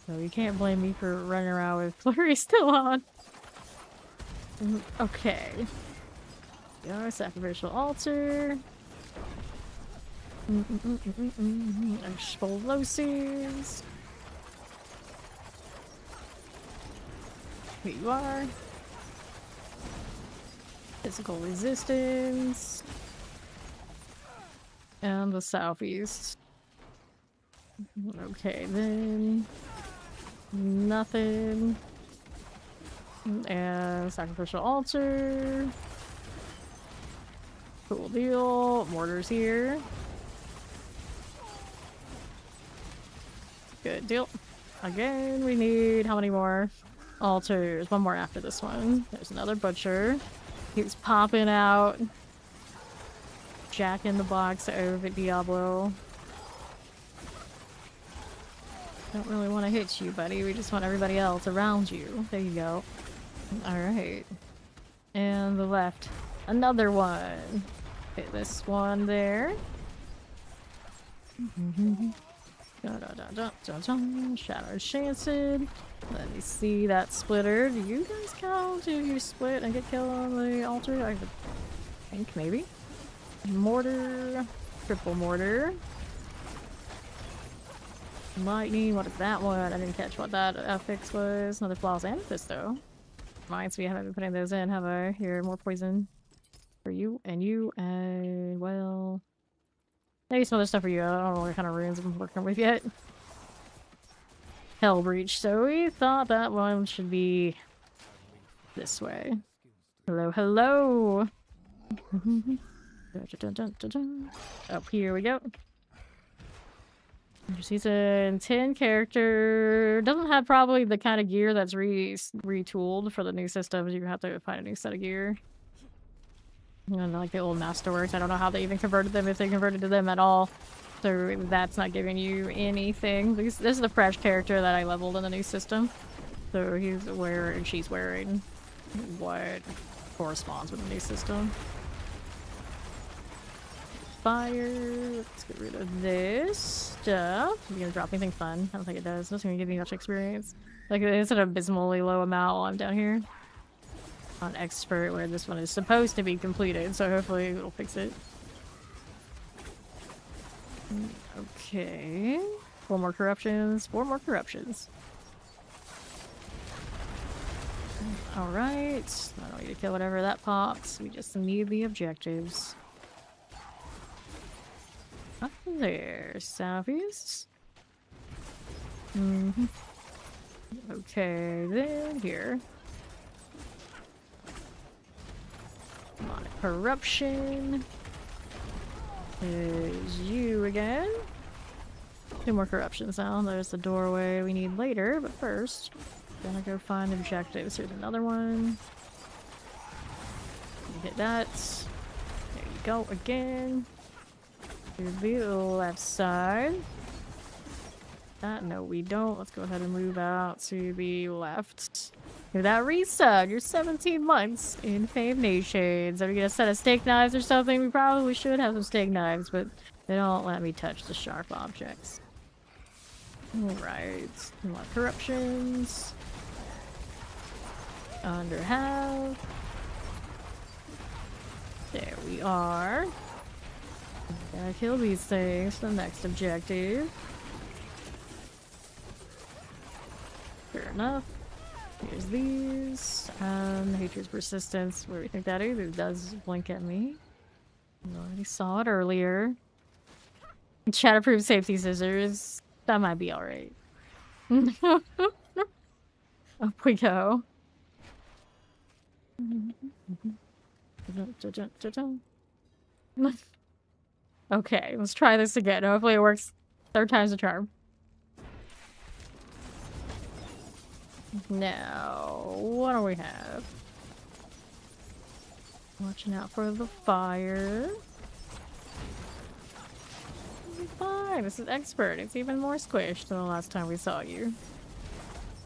So you can't blame me for running around with flurry still on. Okay. Yeah, sacrificial altar. Explosives. Here you are. Physical resistance. And the southeast. Okay, then. Nothing. And sacrificial altar. Cool deal. Mortars here. Good deal. Again, we need how many more altars? One more after this one. There's another butcher. He's popping out. Jack in the box over at Diablo. Don't really want to hit you, buddy. We just want everybody else around you. There you go. Alright. And the left. Another one. Okay, this one there. Shadow Shancid. Let me see that splitter. Do you guys count if you split and get killed on the altar? I think maybe. Mortar. Triple mortar. Lightning. What is that one? I didn't catch what that affix was. Another flawless amethyst though. Reminds me I haven't been putting those in, have I? Here, more poison. For you and well, maybe some other stuff for you. I don't know what kind of runes I'm working with yet. Hell Breach. So we thought that one should be this way. Hello, hello. Up here we go. Season 10 character doesn't have probably the kind of gear that's retooled for the new systems. You have to find a new set of gear. And like the old Masterworks, I don't know how they even converted them, if they converted to them at all. So that's not giving you anything. This is the fresh character that I leveled in the new system. So she's wearing what corresponds with the new system. Fire. Let's get rid of this stuff. Is it gonna drop anything fun? I don't think it does. It's not gonna give me much experience. Like, it's an abysmally low amount while I'm down here. On expert, where this one is supposed to be completed, so hopefully it'll fix it. Okay. 4 more corruptions. 4 more corruptions. Alright. I don't need to kill whatever that pops. We just need the objectives. Up there, southeast. Okay, then here. Demonic corruption. Is you again. 2 more corruptions now. There's the doorway we need later, but first, gonna go find objectives. Here's another one. Hit that. There you go again. To the left side. No, we don't. Let's go ahead and move out to the left. Look at that resub. You're 17 months in Fave Nations. Are we gonna set of steak knives or something? We probably should have some steak knives, but they don't let me touch the sharp objects. Alright. A lot of corruptions. Under half. There we are. Gotta kill these things for the next objective. Fair enough. Here's these. Hatred's Persistence. Where do we think that is? It does blink at me. I already saw it earlier. Shatterproof safety scissors. That might be alright. Up we go. Okay, let's try this again. Hopefully it works 3rd time's a charm. Now, what do we have? Watching out for the fire. Fine, this is expert. It's even more squished than the last time we saw you.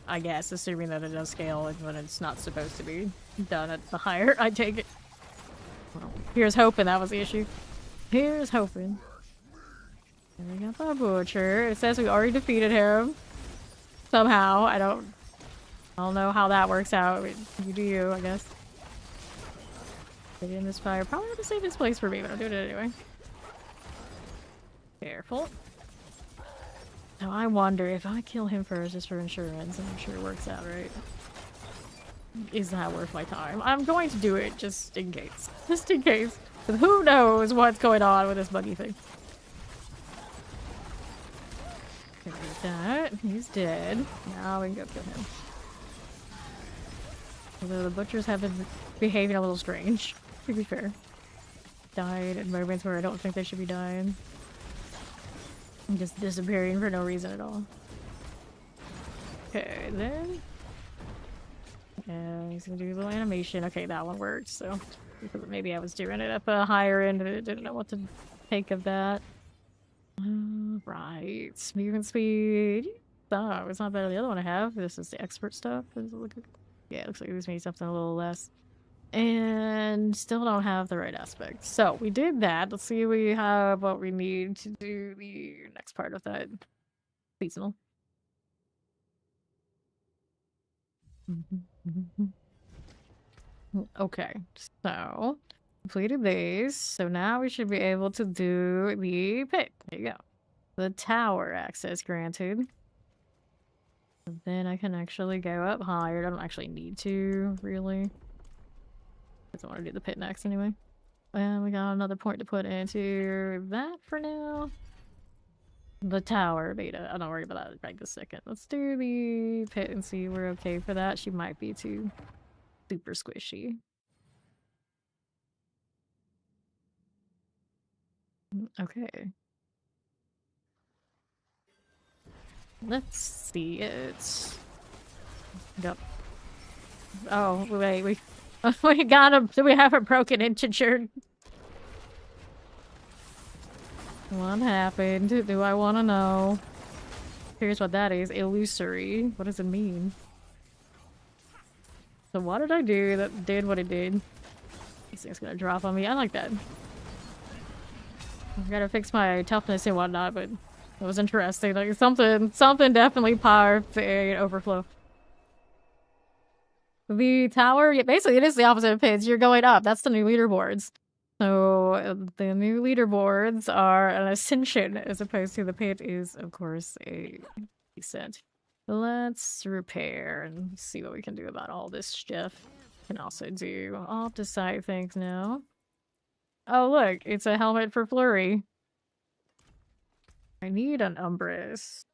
I guess, assuming that it does scale when it's not supposed to be done at the higher. I take it. Well, here's hoping that was the issue. Here's hoping. And we got the butcher. It says we already defeated him. Somehow. I don't know how that works out. You do you, I guess. Get in this fire. Probably not the safest place for me, but I'll do it anyway. Careful. Now I wonder if I kill him first just for insurance, and I'm sure it works out right. Is that worth my time? I'm going to do it just in case. Just in case. But who knows what's going on with this buggy thing. Get that. He's dead. Now we can go kill him. Although the butchers have been behaving a little strange, to be fair. Died at moments where I don't think they should be dying. And just disappearing for no reason at all. Okay, then. And he's gonna do a little animation. Okay, that one worked, so maybe I was doing it up a higher end and I didn't know what to take of that. Right. Movement speed. Oh, it's not better than the other one I have. This is the expert stuff. Does it look good? Yeah, it looks like this means something a little less. And still don't have the right aspect. So we did that. Let's see if we have what we need to do the next part of that seasonal. Okay, so completed these. So now we should be able to do the pit. There you go. The tower access granted. And then I can actually go up higher. I don't actually need to, really. I don't want to do the pit next anyway. And we got another point to put into that for now. The tower beta. I don't worry about that right this second. Let's do the pit and see we're okay for that. She might be too super squishy. Okay. Let's see it. Yep. Oh, wait, we we got him. Do we have a broken integer? What happened? Do I want to know? Here's what that is. Illusory. What does it mean? So what did I do that did what it did? This thing's gonna drop on me. I like that. I gotta fix my toughness and whatnot, but it was interesting. Like something definitely powered the overflow. The tower, yeah, basically it is the opposite of pits. You're going up. That's the new leaderboards. So the new leaderboards are an ascension as opposed to the pit is, of course, a descent. Let's repair and see what we can do about all this stuff. Can also do off-the-side things now. Oh look, it's a helmet for Flurry. I need an Umbrus.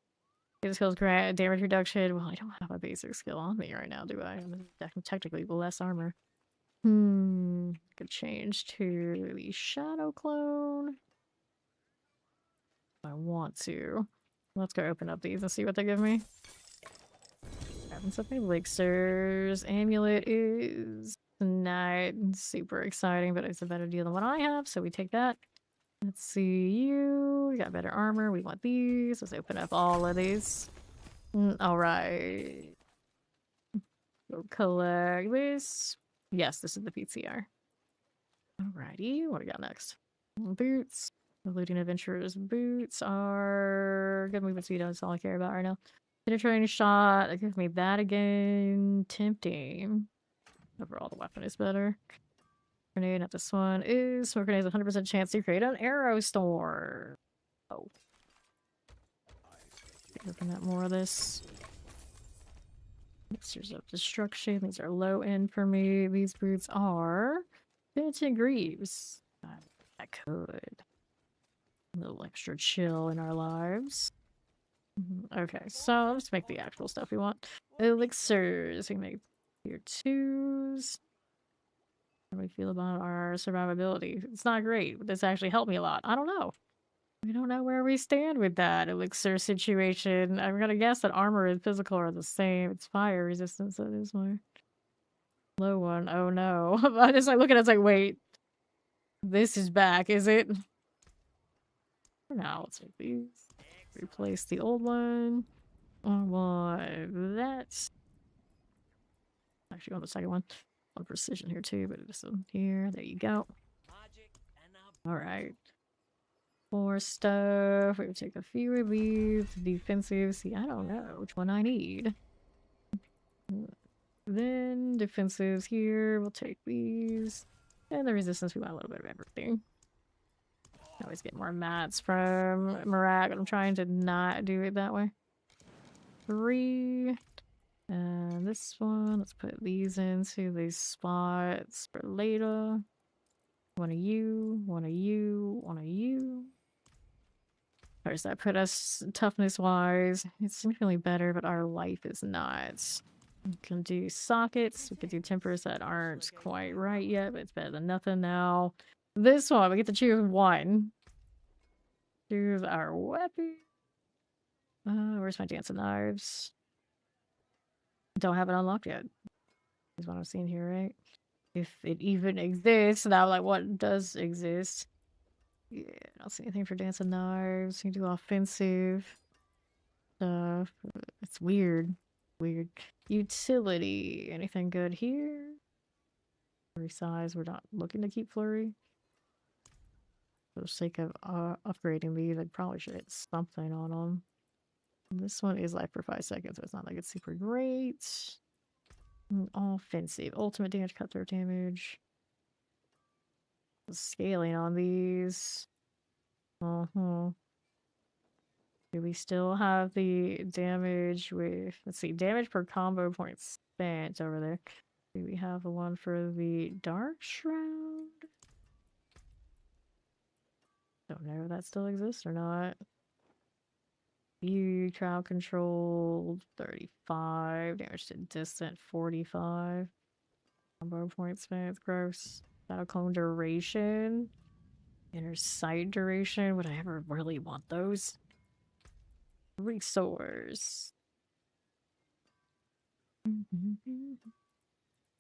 His skills grant damage reduction. Well, I don't have a basic skill on me right now, do I? I'm technically less armor. Could change to the Shadow Clone. If I want to. Let's go open up these and see what they give me. Having something elixirs. Amulet is not super exciting, but it's a better deal than what I have, so we take that. Let's see you. We got better armor. We want these. Let's open up all of these. Alright. We'll collect this. Yes, this is the PTR. Alrighty. What do we got next? Boots. Eluding Adventurer's boots are good movement speed. That's all I care about right now. Penetrating shot. Give me that again. Tempting. Overall, the weapon is better. Grenade, not this one. Is smoke grenade has a 100% chance to create an arrow storm. Oh. Looking at more of this. Mixtures of destruction. These are low end for me. These boots are 15 Greaves. I could. A little extra chill in our lives. Okay, so let's make the actual stuff we want. Elixirs. We can make tier 2s. How do we feel about our survivability? It's not great, but this actually helped me a lot. I don't know. We don't know where we stand with that elixir situation. I'm gonna guess that armor and physical are the same. It's fire resistance, that is my low one. Oh no. I just like look at it, it's like, wait. This is back, is it? For now, let's make these. Replace the old one. That's actually on the second one. On precision here too, but this one here. There you go. Alright. More stuff. We would take a few of these. Defensive. See, I don't know which one I need. Then defensives here. We'll take these. And the resistance, we want a little bit of everything. I always get more mats from Marag, but I'm trying to not do it that way. 3. And this one, let's put these into these spots for later. One of you, one of you, one of you. Where does that put us toughness-wise? It's significantly better, but our life is not. We can do sockets. We can do tempers that aren't quite right yet, but it's better than nothing now. This one, we get to choose one. Choose our weapon. Where's my dancing knives? Don't have it unlocked yet. Is what I'm seeing here, right? If it even exists. Now, like, what does exist? Yeah, I don't see anything for dancing knives. You can do offensive stuff. It's weird. Weird. Utility. Anything good here? Flurry size. We're not looking to keep flurry. For the sake of upgrading these, I probably should hit something on them. This one is life for 5 seconds, so it's not like it's super great. Offensive. Ultimate damage, cutthroat damage. Scaling on these. Do we still have the damage with... Let's see. Damage per combo point spent over there. Do we have the one for the Dark Shroud? Don't know if that still exists or not. View, crowd control, 35. Damage to distant, 45. Combo point spent, gross. Battle clone duration. Inner sight duration. Would I ever really want those? Resource.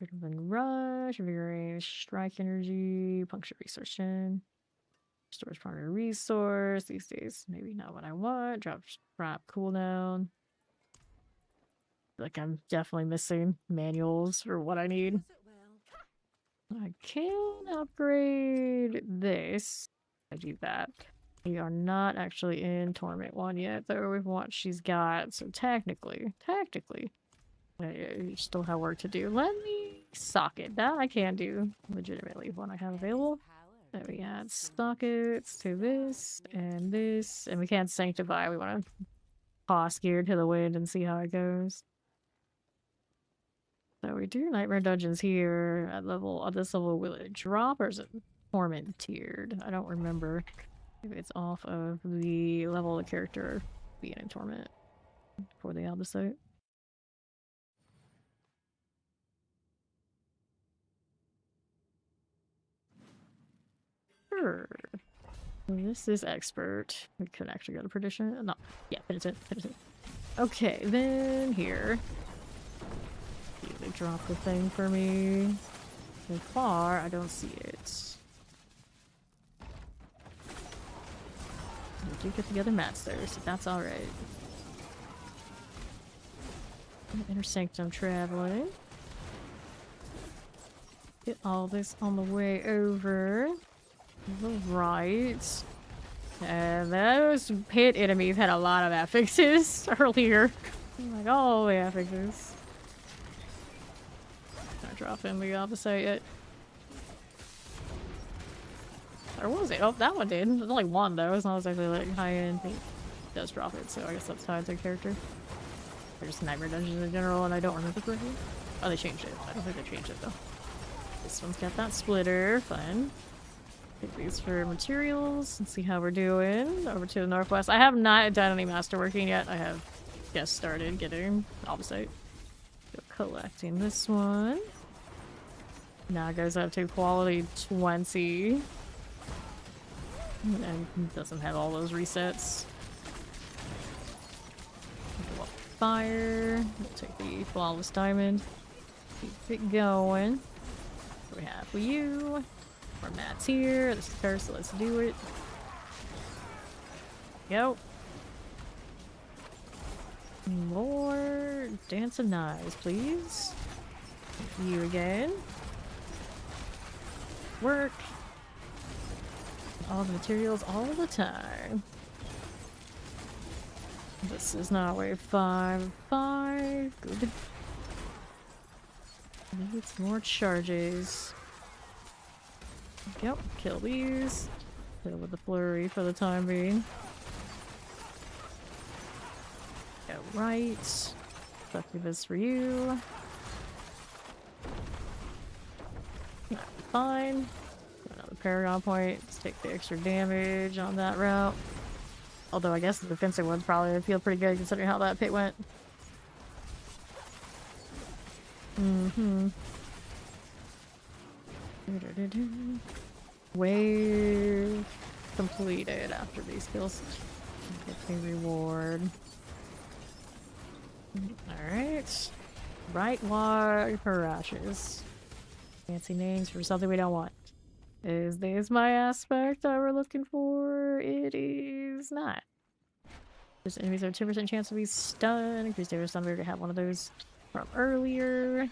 Adrenaline rush, invigorating strike energy, puncture resource gen. Storage primary resource. These days, maybe not what I want. Drop cooldown. Like I'm definitely missing manuals for what I need. I can upgrade this. I do that. We are not actually in Torment 1 yet, though, with what she's got. So technically, I still have work to do. Let me socket. That I can do legitimately when I have available. Then we add sockets to this, and we can't sanctify. We want to toss gear to the wind and see how it goes. So we do Nightmare Dungeons here at this level. Will it drop or is it Torment tiered? I don't remember if it's off of the level of the character being in Torment for the Albicite. Sure. This is expert. We could actually go to perdition. No, yeah, penitent. Okay, then here. They drop the thing for me. So far, I don't see it. We do get the other mats there, so that's alright. Inner Sanctum traveling. Get all this on the way over. Right. And those pit enemies had a lot of affixes earlier. Like, all the affixes. Not dropping the opposite yet. Or was it? Oh, that one did. There's only one though. It's not exactly like high end. It does drop it, so I guess that's tied to the character. Or just Nightmare Dungeons in general, and I don't remember correctly. Oh, they changed it. I don't think they changed it though. This one's got that splitter. Fun. Take these for materials and see how we're doing. Over to the northwest. I have not done any masterworking yet. I have just started getting opposite. Collecting this one. Now it goes up to quality 20. And it doesn't have all those resets. Fire. We'll take the flawless diamond. Keep it going. What do we have for you? More mats here. This is cursed, so let's do it. Go. More dance of knives, please. You again. Work. All the materials all the time. This is not wave 5. Good. Need some more charges. Yep, kill these. Kill with the flurry for the time being. Go right. Let's do this for you. Fine. Another Paragon point. Let's take the extra damage on that route. Although I guess the defensive ones probably would feel pretty good considering how that pit went. Wave completed after these kills. Get the reward. Alright. Right Wog Harashes. Fancy names for something we don't want. Is this my aspect that we're looking for? It is not. There's enemies have a 2% chance to be stunned. Increased damage stun. We already have one of those from earlier.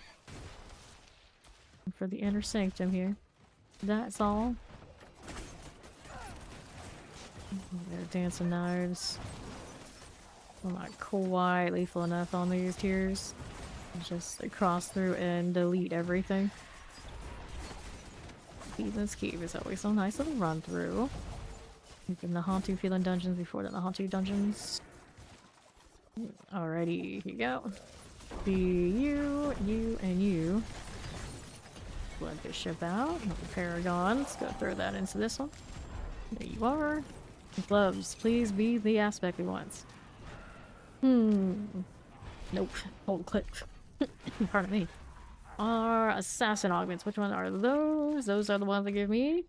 For the Inner Sanctum here. That's all. They're dancing knives. I'm not quite lethal enough on these tiers. Just cross through and delete everything. Heathen's Cave is always so nice little run through. We've been the Hantu feeling dungeons before the Hantu dungeons. Alrighty, here you go. Be you, and you. Blood Bishop out. Another Paragon. Let's go throw that into this one. There you are. Gloves, please be the aspect we want. Nope. Hold click. Pardon me. Our assassin augments. Which one are those? Those are the ones they give me.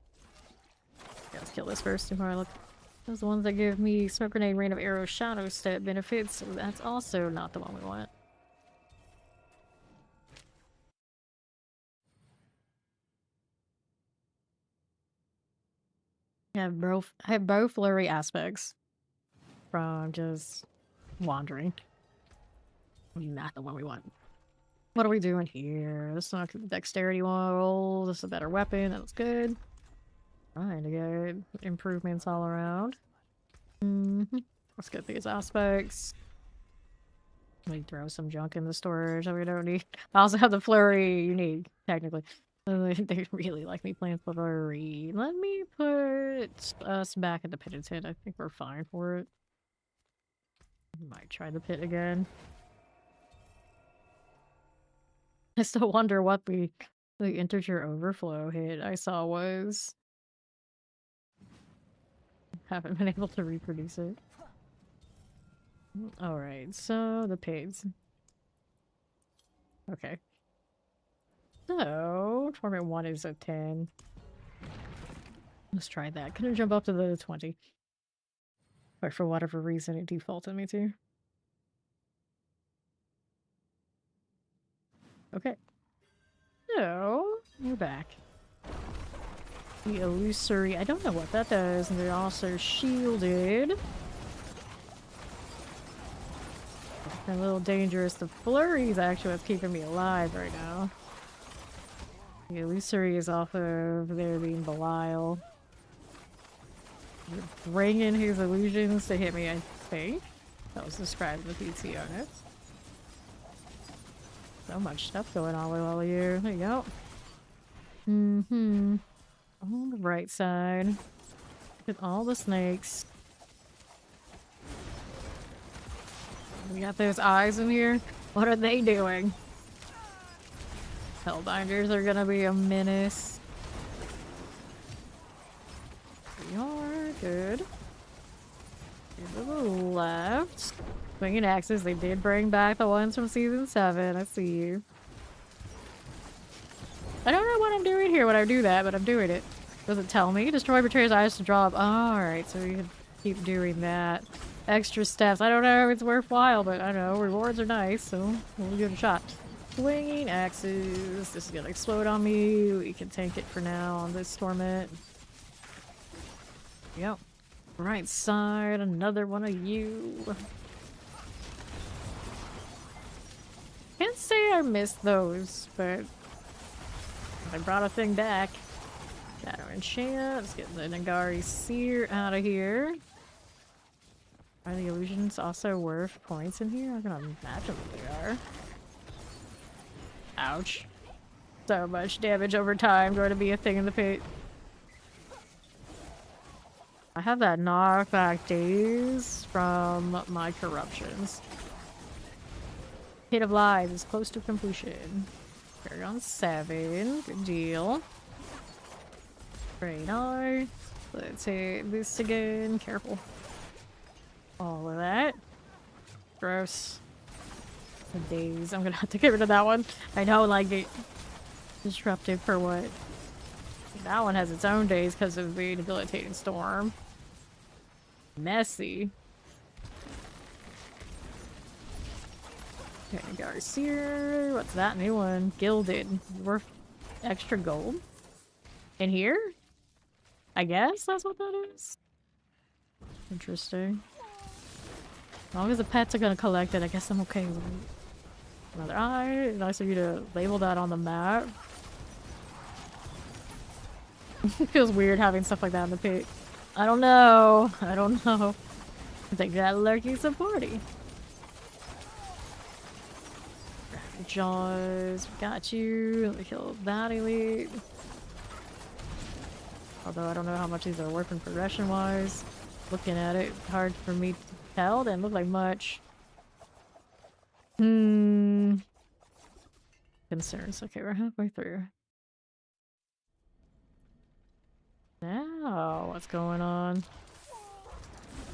Yeah, let's kill this first before I look Those are the ones that give me smoke grenade, random arrow, shadow step benefits, so that's also not the one we want. I have both flurry aspects from just wandering. Not the one we want. What are we doing here? This is not the dexterity roll. This is a better weapon. That was good. Trying to get improvements all around. Let's get these aspects. Let me throw some junk in the storage that we don't need. I also have the flurry unique, technically. They really like me playing flurry. Let me put us back at the pit tent. I think we're fine for it. Might try the pit again. I still wonder what the integer overflow hit I saw was. Haven't been able to reproduce it. Alright, so the pigs. Okay. So, torment 1 is a 10. Let's try that. Couldn't jump up to the 20. But for whatever reason, it defaulted me to. Okay. So, we're back. The illusory. I don't know what that does. And they're also shielded. A little dangerous. The flurry is actually what's keeping me alive right now. The illusory is off of there being Belial. Bringing his illusions to hit me, I think. That was described in the PT on it. So much stuff going on with all of you. There you go. On the right side. With all the snakes. We got those eyes in here. What are they doing? Hellbinders are gonna be a menace. We are good. To the left. Swinging axes. They did bring back the ones from season 7. I see you. I don't know what I'm doing here when I do that, but I'm doing it. Does it tell me? Destroy betrayer's eyes to draw up. Oh, alright, so we can keep doing that. Extra steps. I don't know if it's worthwhile, but I don't know. Rewards are nice, so we'll give it a shot. Swinging axes. This is gonna explode on me. We can tank it for now on this torment. Yep. Right side. Another one of you. Can't say I missed those, but I brought a thing back. Shadow enchant. Let's get the Nagari Seer out of here. Are the illusions also worth points in here? I'm gonna imagine that they are. Ouch. So much damage over time going to be a thing in the pit. I have that knockback daze from my corruptions. Pit of Lies is close to completion. Carry on 7. Good deal. Radar. Let's hit this again. Careful. All of that. Gross. The days. I'm gonna have to get rid of that one. I know, like, it disruptive for what? That one has its own days because of the debilitating storm. Messy. Okay, Garcia. What's that new one? Gilded. Worth extra gold? In here? I guess that's what that is. Interesting. As long as the pets are gonna collect it, I guess I'm okay with it. Another eye. Nice of you to label that on the map. It feels weird having stuff like that in the pit. I don't know. I don't know. I think that lurky supporty. Jaws, got you. Let me kill that elite. Although I don't know how much these are worth in progression wise. Looking at it, hard for me to tell. Didn't look like much. Concerns. Okay, we're halfway through. Now, what's going on?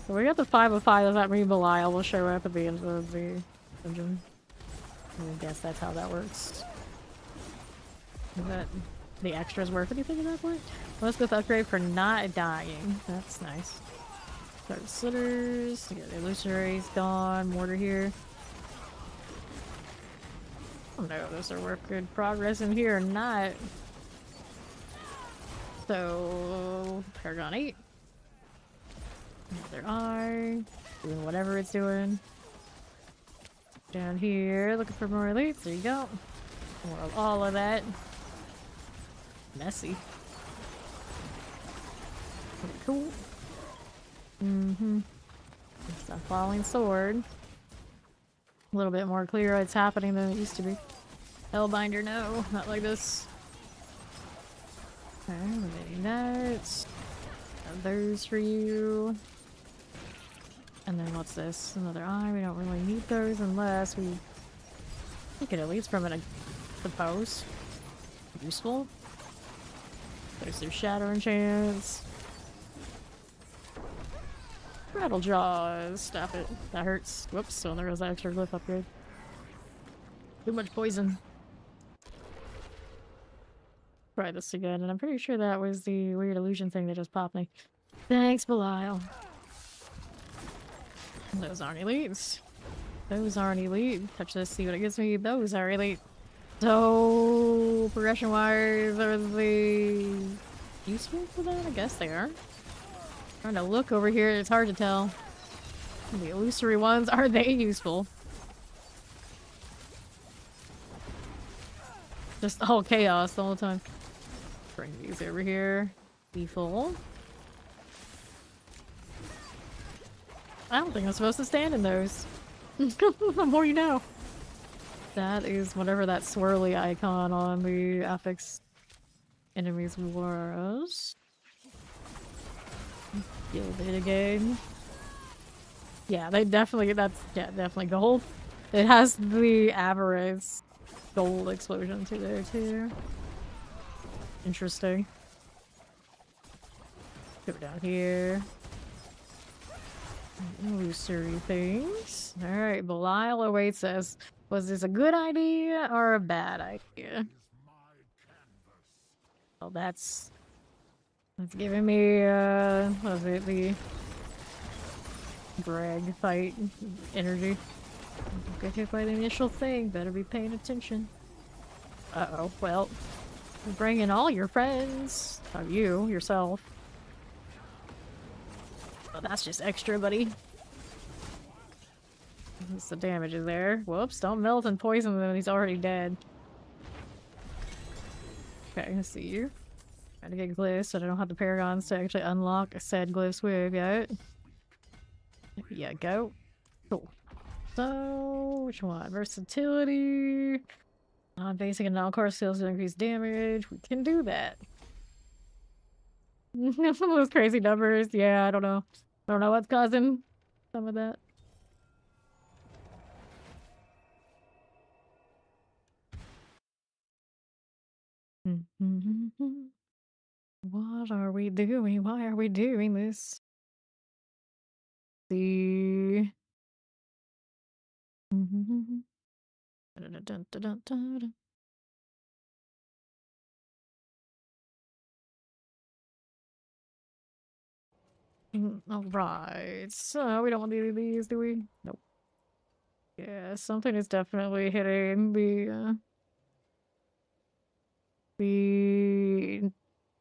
So we got the 5 of 5. Does that mean Belial will show up at the end of the dungeon? I guess that's how that works. Is that the extras worth anything at that point? Let's go upgrade for not dying. That's nice. Start slitters. Yeah, the illusory's gone. Mortar here. I don't know if those are worth good progress in here or not. So, Paragon 8. Another eye. Doing whatever it's doing. Down here, looking for more elites. There you go. More of all of that. Messy. Pretty cool. It's a falling sword. A little bit more clear what's happening than it used to be. Hellbinder, no, not like this. Okay, remaining that. Those for you. And then what's this? Another eye. We don't really need those unless we get elites from it, I suppose. Useful. There's their shadow enchants. Rattle jaws. Stop it. That hurts. Whoops. So there was that extra glyph upgrade. Too much poison. Try this again, and I'm pretty sure that was the weird illusion thing that just popped me. Thanks, Belial. Those aren't elites. Those aren't elite. Touch this, see what it gives me. Those are elite. So, progression-wise, are they useful for that? I guess they are. Trying to look over here, it's hard to tell. The illusory ones, are they useful? Just all chaos the whole time. Bring these over here. Be full. I don't think I'm supposed to stand in those. The more you know. That is whatever that swirly icon on the affix enemies was. Build it again. Yeah, they definitely, definitely gold. It has the avarice gold explosion to there too. Interesting. Go down here. Illusory things. Alright, Belial awaits us. Was this a good idea or a bad idea? Well, that's giving me, what was it, the drag fight energy. Don't get hit by the initial thing, better be paying attention. Uh-oh, well, bring in all your friends. Not you, yourself. Well, that's just extra, buddy. What's the damage is there? Whoops, don't melt and poison him when he's already dead. Okay, I see you. Gotta get glyphs, so I don't have the paragons to actually unlock a said glyphs with yet. There you go. Cool. So, which one? Versatility. Non-basic and non-core skills to increase damage. We can do that. Some of those crazy numbers. Yeah, I don't know. I don't know what's causing some of that. What are we doing? Why are we doing this? The Alright, so we don't want to do these, do we? Nope. Yeah, something is definitely hitting the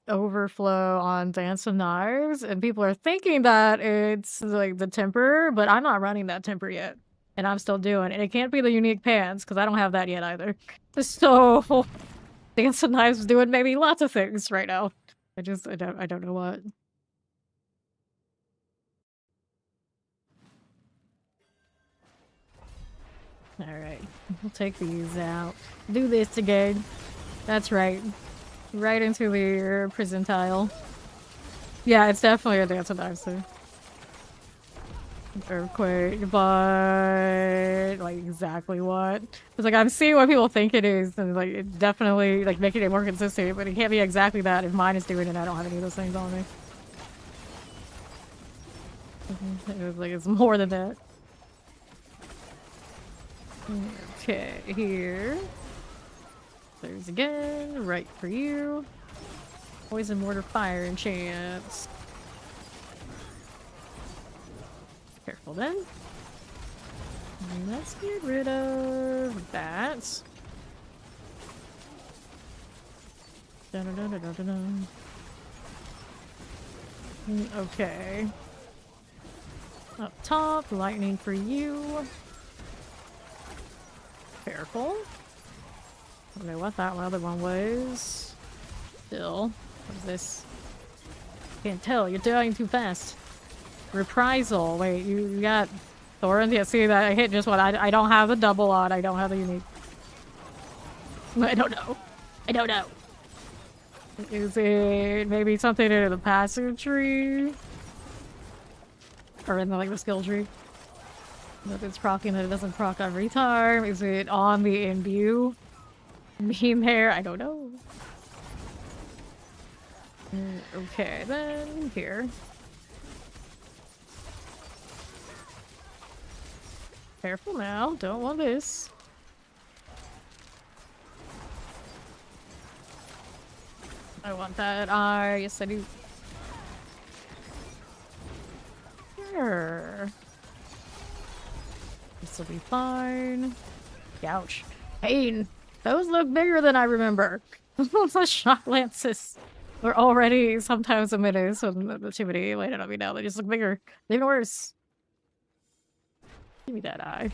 overflow on Dance of Knives, and people are thinking that it's like the temper, but I'm not running that temper yet. And I'm still doing it. And it can't be the unique pants, because I don't have that yet either. So Dance of Knives is doing maybe lots of things right now. I don't know what. Alright, we'll take these out. Do this again. That's right. Right into the prison tile. Yeah, it's definitely a Dance of Knives too. Earthquake, but like exactly what? It's like I'm seeing what people think it is, and like it's definitely like making it more consistent, but it can't be exactly that if mine is doing it and I don't have any of those things on me. It was like it's more than that. Okay, here. There's again, right for you. Poison, mortar, fire, and chance. Careful then. Let's get rid of that. Dun-dun-dun-dun-dun-dun. Okay. Up top, lightning for you. Careful. I don't know what that other one was. Still. What is this? Can't tell, you're dying too fast. Reprisal. Wait, you got Thorin? Yeah, see that I hit just one. I don't have the double on, I don't have the unique. I don't know. I don't know. Is it maybe something in the passive tree? Or in the, like, the skill tree? That it's proccing that it doesn't proc on retime? Is it on the imbue? Being there? I don't know. Okay, then here. Careful now, don't want this. I want that eye, yes I do. Sure. This will be fine. Ouch. Pain! Those look bigger than I remember. Those shock lances were already sometimes a menace when too many landed on me now. They just look bigger. Even worse. Give me that eye.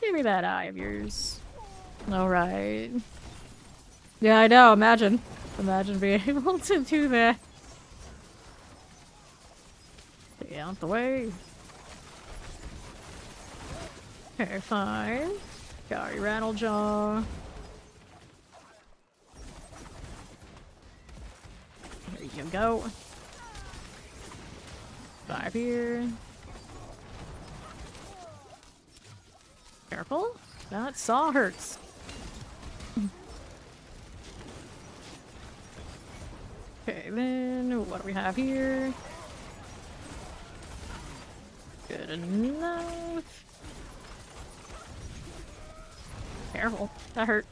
Give me that eye of yours. Alright. Yeah, I know. Imagine. Imagine being able to do that. Stay out the way. Okay, fine. Got your Rattlejaw. There you go. 5 here. Careful. That saw hurts. Okay, then what do we have here? Good enough. Careful. That hurt.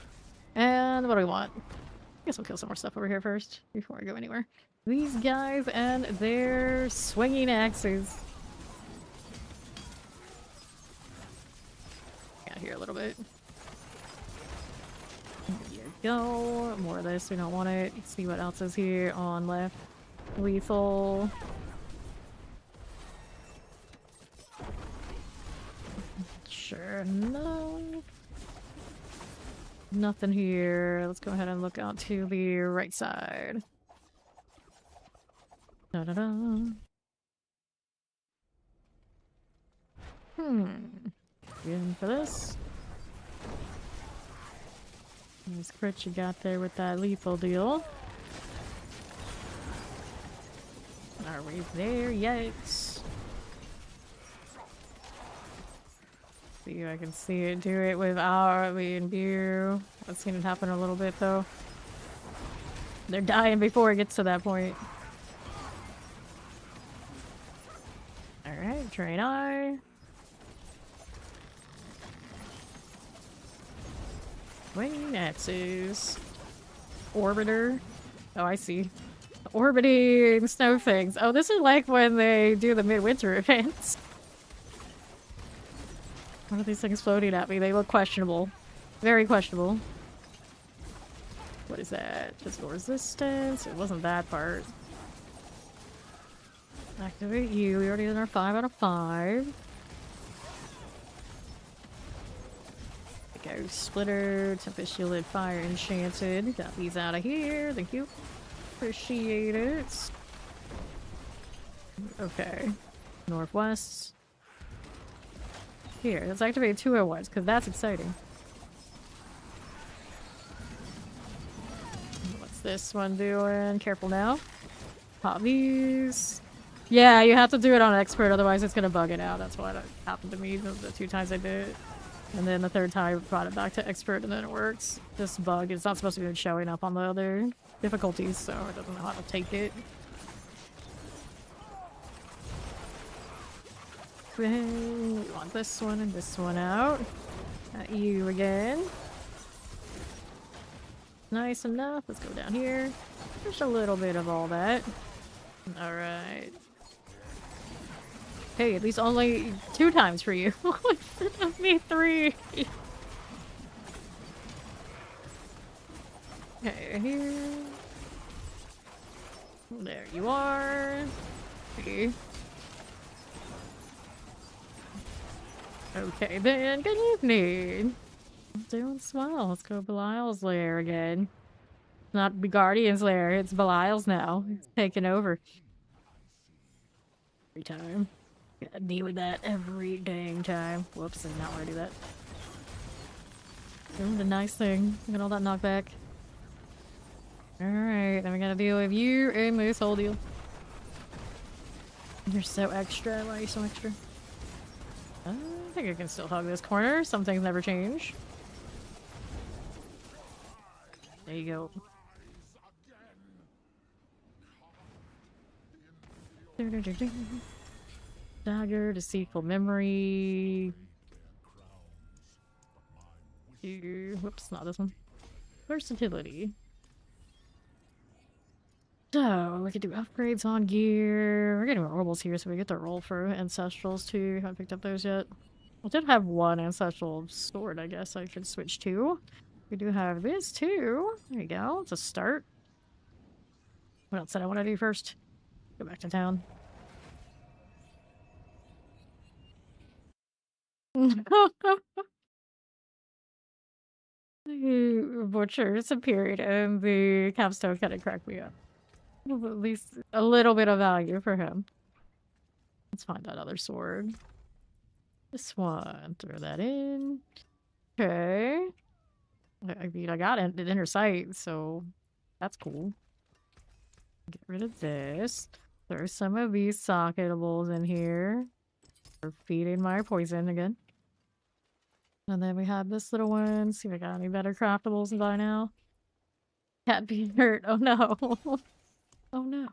And what do we want? I guess we'll kill some more stuff over here first before I go anywhere. These guys and their swinging axes. Out here a little bit. There you go. More of this. We don't want it. Let's see what else is here on left. Lethal. Sure. No. Nothing here. Let's go ahead and look out to the right side. Da-da-da. In for this. Nice crit you got there with that lethal deal. Are we there yet? See if I can see it do it without the imbue. I've seen it happen a little bit though. They're dying before it gets to that point. Alright, train eye. Wing axes. Orbiter. Oh, I see. Orbiting snow things. Oh, this is like when they do the midwinter events. What are these things floating at me? They look questionable. Very questionable. What is that? Physical resistance? It wasn't that part. Activate you. We already did our 5 out of 5. Go splitter, tempest shielded, fire enchanted. Got these out of here. Thank you. Appreciate it. Okay. Northwest. Here, let's activate 2 at once, because that's exciting. What's this one doing? Careful now. Pop these. Yeah, you have to do it on expert, otherwise it's gonna bug it out. That's what happened to me the 2 times I did it. And then the 3rd time I brought it back to expert and then it works. This bug is not supposed to be showing up on the other difficulties, so it doesn't know how to take it. Then we want this one and this one out. At you again. Nice enough. Let's go down here. Just a little bit of all that. Alright. Hey, at least only 2 times for you. Instead of me 3. Okay, here. There you are. See. Okay then, good evening. Doing swell. Let's go to Belial's lair again. Not Guardian's lair, it's Belial's now. It's taken over. Every time. Gotta deal with that every dang time. Whoops, I did not want to do that. Doing the nice thing. Look at all that knockback. Alright, then we gotta deal with you and this whole deal. You're so extra. Why are you so extra? I think I can still hug this corner. Some things never change. There you go. Dagger, deceitful memory. Whoops, not this one. Versatility. So, we could do upgrades on gear. We're getting rolls here, so we get to roll for ancestrals too. Haven't picked up those yet. I did have one ancestral sword, I guess I could switch to. We do have this too. There you go. It's a start. What else did I want to do first? Go back to town. The butcher's a period and the capstone kind of cracked me up. At least a little bit of value for him. Let's find that other sword. This one. Throw that in. Okay. I mean, I got it inner sight, so that's cool. Get rid of this. Throw some of these socketables in here. For feeding my poison again. And then we have this little one. See if I got any better craftables by now. Cat being hurt. Oh no. Oh no.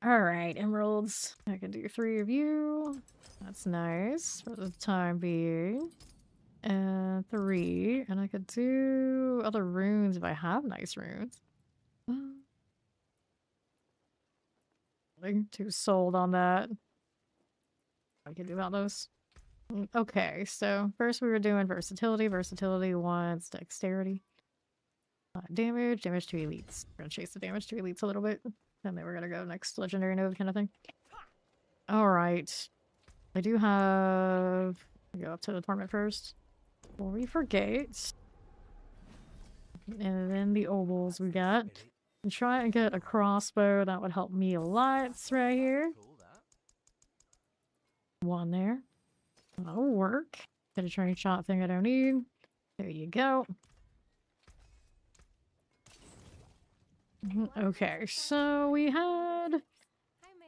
Alright, emeralds. I can do 3 of you. That's nice for the time being. And 3. And I could do other runes if I have nice runes. I'm too sold on that. I can do about those. Okay, so first we were doing versatility. Versatility wants dexterity. Damage to elites. We're gonna chase the damage to elites a little bit. And then we're gonna go next legendary node kind of thing. Alright. I do have... Go up to the torment first. Before we forget. And then the ovals we got. And try and get a crossbow. That would help me a lot. It's right here. One there. That'll work. Get a train shot thing I don't need. There you go. Okay, so we had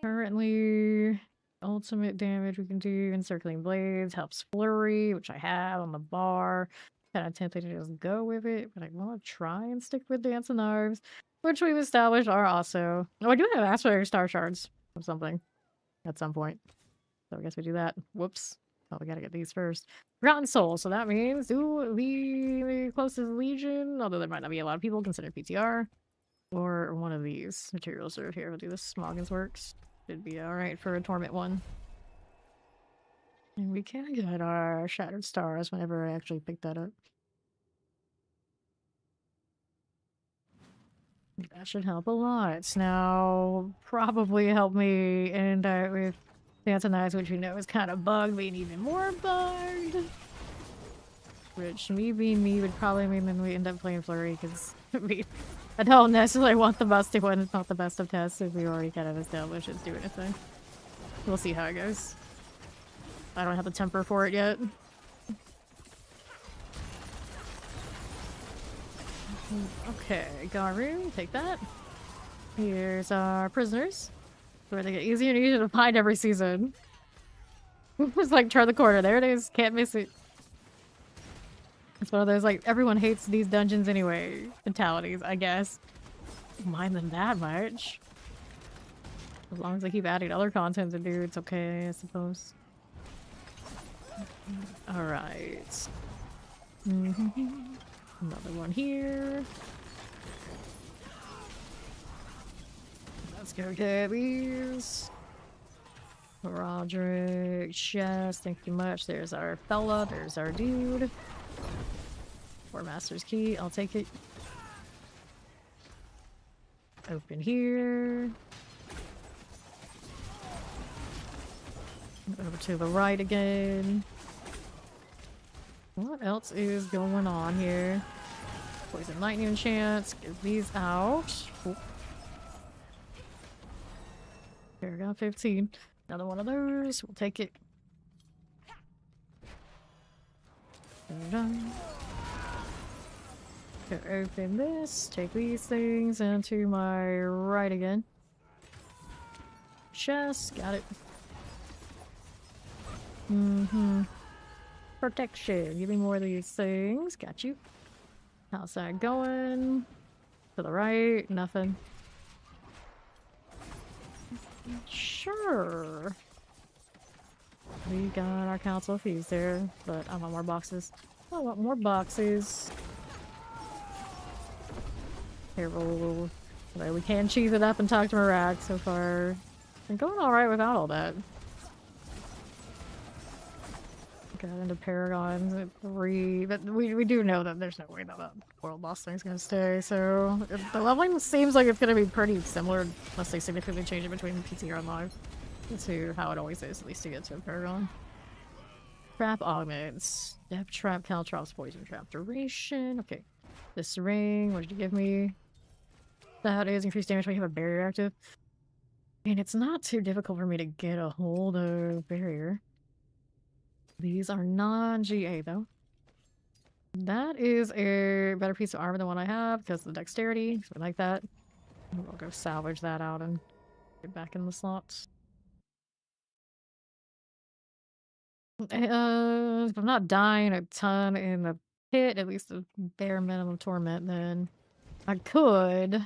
currently ultimate damage we can do. Encircling blades helps flurry, which I have on the bar. Kind of tempted to just go with it, but I want to try and stick with dancing knives, which we've established are also. Oh, I do have aspirator star shards of something at some point, so I guess we do that. Whoops. Oh, we gotta get these first. Forgotten Soul, so that means do the closest legion, although there might not be a lot of people considered PTR. Or one of these materials are here. We'll do this. Smoggin's Works. Should be alright for a Torment one. And we can get our Shattered Stars whenever I actually pick that up. That should help a lot. Now, probably help me end out with Dancing Eyes, which we know is kind of bugged, being even more bugged. Which, me being me, would probably mean then we end up playing Flurry, because I don't necessarily want the busted one. It's not the best of tests, if we already kind of established it's doing a thing. We'll see how it goes. I don't have the temper for it yet. Okay, Garu, take that. Here's our prisoners. Where they get easier and easier to find every season. Just like turn the corner. There it is. Can't miss it. It's one of those like everyone hates these dungeons anyway mentalities, I guess. Don't mind them that much. As long as they keep adding other content to do, it's okay, I suppose. Alright. Another one here. Let's go get these. Roderick, Chess, thank you much. There's our fella, there's our dude. War Master's Key, I'll take it. Open here. Over to the right again. What else is going on here? Poison Lightning chance. Get these out. Oh. Paragon 15. Another one of those. We'll take it. Dun. Go open this. Take these things and to my right again. Chest. Got it. Protection. Give me more of these things. Got you. How's that going? To the right. Nothing. Sure. We got our council fees there, but I want more boxes. I want more boxes. Here, we can cheese it up and talk to Marak so far. Been going alright without all that. Got into Paragons at 3, but we do know that there's no way that that world boss thing's gonna stay, so the leveling seems like it's gonna be pretty similar, unless they significantly change it between PTR and live, to how it always is, at least to get to a Paragon. Trap augments. Depth trap, caltrops, poison trap, duration. Okay. This ring, what did you give me? That is increased damage when you have a barrier active. And it's not too difficult for me to get a hold of barrier. These are non-GA though. That is a better piece of armor than what I have because of the dexterity. So we like that. We'll go salvage that out and get back in the slots. If I'm not dying a ton in the pit, at least the bare minimum torment, then I could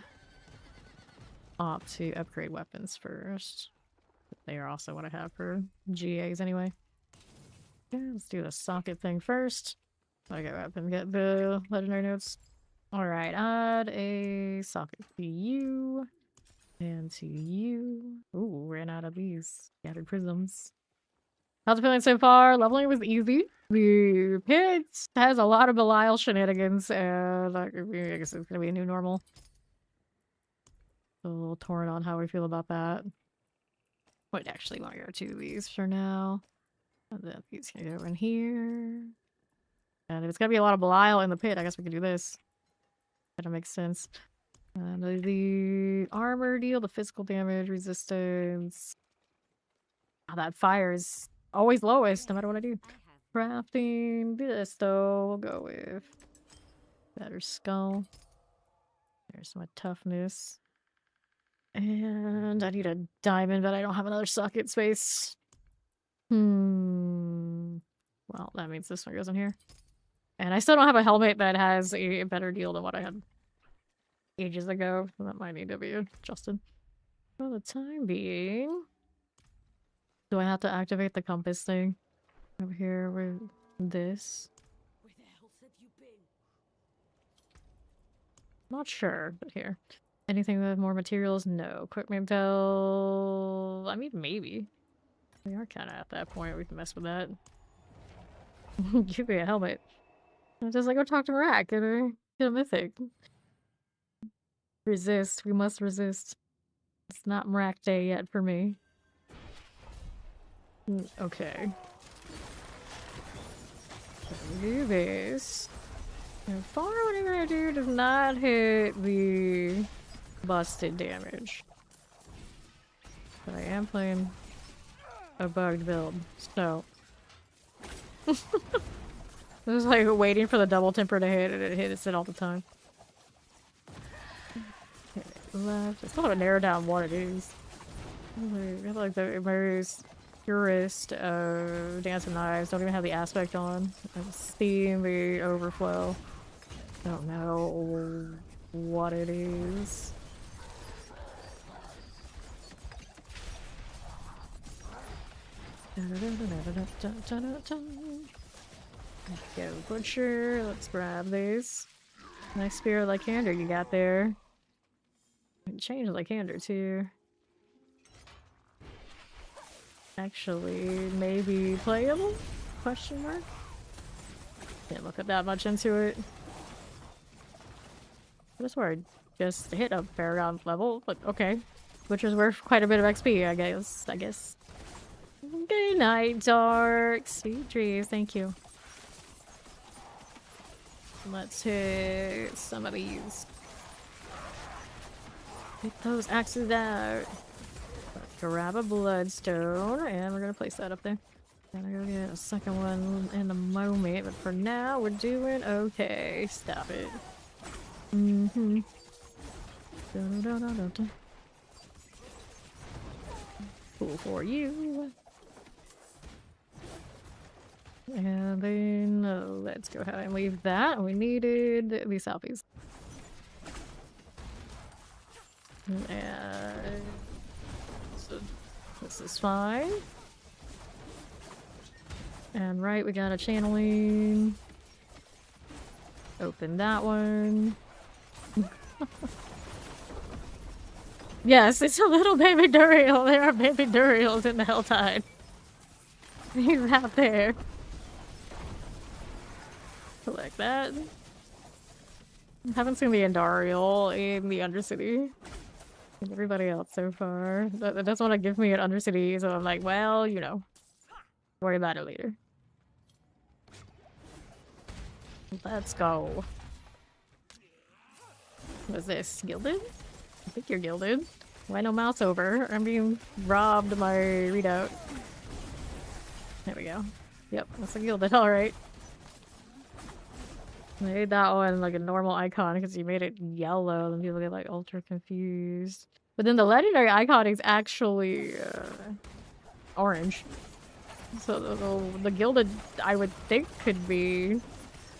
opt to upgrade weapons first. They are also what I have for GAs anyway. Okay, let's do the socket thing first. I go up and get the legendary notes. Alright, add a socket to you. And to you. Ooh, ran out of these scattered prisms. How's it feeling so far? Leveling was easy. The pit has a lot of Belial shenanigans, and I guess it's gonna be a new normal. A little torn on how we feel about that. Would actually want to go to these for now. And then these can go in here. And if it's gonna be a lot of Belial in the pit, I guess we could do this. That makes sense. And the armor deal, the physical damage, resistance. Oh, that fire is always lowest, no matter what I do. Crafting this though, we'll go with better skull. There's my toughness. And I need a diamond, but I don't have another socket space. Well, that means this one goes in here. And I still don't have a helmet that has a better deal than what I had ages ago. So that might need to be adjusted. For the time being, do I have to activate the compass thing over here with this? Where the hell have you been? Not sure, but here. Anything with more materials? No. Equipment bell. I mean, maybe. We are kind of at that point. We can mess with that. Give me a helmet. Just like go talk to Marak. Get a mythic. Resist. We must resist. It's not Marak day yet for me. Okay. Do this. So far, whatever I do does not hit the busted damage. But I am playing a bugged build, so. I was like waiting for the double temper to hit, and it hits it all the time. Okay, left. I still haven't narrowed down what it is. I feel like the most purest Dance of Knives don't even have the aspect on. I've seen the overflow. I don't know what it is. Go Butcher, let's grab these. Nice Spear of Lycander you got there. Change Lycander too. actually maybe playable? Question mark? Didn't look at that much into it. I swear I just hit a Paragon level, but okay. Which is worth quite a bit of XP, I guess. Good night, Dark. Sweet dreams, thank you. Let's hit some of these. Get those axes out. Let's grab a bloodstone, and we're gonna place that up there. Gonna go get a second one in a moment, but for now, we're doing okay. Stop it. Mm-hmm. Da-da-da-da-da. Cool for you. And then let's go ahead and leave that. We needed these selfies. And so this is fine. And right, we got a channeling. Open that one. Yes, it's a little baby Duriel. There are baby Duriels in the Helltide. He's out there. Collect that. Haven't seen the Andariel in the Undercity. And everybody else so far. That doesn't want to give me an Undercity, so I'm like, well, you know. Worry about it later. Let's go. What's this? Gilded? I think you're gilded. Why no mouse over? I'm being robbed of my readout. There we go. Yep, that's a gilded, alright. I made that one like a normal icon because you made it yellow and people get like ultra confused. But then the legendary icon is actually orange. So the gilded I would think could be...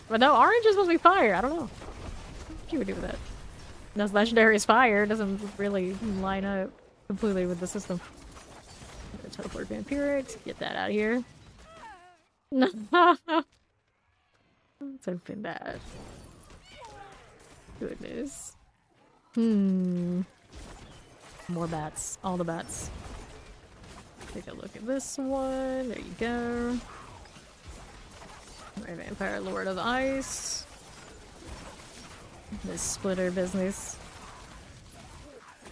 But no, orange is supposed to be fire. I don't know. What you would do with that? That's legendary is fire. It doesn't really line up completely with the system. Teleport vampiric. Get that out of here. No. Let's open that. Goodness. More bats. All the bats. Take a look at this one. There you go. My Vampire Lord of Ice. This splitter business.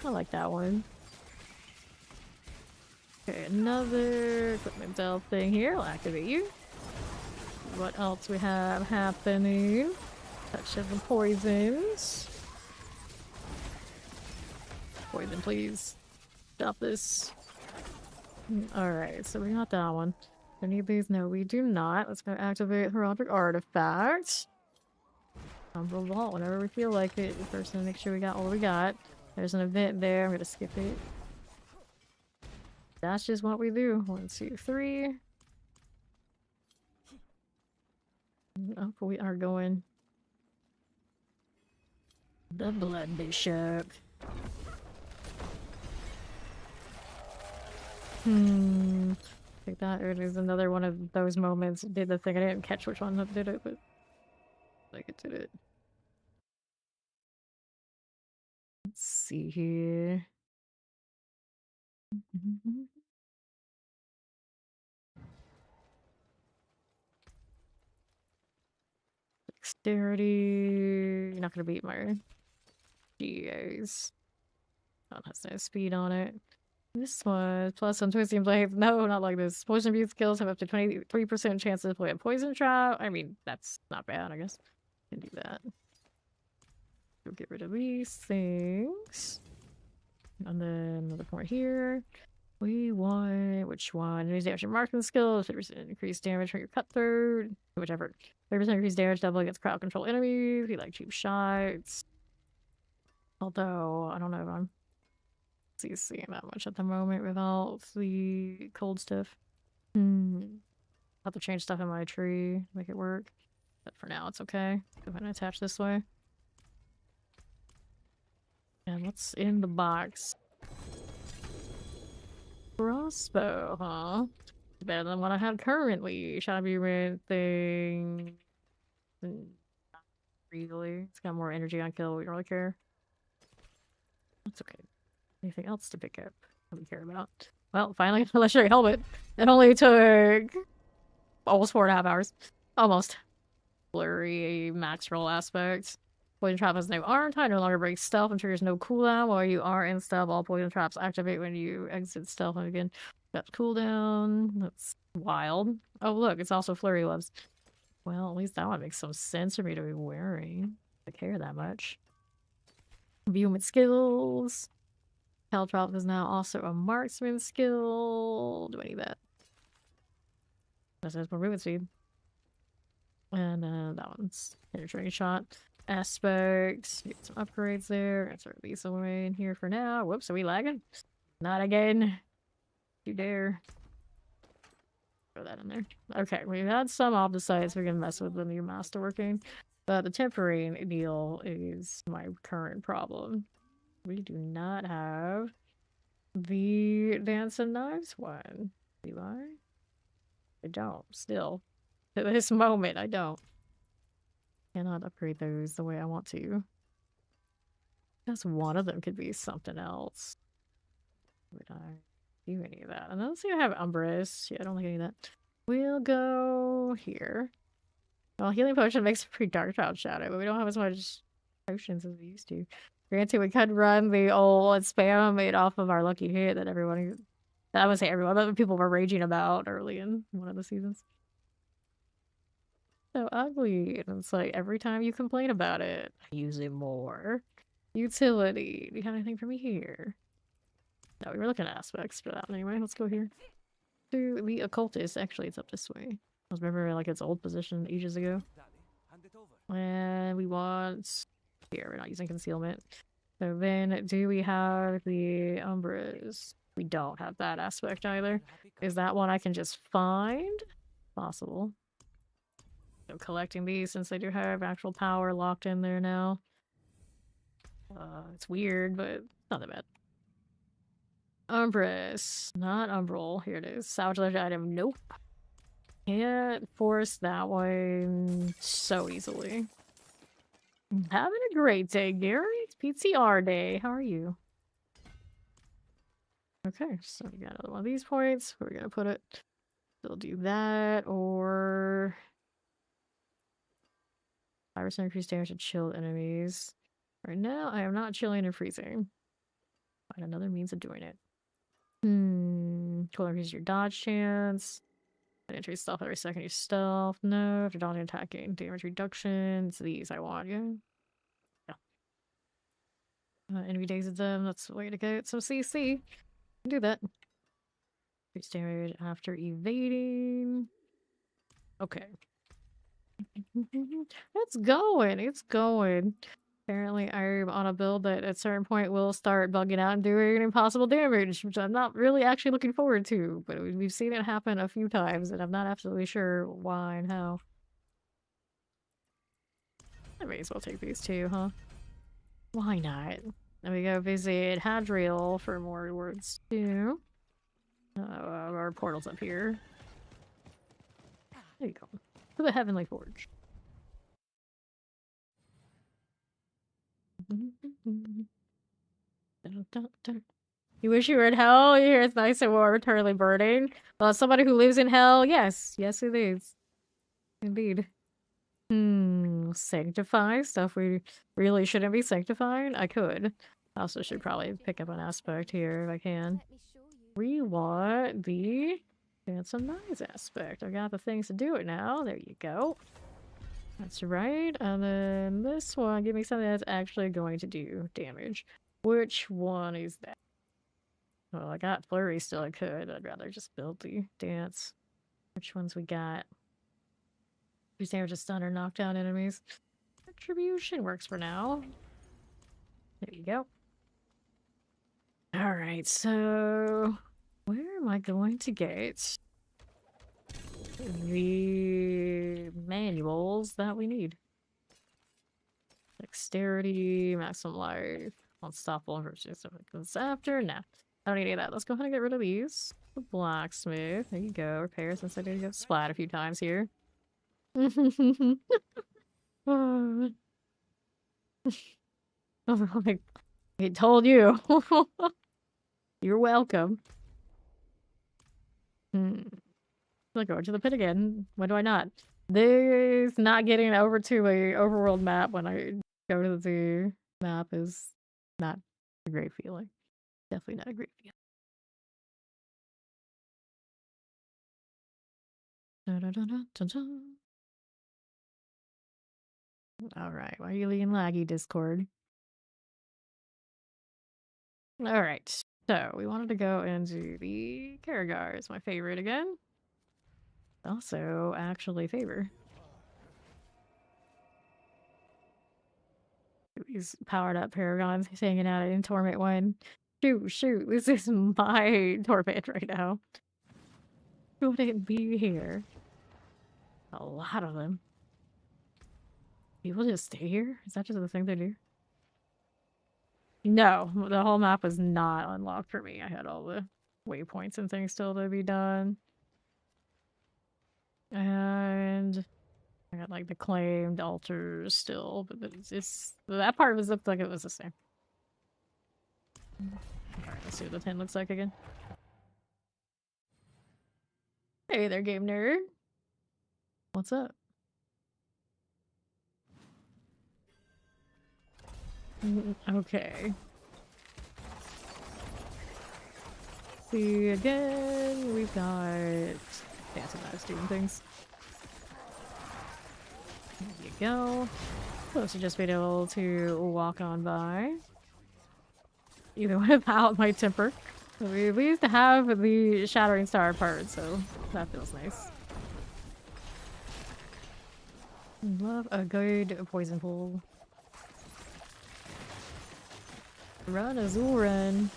I like that one. Okay, another equipment delve thing here. I'll activate you. What else we have happening? Touch of the poisons. Poison, please. Stop this. Alright, so we got that one. Do we need these? No, we do not. Let's go activate Heraldic Artifact. Humble Vault whenever we feel like it. First, to make sure we got what we got. There's an event there. I'm gonna skip it. That's just what we do. 1, 2, 3. Up we are going. The Blood Bishop. I think that it is another one of those moments. Did the thing. I didn't catch which one did it, but like it did it. Let's see here. Dexterity. You're not gonna beat my GAs. Oh, it has no speed on it. This one, plus some twisting blades. No, not like this. Poison abuse skills have up to 23% chance to deploy a poison trap. I mean, that's not bad, I guess. Can do that. We'll get rid of these things. And then another point here. We want which one? Increase damage from marksman skills, 30% increased damage from your cutthroat, whichever. 30% increased damage double against crowd control enemies. We like cheap shots. Although I don't know if I'm seeing that much at the moment without the cold stuff. I'll have to change stuff in my tree, make it work. But for now, it's okay. Go ahead and attach this way. And what's in the box? Crossbow, huh? Better than what I have currently. Shall I be renting? Not really. It's got more energy on kill. We don't really care. That's okay. Anything else to pick up that we care about? Well, finally, legendary helmet. It only took almost 4.5 hours. Almost. Blurry max roll aspect. Poison trap has no arm time, no longer breaks stealth and triggers no cooldown. While you are in stealth, all poison traps activate when you exit stealth. And again, got cooldown. That's wild. Oh, look, it's also flurry loves. Well, at least that one makes some sense for me to be wearing. I care that much. View skills. Caltrop is now also a marksman skill. Do I need that? That says more movement speed. And that one's penetrating shot. Aspect. Get some upgrades there. Gonna throw these away in here for now. Whoops, are we lagging? Not again. You dare. Throw that in there. Okay, we've had some off the sites we can mess with the new masterworking. But the temporary deal is my current problem. We do not have the Dance and Knives one. Do I don't. Still. At this moment, I don't. Cannot upgrade those the way I want to. Just one of them could be something else. Would I do any of that? And let's see if I have Umbrus. Yeah, I don't think I need that. We'll go here. Well, healing potion makes a pretty dark child shadow, but we don't have as much potions as we used to. Granted, we could run the old spam made off of our lucky hit that everyone, I would say everyone, but people were raging about early in one of the seasons. So ugly. And it's like every time you complain about it, use it more. Utility. Do you have anything for me here? No, we were looking at aspects for that anyway. Let's go here. To the occultist. Actually, it's up this way. I was remember like its old position ages ago. And we want here. We're not using concealment. So then, do we have the Umbras? We don't have that aspect either. Is that one I can just find? Possible. So collecting these since they do have actual power locked in there now. It's weird, but not that bad. Umbrus. Not Umbral. Here it is. Salvage legendary item. Nope. Can't force that one so easily. Having a great day, Gary. It's PTR day. How are you? Okay, so we got another one of these points. We're gonna put it. Still do that, or 5% increased damage to chilled enemies. Right now, I am not chilling and freezing. Find another means of doing it. Cool, increase your dodge chance. Increase stealth every second you stealth. No, after dodging attacking. Damage reduction. It's these I want, yeah. Enemy dazes them. That's the way to go. So CC. Do that. Increase damage after evading. Okay. It's going. It's going. Apparently, I'm on a build that at a certain point will start bugging out and doing impossible damage, which I'm not really actually looking forward to, but we've seen it happen a few times, and I'm not absolutely sure why and how. I may as well take these two, huh? Why not? Then we go visit Hadriel for more rewards, too. Our portal's up here. There you go. To the Heavenly Forge. You wish you were in hell? Here it's nice and warm, eternally burning. Well, as somebody who lives in hell, yes. Yes, it is. Indeed. Sanctify stuff we really shouldn't be sanctifying? I could. I also should probably pick up an aspect here if I can. We want the Dance and Knives aspect. I got the things to do it now. There you go. That's right. And then this one, give me something that's actually going to do damage. Which one is that? Well, I got Flurry still, I could. I'd rather just build the Dance. Which ones we got? Increase damage to stun or knock down enemies. Retribution works for now. There you go. Alright, so where am I going to get the manuals that we need? Dexterity, maximum life, unstoppable versus stuff that comes after. Nah, I don't need any of that. Let's go ahead and get rid of these. The blacksmith. There you go. Repair since I did get splat a few times here. Oh, I told you. You're welcome. I'll go to the pit again. When do I not? This not getting over to a overworld map when I go to the map is not a great feeling. Definitely not a great feeling. Alright, why are you being laggy, Discord? Alright, so we wanted to go into the Karagar, is my favorite again. Also, actually favor. These powered up paragons hanging out in Torment 1. Shoot, this is my Torment right now. Shouldn't be here. A lot of them. People just stay here? Is that just the thing they do? No, the whole map was not unlocked for me. I had all the waypoints and things still to be done. And I got like the claimed altars still, but it's that part was looked like it was the same. Alright, let's see what the 10 looks like again. Hey there, game nerd. What's up? Okay. See again, we've got dancing knives doing things. There you go. Supposed to just be able to walk on by. Even without my temper. We used to have the Shattering Star part, so that feels nice. Love a good poison pool. Run, Azul, run.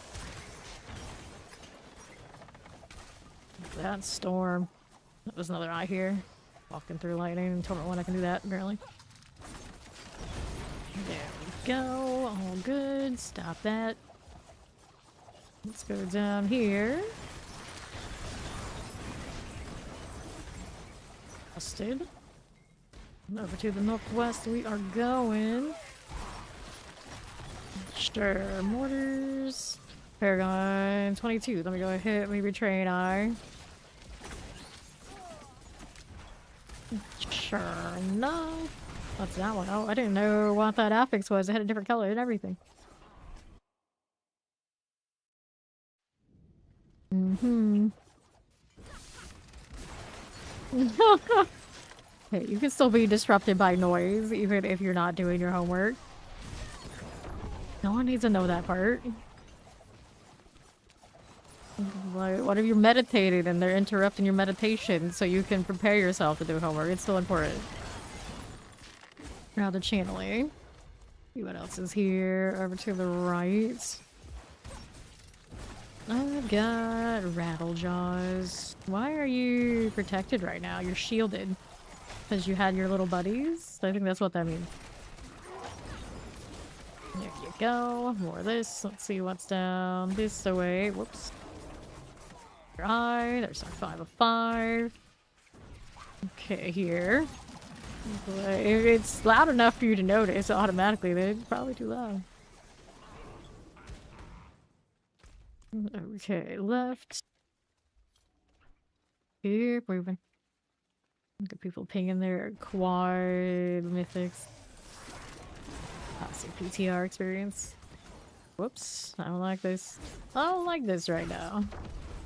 That storm. That was another eye here. Walking through lightning and told me when I can do that, apparently. There we go. All good. Stop that. Let's go down here. Busted. Over to the northwest we are going. Sure, mortars. Paragon 22. Let me go hit maybe train eye. Sure enough. What's that one? Oh, I didn't know what that affix was. It had a different color and everything. Hey, you can still be disrupted by noise, even if you're not doing your homework. No one needs to know that part. Like, what if you're meditating and they're interrupting your meditation so you can prepare yourself to do homework? It's still important. Now the channeling. See what else is here. Over to the right. I've got Rattlejaws. Why are you protected right now? You're shielded. Because you had your little buddies? I think that's what that means. There you go. More of this. Let's see what's down this way. Whoops. Your eye. There's our 5 of 5. Okay, here. But if it's loud enough for you to notice automatically, then it's probably too loud. Okay, left. Keep moving. Look at people pinging their quad mythics. Classic PTR experience. Whoops, I don't like this. I don't like this right now.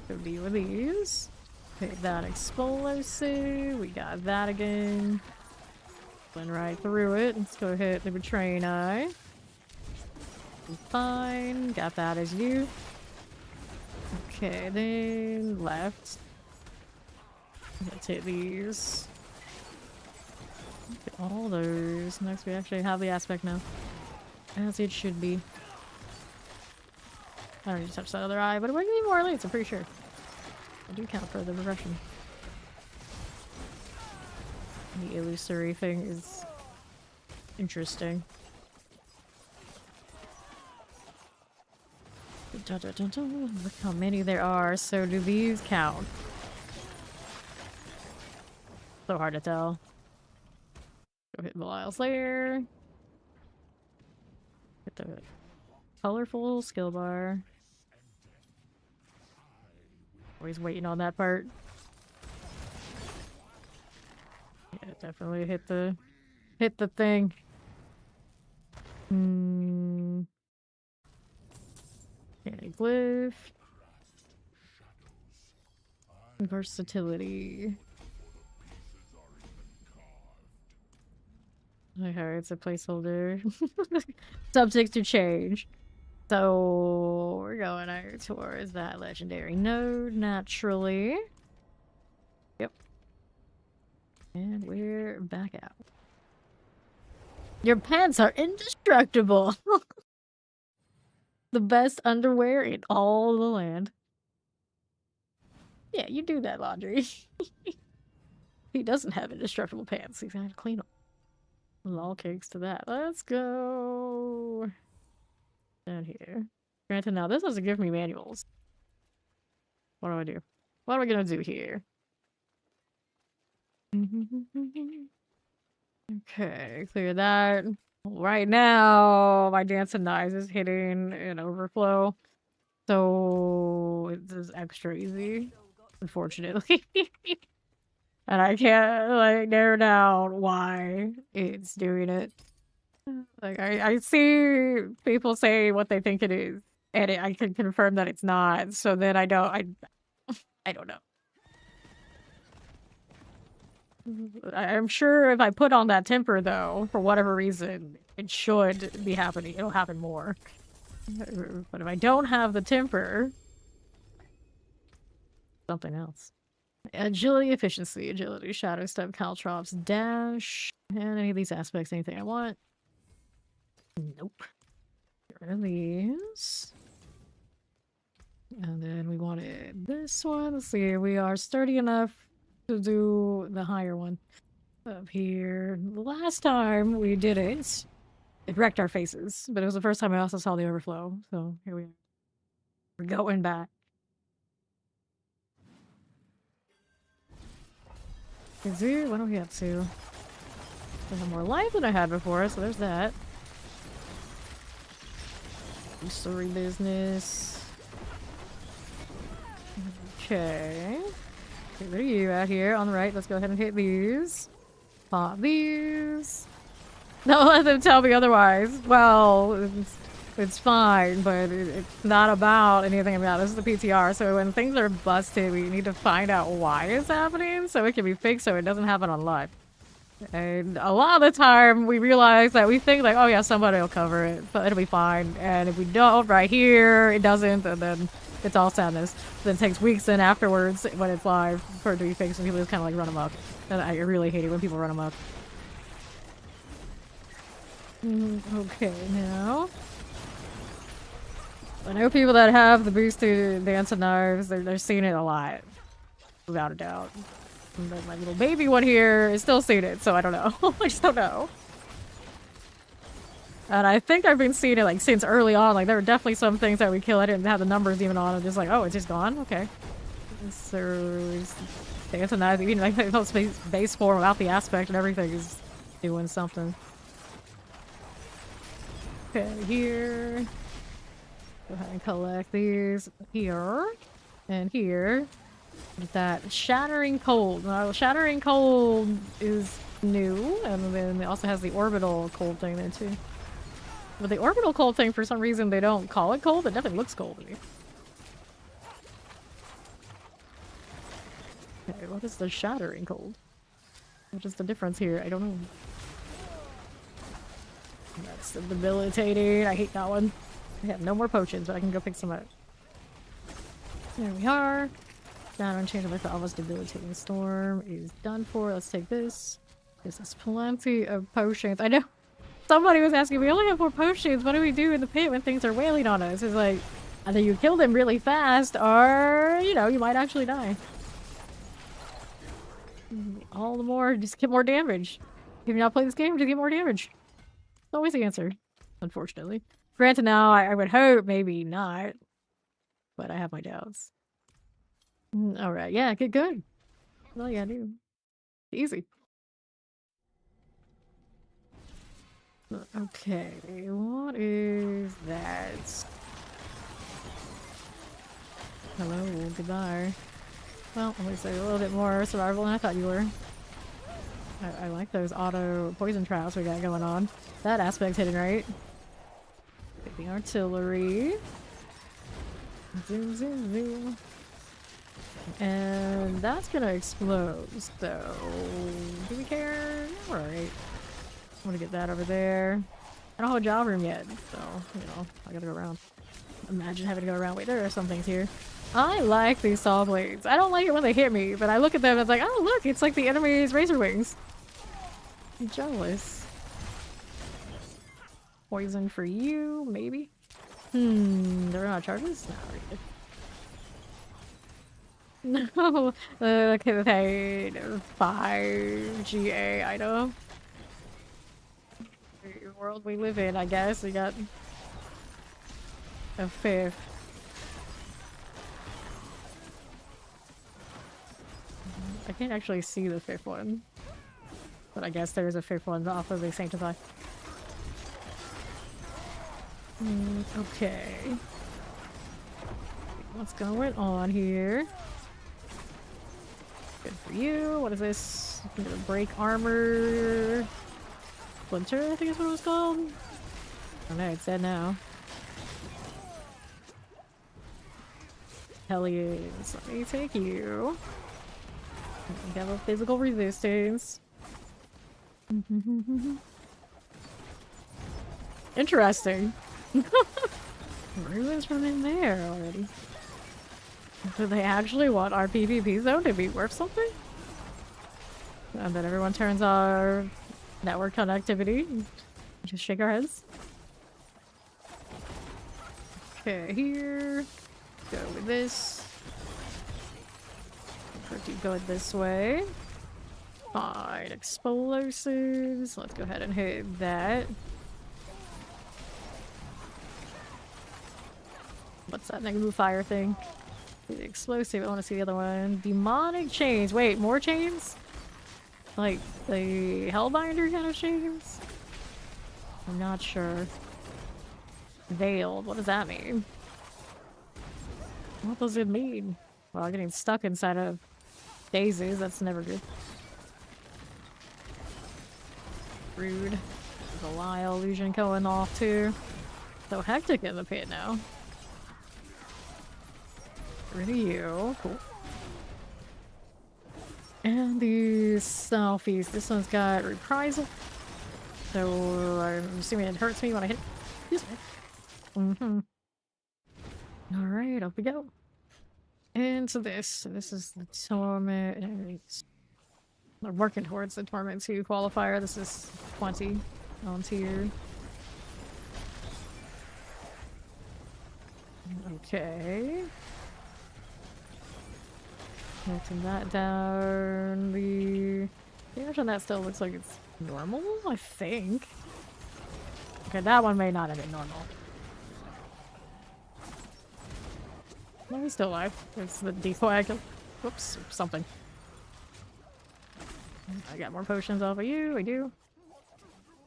Go deal with these. Take that explosive. We got that again. Went right through it. Let's go hit the betraying eye. Fine. Got that as you. Okay, then left. Let's hit these. Look at all those. Next, we actually have the aspect now. As it should be. I don't need to touch that other eye, but it wouldn't be more elites, I'm pretty sure. I do count for the progression. The illusory thing is interesting. Look how many there are. So do these count? So hard to tell. Go hit Belial's Lair. Hit the colorful skill bar. Always waiting on that part. Yeah, definitely hit the thing. Okay, glyph. Versatility. Okay, it's a placeholder. Subject to change. So we're going out towards that legendary node naturally. Yep. And we're back out. Your pants are indestructible. The best underwear in all the land. Yeah, you do that, laundry. He doesn't have indestructible pants. He's gonna have to clean them. Lol cakes to that. Let's go down here. Granted, now this doesn't give me manuals. What do I do? What are we gonna do here? Okay, clear that. Right now, my dancing knives is hitting an overflow. So it's just extra easy, unfortunately. And I can't like narrow down why it's doing it. Like I see people say what they think it is, and I can confirm that it's not. So then I don't know. I'm sure if I put on that temper though, for whatever reason, it should be happening. It'll happen more. But if I don't have the temper, something else. Agility, efficiency, agility, shadow step, caltrops, dash, and any of these aspects, anything I want. Nope. Get rid of these. And then we wanted this one. Let's see, we are sturdy enough to do the higher one. Up here. The last time we did it, it wrecked our faces. But it was the first time I also saw the overflow. So here we are. We're going back. Kazoo, what are we up to? I have more life than I had before, so there's that. Story business. Okay. Get rid of you out here on the right. Let's go ahead and hit these. Pop these. Don't let them tell me otherwise. Well, it's fine, but it's not about anything about this is the PTR. So when things are busted, we need to find out why it's happening so it can be fixed so it doesn't happen on live. And a lot of the time we realize that we think like, oh yeah, somebody will cover it, but it'll be fine. And if we don't right here, it doesn't, and then it's all sadness. Then it takes weeks and afterwards when it's live for it to be fixed and people just kind of like run amok. And I really hate it when people run amok. Okay, now. I know people that have the boosted dancing knives, they're seeing it a lot. Without a doubt. And then my little baby one here is still seeing it, so I don't know. I just don't know. And I think I've been seeing it like since early on. Like there were definitely some things that we kill I didn't have the numbers even on. I'm just like, oh, it's just gone? Okay. So dancing knives, even like the base form without the aspect and everything is doing something. Okay, here. Go ahead and collect these here and here. That Shattering Cold. Now, Shattering Cold is new, and then it also has the Orbital Cold thing there too. But the Orbital Cold thing, for some reason, they don't call it cold. It definitely looks cold to me. Okay, what is the Shattering Cold? What is the difference here? I don't know. That's debilitating. I hate that one. I have no more potions, but I can go pick some up. There we are. Down unchangeable with the almost debilitating storm is done for. Let's take this. This is plenty of potions. I know somebody was asking, we only have 4 potions. What do we do in the pit when things are wailing on us? It's like, either you kill them really fast or, you know, you might actually die. All the more, just get more damage. If you not play this game, just get more damage. It's always the answer, unfortunately. Granted, now I would hope maybe not, but I have my doubts. Alright, yeah, get good. That's all you gotta do. Easy. Okay, what is that? Hello, goodbye. Well, at least they're a little bit more survivable than I thought you were. I like those auto poison traps we got going on. That aspect's hidden right. The artillery. Zoom, zoom, zoom. And that's gonna explode, so... Do we care? Alright. I wanna get that over there. I don't have a job room yet, so, you know, I gotta go around. Imagine having to go around. Wait, there are some things here. I like these saw blades. I don't like it when they hit me, but I look at them and it's like, oh look, it's like the enemy's razor wings. I'm jealous. Poison for you, maybe? There are not charges? No, no. Okay, paid 5 GA item. The world we live in, I guess. We got a 5th. I can't actually see the 5th one. But I guess there's a 5th one off of the Sanctify. Okay. What's going on here? Good for you. What is this? Break armor. Splinter, I think is what it was called. I don't know, it's dead now. Hellions. Let me take you. You have a physical resistance. Interesting. Ruins from in there already. Do they actually want our PvP zone to be worth something? And then everyone turns our network connectivity. Just shake our heads. Okay, here. Go with this. Keep going this way. Fine, explosives. Let's go ahead and hit that. What's that negative fire thing? The explosive. I want to see the other one. Demonic chains. Wait, more chains? Like the Hellbinder kind of chains? I'm not sure. Veiled. What does that mean? What does it mean? Well, getting stuck inside of daisies. That's never good. Rude. There's a lie illusion going off too. So hectic in the pit now. Rid of you. Cool. And the southeast. This one's got reprisal. So I'm assuming it hurts me when I hit it. Alright, up we go. Into this. So this is the Torment. I'm working towards the Torment 2 qualifier. This is 20 on tier. Okay. Melting that down. The damage on that still looks like it's normal, I think. Okay, that one may not have been normal. No, he's still alive. It's the deflag. Whoops, something. I got more potions off of you, I do.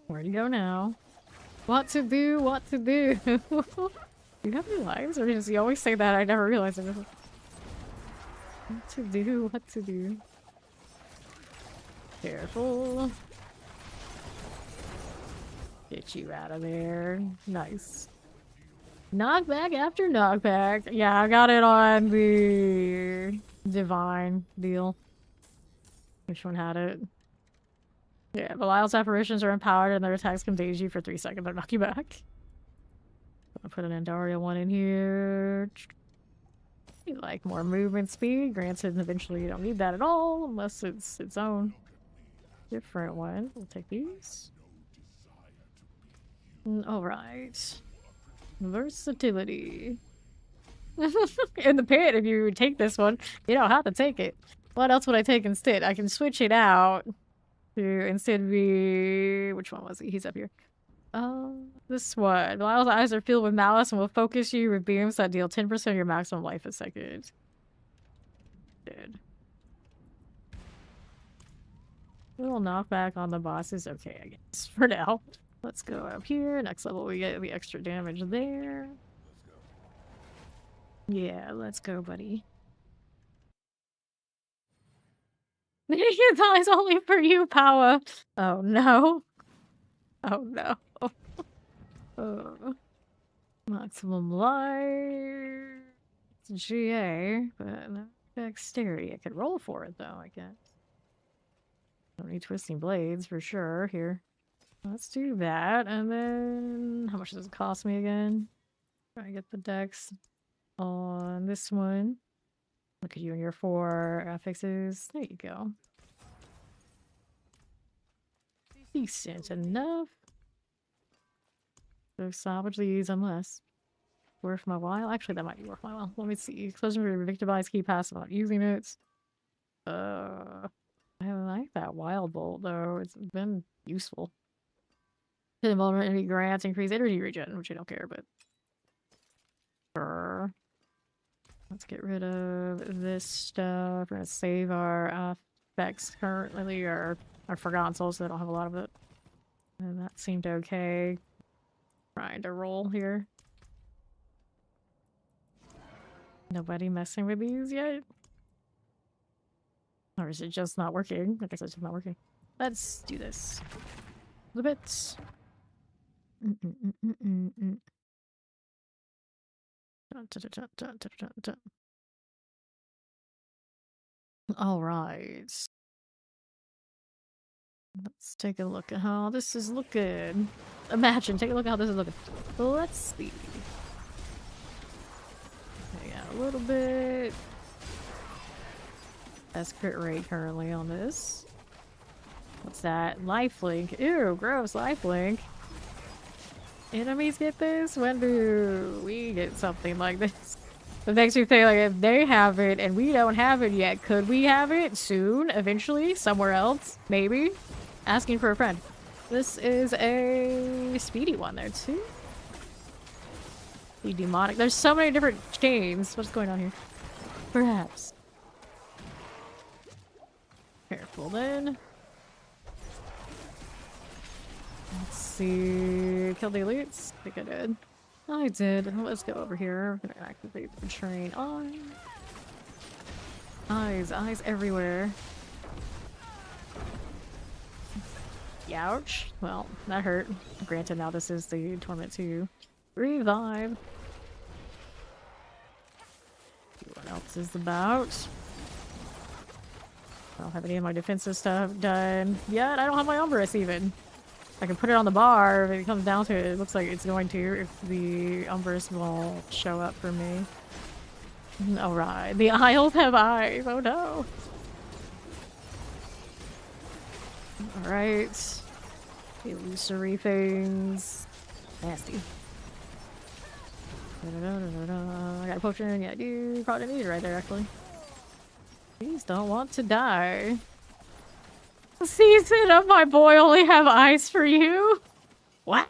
Where do you go now? What to do, what to do? Do you have any lives? Or does he always say that? I never realized it. What to do, what to do? Careful. Get you out of there. Nice. Knockback after knockback. Yeah, I got it on the divine deal. Which one had it? Yeah, Belial's apparitions are empowered and their attacks can daze you for 3 seconds or knock you back. I'll put an Andaria one in here. You like more movement speed. Granted, eventually you don't need that at all unless it's its own different one. We'll take these. Alright. Versatility. In the pit, if you take this one, you don't have to take it. What else would I take instead? I can switch it out to instead be... Which one was he? He's up here. This one. Lyle's eyes are filled with malice and will focus you with beams that deal 10% of your maximum life a second. Good. A little knockback on the boss is okay, I guess, for now. Let's go up here. Next level, we get the extra damage there. Yeah, let's go, buddy. It's always only for you, Power. Oh no. Oh no. Maximum life. It's GA, but no dexterity. I could roll for it though, I guess. Don't need twisting blades for sure. Here. Let's do that. And then how much does it cost me again? Try to get the dex on this one. Look at you and your 4 affixes. There you go. Decent enough. So salvage these unless worth my while. Actually, that might be worth my while. Let me see. Explosion for victimized key passive without using it. I like that wild bolt though. It's been useful. Hidden vulnerability grants increase energy regen, which I don't care, but let's get rid of this stuff. We're gonna save our effects currently, or our forgotten souls, so I don't have a lot of it. And that seemed okay. Trying to roll here. Nobody messing with these yet? Or is it just not working? I guess it's just not working. Let's do this. A bit. All right. Let's take a look at how this is looking. Imagine, take a look at how this is looking. Let's see. Yeah, a little bit. That's crit rate currently on this. What's that? Lifelink. Ew, gross, lifelink. Enemies get this? When do we get something like this? It makes me think, like, if they have it and we don't have it yet, could we have it soon, eventually, somewhere else? Maybe? Asking for a friend. This is a speedy one there, too. The demonic. There's so many different chains. What's going on here? Perhaps. Careful, then. Let's see. Kill the elites? I think I did. I did. Let's go over here. I'm gonna activate the train on. Eyes everywhere. Youch. Well, that hurt. Granted, now this is the Torment 2. Revive. See what else is about. I don't have any of my defensive stuff done yet. I don't have my Umbrus even. I can put it on the bar if it comes down to it. It looks like it's going to if the Umbrus won't show up for me. Alright. The Isles have eyes. Oh no. Alright. Illusory things. Nasty. I got a potion. Yeah, I do. Probably need it right there, actually. Please don't want to die. Season of my boy only have eyes for you? What?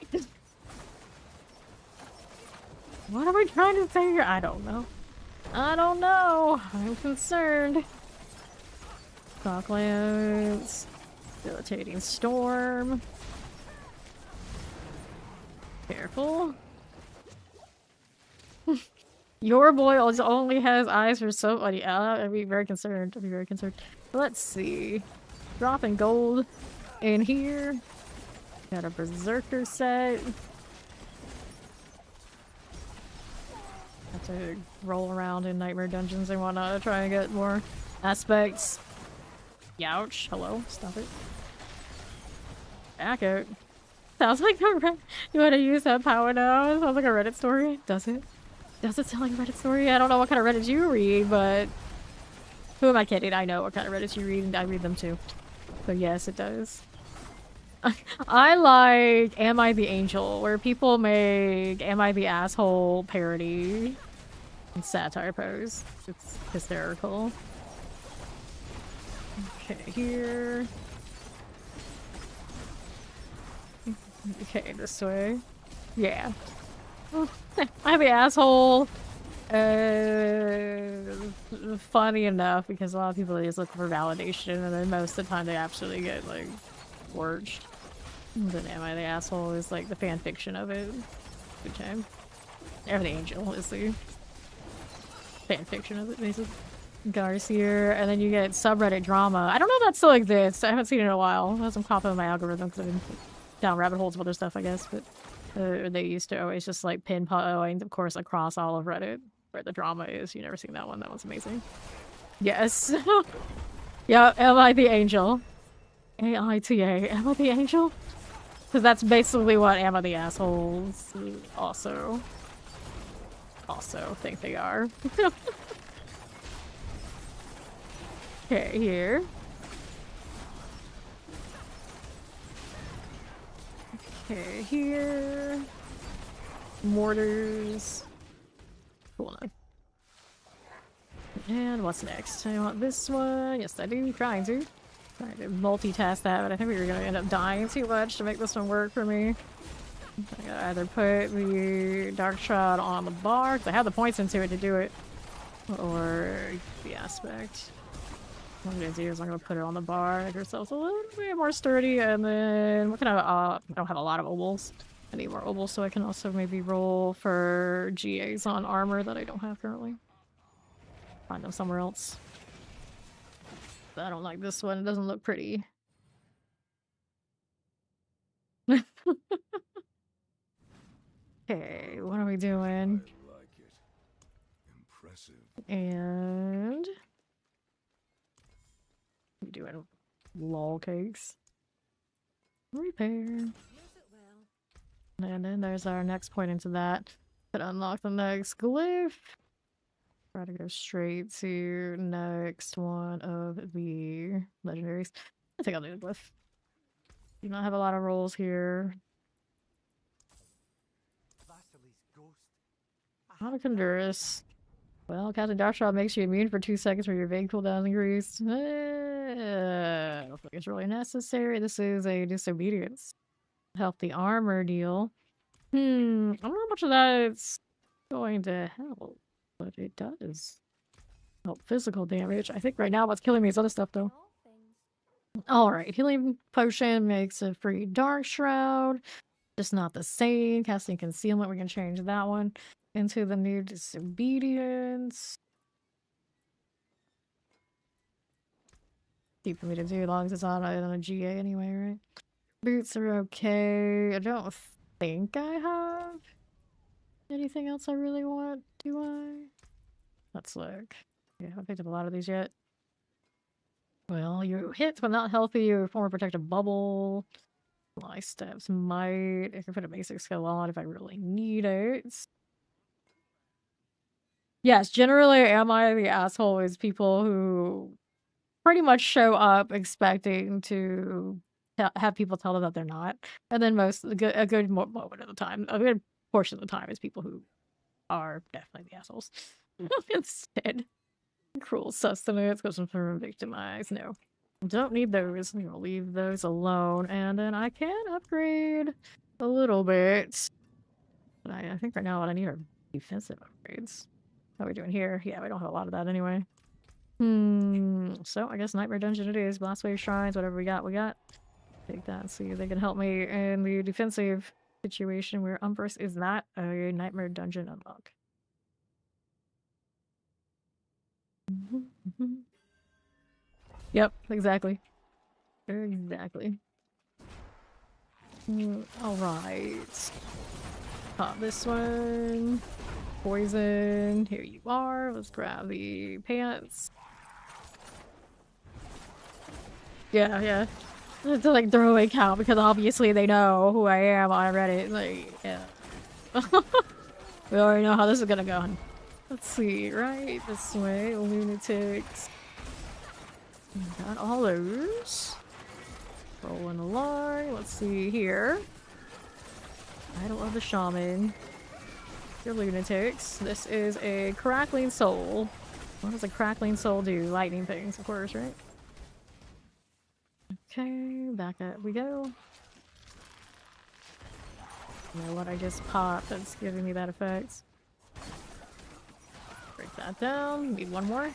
What are we trying to say here? I don't know. I don't know. I'm concerned. Docklands. Debilitating storm. Careful. Your boy only has eyes for somebody. I'd be very concerned. I'd be very concerned. Let's see. Dropping gold in here. Got a berserker set. Have to roll around in nightmare dungeons and whatnot to try and get more aspects. Youch. Hello. Stop it. Back out. Sounds like a you want to use that power now? Sounds like a Reddit story. Does it? Does it sound like a Reddit story? I don't know what kind of Reddit you read, but who am I kidding? I know what kind of Reddit you read, and I read them too. So yes, it does. I like Am I the Angel, where people make Am I the Asshole parody and satire pose. It's hysterical. Okay, here. Okay, this way. Yeah. I'm the asshole. Funny enough because a lot of people just look for validation, and then most of the time they actually get like worged. Then Am I the Asshole is like the fan fiction of it. Good time. Or the Angel is the fan fiction of it, basically. Garcia, and then you get subreddit drama. I don't know if that still exists. I haven't seen it in a while. It hasn't popped up in my algorithm because I've been down rabbit holes of other stuff, I guess. But they used to always just like pinpoint, of course, across all of Reddit where the drama is. You never seen that one? That one's amazing. Yes. Yeah, am I the angel? AITA. Am I the angel? Because that's basically what Am I the assholes also think they are. Okay, here. Okay, here. Mortars. Cool enough. And what's next? I want this one. Yes, I do. Trying to multitask that, but I think we were gonna end up dying too much to make this one work for me. I gotta either put the Dark Shroud on the bar, because I have the points into it to do it, or the aspect. What I'm gonna do is I'm gonna put it on the bar, make ourselves a little bit more sturdy, and then what can I don't have a lot of obols. I need more obols so I can also maybe roll for GAs on armor that I don't have currently. Find them somewhere else. I don't like this one, it doesn't look pretty. Okay, what are we doing? I like it. Impressive. And we're doing lol cakes. Repair. Use it well. And then there's our next point into that. To unlock the next glyph. Try to go straight to next one of the legendaries. I think I'll do the glyph. Do not have a lot of rolls here. Not a Condurus. Well, casting Dark Shroud makes you immune for 2 seconds for your vague cooldown increase. I don't think it's really necessary. This is a disobedience. Help the armor deal. I don't know how much of that it's going to help, but it does help physical damage. I think right now what's killing me is other stuff though. Alright, healing potion makes a free Dark Shroud. Just not the same. Casting concealment, we can change that one into the new disobedience. Keep for me to do as long as it's on a GA anyway, right? Boots are okay. I don't think I have anything else I really want, do I? Let's look. Yeah, I haven't picked up a lot of these yet. Well, you hit but not healthy, you form a protective bubble. Fly steps might. I can put a basic skill on if I really need it. Yes, generally, am I the asshole is people who pretty much show up expecting to have people tell them that they're not. And then a good moment of the time, a good portion of the time is people who are definitely the assholes. Instead, cruel sustenance goes from victimized. No, don't need those. I'm gonna leave those alone. And then I can upgrade a little bit. But I think right now what I need are defensive upgrades. How are we doing here? Yeah, we don't have a lot of that anyway. So I guess Nightmare Dungeon it is. Blast Wave Shrines, whatever we got. Take that and see if they can help me in the defensive situation where Umbrus is not a Nightmare Dungeon unlock. Yep, exactly. Exactly. Alright. Pop this one. Poison. Here you are. Let's grab the pants. Yeah. It's like throwaway count because obviously they know who I am already. Like, yeah. We already know how this is gonna go. Let's see, right? This way. Lunatics. Got all those. Rolling along. Let's see here. Idol of the Shaman. Your lunatics. This is a crackling soul. What does a crackling soul do? Lightning things, of course, right? Okay, back up we go. You know what I just popped that's giving me that effect. Break that down. Need one more.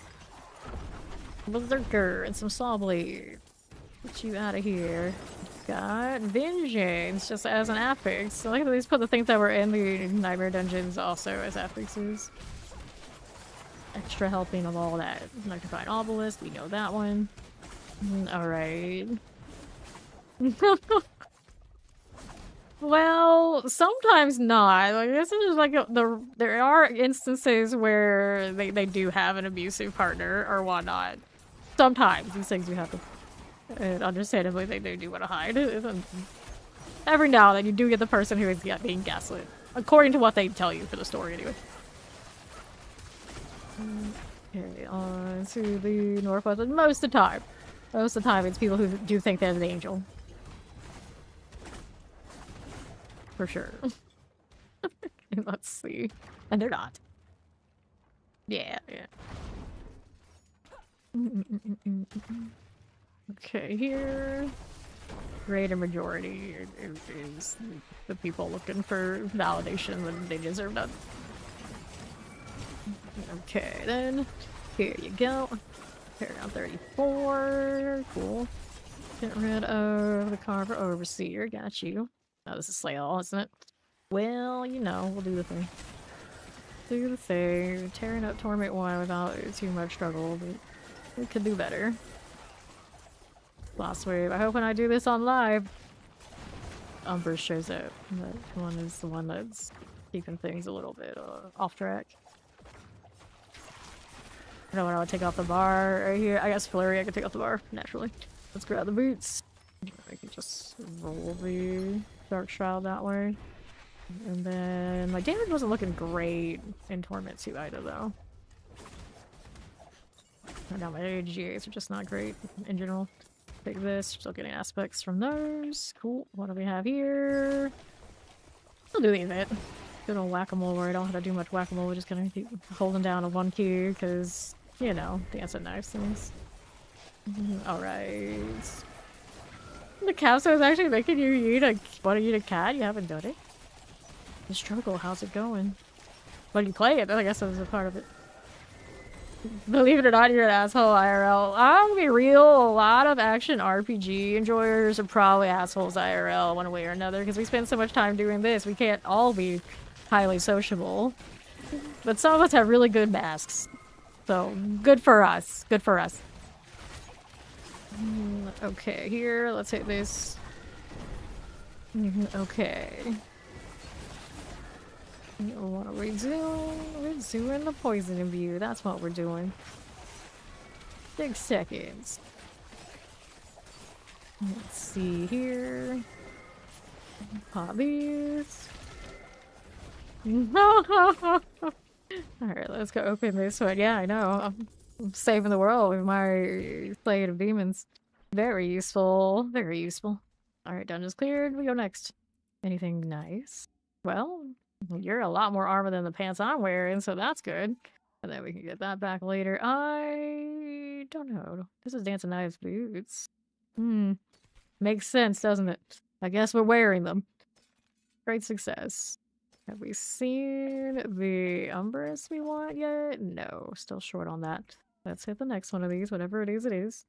Berserker and some saw blade. Get you out of here. Got Vengeance just as an affix. So look at these put the things that were in the Nightmare Dungeons also as affixes. extra helping of all that. Electrified obelisk, we know that one. Alright. Well, sometimes not. Like this is like there are instances where they do have an abusive partner or whatnot. Sometimes these things do happen. And understandably they do want to hide. Every now and then you do get the person who is being gaslit. According to what they tell you for the story anyway. Okay, on to the northwest. Most of the time it's people who do think they're an angel. For sure. Let's see. And they're not. Yeah. Okay, here. Greater majority is the people looking for validation when they deserve none. Okay, then. Here you go. Paragon 34. Cool. Get rid of the Carver Overseer. Got you. Oh, this is Slayle, isn't it? Well, you know, we'll do the thing. Do the thing. Tearing up Torment 1 without too much struggle, but we could do better. Last wave. I hope when I do this on live, Umber shows up. That one is the one that's keeping things a little bit off track. I don't know what I would take off the bar right here. I guess Flurry I could take off the bar, naturally. Let's grab the boots. I can just roll the Dark Shroud that way. And then my damage wasn't looking great in Torment 2 either, though. And now my AGAs are just not great in general. Take this, still getting aspects from those. Cool. What do we have here? I'll do the event. Good old whack-a-mole where I don't have to do much whack-a-mole. We're just gonna keep holding down a 1 key because, you know, dance at knives things. Alright. The capstone is actually making you want to eat a cat? You haven't done it? The struggle, how's it going? When you play it, I guess that's a part of it. Believe it or not, you're an asshole IRL. I'm gonna be real, a lot of action RPG enjoyers are probably assholes IRL one way or another because we spend so much time doing this. We can't all be highly sociable. But some of us have really good masks. So, good for us. Good for us. Okay, here, let's hit this. Okay. What are we doing? We're doing the poison imbue. That's what we're doing. 6 seconds. Let's see here. Pop these. Alright, let's go open this one. Yeah, I know. I'm saving the world with my Slate of Demons. Very useful. Very useful. Alright, dungeon's cleared. We go next. Anything nice? Well, you're a lot more armor than the pants I'm wearing, so that's good. And then we can get that back later. I don't know. This is Dancing Knives boots. Makes sense, doesn't it? I guess we're wearing them. Great success. Have we seen the Umbrus we want yet? No, still short on that. Let's hit the next one of these, whatever it is, it is.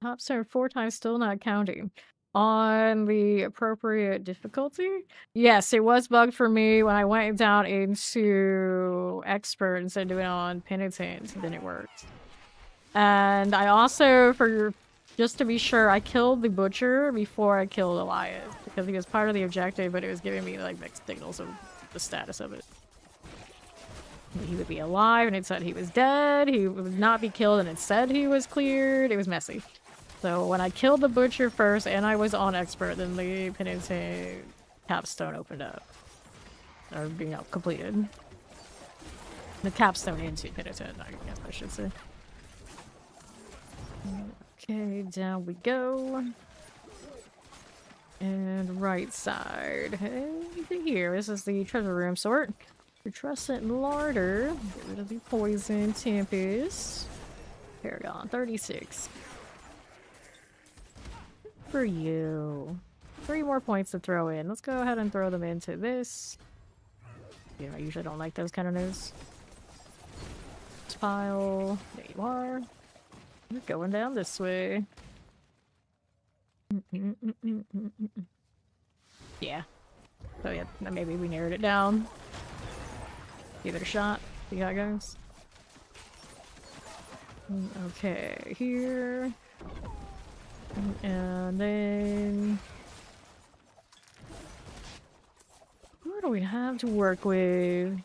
Top serve 4 times, still not counting. On the appropriate difficulty? Yes, it was bugged for me when I went down into Expert instead of doing it on Penitent, then it worked. And I also, just to be sure, I killed the Butcher before I killed Elias, because he was part of the objective, but it was giving me like mixed signals of the status of it. He would be alive, and it said he was dead, he would not be killed, and it said he was cleared. It was messy. So when I killed the Butcher first, and I was on Expert, then the Penitent capstone opened up. Or, you know, completed. The capstone into Penitent, I guess I should say. Okay, down we go. And right side. Anything here? This is the treasure room sort. Retrescent Larder. Get rid of the Poison Tempest. Paragon 36. For you. 3 more points to throw in. Let's go ahead and throw them into this. You know, I usually don't like those kind of news. Pile. There you are. We're going down this way. Yeah. So yeah, maybe we narrowed it down. Give it a shot. See how it goes. Okay, here. And then... what do we have to work with?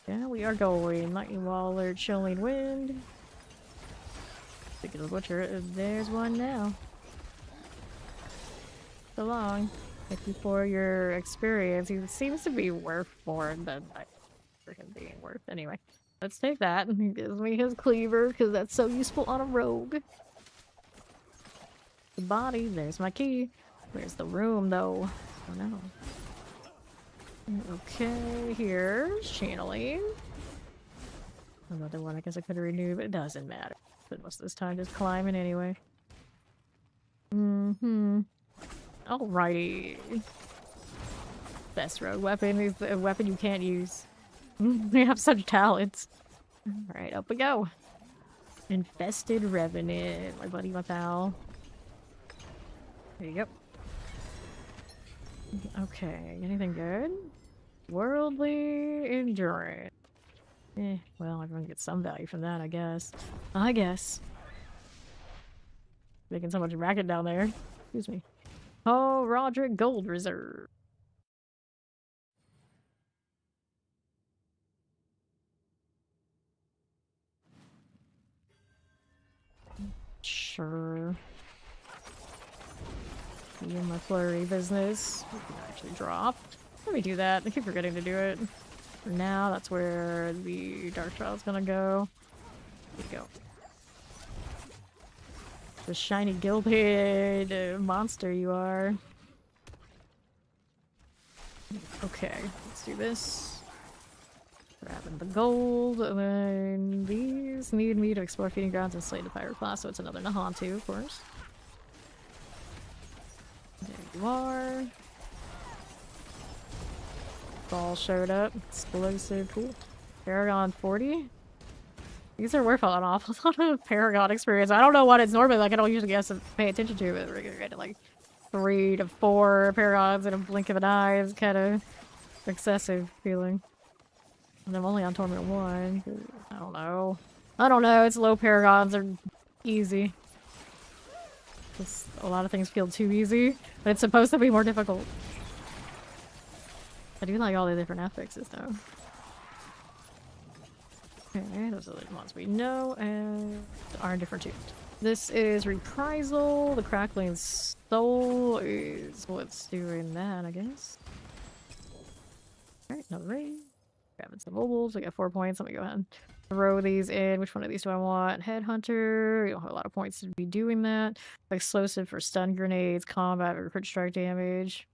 Yeah, we are going. Lightning Waller, Chilling Wind. Speaking of the Butcher, there's one now. So long. Thank you for your experience. He seems to be worth more than I for him being worth. Anyway, let's take that. He gives me his cleaver because that's so useful on a rogue. The body, there's my key. Where's the room though? Oh no. Okay, here's channeling. Another one I guess I could have renewed, but it doesn't matter. But most of this time just climbing anyway. Alrighty. Best rogue weapon is the weapon you can't use. They have such talents. Alright, up we go. Infested Revenant, my buddy, my pal. There you go. Okay, anything good? Worldly Endurance. Well, everyone gets some value from that, I guess. Making so much racket down there. Excuse me. Oh, Roderick Gold Reserve. Sure. Me and my flurry business. We can actually drop. Let me do that. I keep forgetting to do it. For now, that's where the Dark Trial's gonna go. There you go. The shiny gilded monster you are. Okay, let's do this. Grabbing the gold, and then these need me to explore feeding grounds and slay the pirate class, so it's another Nahantu, of course. There you are. Ball showed up. Explosive, cool. Paragon 40? These are worth an awful lot of Paragon experience. I don't know what it's normally like. I don't usually guess to pay attention to it. We're getting like 3 to 4 Paragons in a blink of an eye. It's kind of excessive feeling. And I'm only on Torment 1. I don't know. It's low Paragons are easy. Just a lot of things feel too easy, but it's supposed to be more difficult. I do like all the different affixes though. Okay, those are the ones we know and are different too. This is Reprisal. The Crackling Soul is what's doing that, I guess. Alright, another ring. Grabbing some mobiles. I got 4 points. Let me go ahead and throw these in. Which one of these do I want? Headhunter. You don't have a lot of points to be doing that. Explosive for stun grenades, combat, or crit strike damage.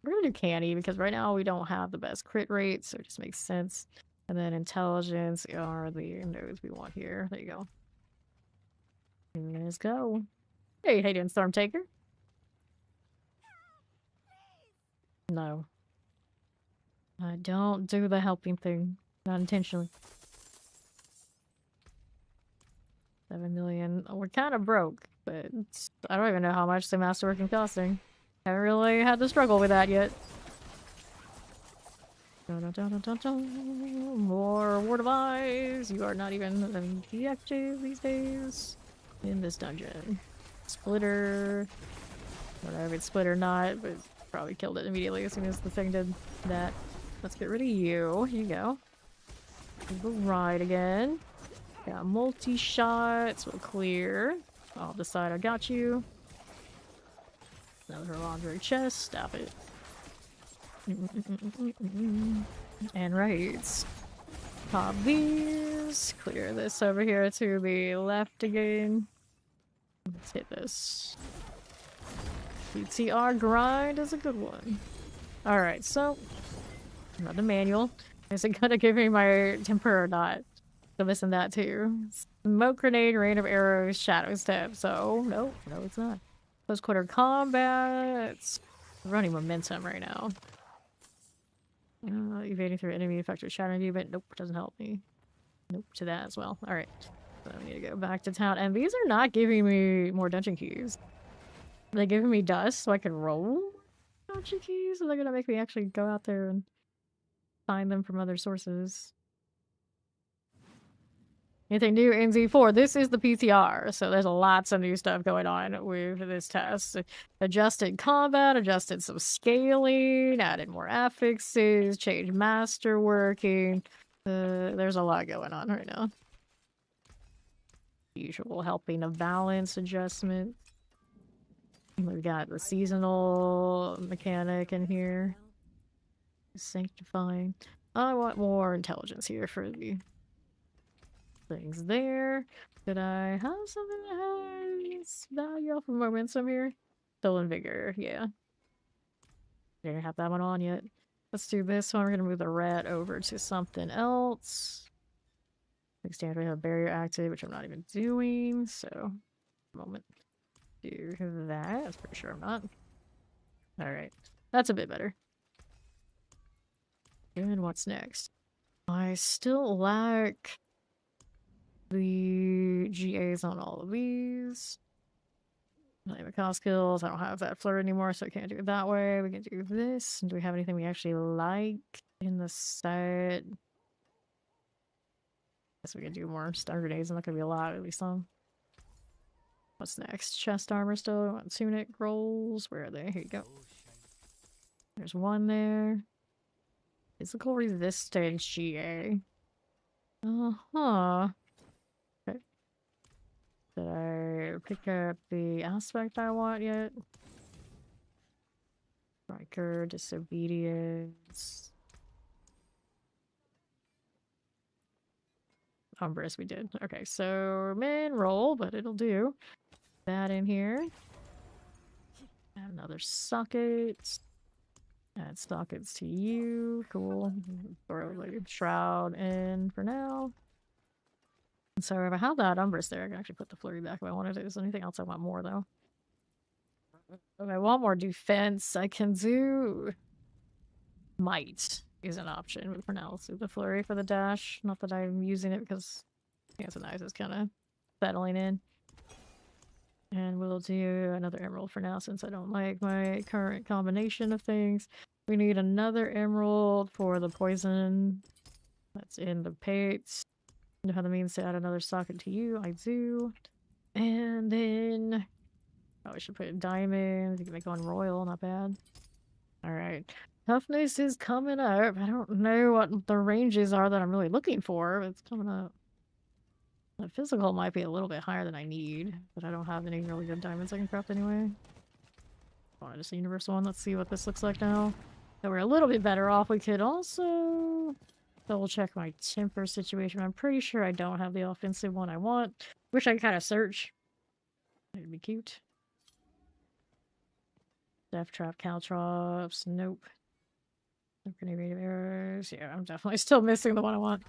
We're gonna do canny because right now we don't have the best crit rate, so it just makes sense. And then intelligence are the nodes we want here. There you go. Let's go. Hey, how you doing, Stormtaker? No. I don't do the helping thing. Not intentionally. 7 million. We're kind of broke, but I don't even know how much the masterworking costing. Haven't really had to struggle with that yet. Dun, dun, dun, dun, dun. More Ward of Eyes. You are not even active these days in this dungeon. Splitter. I don't know if it's split or not, but probably killed it immediately as soon as the thing did that. Let's get rid of you. Here you go. Go ride again. Got multi-shots. We'll clear. I'll decide I got you. Another laundry chest. Stop it. And raids. Pop these. Clear this over here to the left again. Let's hit this. PTR grind is a good one. Alright, so another manual. Is it gonna give me my temper or not? I'm missing that too. Smoke grenade, rain of arrows, shadow step. So no, it's not. Close quarter combat. It's running momentum right now. Evading through enemy effective shadow view, but nope, doesn't help me. Nope, to that as well. Alright. So I need to go back to town. And these are not giving me more dungeon keys. They're giving me dust so I can roll dungeon keys, or they're gonna make me actually go out there and find them from other sources. Anything new in Z4? This is the PTR, so there's lots of new stuff going on with this test. Adjusted combat, adjusted some scaling, added more affixes, changed master working. There's a lot going on right now. Usual helping of balance adjustment. We've got the seasonal mechanic in here. Sanctifying. I want more intelligence here for the things there. Did I have something that has value off of momentum here? Stolen vigor, yeah. Didn't have that one on yet. Let's do this one. We're gonna move the rat over to something else. Standard, we have a barrier active, which I'm not even doing, so moment. Do that. That's pretty sure I'm not. Alright. That's a bit better. And what's next? I still lack the GAs on all of these. Not even cost skills. I don't have that flare anymore, so I can't do it that way. We can do this. Do we have anything we actually like in the set? Guess we can do more star grenades. Not gonna be a lot, at least some. What's next? Chest armor still. We want tunic rolls. Where are they? Here you go. There's one there. Physical resistance GA. Uh-huh. Okay. Did I pick up the aspect I want yet? Striker, disobedience. Umbrus we did. Okay, so min roll, but it'll do. That in here. Add another socket. Add sockets to you. Cool. Throw like shroud in for now. And so if I have that Umbrus there, I can actually put the flurry back if I wanted to. Is there anything else I want more though? If I want more defense, I can do might is an option, but for now let's do the flurry for the dash. Not that I'm using it because Nice is kind of settling in. And we'll do another emerald for now since I don't like my current combination of things. We need another emerald for the poison that's in the pates. You know how that means to add another socket to you? I do. And then we should put a diamond. You can make one royal, not bad. Alright. Toughness is coming up. I don't know what the ranges are that I'm really looking for, but it's coming up. The physical might be a little bit higher than I need, but I don't have any really good diamonds I can craft anyway. Oh, just a universal one. Let's see what this looks like now. That we're a little bit better off. We could also double check my temper situation. I'm pretty sure I don't have the offensive one I want. Wish I could kind of search. It'd be cute. Death trap, caltrops. Nope. Grenade arrows. Yeah, I'm definitely still missing the one I want.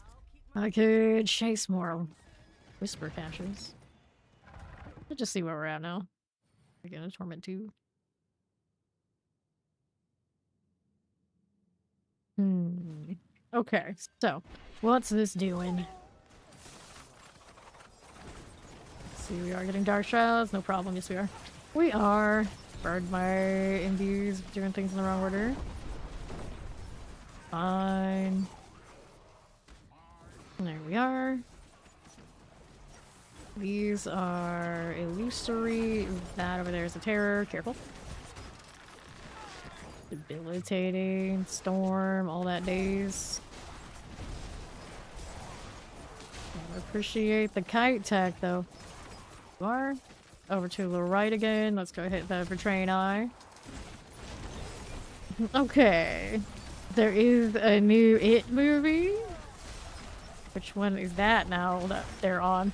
I could chase more whisper caches. Let's just see where we're at now. Again, a torment 2. Okay, so what's this doing? Let's see, we are getting dark shrouds. No problem. Yes, we are. We are. Burned my imbues, doing things in the wrong order. Fine. There we are. These are illusory. That over there is a terror. Careful. Debilitating. Storm. All that days. I appreciate the kite tech though. You are. Over to the right again. Let's go hit the betraying eye. Okay. There is a new It movie. Which one is that now that they're on?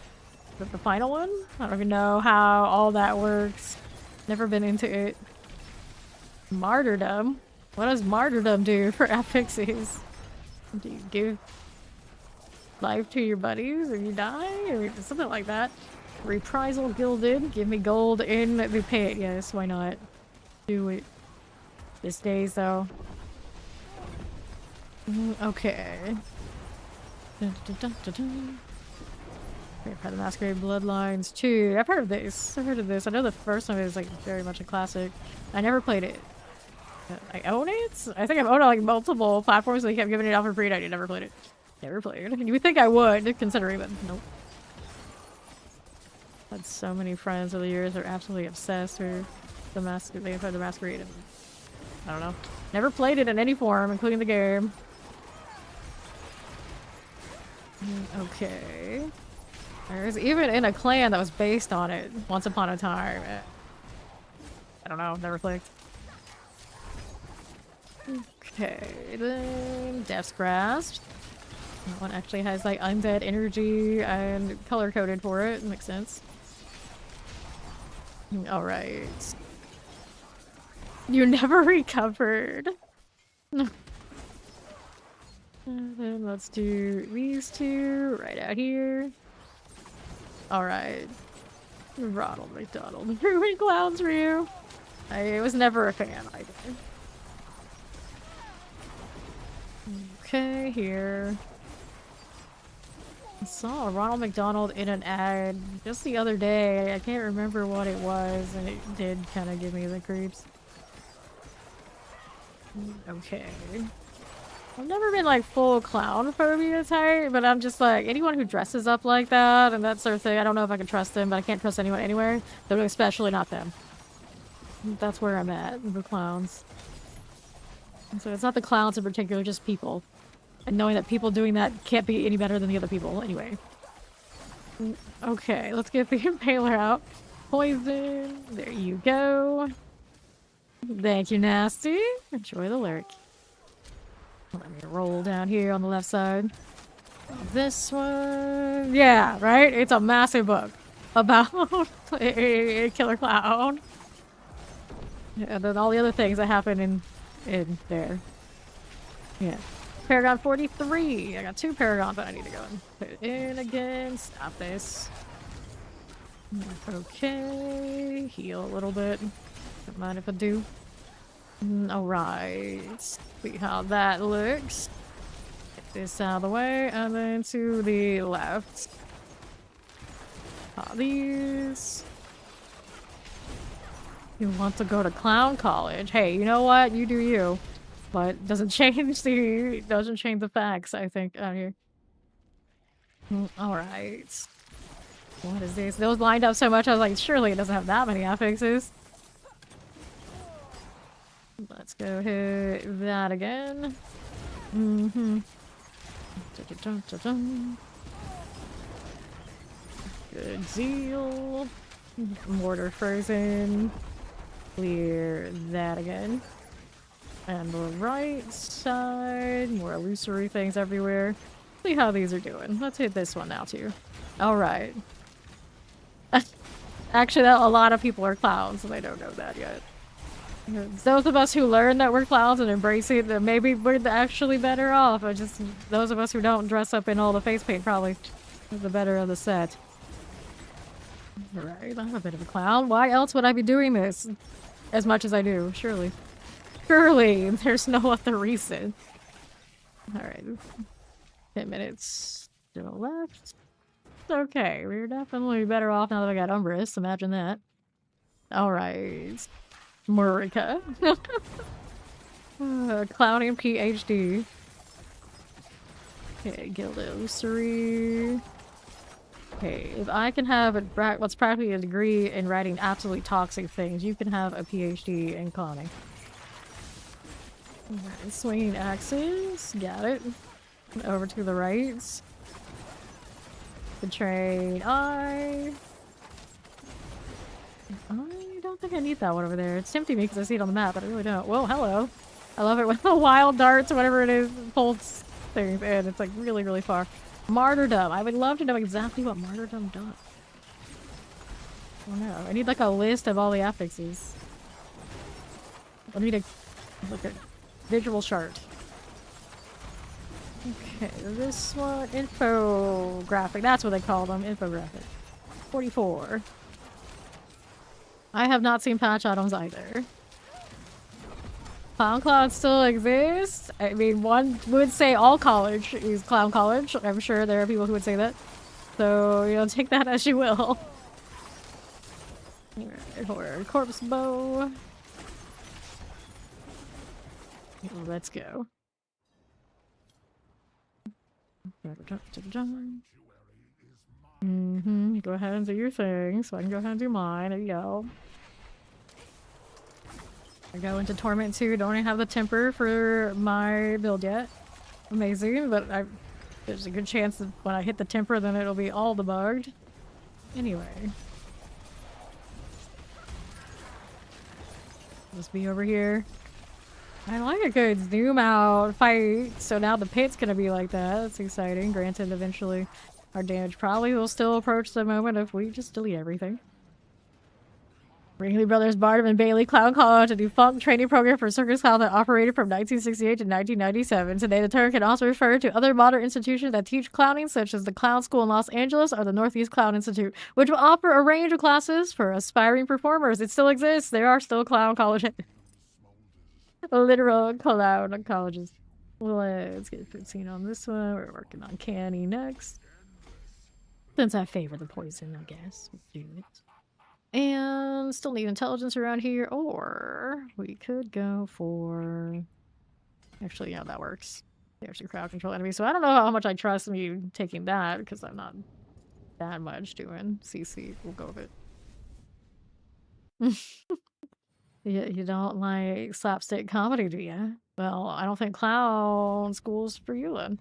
Is it the final one? I don't even know how all that works. Never been into it. Martyrdom? What does martyrdom do for affixes? Do you give life to your buddies if you die? Or something like that. Reprisal gilded. Give me gold in the pit. Yes, why not? Do it. This days though. Okay. Vampire the Masquerade Bloodlines 2. I've heard of this. I've heard of this. I know the first one is like very much a classic. I never played it. I own it? I think I've owned it on like multiple platforms, so they kept giving it out for free and I never played it. Never played it. You would think I would, considering that. Nope. Had so many friends over the years that are absolutely obsessed with the Vampire the Masquerade. And I don't know. Never played it in any form, including the game. Okay. There's even in a clan that was based on it once upon a time. I don't know, never clicked. Okay, then Death's Grasp. That one actually has like undead energy and color coded for it. Makes sense. Alright. You never recovered. And then let's do these two right out here. Alright. Ronald McDonald. Ruined Clowns for you. I was never a fan either. Okay, here. I saw Ronald McDonald in an ad just the other day. I can't remember what it was, and it did kind of give me the creeps. Okay. I've never been like full clown phobia type, but I'm just like, anyone who dresses up like that and that sort of thing, I don't know if I can trust them, but I can't trust anyone anywhere, but especially not them. That's where I'm at, the clowns. And so it's not the clowns in particular, just people. And knowing that people doing that can't be any better than the other people, anyway. Okay, let's get the impaler out. Poison, there you go. Thank you, Nasty. Enjoy the lyric. Let me roll down here on the left side. This one... Yeah, right? It's a massive book about a killer clown. And then all the other things that happen in there. Yeah. Paragon 43. I got 2 Paragons, but I need to go and put it in again. Stop this. Okay. Heal a little bit. Don't mind if I do. Alright. See how that looks. Get this out of the way, and then to the left. These. You want to go to clown college? Hey, you know what? You do you. But doesn't change the facts, I think, out here. Alright. What is this? Those lined up so much, I was like, surely it doesn't have that many affixes. Let's go hit that again. Good deal. Mortar frozen. Clear that again. And the right side. More illusory things everywhere. See how these are doing. Let's hit this one now too. Alright. Actually, a lot of people are clowns and they don't know that yet. Those of us who learn that we're clowns and embrace it, then maybe we're actually better off. Or just those of us who don't dress up in all the face paint probably are the better of the set. Right, I'm a bit of a clown. Why else would I be doing this as much as I do? Surely. Surely, there's no other reason. Alright. 10 minutes to the left. Okay, we're definitely better off now that I got Umbrus. Imagine that. Alright. Murica. Clowning PhD. Okay, Gilded Illusory. Okay, if I can have what's practically a degree in writing absolutely toxic things, you can have a PhD in clowning. Alright, swinging axes. Got it. Over to the right. Betrayed eye. I don't think I need that one over there. It's tempting me because I see it on the map, but I really don't. Whoa, hello. I love it when the wild darts or whatever it is pulls things in. It's like really, really far. Martyrdom. I would love to know exactly what martyrdom does. Oh no. I need like a list of all the affixes. I need a look at visual chart. Okay, this one, infographic. That's what they call them, infographic. 44. I have not seen patch items either. Clown Cloud still exists. I mean, one would say all college is clown college. I'm sure there are people who would say that. So, you know, take that as you will. Alright, corpse bow. Let's go. You go ahead and do your thing, so I can go ahead and do mine. There you go. I go into Torment 2, don't even have the temper for my build yet. Amazing, but there's a good chance that when I hit the temper, then it'll be all debugged. Anyway. Just be over here. I like a good zoom out fight, so now the pit's gonna be like that. That's exciting. Granted, eventually our damage probably will still approach the moment if we just delete everything. Ringley Brothers Barnum and Bailey Clown College, a defunct training program for circus clown that operated from 1968 to 1997. Today, the term can also refer to other modern institutions that teach clowning, such as the Clown School in Los Angeles or the Northeast Clown Institute, which will offer a range of classes for aspiring performers. It still exists. There are still clown colleges. Literal clown colleges. Let's get 15 on this one. We're working on Canny next. Since I favor the poison, I guess. We'll do it. And still need intelligence around here, or we could go for... Actually, yeah, that works. There's your crowd control enemy. So I don't know how much I trust me taking that, because I'm not that much doing CC. We'll go with it. You don't like slapstick comedy, do you? Well, I don't think clown school's for you then.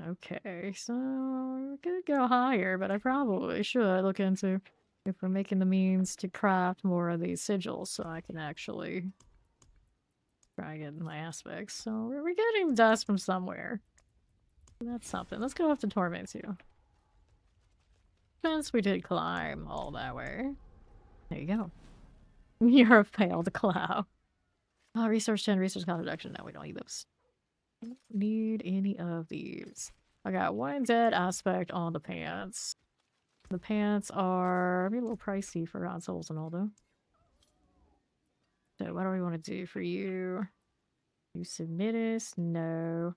Okay, so we could go higher, but I probably should look into if we're making the means to craft more of these sigils so I can actually try and get my aspects. So we're getting dust from somewhere. That's something. Let's go up to Torment 2. Since we did climb all that way. There you go. You're a failed clown. Oh, resource 10, resource cost reduction. No, we don't need those. Don't need any of these. I got one dead aspect on the pants. The pants are maybe a little pricey for round souls and all though. So what do we want to do for you? You submit us? No.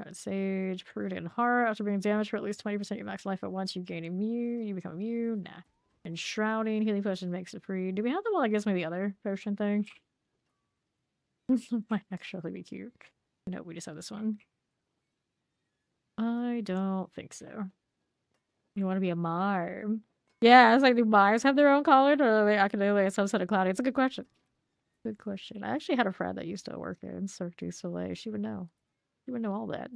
Got Sage, Prudent Heart. After being damaged for at least 20% of your max life at once, you gain immune. You become immune? Nah. And Shrouding, Healing Potion makes it free. Do we have the one that gives me the other potion thing? Might actually be cute. No, we just have this one. I don't think so. You want to be a mime? Yeah, it's like, do mimes have their own college, or are they academically a subset of clowning? It's a good question. Good question. I actually had a friend that used to work in Cirque du Soleil. She would know. She would know all that.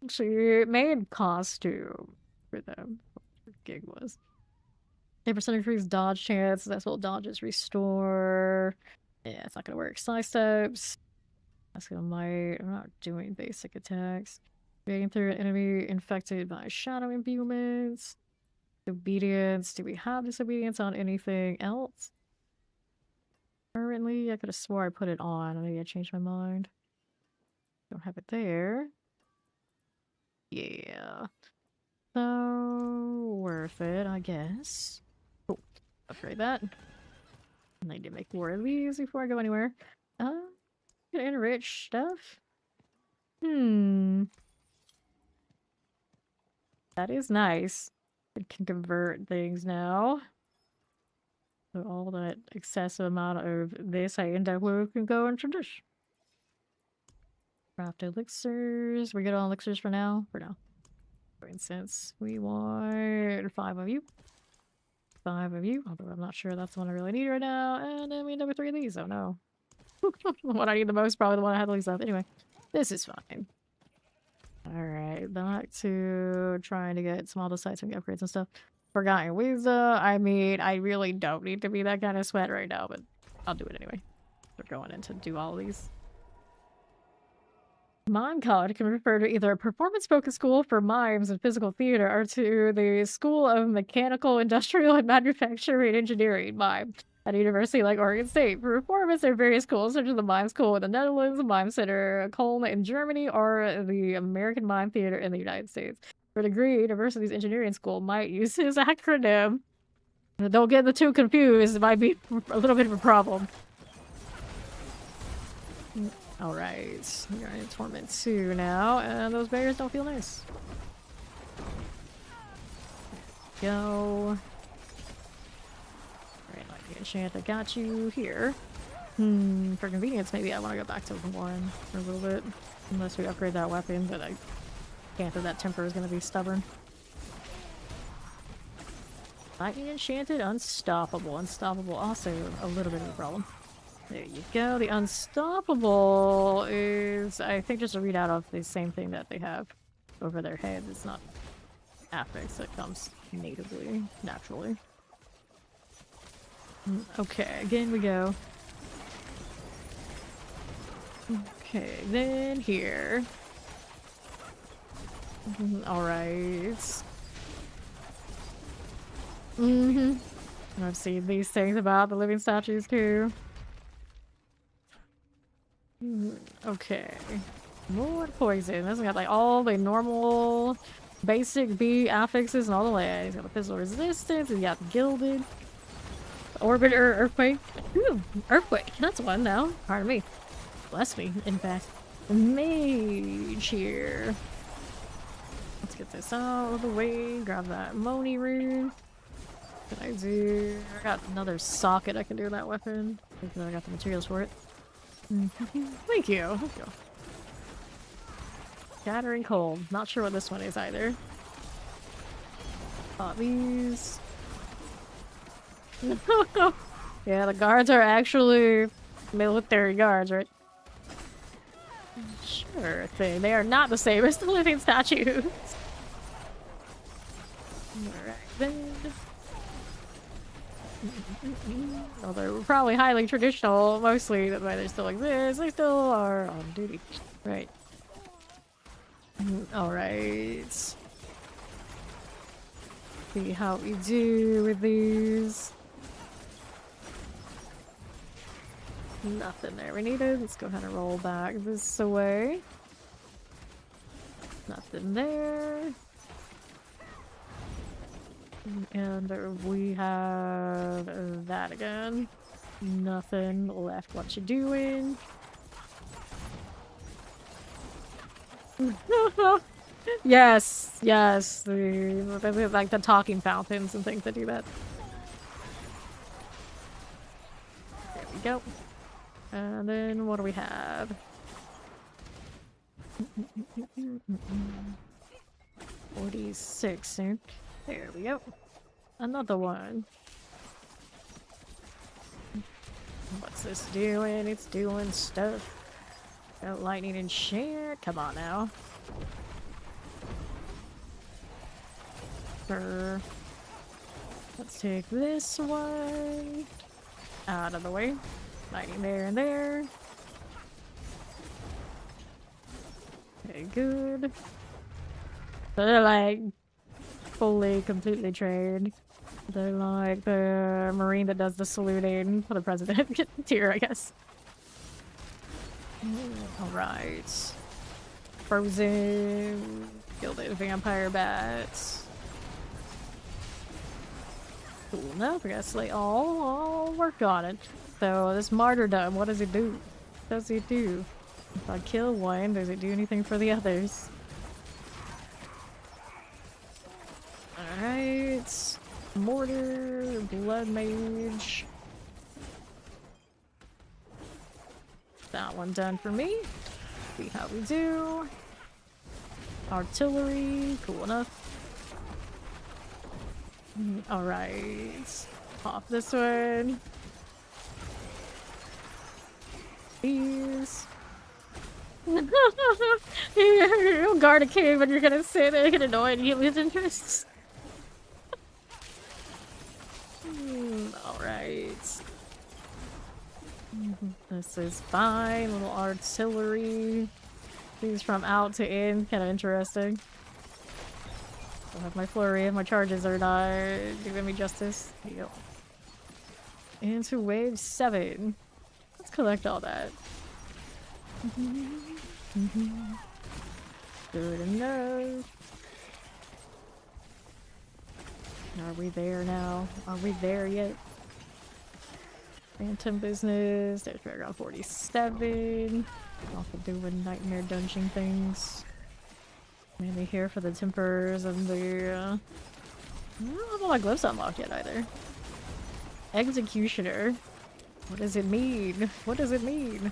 She made costume for them. What her gig was. 10% increased dodge chance. That's what dodges restore. Yeah, it's not gonna work. Slice steps. That's gonna might. I'm not doing basic attacks. Getting through an enemy infected by shadow imbuements. Obedience. Do we have disobedience on anything else? Currently, I could have swore I put it on. Maybe I changed my mind. Don't have it there. Yeah. So, worth it, I guess. Cool. Upgrade that. I need to make more of these before I go anywhere. Gonna enrich stuff. That is nice. It can convert things now. So all that excessive amount of this I end up with can go into this. Craft elixirs. We get all elixirs for now? For now. For instance, we want 5 of you. 5 of you, although I'm not sure that's the one I really need right now. And then we end up with 3 of these. Oh no. The one I need the most, probably the one I have the least of. Anyway, this is fine. Alright, back to trying to get some all the sites and upgrades and stuff. Forgotten Wisdom. I mean, I really don't need to be that kind of sweat right now, but I'll do it anyway. We're going in to do all of these. Mime College can refer to either a performance-focused school for mimes and physical theater or to the School of Mechanical, Industrial, and Manufacturing Engineering, MIME, at a university like Oregon State. For performance, there are various schools, such as the Mime School in the Netherlands, the Mime Center Köln in Germany, or the American Mime Theater in the United States. For degree, university's engineering school might use this acronym. Don't get the two confused, it might be a little bit of a problem. Alright, we're in Torment 2 now, and those barriers don't feel nice. Go. Alright, like the enchant, I got you here. For convenience, maybe I want to go back to 1 for a little bit. Unless we upgrade that weapon, but I Enchanted, that temper is gonna be stubborn. Lightning enchanted, unstoppable. Unstoppable, also a little bit of a problem. There you go. The unstoppable is, I think, just a readout of the same thing that they have over their head. It's not affix, it comes natively, naturally. Okay, again we go. Okay, then here. Alright. I've seen these things about the living statues too. Okay. More poison. This has got like all the normal basic B affixes and all the way. He's got the physical resistance, he's got the gilded. Orbiter earthquake. Ooh, earthquake. That's one now. Pardon me. Bless me, in fact. Mage here. Let's get this out of the way. Grab that Moni rune. What can I do? I got another socket I can do with that weapon. Because I got the materials for it. Thank you. Thank you. Shattering cold. Not sure what this one is either. These. Yeah, the guards are actually military guards, right? Sure thing. They are not the same as the living statues. Alright then. Well, they're probably highly traditional, mostly that's why they're still like this. They still are on duty. Right. Alright. See how we do with these. Nothing there we needed. Let's go ahead and roll back this away. Nothing there. And we have that again. Nothing left. What you doing? Yes, yes. Like the talking fountains and things that do that. There we go. And then what do we have? 46. There we go. Another one. What's this doing? It's doing stuff. Got lightning and shit. Come on now. Sure. Let's take this one out of the way. Lightning there and there. Okay, good. So they're like fully, completely trained. They're like the Marine that does the saluting for the president tier, I guess. Alright. Frozen. Gilded vampire bats. Cool enough. We gotta slay all work on it. So this martyrdom, what does it do? What does it do? If I kill one, does it do anything for the others? Alright. Mortar, blood mage. That one done for me. See how we do. Artillery, cool enough. Alright. Pop this one. These. You'll guard a king, but you're gonna say that you're gonna annoy and you lose interests. Alright. This is fine. Little artillery. These from out to in. Kind of interesting. I'll have my flurry and my charges are not doing me justice. There you go. Into wave 7. Let's collect all that. Good enough. Are we there now? Are we there yet? Phantom business. There's paragraph 47. Also doing nightmare dungeon things. Maybe here for the tempers and the I don't have all my glyphs unlocked yet either. Executioner. What does it mean? What does it mean?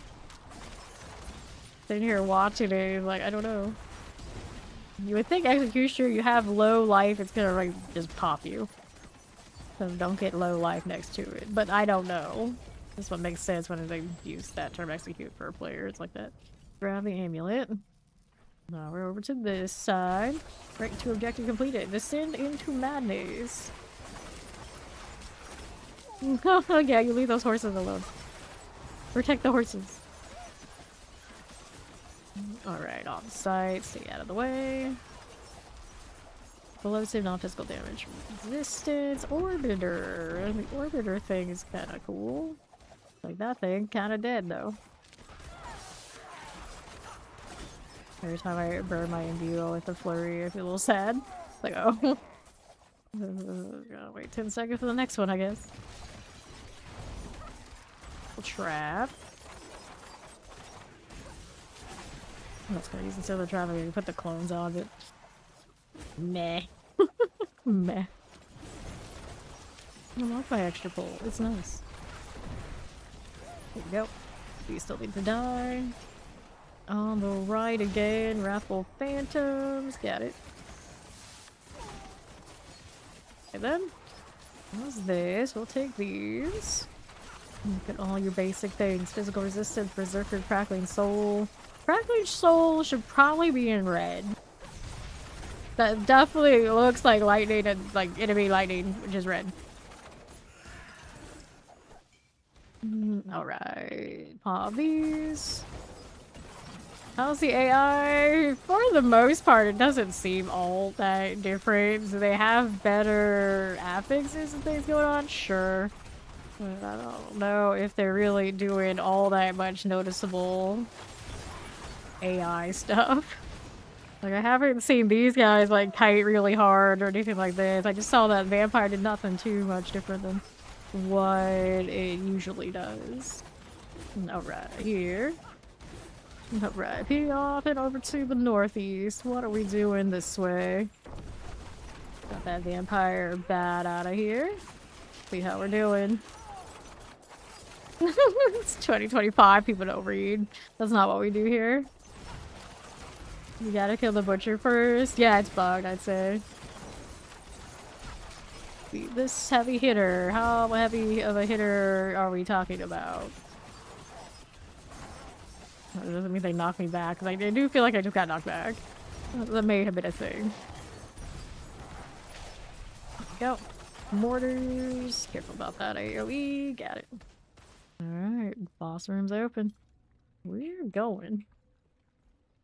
Sitting here watching it, like, I don't know. You would think Executioner, you have low life, it's gonna like just pop you. So don't get low life next to it. But I don't know. That's what makes sense when they use that term execute for players like that. Grab the amulet. Now we're over to this side. Right to objective completed. Descend into madness. Oh yeah, you leave those horses alone. Protect the horses. Alright, on site. Stay out of the way. Explosive non-physical damage. Resistance. Orbiter. The orbiter thing is kind of cool. Like that thing, kind of dead though. Every time I burn my Imbuo with the flurry, I feel a little sad. It's like, oh. Gotta wait 10 seconds for the next one, I guess. Trap. That's gonna use instead of the trap, I'm gonna put the clones on it. Meh. Meh. I love my extra pull. It's nice. There you go. You still need to die. On the right again, Wrathful Phantoms. Got it. And then, what's this? We'll take these. Look at all your basic things. Physical resistance, Berserker, Crackling Soul. Crackling Soul should probably be in red. That definitely looks like lightning and like enemy lightning, which is red. Alright. Pop these. How's the AI? For the most part, it doesn't seem all that different. Do they have better affixes and things going on? Sure. But I don't know if they're really doing all that much noticeable AI stuff. Like, I haven't seen these guys, like, kite really hard or anything like this. I just saw that Vampire did nothing too much different than what it usually does. Alright, here. Alright, here off and over to the northeast. What are we doing this way? Got that Vampire bat out of here. See how we're doing. It's 2025, people don't read. That's not what we do here. You gotta kill the butcher first. Yeah, it's bugged, I'd say. This heavy hitter. How heavy of a hitter are we talking about? That doesn't mean they knock me back, because I do feel like I just got knocked back. That may have been a thing. There we go. Mortars. Careful about that AoE. Got it. Alright, boss room's open. We're going.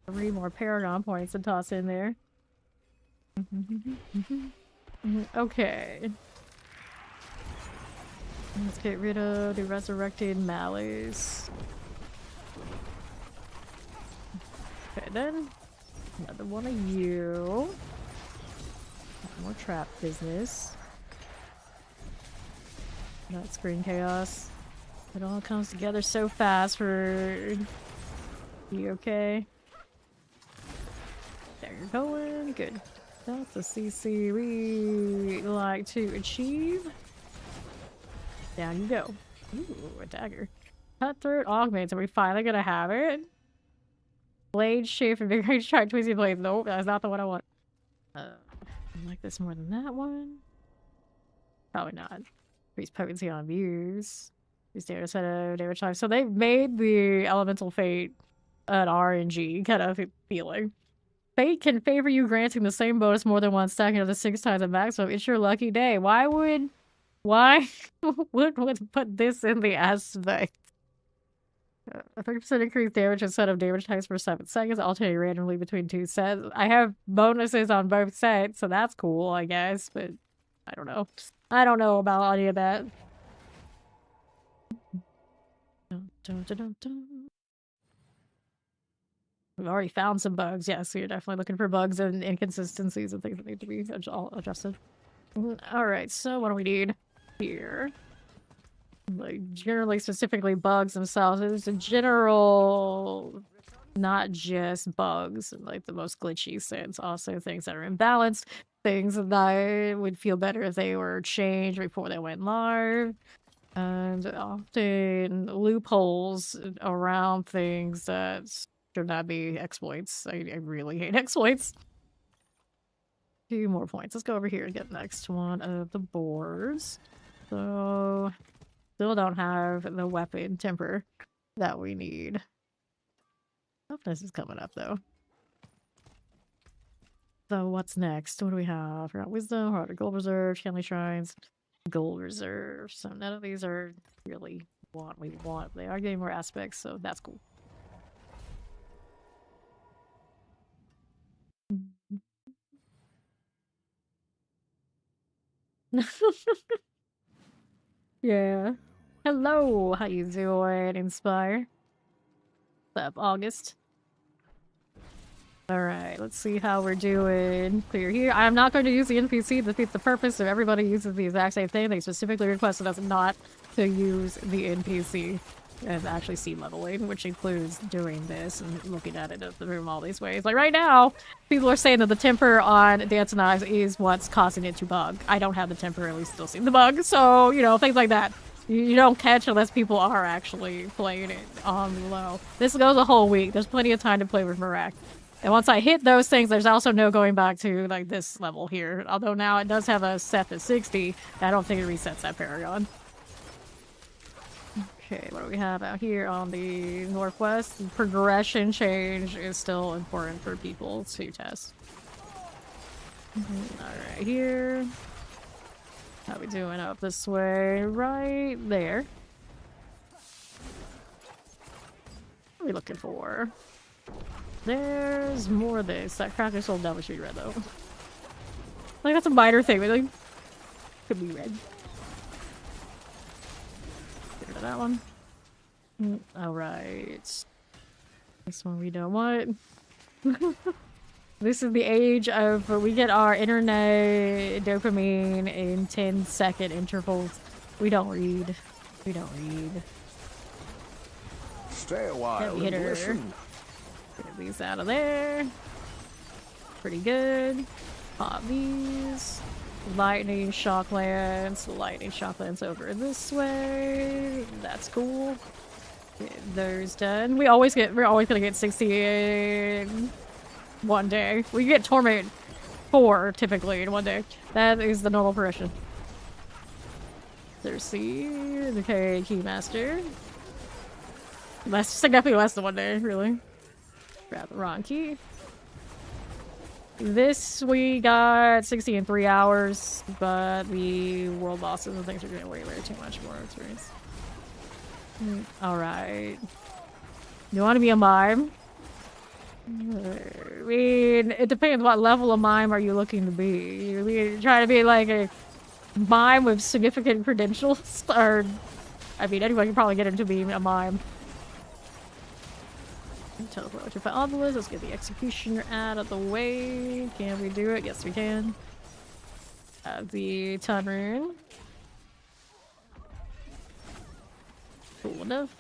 3 more Paragon points to toss in there. Okay. Let's get rid of the resurrected Malice. Okay, then. Another one of you. More trap business. Not screen chaos. It all comes together so fast for you. Okay? There you're going. Good. That's the CC we like to achieve. Down you go. Ooh, a dagger. Cutthroat augments. Are we finally gonna have it? Blade shift and big range strike twisty blades. Nope, that's not the one I want. I like this more than that one. Probably not. Increase potency on views. Use data set of damage time. So they've made the Elemental Fate an RNG kind of feeling. Fate can favor you, granting the same bonus more than once, stacking up to 6 times the maximum. It's your lucky day. Why would put this in the aspect? A 30% increased damage instead of damage types for 7 seconds, alternating randomly between 2 sets. I have bonuses on both sets, so that's cool, I guess, but I don't know. I don't know about any of that. We've already found some bugs. Yes, so you're definitely looking for bugs and inconsistencies and things that need to be adjusted. Alright, so what do we need here? Like, generally, specifically bugs themselves. It's a general, not just bugs, like the most glitchy sense. Also things that are imbalanced, things that would feel better if they were changed before they went live. And often loopholes around things that should not be exploits. I really hate exploits. 2 more points. Let's go over here and get the next one of the boards. So, still don't have the weapon temper that we need. Toughness is coming up though. So what's next? What do we have? We got wisdom, heart of gold reserve, family shrines, gold reserve. So none of these are really what we want. They are getting more aspects, so that's cool. Yeah. Hello, how you doing, Inspire? What's up, August? Alright, let's see how we're doing. Clear here. I'm not going to use the NPC to defeat the purpose if everybody uses the exact same thing. They specifically requested us not to use the NPC and actually sea leveling, which includes doing this and looking at it in the room all these ways. Like right now, people are saying that the temper on Dance and Eyes is what's causing it to bug. I don't have the temper, at least still seeing the bug, so, you know, things like that. You don't catch unless people are actually playing it on low. This goes a whole week. There's plenty of time to play with Merak. And once I hit those things, there's also no going back to, like, this level here. Although now it does have a set to 60, I don't think it resets that Paragon. Okay, what do we have out here on the northwest? Progression change is still important for people to test. Alright, here. How we doing up this way? Right there. What are we looking for? There's more of this. That cracker soul devil should be red though. Like that's a minor thing, but like could be red. Get rid of that one. Alright. This one we don't want. This is the age of we get our internet dopamine in 10-second intervals. We don't read. We don't read. Stay a while Heavy and hitter. listen. Get these out of there. Pretty good. Pop these. Lightning shocklands. Lightning shocklands over this way. That's cool. Get those done. We're always gonna get 60 in one day. We get torment 4 typically in one day. That is the normal progression. There's the Keymaster. Significantly less than one day, really. Grab the wrong key. This we got 60 in 3 hours, but the world bosses and things are getting way too much more experience. Alright. You want to be a mime? I mean, it depends what level of mime are you looking to be. You're trying to be like a mime with significant credentials? Or, I mean, anyone can probably get into being a mime. Teleport to fight obelisk. Let's get the executioner out of the way. Can we do it? Yes, we can. The ton rune. Cool enough.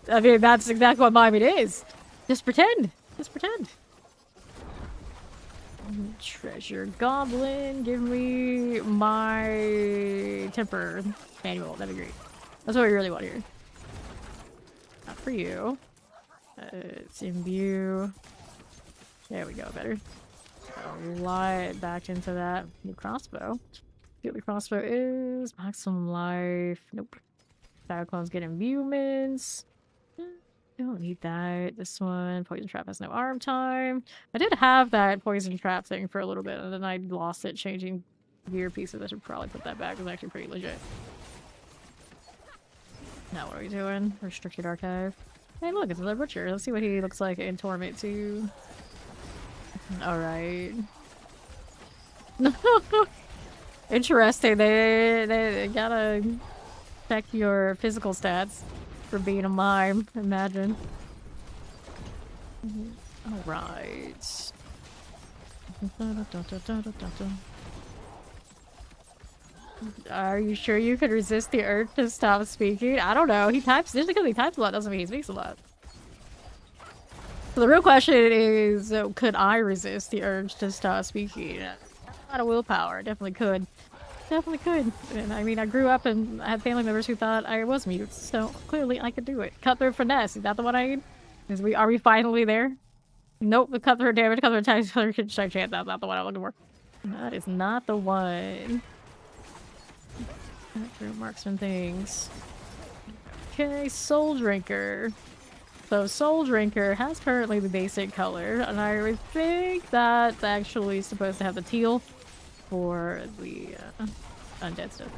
I mean, that's exactly what mime it is. Just pretend. Just pretend. Treasure goblin. Give me my temper manual. That'd be great. That's what we really want here. Not for you. It's imbue. There we go, better. A lot back into that. New crossbow. See what the crossbow is. Maximum life. Nope. Cyclones get imbuements. Don't need that. This one. Poison trap has no arm time. I did have that poison trap thing for a little bit, and then I lost it changing gear pieces. I should probably put that back. It was actually pretty legit. Now what are we doing? Restricted archive. Hey look, it's another butcher. Let's see what he looks like in Torment 2. Alright. Interesting. They gotta check your physical stats for being a mime, imagine. Alright. Are you sure you could resist the urge to stop speaking? I don't know. He types, just because he types a lot doesn't mean he speaks a lot. So the real question is, could I resist the urge to stop speaking? A lot of willpower. Definitely could. Definitely could. And I mean, I grew up and I had family members who thought I was mute, so clearly I could do it. Cutthroat finesse, is that the one I need? Are we finally there? Nope, the cutthroat damage, cutthroat attacks, cutthroat strike chance. That's not the one I'm looking for. That is not the one. Cutthroat marksman things. Okay, Soul Drinker. So Soul Drinker has currently the basic color, and I would think that's actually supposed to have the teal for the undead stuff.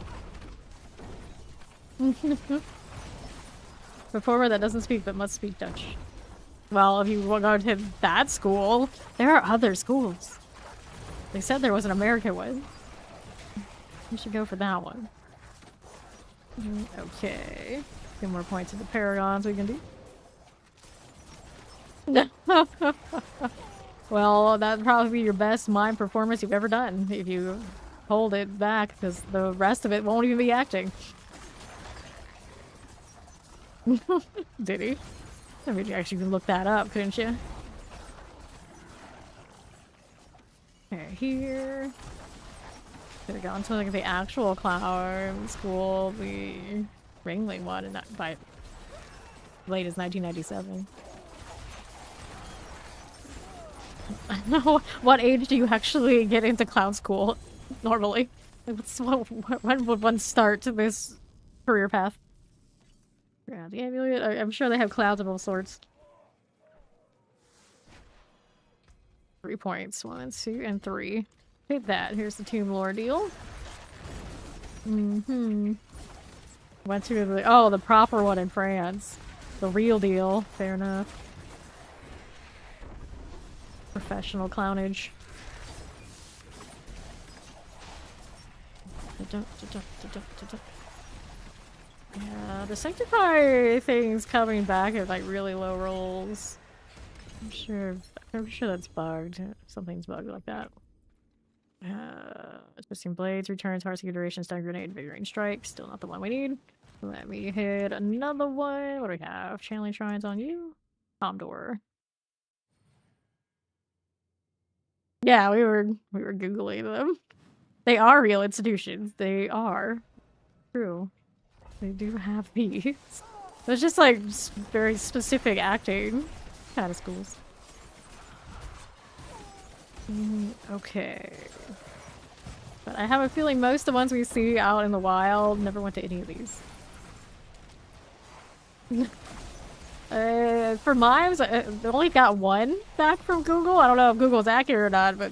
Performer that doesn't speak but must speak Dutch. Well, if you go to that school, there are other schools. They said there was an American one. You should go for that one. Okay. A few more points of the Paragons we can do. Well, that'd probably be your best mime performance you've ever done if you hold it back, because the rest of it won't even be acting. Did he? I mean, you actually can look that up, couldn't you? Okay, here. Could have gone to like the actual clown school, the Ringling one, and that by late as 1997. I don't know, what age do you actually get into clown school normally? When would one start this career path? Yeah, the amulet. I'm sure they have clouds of all sorts. 3 points. 1, 2, and 3. Take that. Here's the Tomb Lore deal. Went to the proper one in France. The real deal. Fair enough. Professional clownage. Yeah, the Sanctify thing's coming back at like really low rolls. I'm sure that's bugged. Something's bugged like that. Twisting Blades, returns, Heartsinger Duration, Stun Grenade, Invigorating Strike. Still not the one we need. Let me hit another one. What do we have? Channeling Shrines on you? Comdor. Yeah, we were Googling them. They are real institutions. They are. True. They do have these. There's just like very specific acting kind of schools. Okay. But I have a feeling most of the ones we see out in the wild never went to any of these. For mimes, they only got one back from Google. I don't know if Google's accurate or not, but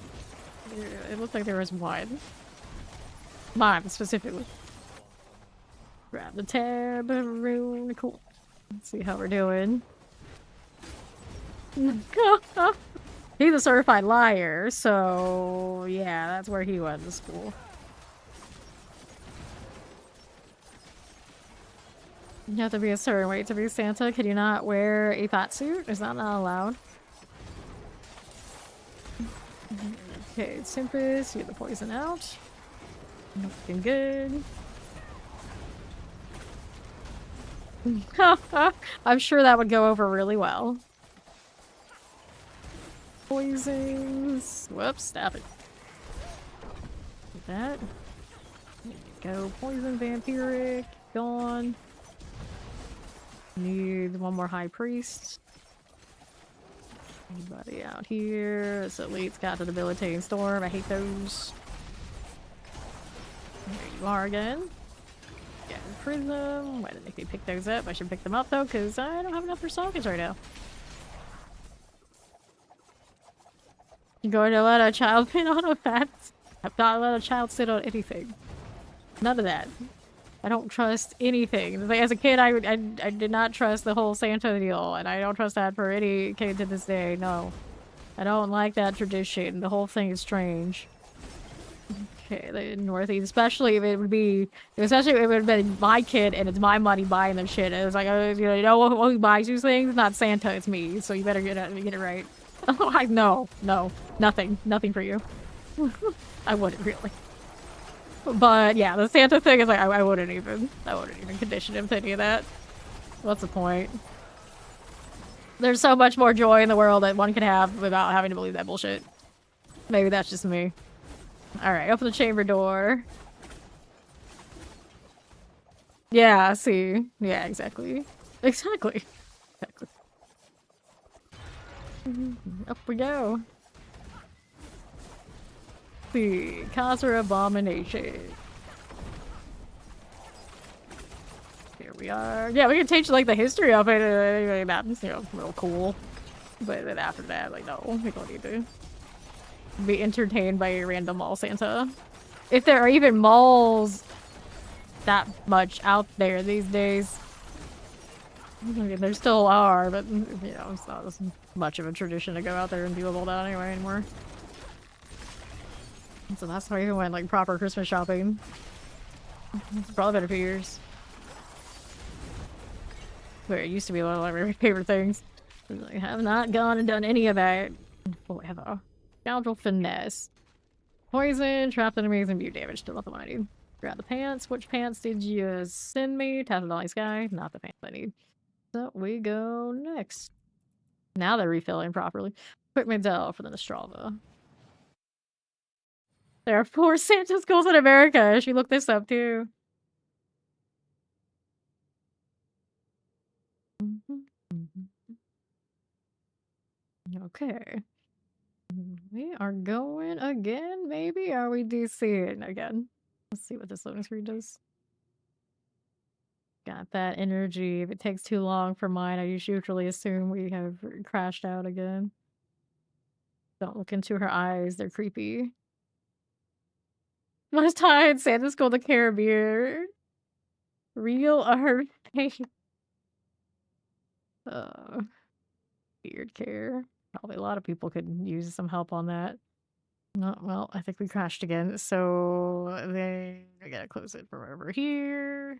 it looked like there was one. Mime, specifically. Grab the tab, rune, cool. Let's see how we're doing. He's a certified liar, so yeah, that's where he went to school. You have to be a certain weight to be Santa. Can you not wear a fat suit? Is that not allowed? Okay, Tempest, get the poison out. Looking good. I'm sure that would go over really well. Poisons. Whoops, stop it. Like that. There you go. Poison, vampiric, gone. Need one more high priest. Anybody out here? This elite's got the debilitating storm. I hate those. There you are again. Yeah, prism. Why didn't they pick those up? I should pick them up though, because I don't have enough for sockets right now. You're going to let a child pin on a fat? I've not let a child sit on anything. None of that. I don't trust anything. Like, as a kid, I did not trust the whole Santa deal, and I don't trust that for any kid to this day. No, I don't like that tradition. The whole thing is strange. Okay, the Northeast, especially if it would be, especially if it would have been my kid and it's my money buying them shit. It was like, you know who buys these things? It's not Santa, it's me. So you better get it right. No, nothing for you. I wouldn't really. But yeah, the Santa thing is like, I wouldn't even condition him to any of that. What's the point? There's so much more joy in the world that one can have without having to believe that bullshit. Maybe that's just me. Alright, open the chamber door. Yeah, see. Yeah, exactly. Exactly. Up we go. See, Khazra Abomination. Here we are. Yeah, we can teach like the history of it. That's, you know, real cool. But then after that, like, no, we don't need to be entertained by a random mall Santa. If there are even malls that much out there these days. I mean, there still are, but, you know, it's not as much of a tradition to go out there and deal with all that anyway anymore. So that's why we went, like, proper Christmas shopping. It's probably been a few years. But it used to be one of my favorite things. I have not gone and done any of that. Whatever. Scoundrel Finesse. Poison, trapped enemies, and view damage. Still not the one I need. Grab the pants. Which pants did you send me? Tap the Dolly Sky. Not the pants I need. So we go next. Now they're refilling properly. Quick Mandel for the Nostrava. There are 4 Santa schools in America. I should look this up too. Okay. We are going again, maybe? Are we DCing again? Let's see what this loading screen does. Got that energy. If it takes too long for mine, I usually assume we have crashed out again. Don't look into her eyes. They're creepy. Most times, Santa's go to Caribbean. Real or her face. Beard care. Probably a lot of people could use some help on that. No, well, I think we crashed again. So I gotta close it from over here.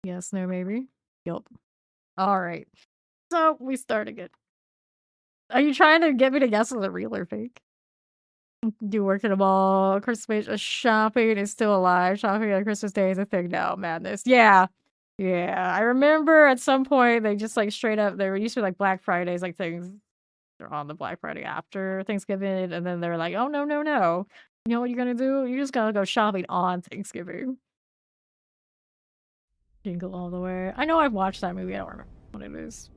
Yes, no, maybe. Yup. All right. So we start again. Are you trying to get me to guess if it's real or fake? Do work at a mall. Christmas shopping is still alive. Shopping on Christmas Day is a thing now. Madness. Yeah. Yeah. I remember at some point they just like straight up, there used to be like Black Fridays, like things on the Black Friday after Thanksgiving. And then they're like, oh, no, no, no. You know what you're going to do? You just got to go shopping on Thanksgiving. Jingle All the Way. I know I've watched that movie. I don't remember what it is.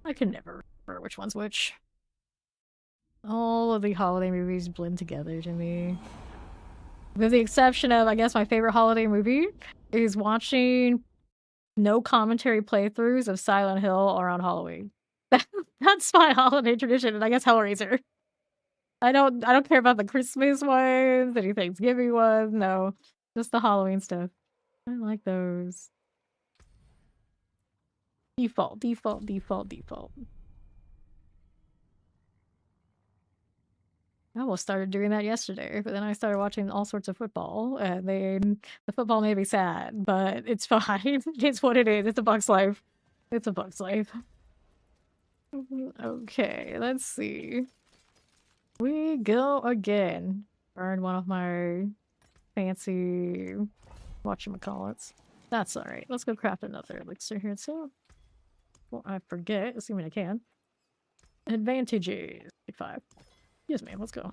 I can never remember which one's which. All of the holiday movies blend together to me. With the exception of, I guess, my favorite holiday movie is watching no commentary playthroughs of Silent Hill around Halloween. That's my holiday tradition, and I guess Hellraiser. I don't care about the Christmas ones, any Thanksgiving ones, no. Just the Halloween stuff. I like those. Default, default, default, default. I almost started doing that yesterday, but then I started watching all sorts of football, and then the football made me sad, but it's fine. It's what it is. It's a Bucks life. It's a Bucks life. Okay, let's see. We go again. Burn one of my fancy whatchamacallits. That's alright. Let's go craft another elixir here too. Well, I forget, assuming I can. Advantages. 5. Yes, ma'am. Let's go.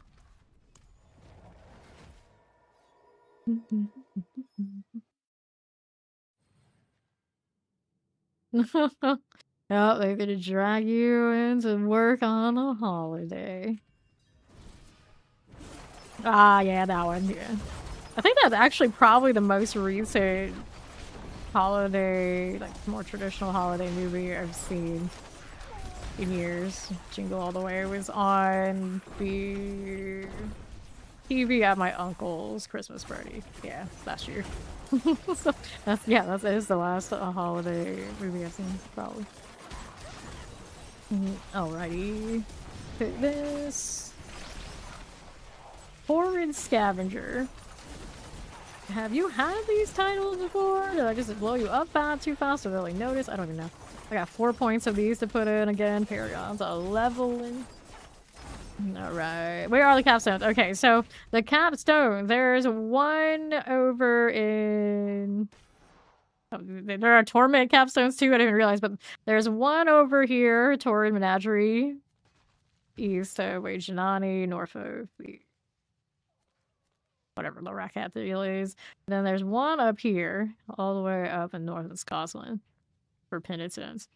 Oh, they're gonna drag you into work on a holiday. Ah, yeah, that one. Yeah, I think that's actually probably the most recent holiday, like more traditional holiday movie I've seen in years. Jingle All the Way was on the TV at my uncle's Christmas party. Yeah, last year. So that is the last holiday movie I've seen, probably. Alrighty. Pick this. Horrid Scavenger. Have you had these titles before? Did I just blow you up too fast to really notice? I don't even know. I got 4 points of these to put in again. Paragon's a leveling. Alright. Where are the capstones? Okay, so the capstone, there's one over in... Oh, there are Torment capstones too, I didn't even realize, but there's one over here, Torrid Menagerie, east of Janani, north of the... whatever the Racket deal is. And then there's one up here, all the way up in north of Scotland, for Penitence.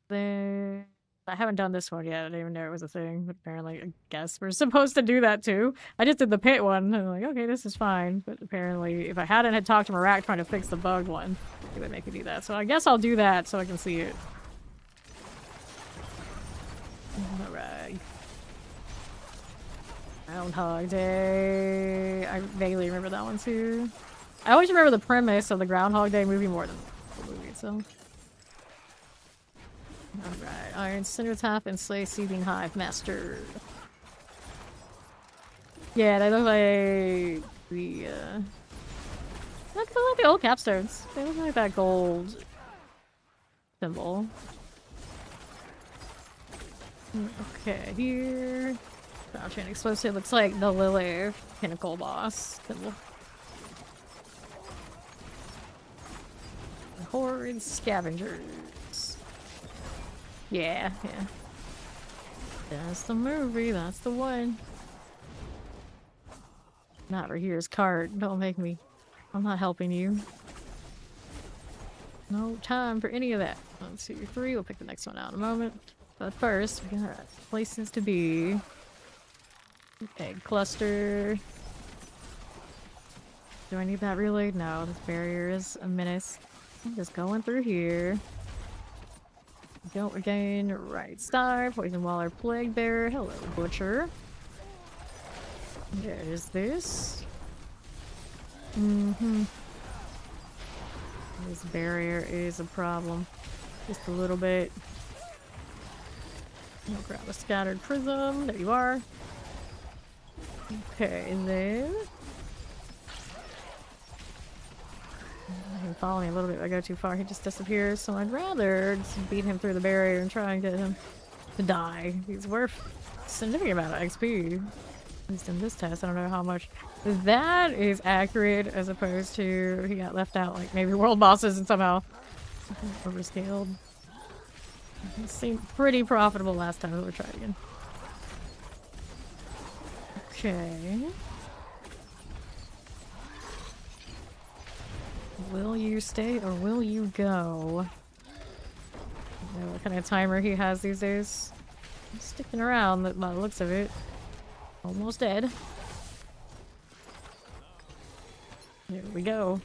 Then I haven't done this one yet. I didn't even know it was a thing. But apparently, I guess we're supposed to do that too. I just did the pit one. And I'm like, okay, this is fine. But apparently, if I hadn't had talked to Marak trying to fix the bugged one, it would make me do that. So I guess I'll do that so I can see it. Alright. Groundhog Day. I vaguely remember that one too. I always remember the premise of the Groundhog Day movie more than the movie itself. Alright, Iron Cindertop and Slay Seething Hive Master. Yeah, they look like the look like the old capstones. They look like that gold symbol. Okay, here. Crown Chain Explosive looks like the Lily Pinnacle boss symbol. Horde Scavengers. Yeah. That's the movie, that's the one. Not for here's card. Don't make me. I'm not helping you. No time for any of that. 1, 2, 3. We'll pick the next one out in a moment. But first, we got places to be. Egg cluster. Do I need that really? No, this barrier is a menace. I'm just going through here. Don't regain right star. Poison Waller Plague Bearer. Hello, Butcher. There is this. This barrier is a problem. Just a little bit. I'll grab a scattered prism. There you are. Okay, and then he can follow me a little bit if I go too far. He just disappears, so I'd rather just beat him through the barrier and try and get him to die. He's worth a significant amount of XP. At least in this test. I don't know how much that is accurate as opposed to he got left out like maybe world bosses and somehow overscaled. It seemed pretty profitable last time, but we'll try it again. Okay. Will you stay or will you go? I don't know what kind of timer he has these days. He's sticking around by the looks of it. Almost dead. There we go.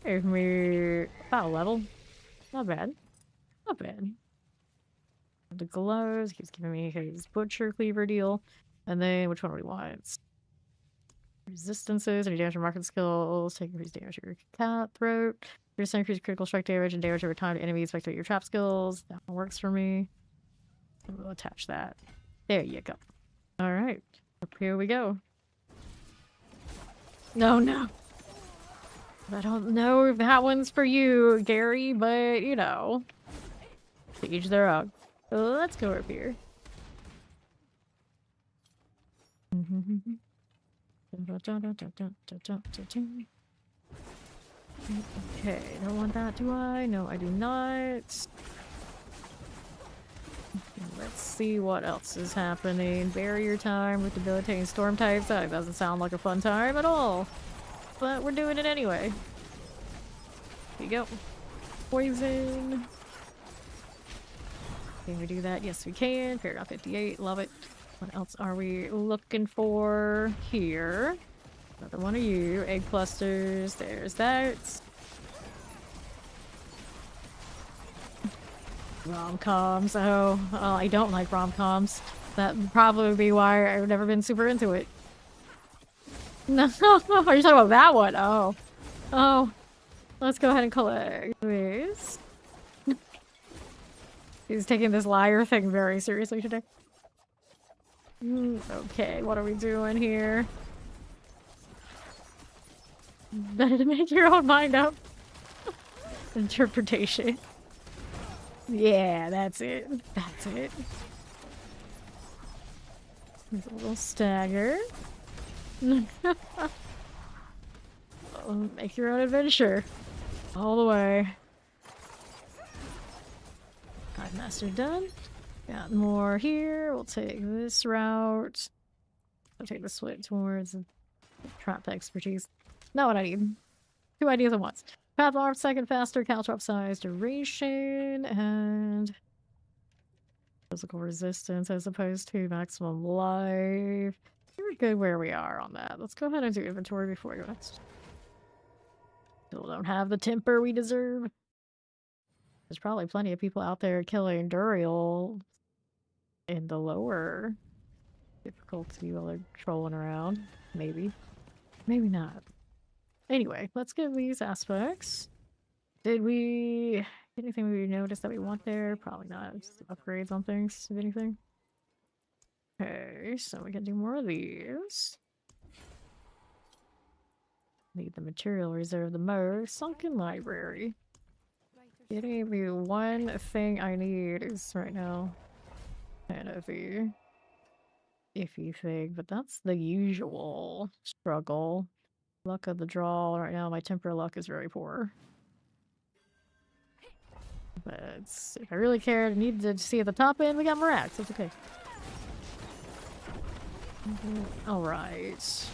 Gave me about a level. Not bad. Not bad. The gloves. Keeps giving me his butcher cleaver deal. And then which one do we want? Resistances, any damage to market skills, take increased damage to your cutthroat. Reduce increased critical strike damage and damage over time to enemies, activate your trap skills. That one works for me. We'll attach that. There you go. Alright. Up here we go. No. I don't know if that one's for you, Gary, but you know. To each their own. So let's go up here. Okay, don't want that, do I? No, I do not. Let's see what else is happening. Barrier time with debilitating storm types. That doesn't sound like a fun time at all. But we're doing it anyway. Here you go. Poison. Can we do that? Yes, we can. Paragraph 58. Love it. What else are we looking for here? Another one of you. Egg clusters. There's that. Rom-coms. Oh, I don't like rom-coms. That would probably be why I've never been super into it. No, are you talking about that one? Oh. Let's go ahead and collect this. He's taking this liar thing very seriously today. Okay, what are we doing here? Better to make your own mind up. Interpretation. Yeah, that's it. That's it. There's a little stagger. Make your own adventure. All the way. Hive Master done. Got more here. We'll take this route. I'll take the switch towards trap expertise. Not what I need. 2 ideas at once. Path arm, second faster, caltrop size, duration, and Physical resistance as opposed to maximum life. We're good where we are on that. Let's go ahead and do inventory before we go next. Still don't have the temper we deserve. There's probably plenty of people out there killing Duriel in the lower difficulty while they're trolling around. Maybe. Maybe not. Anyway, let's get these aspects. Did we... anything we noticed that we want there? Probably not. Just upgrades on things, if anything. Okay, so we can do more of these. Need the material reserve the most. Sunken library. Getting the one thing I need is right now kind of a iffy thing, but that's the usual struggle. Luck of the draw right now, my temper luck is very poor. But if I really cared, I needed to see at the top end, we got Mirax, that's okay. Alright.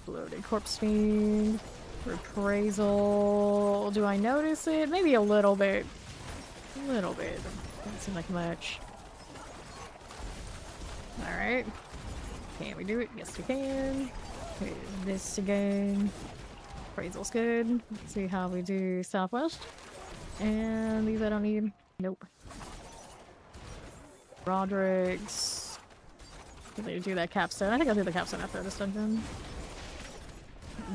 Bloated corpse fiend. Reprisal. Do I notice it? Maybe a little bit. A little bit. Doesn't seem like much. Alright. Can we do it? Yes, we can. Okay, this again. Appraisal's good. Let's see how we do Southwest. And these I don't need. Nope. Roderick's. Did they do that capstone? I think I'll do the capstone after this dungeon.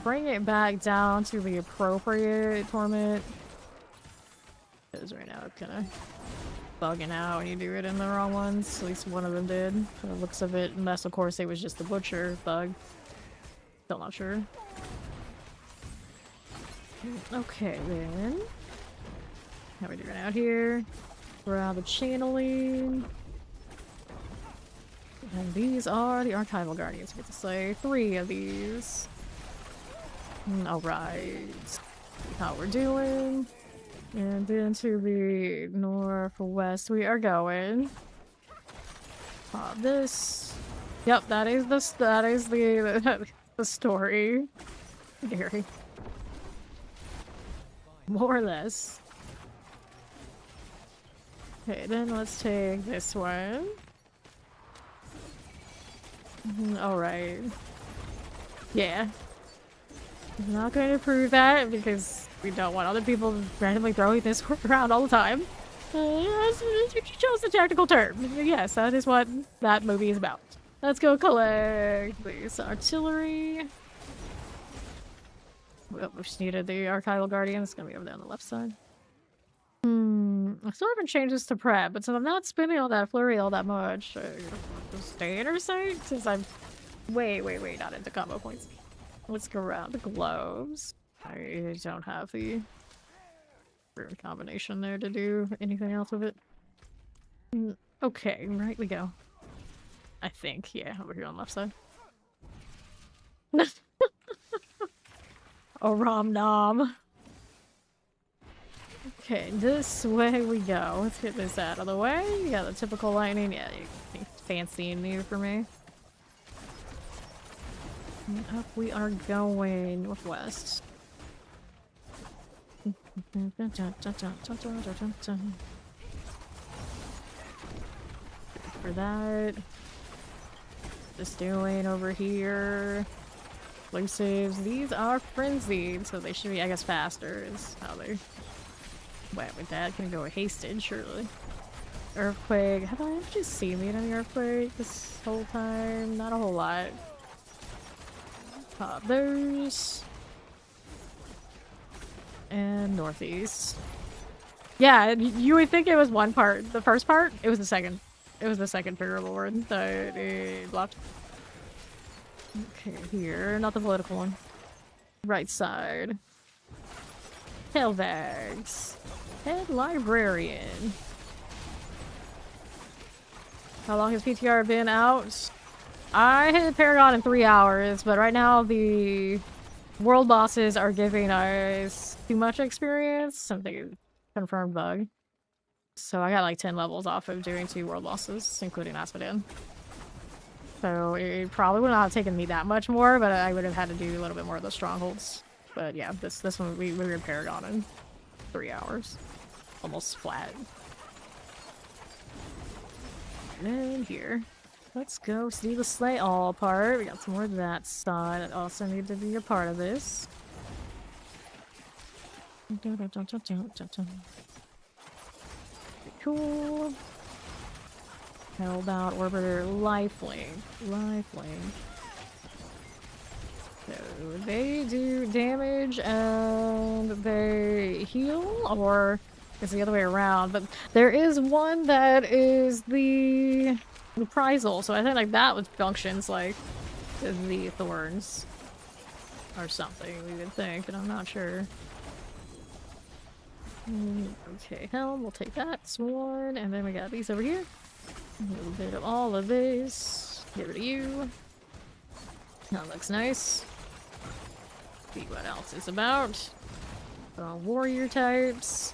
Bring it back down to the appropriate torment. Because right now it's kind of bugging out when you do it in the wrong ones. At least one of them did. From the looks of it, unless of course it was just the butcher bug. Still not sure. Okay then. How are we doing out here? Grab the channeling. And these are the archival guardians. We get to say 3 of these. Alright. How we're doing. And then to the northwest we are going. This. Yep, that is the story. Gary. More or less. Okay, then let's take this one. Alright. Yeah. I'm not going to prove that because we don't want other people randomly throwing this around all the time. You chose the technical term. Yes, that is what that movie is about. Let's go collect this artillery. Well, we just needed the archival guardian. It's gonna be over there on the left side. I still haven't changed this to prep, but since I'm not spending all that flurry all that much, stay intersect since I'm way not into combo points. Let's go around the globes. I don't have the rune combination there to do anything else with it. Okay, right we go. I think, yeah, over here on the left side. Oh, Rom Nom. Okay, this way we go. Let's get this out of the way. You got the typical lightning. Yeah, you fancy and new for me. And up we are going northwest. For that. Just doing over here. Explosives. These are frenzied, so they should be, I guess, faster is how they went with that. Can go hasted, surely. Earthquake. Have I actually seen the enemy earthquake this whole time? Not a whole lot. Pop those. And northeast. Yeah, you would think it was one part. The first part, it was the second. It was the second figurable word that it blocked. Okay, here. Not the political one. Right side. Hellvags. Head librarian. How long has PTR been out? I hit Paragon in 3 hours, but right now the world bosses are giving us too much experience. Something confirmed bug. So I got like 10 levels off of doing 2 world bosses, including Asphodin. So it probably would not have taken me that much more, but I would have had to do a little bit more of the strongholds. But yeah, this one we were in Paragon in 3 hours. Almost flat. then here. Let's go see the Slay All part. We got some more of that side that also need to be a part of this. Cool. How about Orbiter Lifelink? Lifelink. So they do damage and they heal, or it's the other way around. But there is one that is the reprisal, so I think like that would functions like the thorns or something. We would think, but I'm not sure. Okay, helm. We'll take that. Sworn, and then we got these over here. A little bit of all of these. Get rid of you. That looks nice. See what else is about. Warrior types.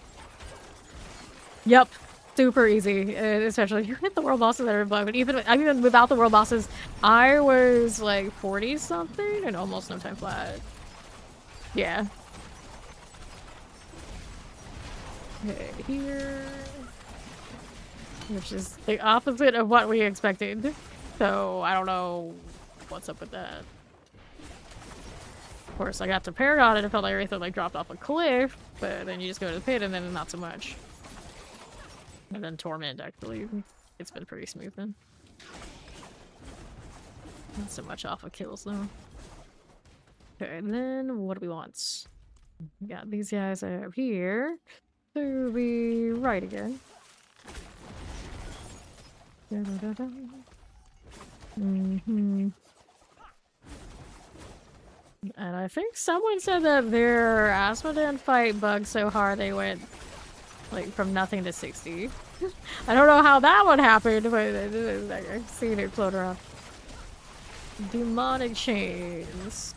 Yep. Super easy. Especially if you hit the world bosses that are above. But even without the world bosses, I was like 40 something and almost no time flat. Yeah. Okay, here. Which is the opposite of what we expected. So I don't know what's up with that. Of course, I got to Paragon and it felt like everything like dropped off a cliff, but then you just go to the pit and then not so much. And then Torment, actually. It's been pretty smooth then. Not so much off of kills though. Okay, and then what do we want? We got these guys over here. To be right again. And I think someone said that their Asmodean fight bugged so hard they went like from nothing to 60. I don't know how that would happen, but I've seen it float around. Demonic chains.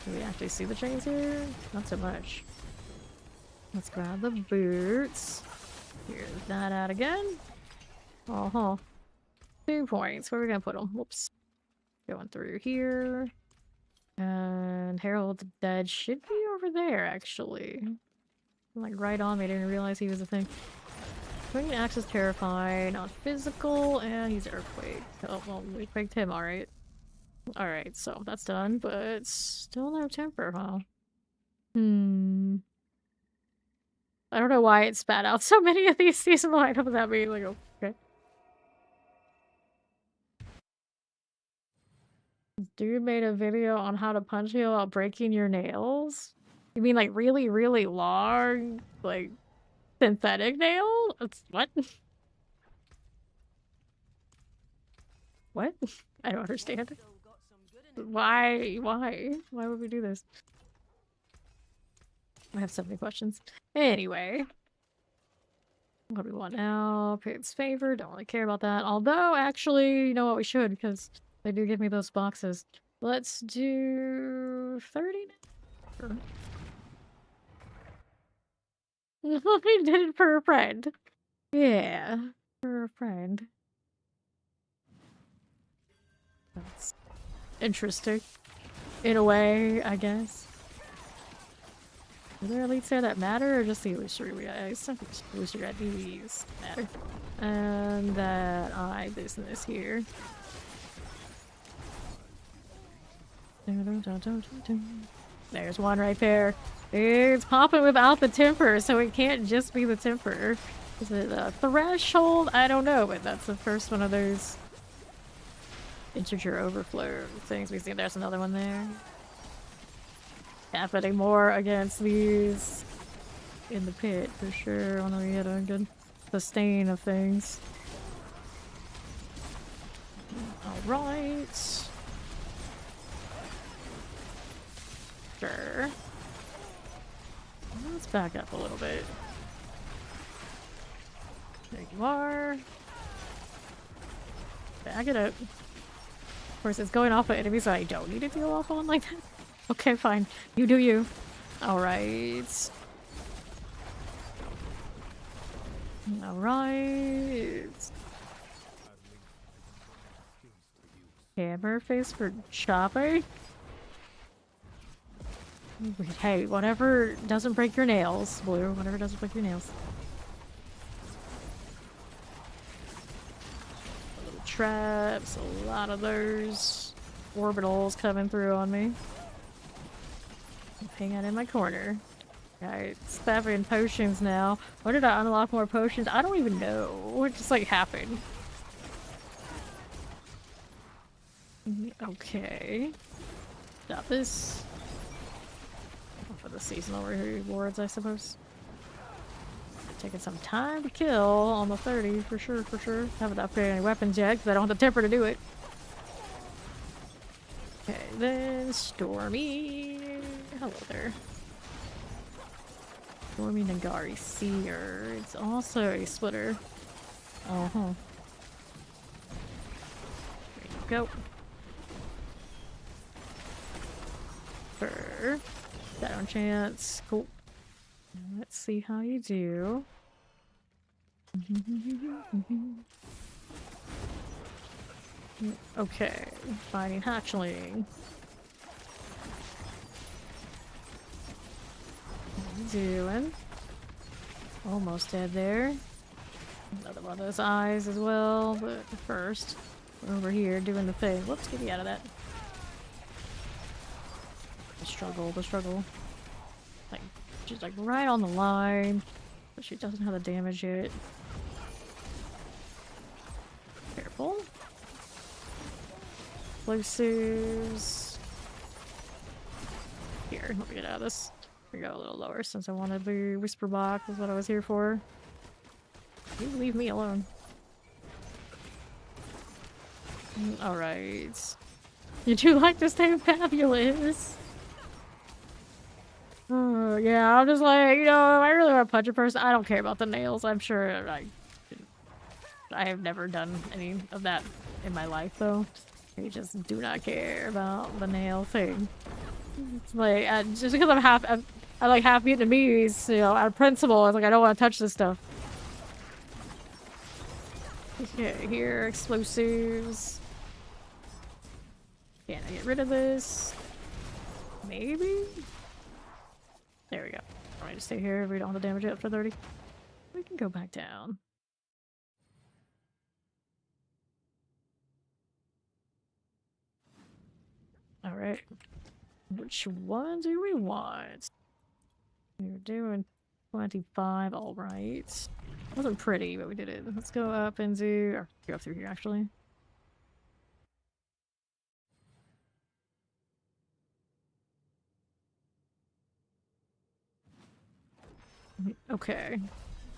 Do we actually see the chains here? Not so much. Let's grab the boots. Here's that out again. Uh-huh. 2 points. Where are we gonna put them? Whoops. Going through here. And Herald the Dead should be over there, actually. Like right on me, I didn't realize he was a thing. Swinging Axe is terrifying, not physical, and he's Earthquake. Oh, well, we quaked him, alright. Alright, so that's done, but still no temper, huh? I don't know why it spat out so many of these seasonal items at me, like, okay. Dude made a video on how to punch heal without breaking your nails? You mean like really, really long, like, synthetic nail? What? What? I don't understand. Why? Why would we do this? I have so many questions. Anyway. What do we want now? Pig's favor. Don't really care about that. Although, actually, you know what? We should, because they do give me those boxes. Let's do 30 now? Sure. We did it for a friend. Yeah. For a friend. That's interesting. In a way, I guess. Are there elites there that matter, or just the illusory guys? Illusory IDs matter. And that eye business here. There's one right there. It's popping without the temper, so it can't just be the temper. Is it a threshold? I don't know, but that's the first one of those integer overflow things we see. There's another one there. Happening more against these in the pit for sure. When we get a good sustain of things. Alright. Sure. Let's back up a little bit. There you are. Back it up. Of course, it's going off of enemies that I don't need to deal off on like that. Okay, fine. You do you. Alright. Alright. Hammer face for chopping? Hey, whatever doesn't break your nails, Blue. Whatever doesn't break your nails. traps, a lot of those orbitals coming through on me. Hang out in my corner. Alright, spamming potions now. When did I unlock more potions? I don't even know. What just like happened? Okay. Got this. For the seasonal rewards, I suppose. Taking some time to kill on the 30, for sure, for sure. Haven't upgraded any weapons yet, because I don't have the temper to do it. Okay, then Stormy. Hello there. Stormy Nagari Seer. It's also a splitter. Uh-huh. There you go. Fur. Down chance. Cool. Let's see how you do. Okay, fighting hatchling. How you doing? Almost dead there. Another one of those eyes as well, but first, we're over here doing the thing. Whoops, get me out of that. The struggle, the struggle. Like, she's like right on the line, but she doesn't have the damage yet. Careful. Explosives. Here, let me get out of this. We go a little lower since I wanted the whisper box, is what I was here for. You leave me alone. Alright. You do like to stay fabulous. Oh, yeah, I'm just like, you know, I really want to punch a person. I don't care about the nails. I'm sure I have never done any of that in my life, though. I just do not care about the nail thing. It's like, just because I'm like half Vietnamese, you know, out of principle, it's like I don't want to touch this stuff. Okay, here, explosives. Can I get rid of this? Maybe? There we go. Alright, just stay here. We don't have the damage yet for 30. We can go back down. Alright. Which one do we want? We're doing 25, alright. Wasn't pretty, but we did it. Let's go up and do... or go through here, actually. Okay.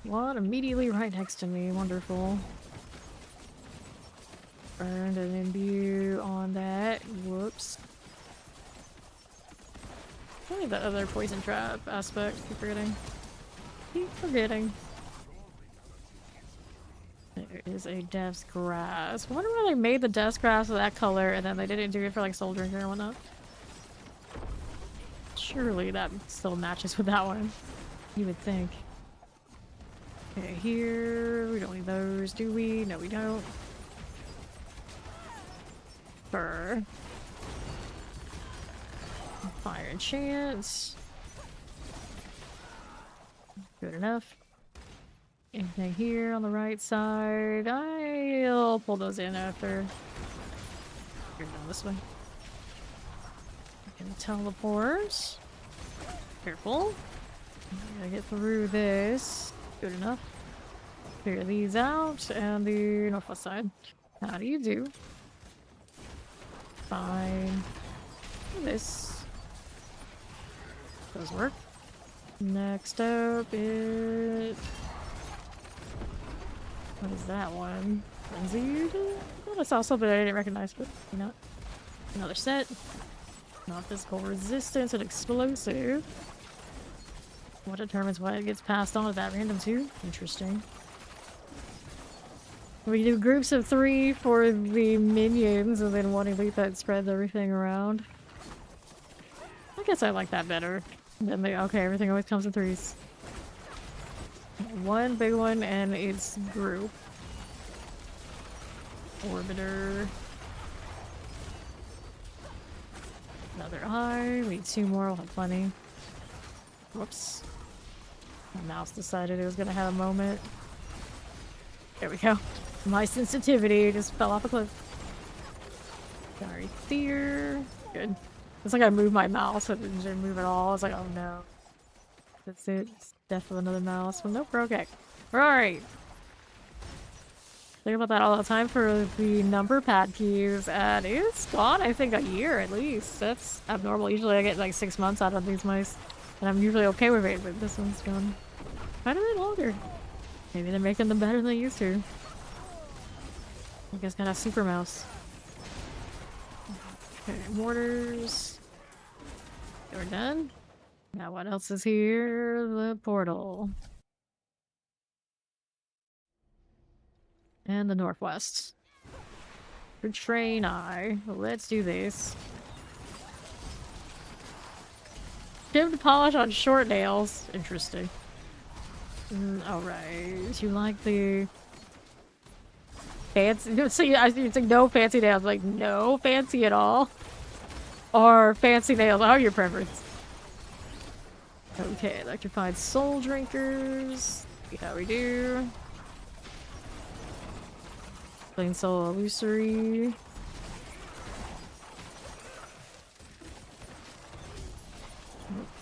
One immediately right next to me. Wonderful. Burned and imbue on that. Whoops. Only that other poison trap aspect. Keep forgetting. Keep forgetting. There is a Death's Grass. I wonder why they made the Death's Grass of that color and then they didn't do it for like Soul Drinker and whatnot. Surely that still matches with that one. You would think. Okay, here. We don't need those, do we? No, we don't. Fur. Fire and chance. Good enough. Anything here on the right side? I'll pull those in after. You're down this way. I can teleport. Careful. Gotta get through this. Good enough. Clear these out and the northwest side. How do you do? Fine. This does work. Next up is... what is that one? Frenzied? Oh, I saw something I didn't recognize, but you know. Another set. Not physical resistance and explosive. What determines what it gets passed on? Is that random too? Interesting. We do groups of 3 for the minions and then one elite that spreads everything around. I guess I like that better. Then they, okay, everything always comes in 3s. One big one and its group. Orbiter. Another eye. We need 2 more, we'll have plenty. Whoops. My mouse decided it was gonna have a moment. There we go. My sensitivity just fell off a cliff. Sorry, fear. Good. It's like I moved my mouse, so it didn't move at all. I was like, oh no. That's it. It's death of another mouse. Well, nope, we're okay. We're alright. Think about that all the time for the number pad keys, and it's gone, I think, a year at least. That's abnormal. Usually I get like 6 months out of these mice, and I'm usually okay with it, but this one's gone quite a bit longer. Maybe they're making them better than they used to. You guys got a super mouse. Okay, mortars. We're done. Now what else is here? The portal. And the northwest. For train eye. Let's do this. Chipped polish on short nails. Interesting. Alright. You like the fancy? See, I think no fancy nails. Like, no fancy at all. Or fancy nails. How are your preference? Okay, electrified soul drinkers. See how we do. Plain soul illusory.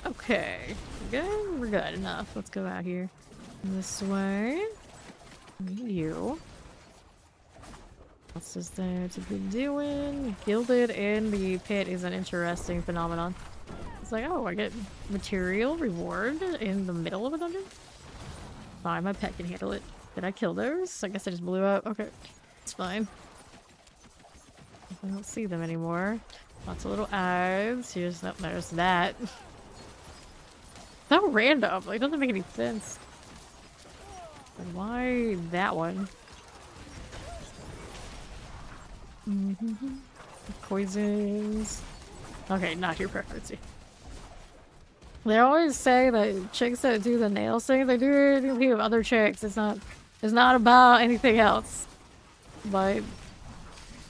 Okay. We're good? We're good enough. Let's go out here. This way. You. What's this there to be doing? Gilded in the pit is an interesting phenomenon. It's like, oh, I get material reward in the middle of a dungeon? Fine, my pet can handle it. Did I kill those? I guess I just blew up. Okay. It's fine. I don't see them anymore. Lots of little eyes. Here's that. There's that. So random. Like, it doesn't make any sense. Like, why that one? Poisons. Okay, not your preference. They always say that chicks that do the nails thing, they do it with other chicks. It's not about anything else. But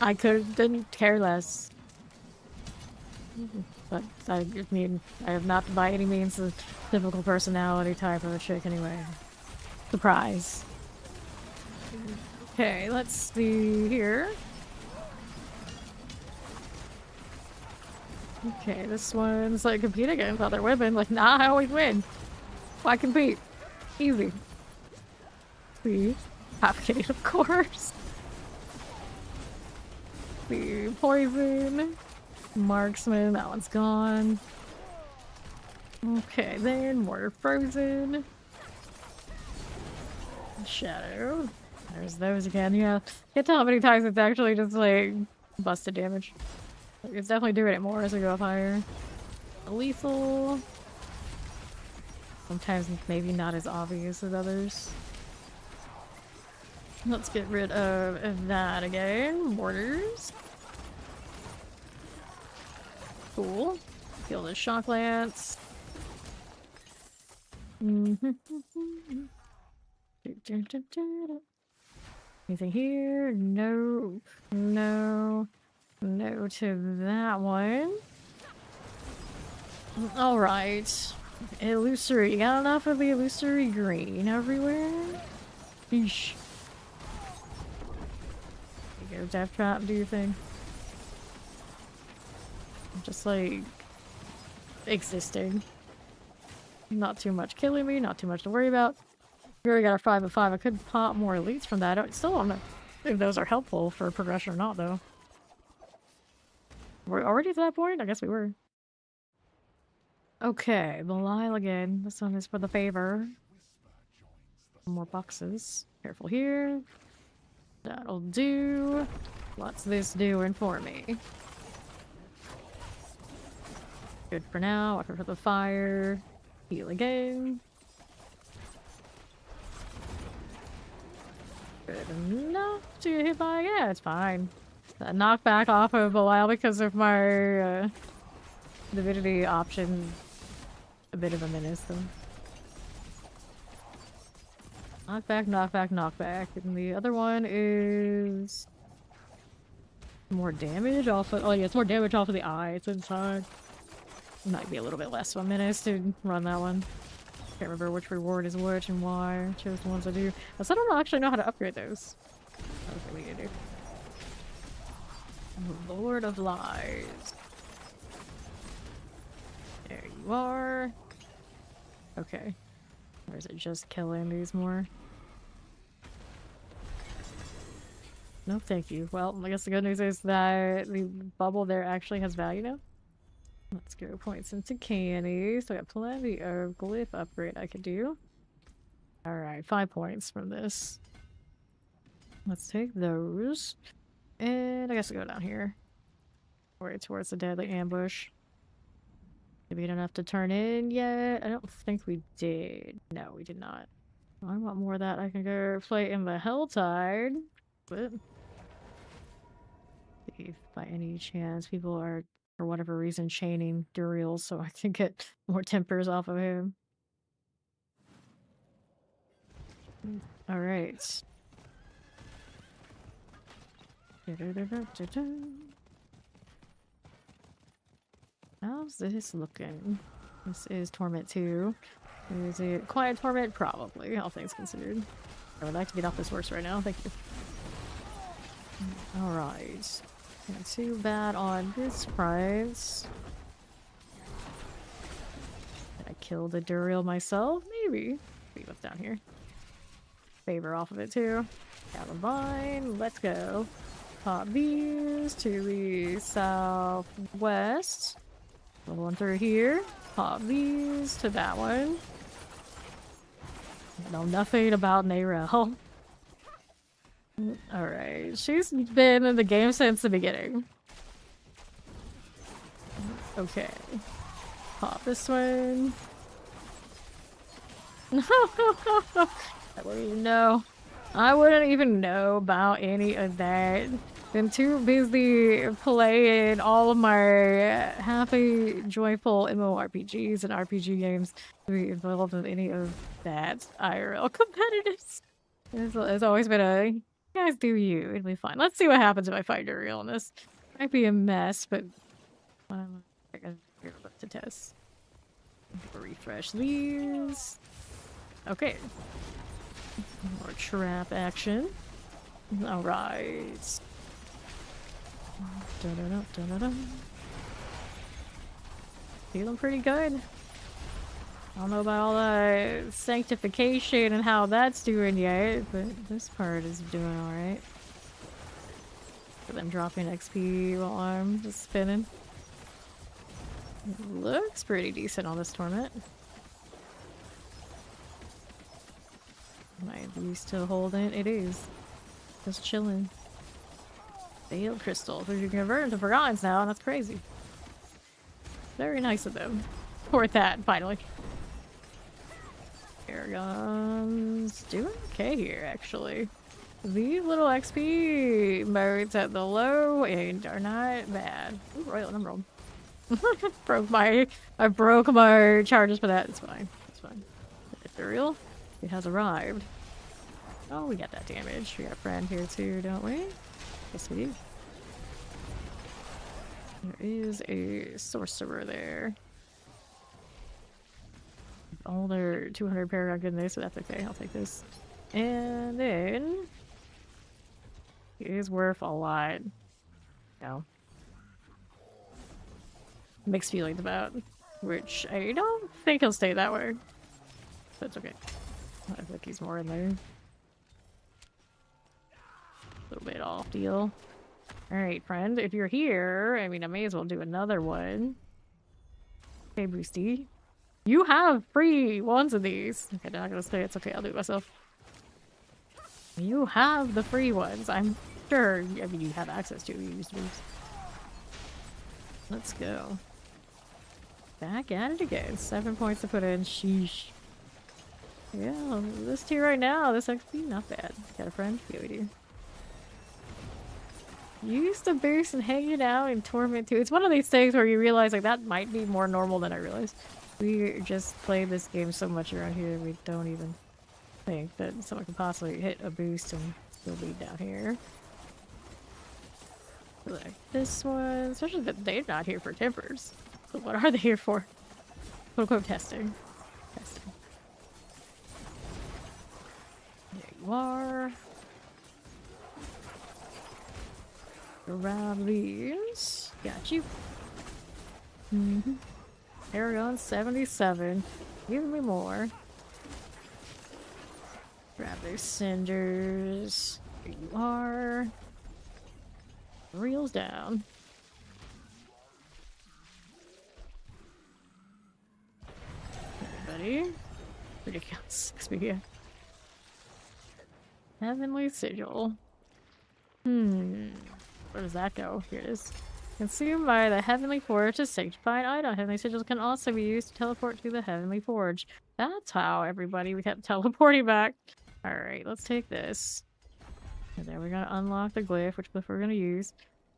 I didn't care less. But I mean, I have not by any means the typical personality type of a chick anyway. Surprise. Okay, let's see here. Okay, this one's like compete against other women. Like, nah, I always win. Why compete? Easy. See? Propagate, of course. The poison. Marksman, that one's gone. Okay, then more frozen. Shadow. There's those again, yeah. Can't tell how many times it's actually just like busted damage. It's definitely doing it more as we go up higher. Lethal. Sometimes maybe not as obvious as others. Let's get rid of that again. Mortars. Cool. Feel the shock lance. Anything here? No. No. No to that one. Alright. Illusory. You got enough of the illusory green everywhere? Yeesh. You go death trap, do your thing. Just like existing. Not too much killing me, not too much to worry about. We already got our 5 of 5. I could pop more elites from that. I still don't know if those are helpful for progression or not, though. We're already to that point? I guess we were. Okay, Belial again. This one is for the favor. More boxes. Careful here. That'll do. What's this doing for me? Good for now. Watch for the fire. Heal again. Good enough to get hit by. Yeah, it's fine. That knockback off of a while because of my divinity option. A bit of a menace though. Knockback, knockback, knockback. And the other one is more damage off of. Oh yeah, it's more damage off of the eye. It's inside. Might be a little bit less of a menace to run that one. Can't remember which reward is which and why. I chose the ones I do. I still don't actually know how to upgrade those. What do we do? Lord of Lies. There you are. Okay. Or is it just killing these more? No, thank you. Well, I guess the good news is that the bubble there actually has value now. Let's go points into candy. So I got plenty of glyph upgrade I could do. Alright, 5 points from this. Let's take those. And I guess I'll go down here. Right towards the deadly ambush. Maybe we don't have to turn in yet. I don't think we did. No, we did not. I want more of that. I can go play in the Helltide. But if by any chance people are, for whatever reason, chaining Duriel so I can get more tempers off of him. Alright. How's this looking? This is Torment 2. Is it Quiet Torment? Probably, all things considered. I would like to get off this horse right now, thank you. Alright. Not too bad on this price. Did I kill the Duriel myself? Maybe. See what's down here. Favor off of it too. Down the vine. Let's go. Pop these to the southwest. One through here. Pop these to that one. Know nothing about Nayrel. Alright, she's been in the game since the beginning. Okay. Pop this one. I wouldn't even know. I wouldn't even know about any of that. Been too busy playing all of my happy, joyful MMORPGs and RPG games to be involved in any of that IRL competitives. It's always been a, you guys do you, it'll be fine. Let's see what happens if I fight Duriel on this. Might be a mess, but I'm to test. Refresh these. Okay. More trap action. Alright. Feeling pretty good. I don't know about all the sanctification and how that's doing yet, but this part is doing alright. For them dropping XP while I'm just spinning. It looks pretty decent on this torment. Might be still holding. It is. Just chilling. Veiled crystals. We can convert into Forgottens now, and that's crazy. Very nice of them. Worth that, finally. Paragon's doing okay here, actually. These little XP modes at the low end are not bad. Ooh, Royal Emerald. I broke my charges for that. It's fine. It's fine. Ethereal. It has arrived. Oh, we got that damage. We got a friend here too, don't we? Yes, we do. There is a sorcerer there. All their 200 Paragon goodness, so that's okay. I'll take this. And then it is worth a lot. No. Mixed feelings about, which I don't think he'll stay that way. But it's okay. I think he's more in there. A little bit off deal. Alright, friend, if you're here, I mean, I may as well do another one. Okay, Boosty. You have free ones of these. Okay, they're not gonna stay. It's okay, I'll do it myself. You have the free ones. I'm sure. I mean, you have access to. You used to use. Let's go. Back at it again. 7 points to put in. Sheesh. Yeah, this tier right now, this XP, not bad. Got a friend? Yeah, we do. Use the boost and hanging out in Torment 2. It's one of these things where you realize, like, that might be more normal than I realized. We just play this game so much around here, we don't even think that someone could possibly hit a boost and still be down here. Like this one, especially that they're not here for tempers. So what are they here for? Quote unquote testing. Testing. There you are. Grab these. Got you. Mm-hmm. Aragon 77. Give me more. Grab those cinders. Here you are. Reels down. Everybody. Ridiculous. Expedia. Heavenly Sigil. Where does that go? Here it is. Consumed by the Heavenly Forge to sanctified item. Heavenly Sigils can also be used to teleport to the Heavenly Forge. That's how, everybody. We kept teleporting back. Alright, let's take this. And then we're gonna unlock the glyph, which glyph we're gonna use.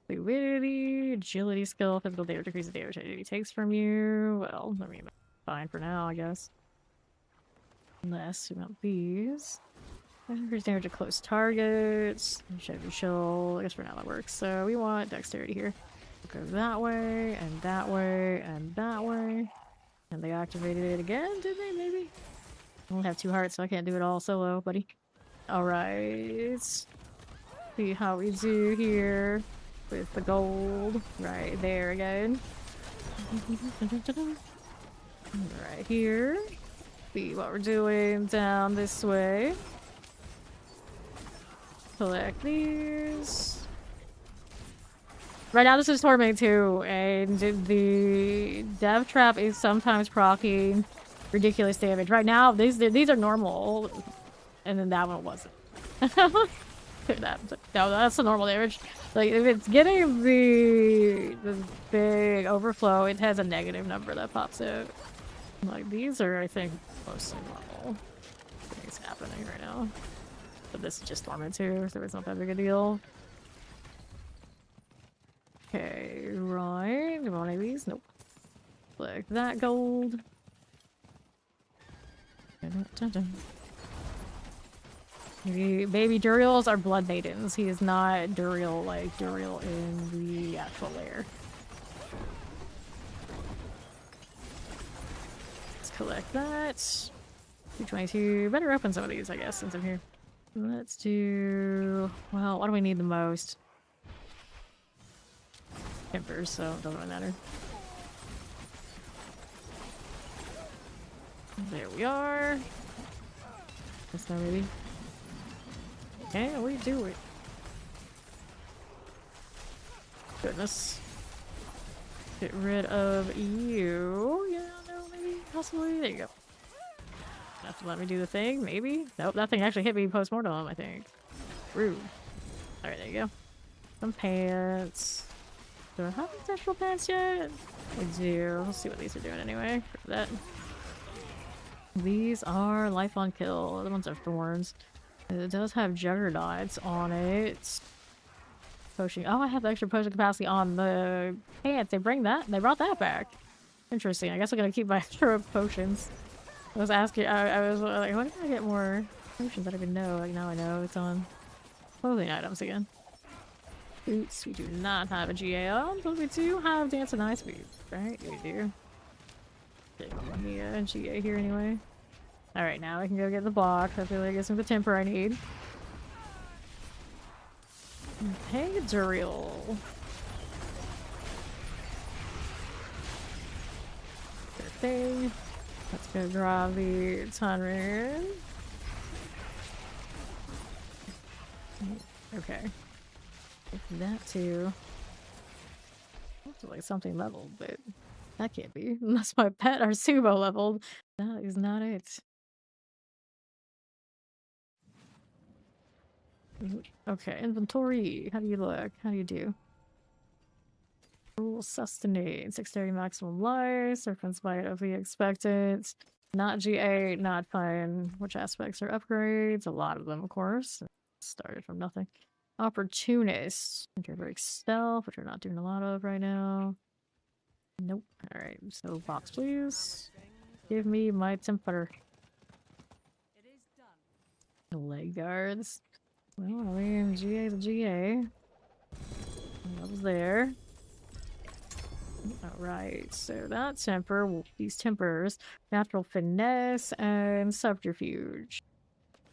Fluidity, agility skill, physical damage, decreases damage it takes from you. Well, I mean, fine for now, I guess. Unless we want these. Increase damage to close targets. Chevy Shield. I guess for now that works. So we want dexterity here. We'll go that way, and that way, and that way. And they activated it again, did they? Maybe? I only have 2 hearts, so I can't do it all solo, buddy. Alright. See how we do here with the gold. Right there again. Right here. See what we're doing down this way. Collect these. Right now this is Torment 2, and the Death Trap is sometimes proccing ridiculous damage. Right now, these are normal, and then that one wasn't. That's the normal damage. Like, if it's getting the big overflow, it has a negative number that pops out. Like, these are, I think, mostly normal things happening right now. But this is just Torment 2, so it's not that big a deal. Okay, right. Do you want any of these? Nope. Like that gold. Baby Duriels are blood maidens. He is not Duriel like Duriel in the actual lair. Let's collect that. 222. Better open some of these, I guess, since I'm here. Let's do... Well, what do we need the most? Timbers, so it doesn't really matter. There we are. That's not really... Yeah, we do it. Goodness. Get rid of you. Yeah, no, maybe, possibly. There you go. Have to let me do the thing, maybe? Nope, that thing actually hit me post-mortem, I think. Rude. Alright, there you go. Some pants. Do I have potential pants yet? I do. Let's see what these are doing anyway. For that. These are life on kill. The other ones are thorns. It does have juggernauts on it. Potion. Oh, I have the extra potion capacity on the pants. They brought that back. Interesting. I guess I'm gonna keep my extra potions. I was asking, I was like, when can I get more potions? I don't even know. Like, now I know it's on clothing items again. Boots, we do not have a GA on, but we do have Dance and Ice Speed, right? We do. Okay, let me GA here anyway. Alright, now I can go get the block. Hopefully I get some of the temper I need. Hey, Duriel. Good thing. Let's go grab the Tunrin. Okay. That too. Looks like something leveled, but that can't be. Unless my pet or Subo leveled. That is not it. Okay, inventory. How do you look? How do you do? Rule sustain. 630 maximum life. Serpent's Bite of the expected. Not GA, not fine. Which aspects are upgrades? A lot of them, of course. Started from nothing. Opportunist. Introvert stealth, which we're not doing a lot of right now. Nope. Alright, so box please. Give me my temper. It is done. Leg guards. Well, I mean, GA to GA. That was there. Alright, so that temper, these tempers, natural finesse and subterfuge.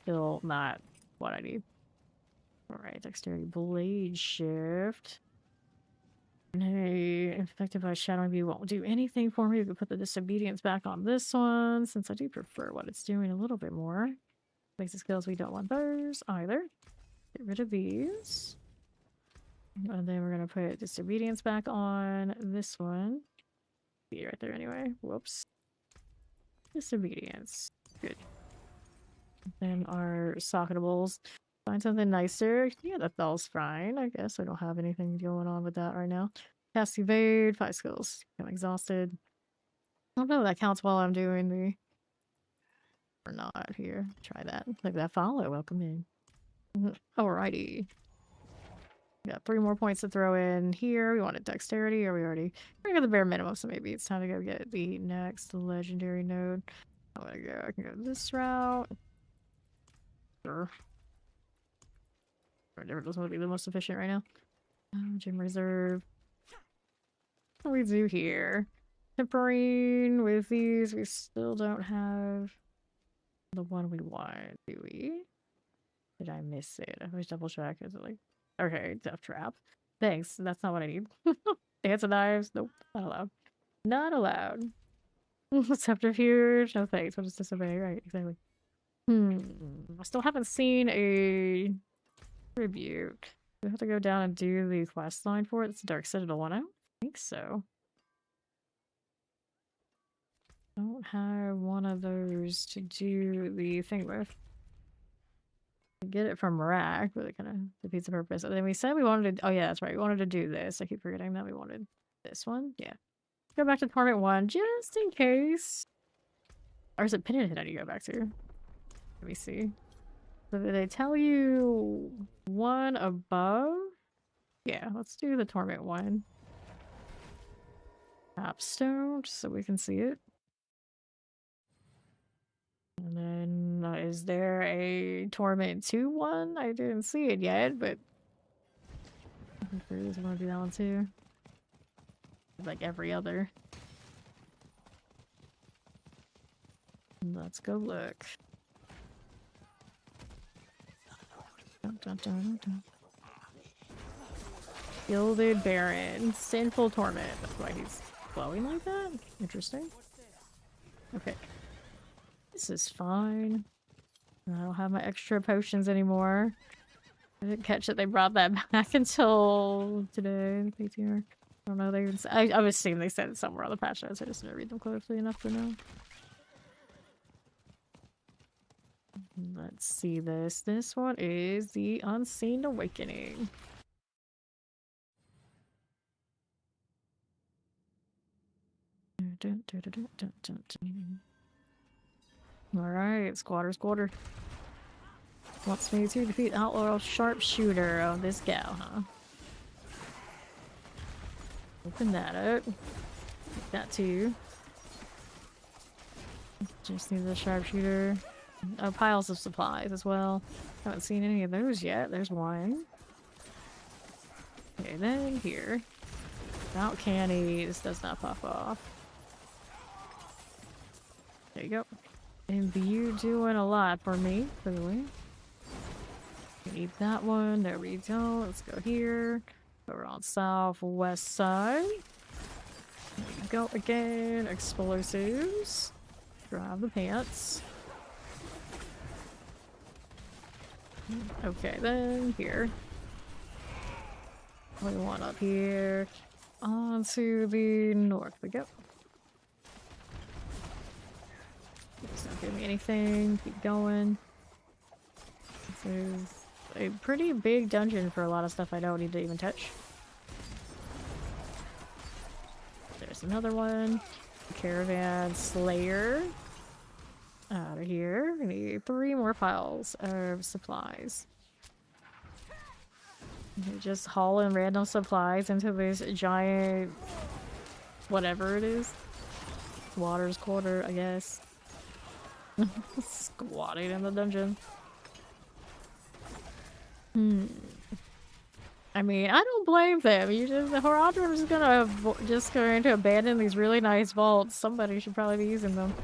Still not what I need. Alright, dexterity blade shift. Hey, infected by shadowing view won't do anything for me. We can put the disobedience back on this one, since I do prefer what it's doing a little bit more. Basic skills, we don't want those either. Get rid of these. And then we're gonna put disobedience back on this one. Be right there anyway. Whoops. Disobedience. Good. Then our socketables. Find something nicer. Yeah, that fell's fine. I guess I don't have anything going on with that right now. Cast evade, 5 skills. I'm exhausted. I don't know if that counts while I'm doing the or not here. Try that. Click that follow. Welcome in. Alrighty. Got 3 more points to throw in here. We wanted dexterity, or we already got the bare minimum, so maybe it's time to go get the next legendary node. I can go this route. Sure. Whatever doesn't want to be the most efficient right now. Gym reserve. What do we do here? Tempering with these, we still don't have the one we want, do we? Did I miss it? I always double check. Is it like, okay, death trap. Thanks. That's not what I need. Dance of knives. Nope. Not allowed. Not allowed. Subterfuge. No thanks. We'll just disobey. Right, exactly. I still haven't seen a tribute. We have to go down and do the quest line for it. It's a Dark Citadel one. I don't think so. I don't have one of those to do the thing with. Get it from Rack, but it kind of defeats the purpose. And then we said we wanted to. Oh yeah, that's right. We wanted to do this. I keep forgetting that we wanted this one. Yeah. Go back to Torment 1 just in case. Or is it Pinhead I need to go back to? Let me see. So did they tell you one above? Yeah, let's do the Torment 1. Capstone, just so we can see it. And then, is there a Torment 2 one? I didn't see it yet, but I'm sure there's want to do that one too. Like every other. Let's go look. Dun, dun, dun, dun, dun. Gilded Baron. Sinful Torment. That's why he's glowing like that? Interesting. Okay. This is fine. I don't have my extra potions anymore. I didn't catch that they brought that back until today. PTR. I don't know. They even I was assuming they said it somewhere on the patch notes. I just didn't read them closely enough to know. Let's see this. This one is the Unseen Awakening. Alright, squatter. Wants me to defeat Outlaw Sharpshooter of this gal, huh? Open that up. Take that too. Just need the Sharpshooter. Oh, piles of supplies as well. Haven't seen any of those yet. There's one. Okay, then here. Without candies, does not pop off. There you go. And you doing a lot for me, clearly. Need that one. There we go. Let's go here. Over on southwest side. There we go again. Explosives. Grab the pants. Okay, then here. What do we want up here? On to the north we go. It's not giving me anything. Keep going. This is a pretty big dungeon for a lot of stuff I don't need to even touch. There's another one. Caravan Slayer. Out of here. We need 3 more piles of supplies. You're just hauling random supplies into this giant whatever it is. Water's quarter, I guess. Squatting in the dungeon. I mean, I don't blame them. You just the Horadrim is going to abandon these really nice vaults. Somebody should probably be using them.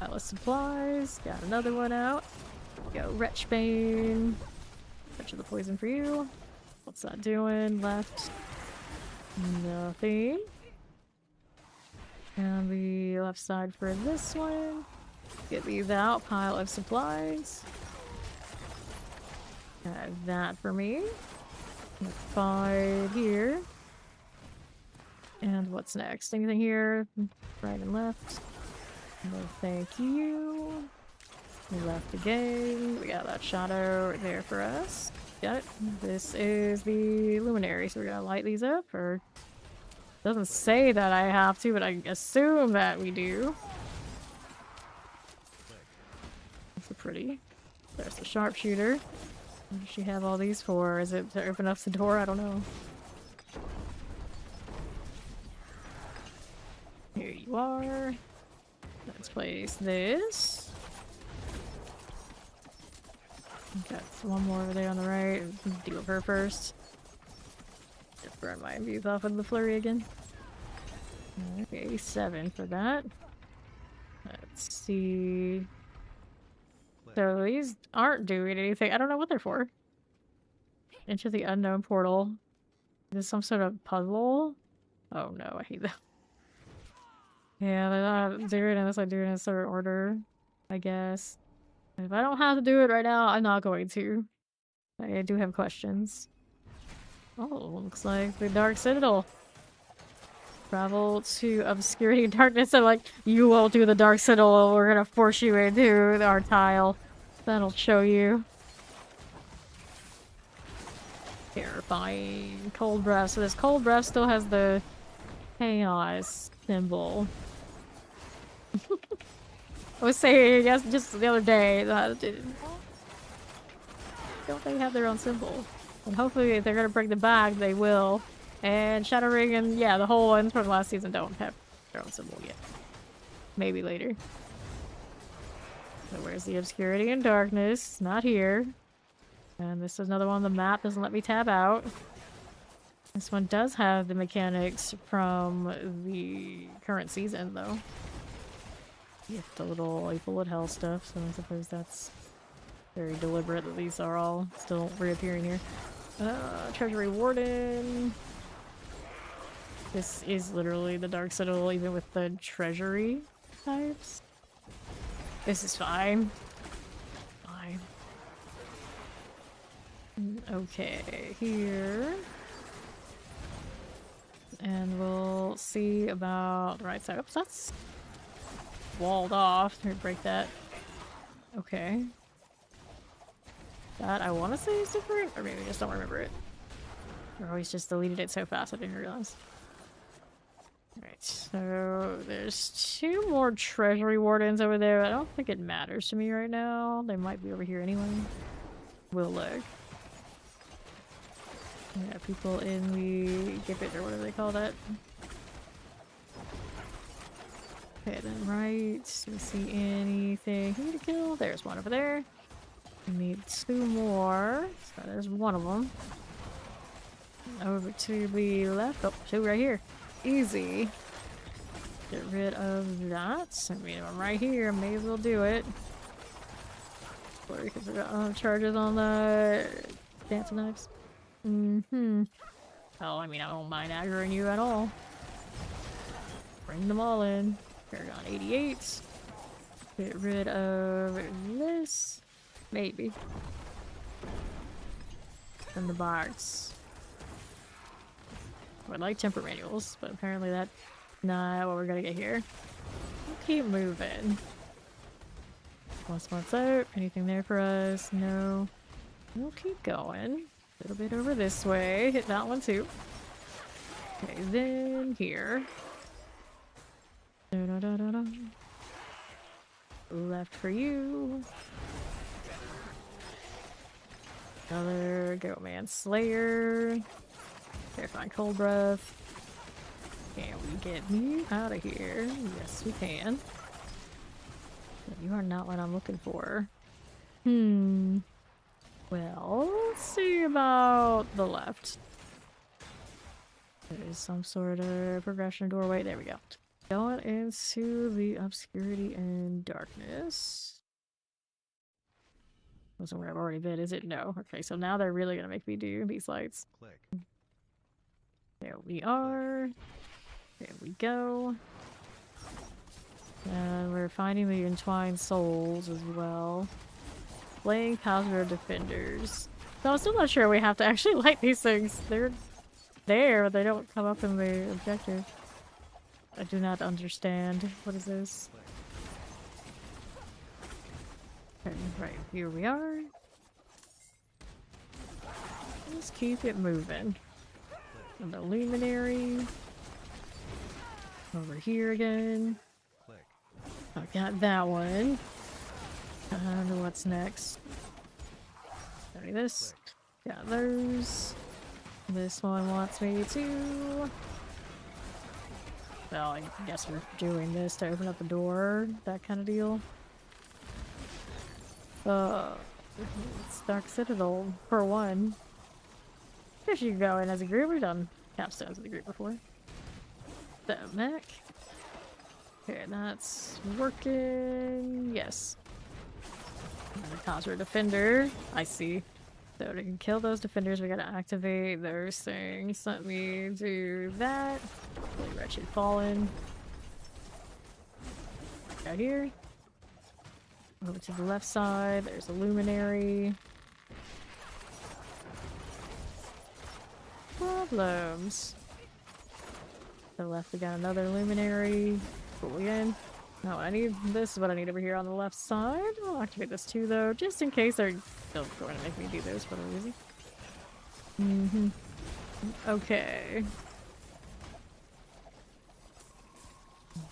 Pile of supplies. Got another one out. Go Wretchbane. Touch of the poison for you. What's that doing? Left. Nothing. And the left side for this one. Get these out. Pile of supplies. That for me. 5 here. And what's next? Anything here? Right and left. No, thank you. Left again. We got that shadow right there for us. Got it. This is the luminary, so we're gonna light these up, or doesn't say that I have to, but I assume that we do. That's a pretty. There's the sharpshooter. What does she have all these for? Is it to open up the door? I don't know. Here you are. Let's place this. Got one more over there on the right. Deal with her first. Just burn my views off of the flurry again. Okay, 7 for that. Let's see. So these aren't doing anything. I don't know what they're for. Into the unknown portal. Is this some sort of puzzle? Oh no, I hate that. Yeah, they're not doing it unless I do it in a certain order, I guess. If I don't have to do it right now, I'm not going to. I do have questions. Oh, looks like the Dark Citadel. Travel to obscurity and darkness. I'm like, you won't do the Dark Citadel. We're gonna force you into our tile. That'll show you. Terrifying. Cold breath. So this cold breath still has the chaos symbol. I was saying, yes, just the other day that don't they have their own symbol? And hopefully, if they're gonna bring them back, they will. And Shadow Ring and yeah, the whole ones from last season don't have their own symbol yet. Maybe later. So where's the obscurity and darkness? Not here. And this is another one on the map. Doesn't let me tab out. This one does have the mechanics from the current season, though. With the little like bullet hell stuff, so I suppose that's very deliberate that these are all still reappearing here. Treasury Warden. This is literally the Dark Citadel, even with the treasury types. This is fine. Fine. Okay, here. And we'll see about the right side. Oops, that's walled off. Here, break that. Okay. That I want to say is different, or maybe I just don't remember it. Or always just deleted it so fast I didn't realize. Alright, so there's 2 more treasury wardens over there. I don't think it matters to me right now. They might be over here anyway. We'll look. Yeah, people in the gibbet or whatever they call that. Okay, then right. Do we see anything here to kill? There's one over there. We need 2 more. So there's one of them. Over to the left. Oh, 2 right here. Easy. Get rid of that. I mean, I'm right here. May as well do it. Because I got charges on the dancing knives. Mm-hmm. Oh, I mean, I don't mind aggroing you at all. Bring them all in. Paragon 88. Get rid of this. Maybe. And the box. I would like temper manuals, but apparently that's not what we're gonna get here. We'll keep moving. What's out? Anything there for us? No. We'll keep going. A little bit over this way. Hit that one too. Okay, then here. Da-da-da-da-da. Left for you. Another Goat Man Slayer. Terrifying Cold Breath. Can we get you out of here? Yes, we can. But you are not what I'm looking for. Well, let's see about the left. There is some sort of progression doorway. There we go. Going into the obscurity and darkness. Wasn't where I've already been, is it? No. Okay, so now they're really gonna make me do these lights. Click. There we are. There we go. And we're finding the entwined souls as well. Playing Pathfinder Defenders. So I'm still not sure we have to actually light these things. They're there, they don't come up in the objective. I do not understand. What is this? Okay, right, here we are. Let's keep it moving. And the luminary. Over here again. I got that one. I don't know what's next. Got this. Got those. This one wants me to... Well, I guess we're doing this to open up the door. That kind of deal. It's Dark Citadel, for one. I guess you can go in as a group. We've done capstones as a group before. The mech. Okay, that's working. Yes. Another Cosra Defender. I see. So to kill those defenders, we gotta activate those things. Let me do that. Really Wretched Fallen. Out here. Over to the left side, there's a Luminary. Problems. To the left, we got another Luminary. Cool again. No, I need this is what I need over here on the left side. I'll activate this too, though, just in case they're still going to make me do this for no reason. Okay.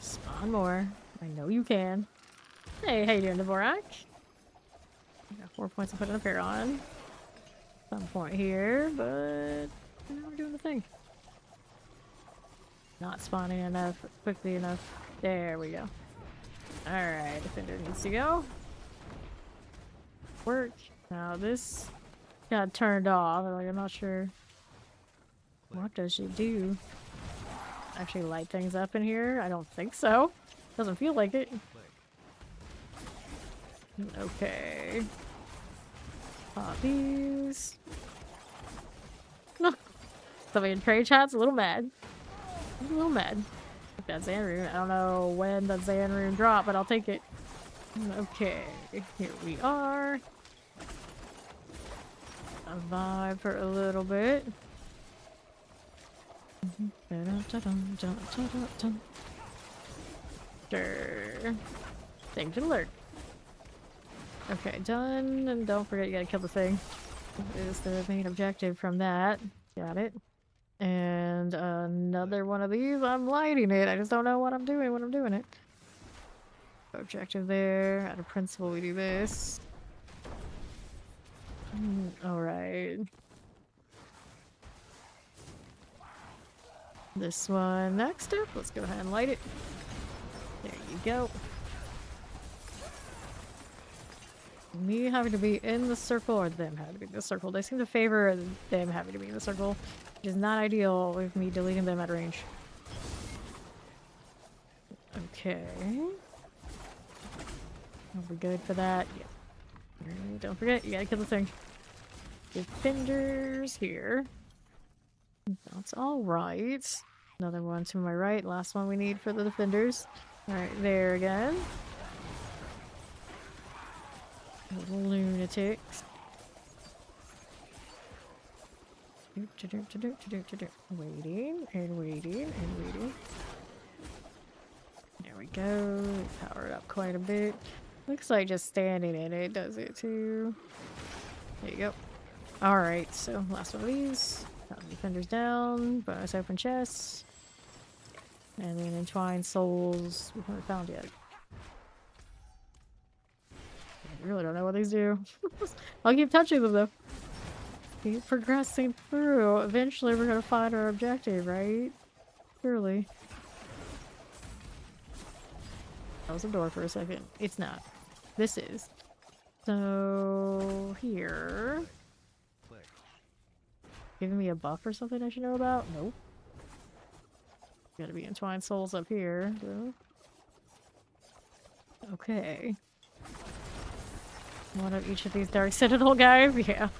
Spawn more. I know you can. Hey, how you doing, Dvorak? Got 4 points to put up here on. Some point here, but we're doing the thing. Not spawning enough, quickly enough. There we go. Alright, defender needs to go. Work. Now this got turned off. Like, I'm not sure. What does she do? Actually light things up in here? I don't think so. Doesn't feel like it. Okay. Pop these. No. Somebody in trade chat's a little mad. A little mad. That Zan rune. I don't know when that Zan rune dropped, but I'll take it. Okay, here we are. A vibe for a little bit. Sure. Thing to lurk. Okay, done. And don't forget you gotta kill the thing. That is the main objective from that. Got it. And another one of these, I'm lighting it. I just don't know what I'm doing when I'm doing it. Objective there. Out of principle, we do this. Alright. This one next up. Let's go ahead and light it. There you go. Me having to be in the circle, or them having to be in the circle. They seem to favor them having to be in the circle, which is not ideal with me deleting them at range. Okay. Are we good for that? Yeah. Don't forget, you gotta kill the thing. Defenders here. That's alright. Another one to my right. Last one we need for the defenders. Alright, there again. Little lunatics. Waiting and waiting and waiting. There we go. Power it up quite a bit. Looks like just standing in it does it too. There you go. Alright, so last one of these. Got the defenders down. Bonus open chests. And then entwined souls. We haven't found yet. I really don't know what these do. I'll keep touching them though. Keep progressing through. Eventually we're gonna find our objective, right? Surely. That was a door for a second. It's not. This is. So here. Giving me a buff or something I should know about? Nope. Gotta be entwined souls up here. So. Okay. One of each of these Dark Citadel guys? Yeah.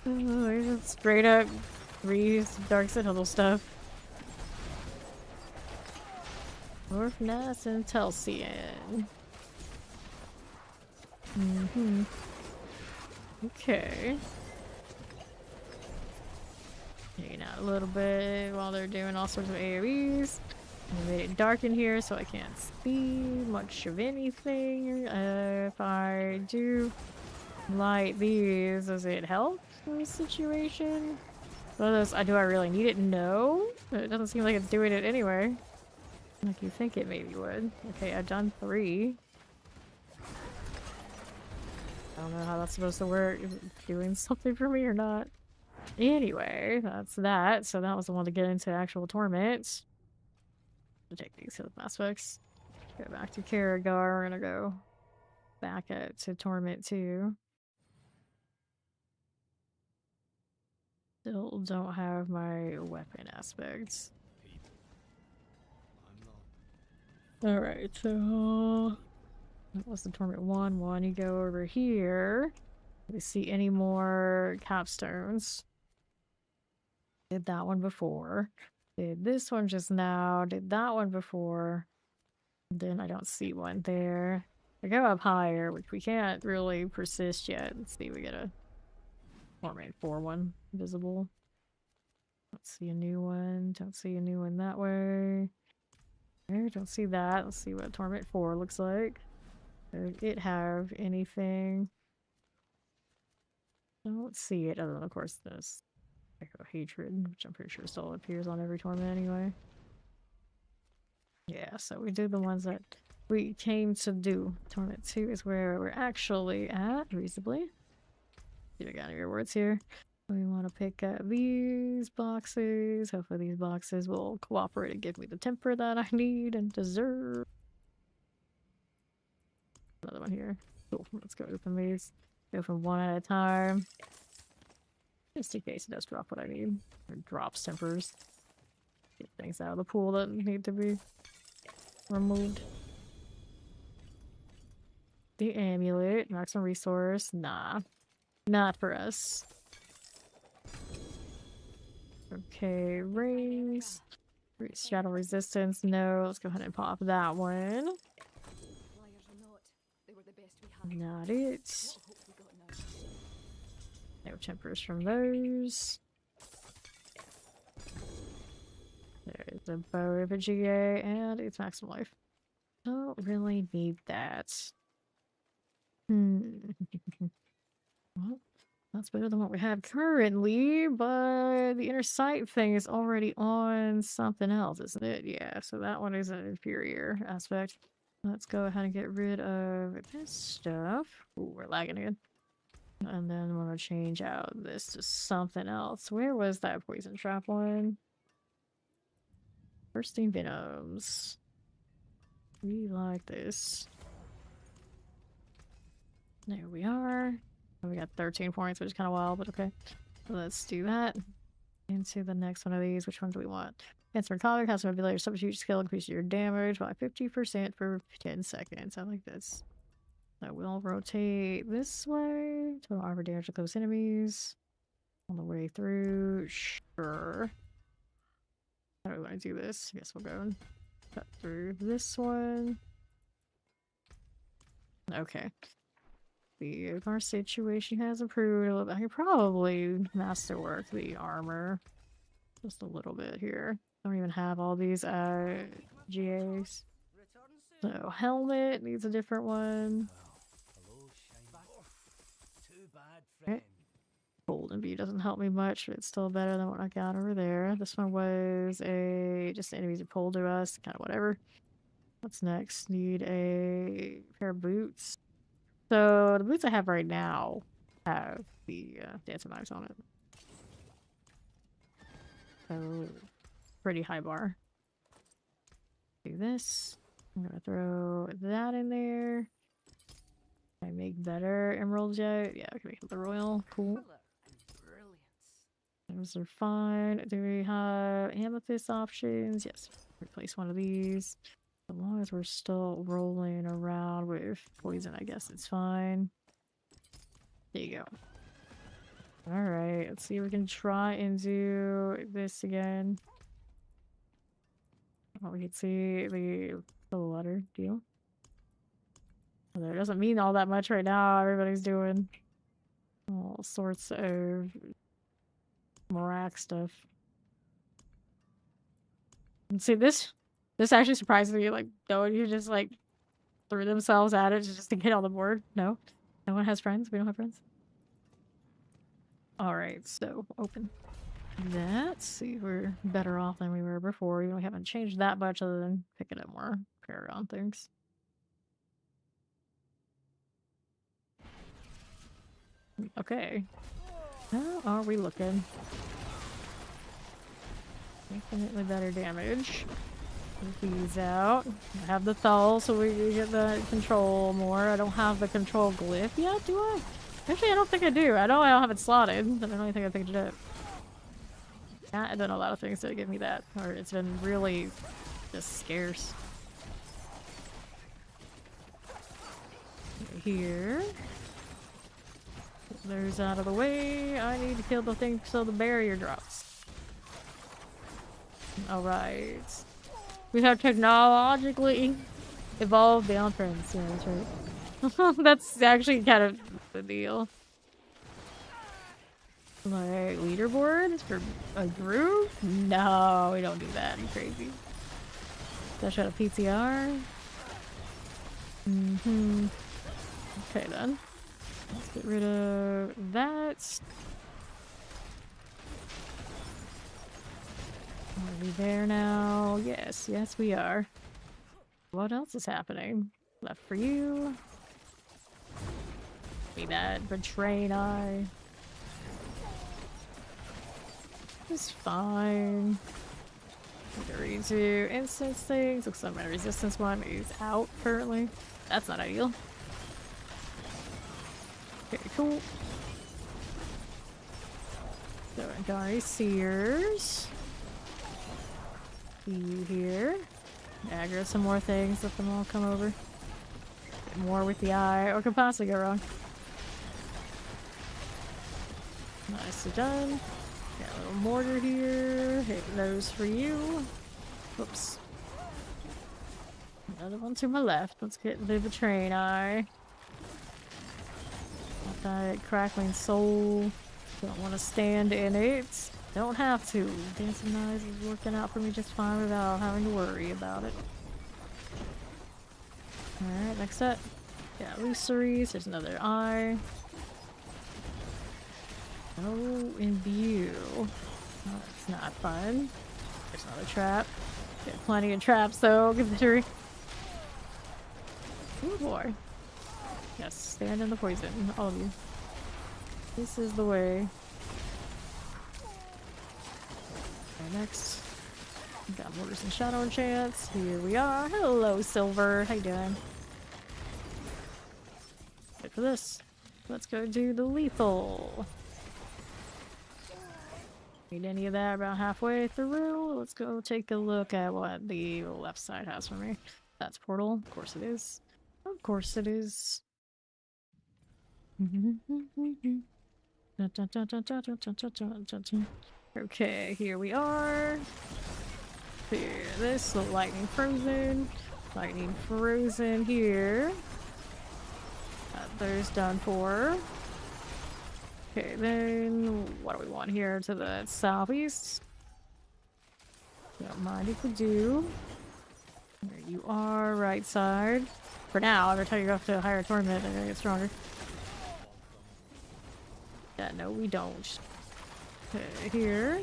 There's just straight up 3 Dark Citadel stuff. Orphnas and Telsian. Okay. Hanging out a little bit while they're doing all sorts of AoEs. I made it dark in here so I can't see much of anything. If I do light these, does it help the situation? Do I really need it? No. It doesn't seem like it's doing it anyway. Like you think it maybe would. Okay, I've done 3. I don't know how that's supposed to work. Is it doing something for me or not? Anyway, that's that. So that was the one to get into actual torment. To take these health aspects. Go back to Karagar. We're gonna go back to torment too. Still don't have my weapon aspects. Alright, so that was the torment 1. You go over here. Do we see any more capstones? Did that one before. Did this one just now. Did that one before. Then I don't see one there. I go up higher, which we can't really persist yet. Let's see, we get a torment 4 one visible. Don't see a new one. Don't see a new one that way. Okay, don't see that. Let's see what torment 4 looks like. Does it have anything? Don't see it, other than, of course, this Echo Hatred, which I'm pretty sure still appears on every torment anyway. Yeah, so we do the ones that we came to do. Torment 2 is where we're actually at, reasonably. See if I got any rewards here. We want to pick up these boxes. Hopefully these boxes will cooperate and give me the temper that I need and deserve. Another one here. Cool, let's go open these. Go from one at a time. Just in case it does drop what I need. Or drops tempers. Get things out of the pool that need to be removed. The amulet, maximum resource. Nah. Not for us. Okay, rings. Shadow resistance. No, let's go ahead and pop that one. Not it. No tempers from those. There's a bow of a GA and it's maximum life. Don't really need that. Well, that's better than what we have currently, but the inner sight thing is already on something else, isn't it? Yeah, so that one is an inferior aspect. Let's go ahead and get rid of this stuff. Ooh, we're lagging again. And then we're gonna change out this to something else. Where was that poison trap one? Bursting venoms. We like this. There we are. Oh, we got 13 points, which is kind of wild, but okay. Let's do that. Into the next one of these. Which one do we want? Answer color, custom ability, substitute skill, increase your damage by 50% for 10 seconds. I like this. I will rotate this way. Total armor damage to close enemies. On the way through. Sure. How do we want to do this? I guess we'll go and cut through this one. Okay. Our situation has improved a little bit. I could probably masterwork the armor just a little bit here. I don't even have all these GAs. So helmet needs a different one. Okay. Golden View doesn't help me much, but it's still better than what I got over there. This one was just enemies that pulled to us, kind of whatever. What's next? Need a pair of boots. So the boots I have right now have the dancing knives on it. So pretty high bar. Do this. I'm gonna throw that in there. Can I make better emeralds yet? Yeah, I can make the royal. Cool. Those are fine. Do we have amethyst options? Yes. Replace one of these. As long as we're still rolling around with poison, I guess it's fine. There you go. Alright, let's see if we can try and do this again. Oh, we can see the letter deal. Although it doesn't mean all that much right now. Everybody's doing all sorts of Morak stuff. And see, this actually surprised me. Like, no one just like threw themselves at it just to get on the board. No, no one has friends. We don't have friends. All right, so open that. See, we're better off than we were before. We haven't changed that much other than picking up more Paragon things. Okay. How are we looking? Definitely better damage. Get these out. I have the Thull so we can get the control more. I don't have the control glyph yet, do I? Actually, I don't think I do. I know I don't have it slotted, but I don't think I picked it up. Yeah, I've done a lot of things to give me that. Or it's been really just scarce. Here. There's out of the way. I need to kill the thing so the barrier drops. Alright. We have technologically evolved beyond friends. Yeah, that's right. That's actually kind of the deal. Like, leaderboard for a group? No, we don't do that. Are you crazy? Dash out a PTR? Mm-hmm. Okay, then. Let's get rid of that. Are we there now? Yes, yes we are. What else is happening? Left for you. Be that betraying eye. It's fine. Ready to instance things. Looks like my resistance one is out currently. That's not ideal. Okay, cool. So, Dari Sears. You here. Aggro some more things, let them all come over. Get more with the eye, or could possibly go wrong. Nicely done. Got a little mortar here. Hit those for you. Whoops. Another one to my left. Let's get the betraying eye. Got that crackling soul. Don't want to stand in it. Don't have to. Dancing Eyes is working out for me just fine without having to worry about it. Alright, next set. Yeah, Luceries. There's another eye. Oh, imbue. Oh, that's not fun. There's another trap. Get plenty of traps though, considering. Oh boy. Yes, stand in the poison, all of you. This is the way. Okay, next. We got Mortars and Shadow Enchants. Here we are. Hello, Silver. How you doing? Wait for this. Let's go do the lethal. Need any of that about halfway through. Let's go take a look at what the left side has for me. That's portal. Of course it is. Of course it is. Okay, here we are. Here, this, the lightning frozen. Lightning frozen here. There's done for. Okay, then what do we want here to the southeast? Don't mind if we do. There you are, right side. For now, every time you go up to a higher tournament, they're gonna get stronger. Yeah, no, we don't. Okay, here.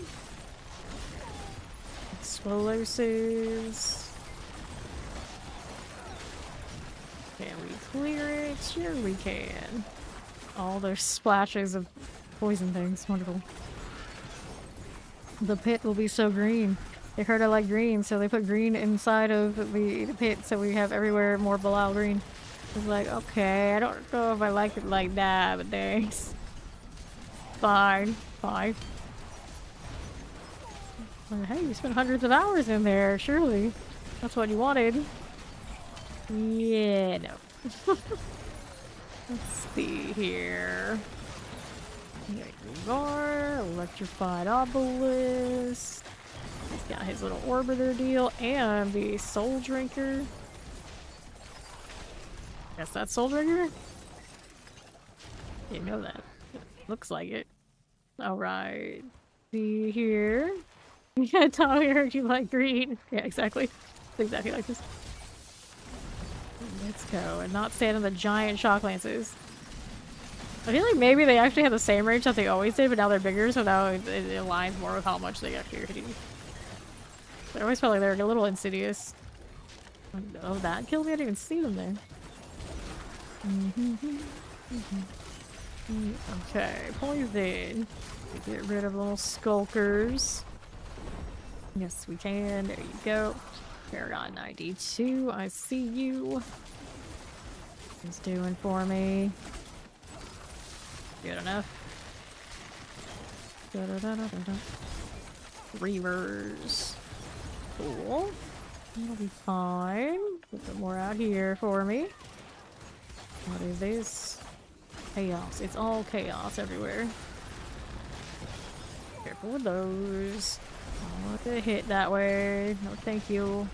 Explosives. Can we clear it? Sure we can. All those splashes of poison things. Wonderful. The pit will be so green. They heard I like green, so they put green inside of the pit so we have everywhere more Belial green. It's like, okay, I don't know if I like it like that, but thanks. Fine. Fine. Hey, you spent hundreds of hours in there, surely. That's what you wanted. Yeah, no. Let's see here. There you are. Electrified obelisk. He's got his little orbiter deal and the soul drinker. Guess that's soul drinker? Didn't know that. Looks like it. Alright. See here. Yeah, Tommy, I heard you like green. Yeah, exactly. It's exactly like this. Let's go. And not stand on the giant shock lances. I feel like maybe they actually have the same range that they always did, but now they're bigger, so now it aligns more with how much they actually are hitting. But I always felt like they were a little insidious. Oh, that killed me? I didn't even see them there. Okay, poison. Get rid of little skulkers. Yes, we can. There you go. Paragon 92, I see you. He's doing for me. Good enough. Reavers. Cool. That'll be fine. Put some more out here for me. What is this? Chaos. It's all chaos everywhere. Careful with those. I don't want to hit that way. No, thank you.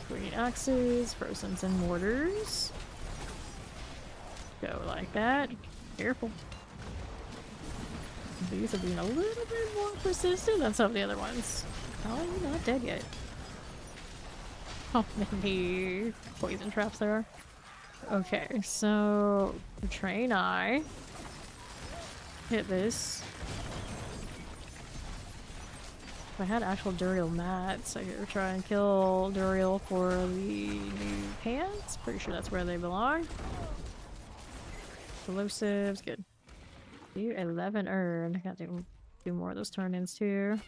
Green axes, frozen and mortars. Go like that. Careful. These are being a little bit more persistent than some of the other ones. Oh, you're not dead yet. Oh, many poison traps there are. Okay, so train eye. Hit this. If I had actual Duriel mats, I could try and kill Duriel for the new pants. Pretty sure that's where they belong. Explosives, good. Do 11 earned. Gotta do more of those turn-ins too.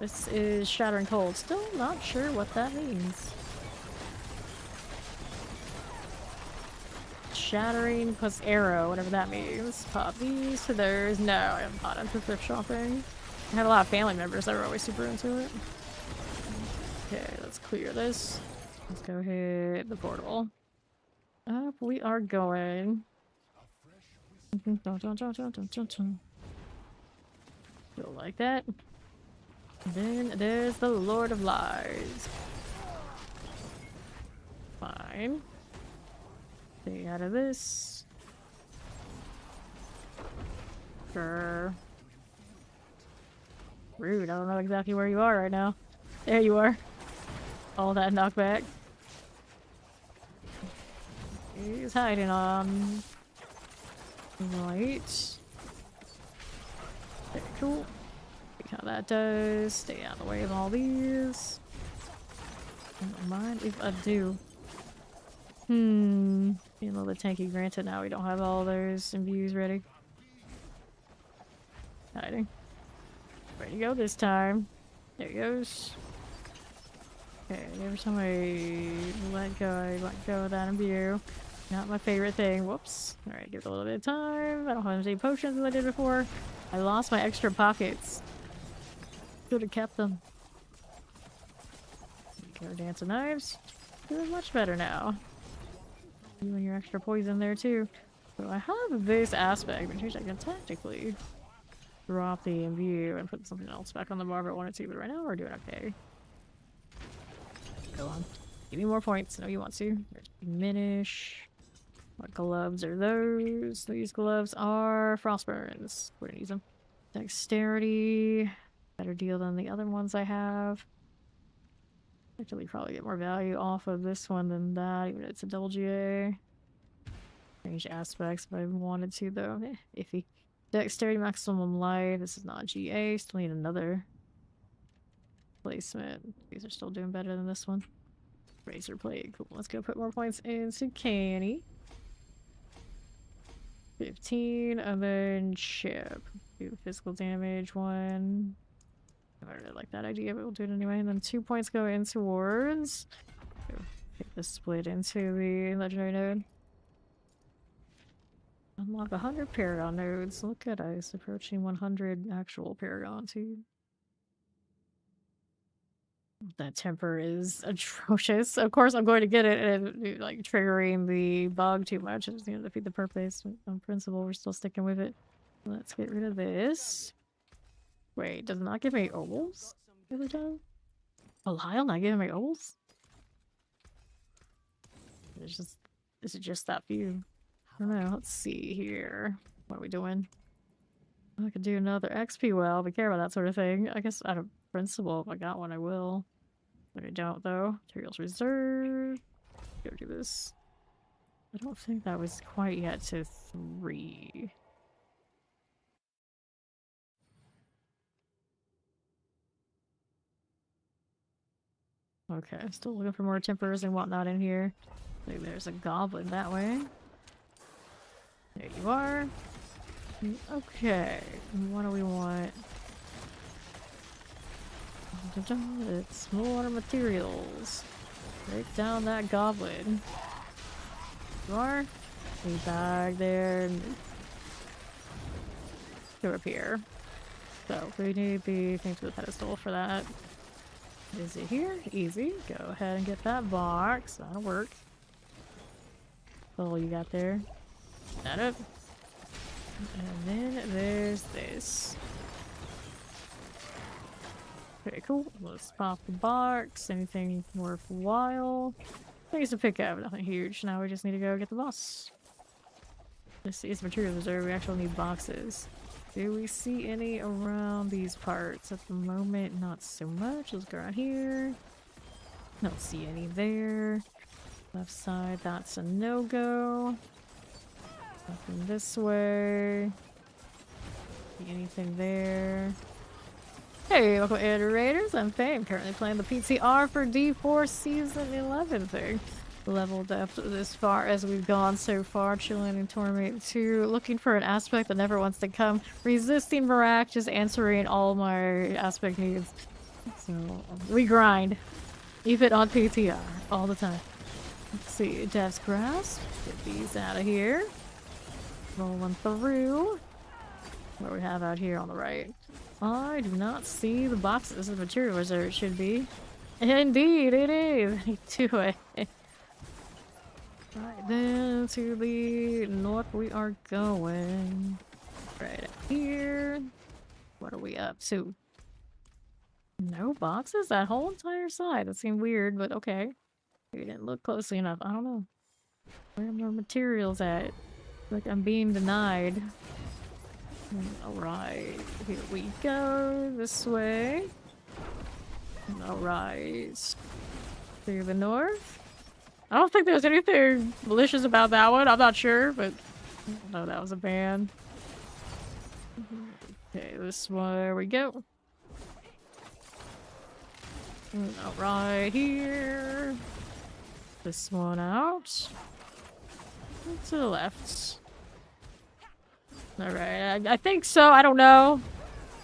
This is Shattering Cold. Still not sure what that means. Shattering plus arrow, whatever that means. Pop these to theirs. No, I haven't bought into thrift shopping. I had a lot of family members that were always super into it. Okay, let's clear this. Let's go hit the portal. Up we are going. Go like that. Then there's the Lord of Lies. Fine. Stay out of this. Sure. Rude, I don't know exactly where you are right now. There you are. All that knockback. He's hiding on. Right. Very cool. See how that does. Stay out of the way of all these. I don't mind if I do. Being a little bit tanky, granted. Now we don't have all those imbues ready. Hiding. Ready to go this time. There he goes. Okay, every time I let go of that imbue. Not my favorite thing. Whoops. Alright, give it a little bit of time. I don't have as many potions as I did before. I lost my extra pockets. Should have kept them. Go dance of knives. Doing much better now. You and your extra poison there too. So I have this aspect, which I can tactically drop the imbue and put something else back on the bar if I wanted to, but right now we're doing okay. Go on. Give me more points. I know you want to. There's diminish. What gloves are those? These gloves are frostburns. We're gonna use them. Dexterity. Better deal than the other ones I have. Actually, probably get more value off of this one than that, even if it's a double GA. Change aspects if I wanted to, though. Iffy. Dexterity maximum life. This is not GA. Still need another placement. These are still doing better than this one. Razor plate. Cool. Let's go put more points into Canny. 15, and then chip. Do the physical damage one. I really like that idea, but we'll do it anyway. And then 2 points go in towards. Take this split into the legendary node. Unlock 100 Paragon nodes. Look at us approaching 100 actual Paragon too. That temper is atrocious. Of course, I'm going to get it, and like triggering the bug too much. It's going to defeat the purpose. On principle, we're still sticking with it. Let's get rid of this. Wait, does it not give me ovals every time? Belial not giving me ovals? It's just, is it just that few? I don't know. Let's see here. What are we doing? I could do another XP well, if I care about that sort of thing. I guess out of principle, if I got one, I will. But I don't, though. Materials reserve. Go do this. I don't think that was quite yet to 3. Okay, still looking for more tempers and whatnot in here. I think there's a goblin that way. There you are. Okay, what do we want? It's more materials. Break down that goblin. You are? Be back there. Go up here. So, we need the thing to the pedestal for that. Is it here? Easy. Go ahead and get that box. That'll work. That's all you got there. That up. And then there's this. Okay, cool. Let's pop the box. Anything worthwhile? Things to pick up. Nothing huge. Now we just need to go get the boss. This is material reserve. We actually need boxes. Do we see any around these parts? At the moment, not so much. Let's go around here. Don't see any there. Left side, that's a no-go. Nothing this way. See anything there? Hey, local iterators, I'm Faye. I'm currently playing the PTR for D4 Season 11 thing. Leveled up this far as we've gone so far, chilling in Torment 2, looking for an aspect that never wants to come, resisting Marak, just answering all my aspect needs. So, we grind. Even on PTR, all the time. Let's see, Dev's Grasp. Get these out of here. Rolling through. What do we have out here on the right? I do not see the boxes of material reserve. It should be. Indeed, it is. Do it. Right then, to the north we are going. Right up here. What are we up to? No boxes? That whole entire side. That seemed weird, but okay. We didn't look closely enough. I don't know. Where are my materials at? Like I'm being denied. Alright, here we go. This way. Alright. To the north. I don't think there's anything malicious about that one. I'm not sure, but no, that was a ban. Okay, this way we go. Alright, here. This one out. To the left. Alright, I think so. I don't know.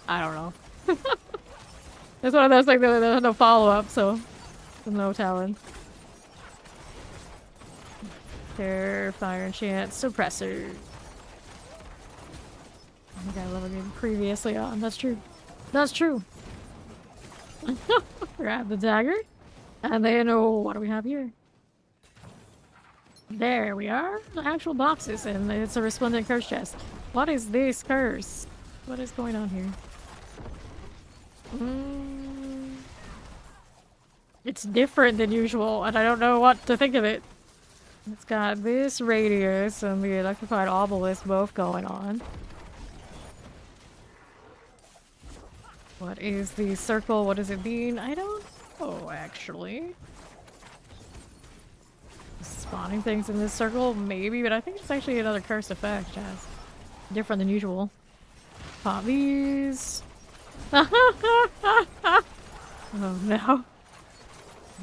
I don't know. It's one of those things that there's no follow-up, so there's no telling. Terror, fire enchant, suppressor. I think I leveled it previously on. That's true. That's true. Grab the dagger. And then, oh, what do we have here? There we are. The actual boxes, and it's a resplendent curse chest. What is this curse? What is going on here? It's different than usual, and I don't know what to think of it. It's got this radius and the electrified obelisk both going on. What is the circle? What does it mean? I don't know, actually. Spawning things in this circle? Maybe, but I think it's actually another curse effect, Jazz. Different than usual. Pop these. Oh no.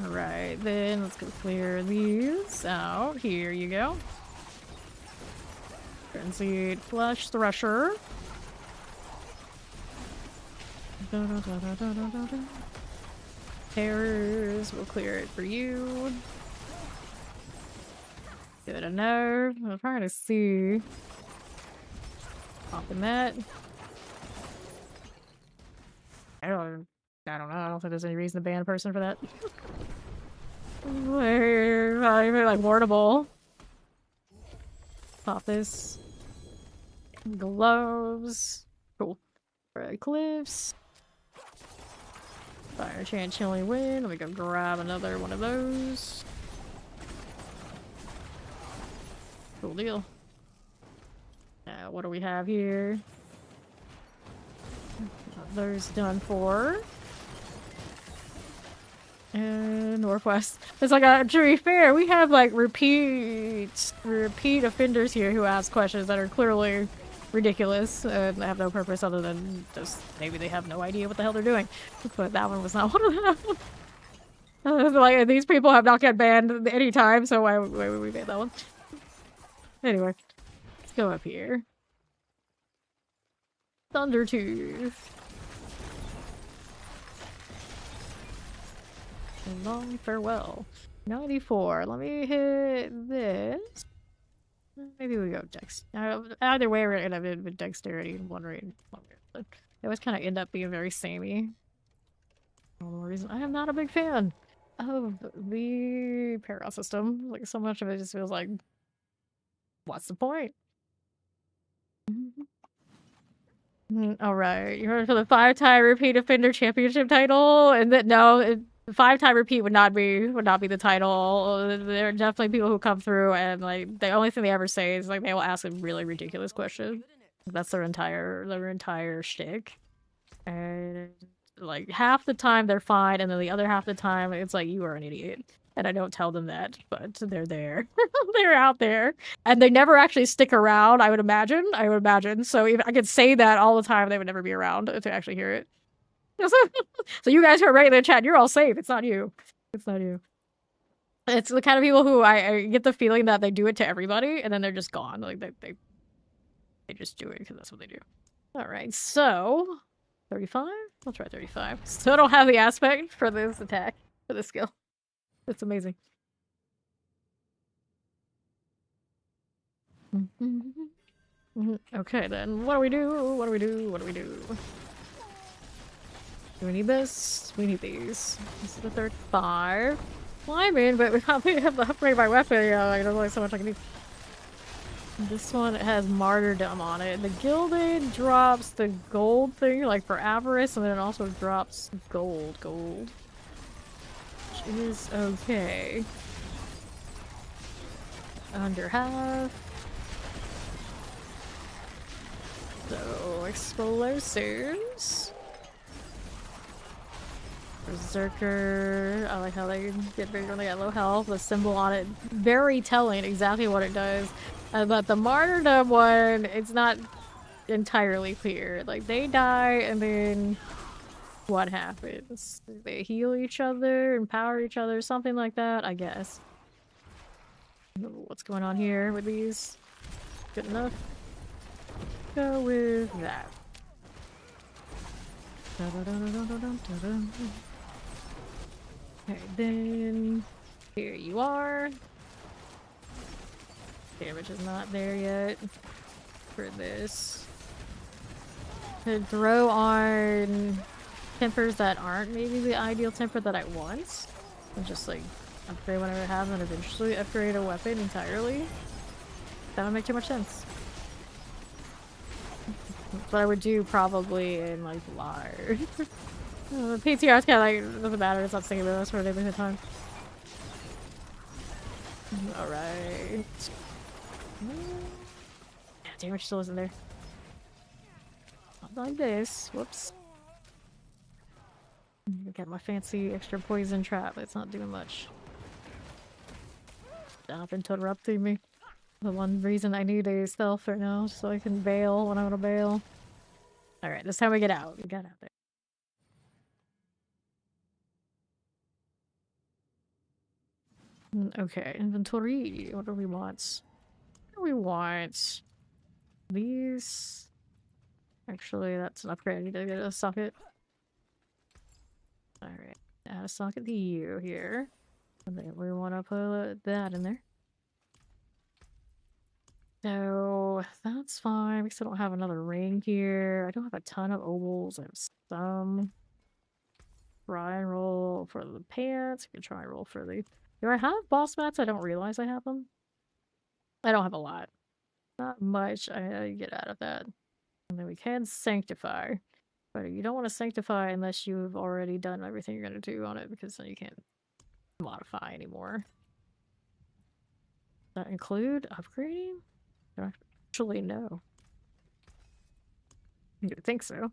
Alright, then let's go clear these out. Here you go. Frenzied Flesh Thresher. Terrors, we'll clear it for you. Good enough. I'm trying to see. Popping that. I don't know. I don't think there's any reason to ban a person for that. Not even like wardable. Pop this. Gloves. Cool. Red cliffs. Fire chant chilling wind. Let me go grab another one of those. Cool deal. What do we have here? Those done for. And Northwest. It's like, to be fair, we have like repeat offenders here who ask questions that are clearly ridiculous and have no purpose other than just maybe they have no idea what the hell they're doing. But that one was not one of them. Like, these people have not get banned any time, so why would we ban that one? Anyway, let's go up here. Thundertooth. Long farewell. 94. Let me hit this. Maybe we go Dex. Either way, we're gonna have with Dexterity and one rate. They always kind of end up being very samey. For no reason. I am not a big fan of the Parallel system. Like, so much of it just feels like, what's the point? Alright, you're ready for the 5-time repeat offender championship title? And that, no, the 5-time repeat would not be the title. There are definitely people who come through and like the only thing they ever say is like they will ask a really ridiculous question. That's their entire shtick. And like half the time they're fine, and then the other half the time it's like, you are an idiot. And I don't tell them that, but they're there. They're out there. And they never actually stick around, I would imagine. So if I could say that all the time, they would never be around to actually hear it. So you guys who are writing in the chat, you're all safe. It's not you. It's not you. It's the kind of people who I get the feeling that they do it to everybody, and then they're just gone. Like, they just do it because that's what they do. Alright, so... 35? I'll try 35. So I don't have the aspect for this attack, for this skill. It's amazing. Okay, then. What do we do? What do we do? What do we do? Do we need this? We need these. This is the 35. Well, I'm in, but we have to upgrade my weapon. Yeah, like, there's only so much I can do. This one has martyrdom on it. The gilded drops the gold thing, like for avarice, and then it also drops gold. Which is okay. Under half. So, explosives. Berserker. I like how they get bigger when they got low health. The symbol on it, very telling exactly what it does. But the martyrdom one, it's not entirely clear. Like, they die and then what happens? They heal each other, empower each other, something like that, I guess. What's going on here with these? Good enough. Go with that. Okay, then here you are. Damage is not there yet for this. Could throw on tempers that aren't maybe the ideal temper that I want. And just like upgrade whatever I have and eventually upgrade a weapon entirely. That would make too much sense. That's what I would do probably in like Lard. The PTR is kind of like, doesn't matter, it's not singing with us for a neighborhood time. Alright. Damage still isn't there. Not like this. Whoops. Got my fancy extra poison trap, but it's not doing much. Stop interrupting me. The one reason I need a stealth right now, so I can bail when I want to bail. Alright, this time we get out. We got out there. Okay, inventory. What do we want? What do we want? These. Actually, that's an upgrade. I need to get a socket. Alright, add a socket to you here. And then we want to put that in there. So, that's fine. We still don't have another ring here. I don't have a ton of ovals. I have some. Try and roll for the pants. I can try and roll for the... Do I have boss mats? I don't realize I have them. I don't have a lot. Not much I get out of that. And then we can sanctify. But you don't want to sanctify unless you've already done everything you're going to do on it, because then you can't modify anymore. Does that include upgrading? Actually, no. You would think so.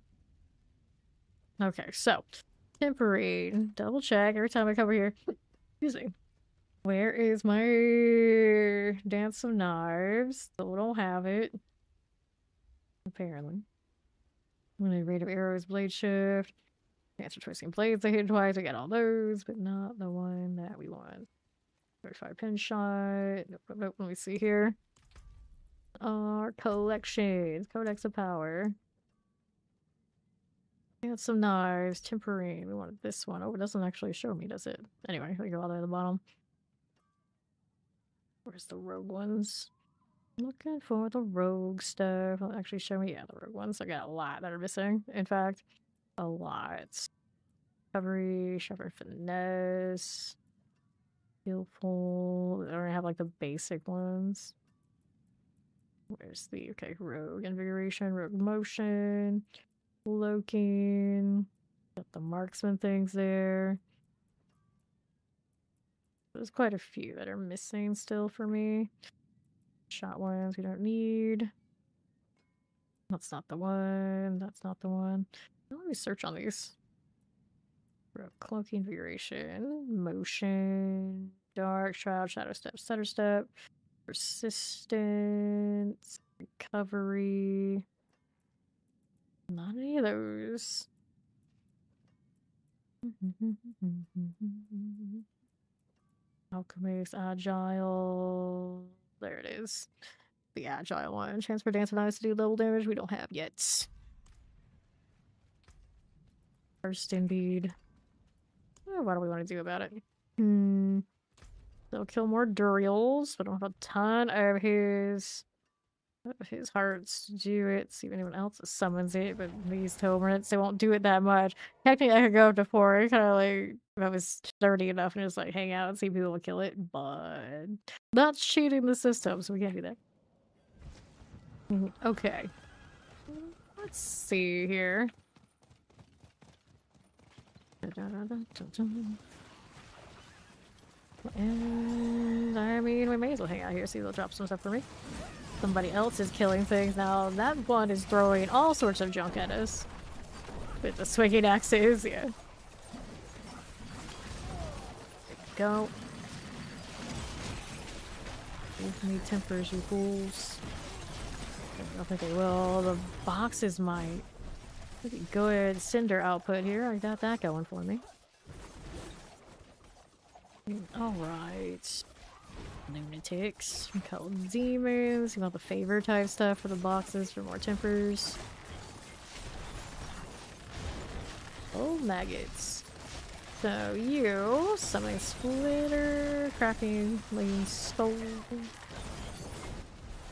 Okay, so temporary. Double check every time I come over here. Excuse me. Where is my Dance of Knives? Still don't have it. Apparently. Rate of arrows, blade shift. Answer twisting blades. I hit twice. I got all those, but not the one that we want. 35 pin shot. Nope, nope, nope. Let me see here. Our collections. Codex of Power. Got some knives. Temporary. We wanted this one. Oh, it doesn't actually show me, does it? Anyway, we go all the way to the bottom. Where's the rogue ones? Looking for the rogue stuff. Will it actually show me? Yeah, the rogue ones. I got a lot that are missing. In fact, a lot. Recovery, sharper finesse, skillful. I don't have like the basic ones. Where's the rogue invigoration, rogue motion, cloaking. Got the marksman things there. There's quite a few that are missing still for me. Shot ones we don't need. That's not the one. That's not the one. Let me search on these. Cloaking, invigoration, motion, dark, shroud, shadow step, stutter step, persistence, recovery. Not any of those. Alchemist, agile. There it is. The agile one. Transfer dance and eyes to do level damage we don't have yet. First indeed. What do we want to do about it? They'll kill more Duriels, but I don't have a ton of his hearts to do it. See if anyone else summons it, but these Tobrants, they won't do it that much. Technically, I could go up to 4. Kind of like, if I was sturdy enough and just like hang out and see people kill it, but that's cheating the system, so we can't do that. Okay. Let's see here. And I mean, we may as well hang out here, see if they'll drop some stuff for me. Somebody else is killing things now. That one is throwing all sorts of junk at us with the swinging axes. Yeah. There we go. Give me tempers, you fools. I don't think they will. The boxes might. Pretty good cinder output here. I got that going for me. Alright. Lunatics. We call them demons. You want the favor type stuff for the boxes for more tempers. Oh, maggots. So you, summoning splitter, cracking lean skull.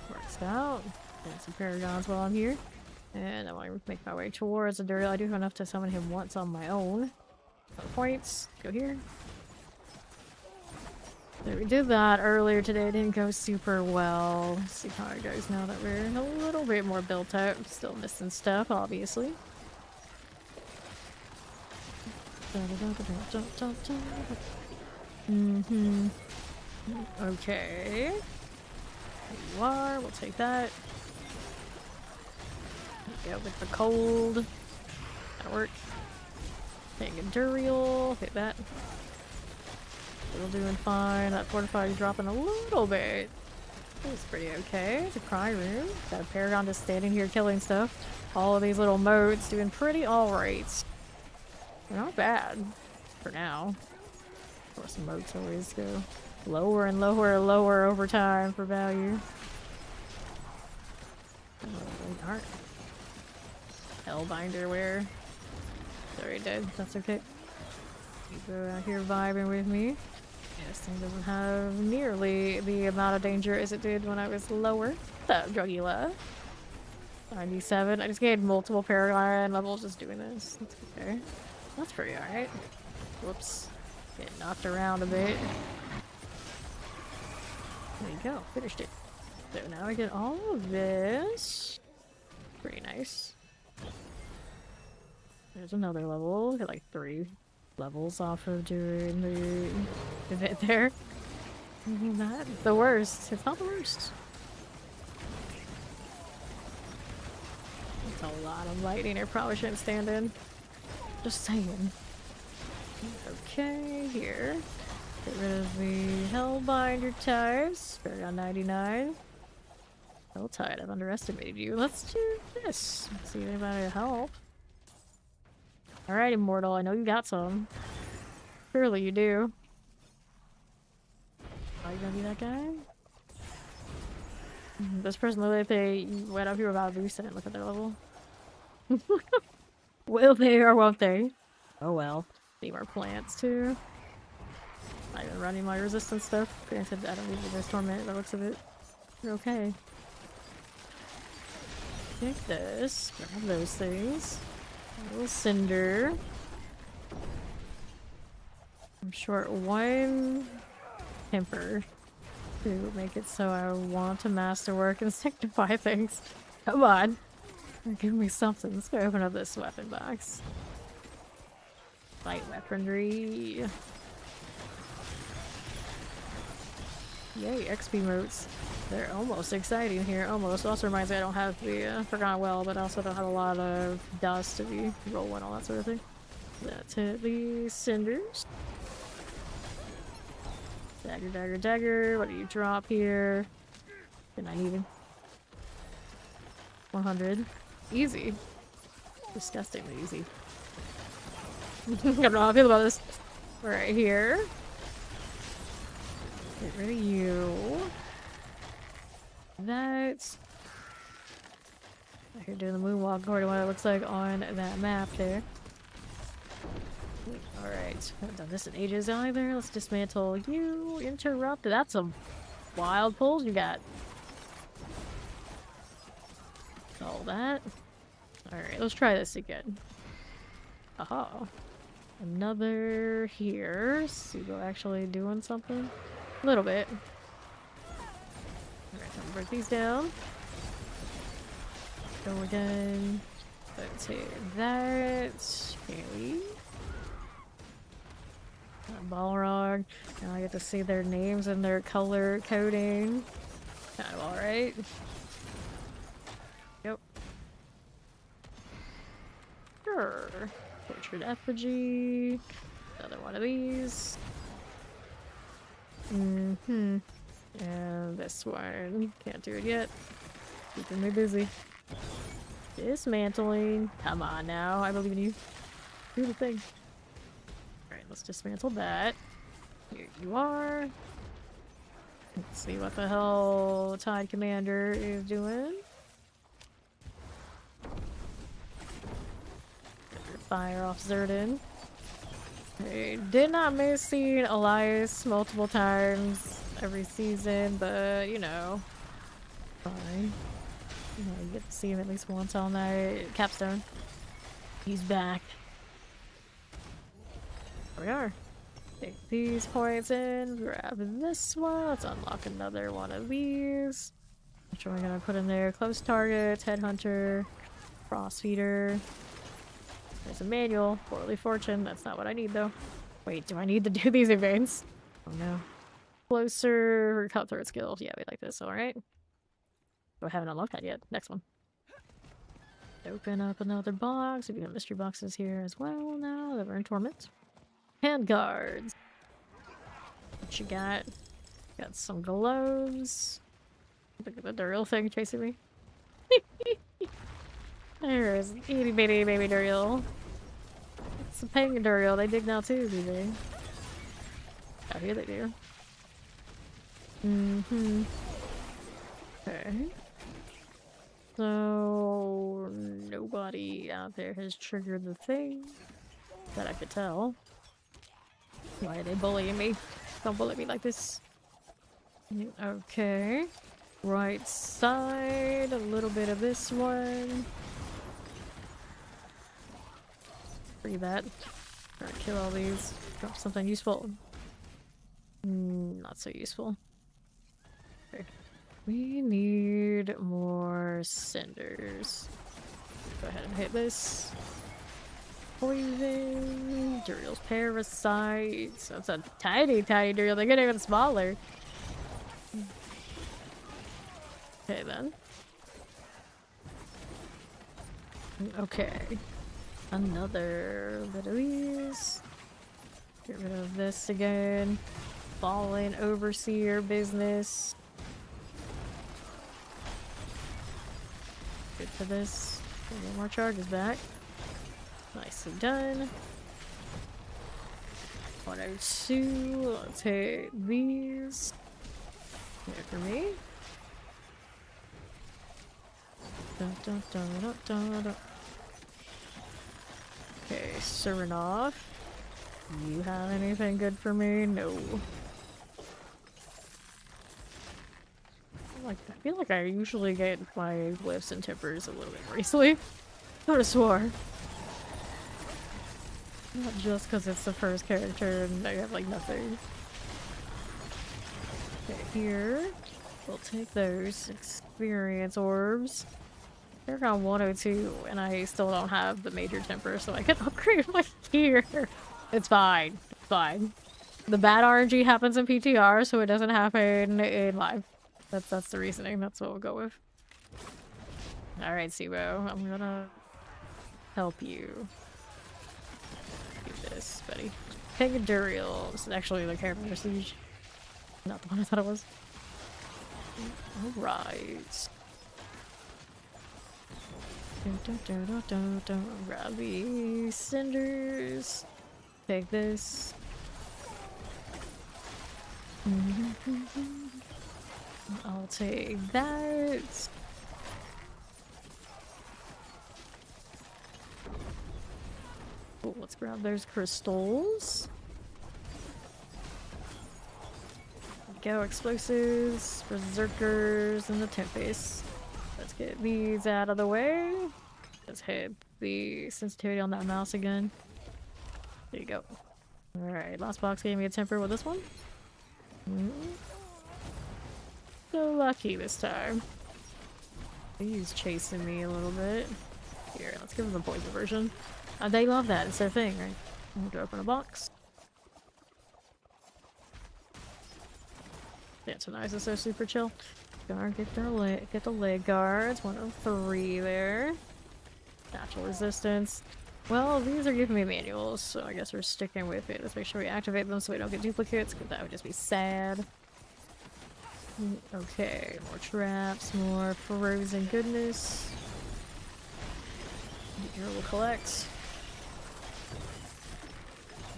Works out. Get some paragons while I'm here. And I want to make my way towards the Duriel. I do have enough to summon him once on my own. Points. Go here. So we did that earlier today. It didn't go super well. Let's see how it goes now that we're a little bit more built up. Still missing stuff, obviously. Okay. There you are. We'll take that. Go with the cold. That'll work. Take a Duriel. Hit that. Still doing fine. That fortify is dropping a little bit. It's pretty okay. It's a cry room. Got a Paragon just standing here killing stuff. All of these little modes doing pretty alright. They're not bad for now. Of course, modes always go lower and lower and lower over time for value. Oh, they aren't. Hellbinder wear. Sorry, dead. That's okay. You go out here vibing with me. Yeah, this thing doesn't have nearly the amount of danger as it did when I was lower. What's up, Drugula? 97. I just gained multiple Paragon levels just doing this. That's okay. That's pretty alright. Whoops. Get knocked around a bit. There you go. Finished it. So now I get all of this. Pretty nice. There's another level. Got like 3 levels off of doing the event there. Not the worst. It's not the worst. It's a lot of lightning. I probably shouldn't stand in. Just saying. Okay, here. Get rid of the Hellbinder ties. Paragon 99. Helltide, I've underestimated you. Let's do this. Let's see if anybody will help. Alright, Immortal, I know you got some. Surely you do. Are you gonna be that guy? This person literally, if they went up here without a reset, look at their level. Will they or won't they? Oh well. Need more plants too. Not even running my resistance stuff. Granted, I don't need this torment by the looks of it. You're okay. Take this. Grab those things. A little cinder. I'm short 1 temper to make it so I want to masterwork and sanctify things. Come on. Give me something. Let's go open up this weapon box. Light weaponry. Yay, XP motes. They're almost exciting here. Almost. Also reminds me I don't have the Forgotten Well, but I also don't have a lot of dust to be rolling, all that sort of thing. Let's hit the cinders. Dagger, dagger, dagger. What do you drop here? Good night, even. 100. Easy. Disgustingly easy. I don't know how I feel about this. Right here. Get rid of you. That's... Here doing the moonwalk according to what it looks like on that map there. Alright, haven't done this in ages either. Let's dismantle you. Interrupted. That's some wild pulls you got. All that. Alright, let's try this again. Aha. Another here. Seagull actually doing something. A little bit. Alright, I'm gonna break these down. Go again. Let's hit that. Okay. Balrog. Now I get to see their names and their color coding. Kind of alright. Yep. Sure. Tortured effigy. Another one of these. And this one. Can't do it yet. Keeping me busy. Dismantling. Come on now. I believe in you. Do the thing. Alright, let's dismantle that. Here you are. Let's see what the hell Tide Commander is doing. Fire off Zerdin. I did not miss seeing Elias multiple times every season, but you know, fine. You know, you get to see him at least once all night. Capstone. He's back. Here we are. Take these points in, grab this one. Let's unlock another one of these. Which one am I gonna put in there? Close targets, headhunter, frost feeder. There's a manual. Poorly fortune. That's not what I need though. Wait, do I need to do these events? Oh no. Closer cutthroat skill. Yeah, we like this. Alright. Oh, I haven't unlocked that yet. Next one. Open up another box. We got mystery boxes here as well now. That we're in torment. Hand guards. What you got? Got some gloves. Look at the Duriel thing chasing me. There's itty bitty baby Duriel. It's a paying Duriel. They dig now too, do they? Oh, here they do. Okay. So nobody out there has triggered the thing that I could tell. Why are they bullying me? Don't bully me like this. Okay. Right side, a little bit of this one. Free that. Alright, kill all these. Drop something useful. Not so useful. Okay. We need more cinders. Go ahead and hit this. poison. Duriel's parasites. That's a tiny, tiny Duriel. They get even smaller. Okay, then. Okay. Another bit of these. Get rid of this again. Fallen overseer business. Good for this. Get more charges back. Nicely done. 102. Let's hit these. There for me. Dun, dun, dun, dun, dun, dun. Okay, Surinov. You have anything good for me? No. I feel like I usually get my glyphs and tempers a little bit more easily. Could have swore. Not just because it's the first character and I have like nothing. Okay, here. We'll take those experience orbs. They're on 102 and I still don't have the major temper, so I can upgrade my gear. It's fine. It's fine. The bad RNG happens in PTR, so it doesn't happen in live. That's the reasoning. That's what we'll go with. Alright, Sibo. I'm gonna help you. Do this, buddy. Take a Duriel. This is actually the character prestige. Not the one I thought it was. Alright. Grab these cinders. Take this. I'll take that. Cool, let's grab those crystals. Go explosives, berserkers, and the tempest. Let's get these out of the way. Let's hit the sensitivity on that mouse again. There you go. Alright, last box gave me a temper with this one. So lucky this time. He's chasing me a little bit. Here, let's give him the poison version. They love that. It's their thing, right? I'm going to open a box. Yeah, tonight is so super chill. Guard, get the leg guards. 103 there. Natural resistance. Well, these are giving me manuals, so I guess we're sticking with it. Let's make sure we activate them so we don't get duplicates, because that would just be sad. Okay, more traps, more frozen goodness. Here we'll collect.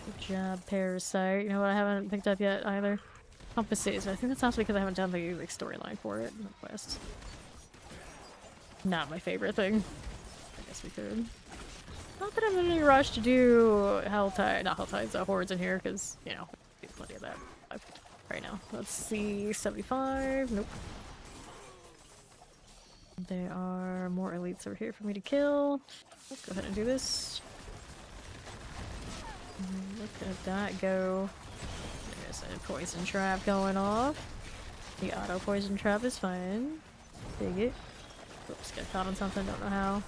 Good job, Parasite. You know what I haven't picked up yet either? Compasses, but I think that's also because I haven't done the storyline for it. Quest. Not my favorite thing. I guess we could. Not that I'm in any rush to do Helltide, not Helltides, Hordes in here, because, you know, there's plenty of that right now. Let's see, 75, nope. There are more elites over here for me to kill. Let's go ahead and do this. Look at that go. There's a poison trap going off. The auto poison trap is fine. Dig it. Oops, got caught on something, don't know how.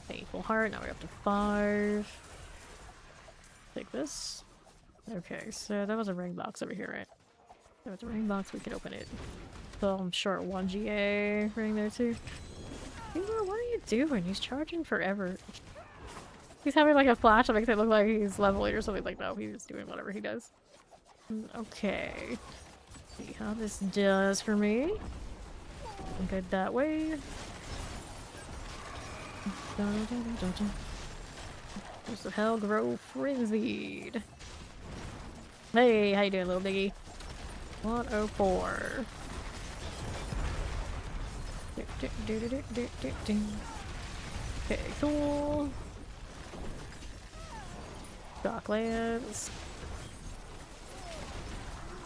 Painful heart, now we're up to 5. Take this. Okay, so that was a ring box over here, right? That was a ring box, we can open it. So I'm short 1 GA ring there too. Igor, what are you doing? He's charging forever. He's having like a flash that makes it look like he's leveling or something like that. He's doing whatever he does. Okay. See how this does for me. I'm good that way. There's the hell grow frenzied. Hey, how you doing, little biggie? 104. Okay, cool. Docklands.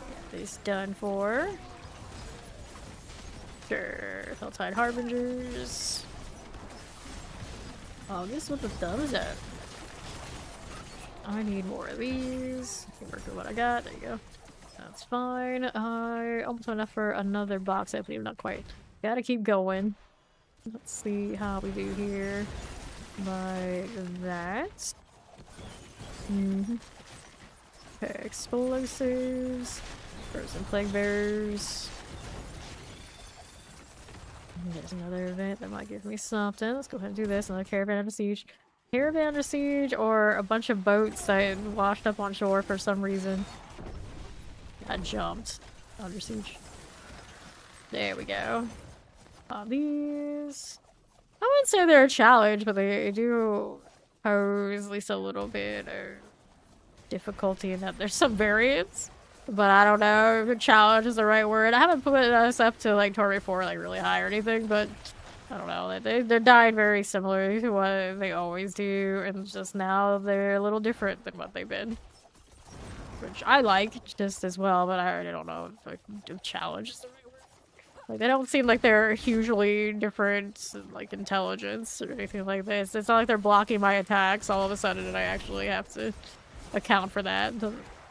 Get this done for. Sure. Helltide Harbingers. August with the thumbs up. I need more of these. I can work with what I got. There you go. That's fine. I almost enough for another box, I believe. Not quite. Gotta keep going. Let's see how we do here. Like that. Okay, explosives. Frozen plague bears. There's another event that might give me something. Let's go ahead and do this. Another caravan under siege. Caravan under siege, or a bunch of boats that washed up on shore for some reason. I jumped. Under siege. There we go. These. I wouldn't say they're a challenge, but they do pose at least a little bit of difficulty in that there's some variance. But I don't know if challenge is the right word. I haven't put us up to like Torrey 4 like really high or anything, but I don't know. They're dying very similar to what they always do, and just now they're a little different than what they've been. Which I like just as well, but I don't know if like, challenge is the right word. Like, they don't seem like they're hugely different, like, intelligence or anything like this. It's not like they're blocking my attacks all of a sudden and I actually have to account for that.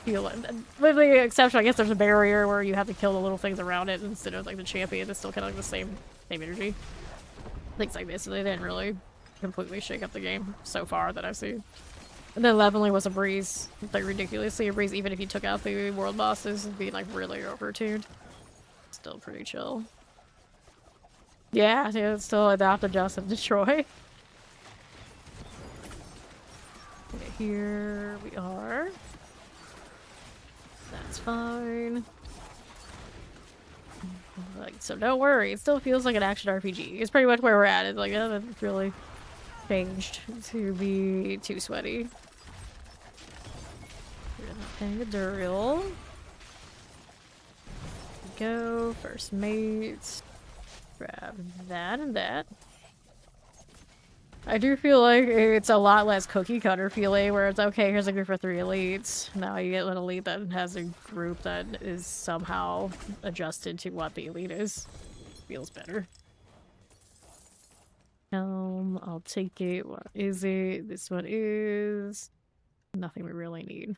With the exception, I guess there's a barrier where you have to kill the little things around it instead of, like, the champion. It's still kind of like the same energy. Things like this, so they didn't really completely shake up the game so far that I've seen. And then Levelly was a breeze. Like, ridiculously a breeze, even if you took out the world bosses and being, like, really overtuned. Still pretty chill. Yeah, it's still adapt, adjust, and destroy. Okay, here we are. That's fine. Like, so don't worry, it still feels like an action RPG. It's pretty much where we're at. It's like, it hasn't really changed to be too sweaty. And a Duriel. Go, first mate. Grab that and that. I do feel like it's a lot less cookie cutter feeling where it's okay, here's a group for 3 elites. Now you get an elite that has a group that is somehow adjusted to what the elite is. Feels better. I'll take it. What is it? This one is nothing we really need.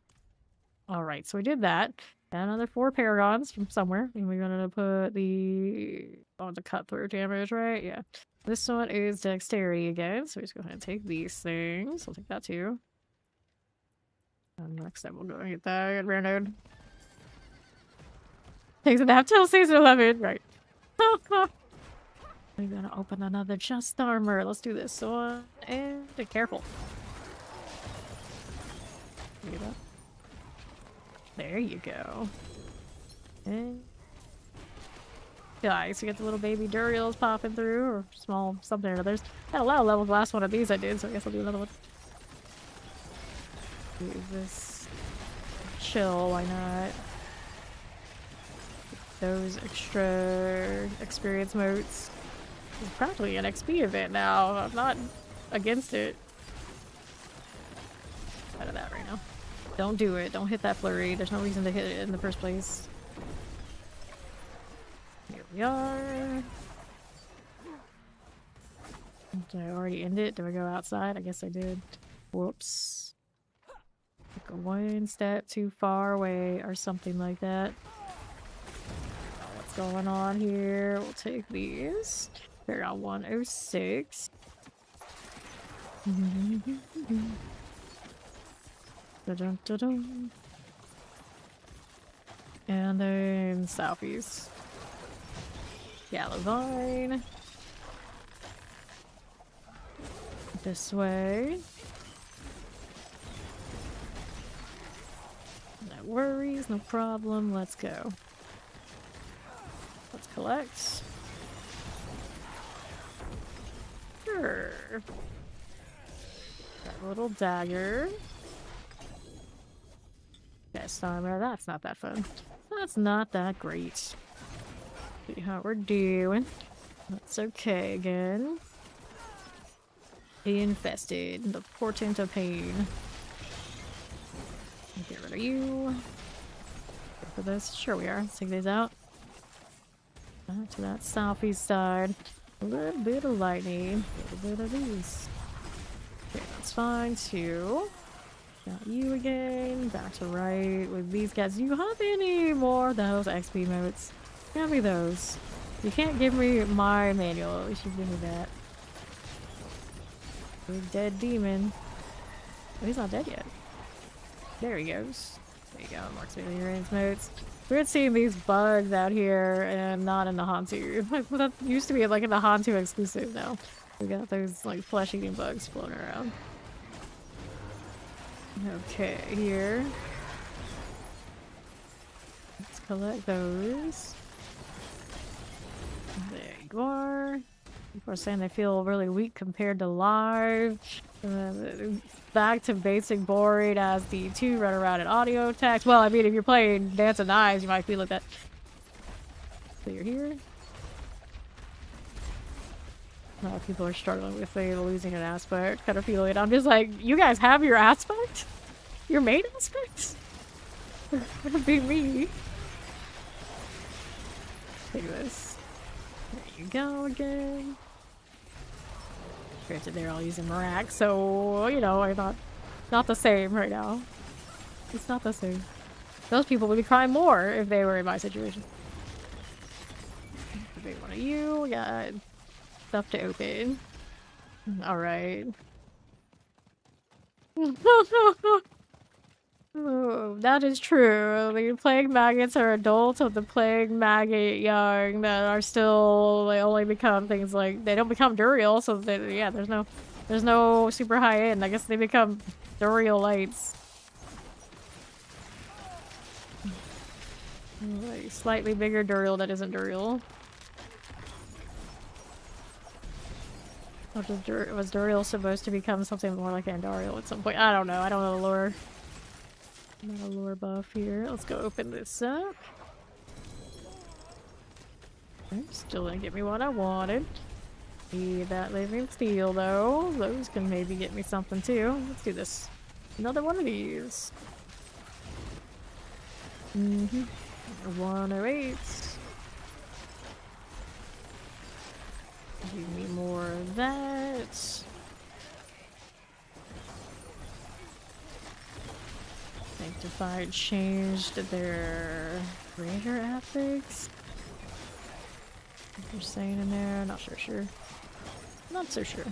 Alright, so we did that. And another 4 paragons from somewhere. And we're gonna put the cut through damage, right? Yeah. This one is dexterity again, so we just go ahead and take these things. I'll take that too. And next time we'll go and get that at rare node. Takes a nap till season 11, right? We're gonna open another chest armor. Let's do this one. And be careful. There you go. And guys, you get the little baby Duriels popping through, or small something or others. I had a lot of levels last one of these I did, so I guess I'll do another one. Do this. Chill, why not? Those extra experience motes. It's practically an XP event now. I'm not against it. Out of that right now. Don't do it. Don't hit that flurry. There's no reason to hit it in the first place. Here we are. Did I already end it? Did I go outside? I guess I did. Whoops. Like one step too far away or something like that. What's going on here? We'll take these. They're on 106. Dun, dun, dun. And then southeast. Yellow vine. This way. No worries, no problem. Let's go. Let's collect. Sure. That little dagger. Yes, armor. That's not that fun. That's not that great. See how we're doing. That's okay again. Infested. The portent of pain. Get rid of you. Go for this. Sure we are. Let's take these out. Back to that southeast side. A little bit of lightning. A little bit of these. Okay, that's fine too. Got you again. Back to right with these guys. Do you have any more of those XP motes? Give me those. You can't give me my manual. At least you give me that. Big dead demon. Oh, he's not dead yet. There he goes. There you go, marks me your range modes. Weird seeing these bugs out here and not in the Hantu. That used to be like in the Hantu exclusive now. We got those like flesh-eating bugs floating around. Okay, here. Let's collect those. There you are. People are saying they feel really weak compared to live. Back to basic boring as the 2 run around in audio text. Well, I mean, if you're playing Dance of Knives, you might feel like that. So you're here. A lot of people are struggling with losing an aspect. Kind of feel it. I'm just like, you guys have your aspect? Your main aspect? That'd be me. Take this. There you go again. Granted, they're all using Marak, so, you know, I thought, not the same right now. It's not the same. Those people would be crying more if they were in my situation. Maybe one of you, we got stuff to open. Alright. Oh, that is true. The plague maggots are adults of the plague maggot young that are still, they only become things like, they don't become Duriel, so they, yeah, there's no super high end. I guess they become Duriel lights. Like slightly bigger Duriel that isn't Duriel. Was Duriel supposed to become something more like Andariel at some point? I don't know. I don't know the lore. Not a lore buff here. Let's go open this up. Still didn't get me what I wanted. Need that living steel though. Those can maybe get me something too. Let's do this. Another one of these. 108. Give me more of that. Sanctified changed their greater ethics. What they're saying in there, not sure. Not so sure.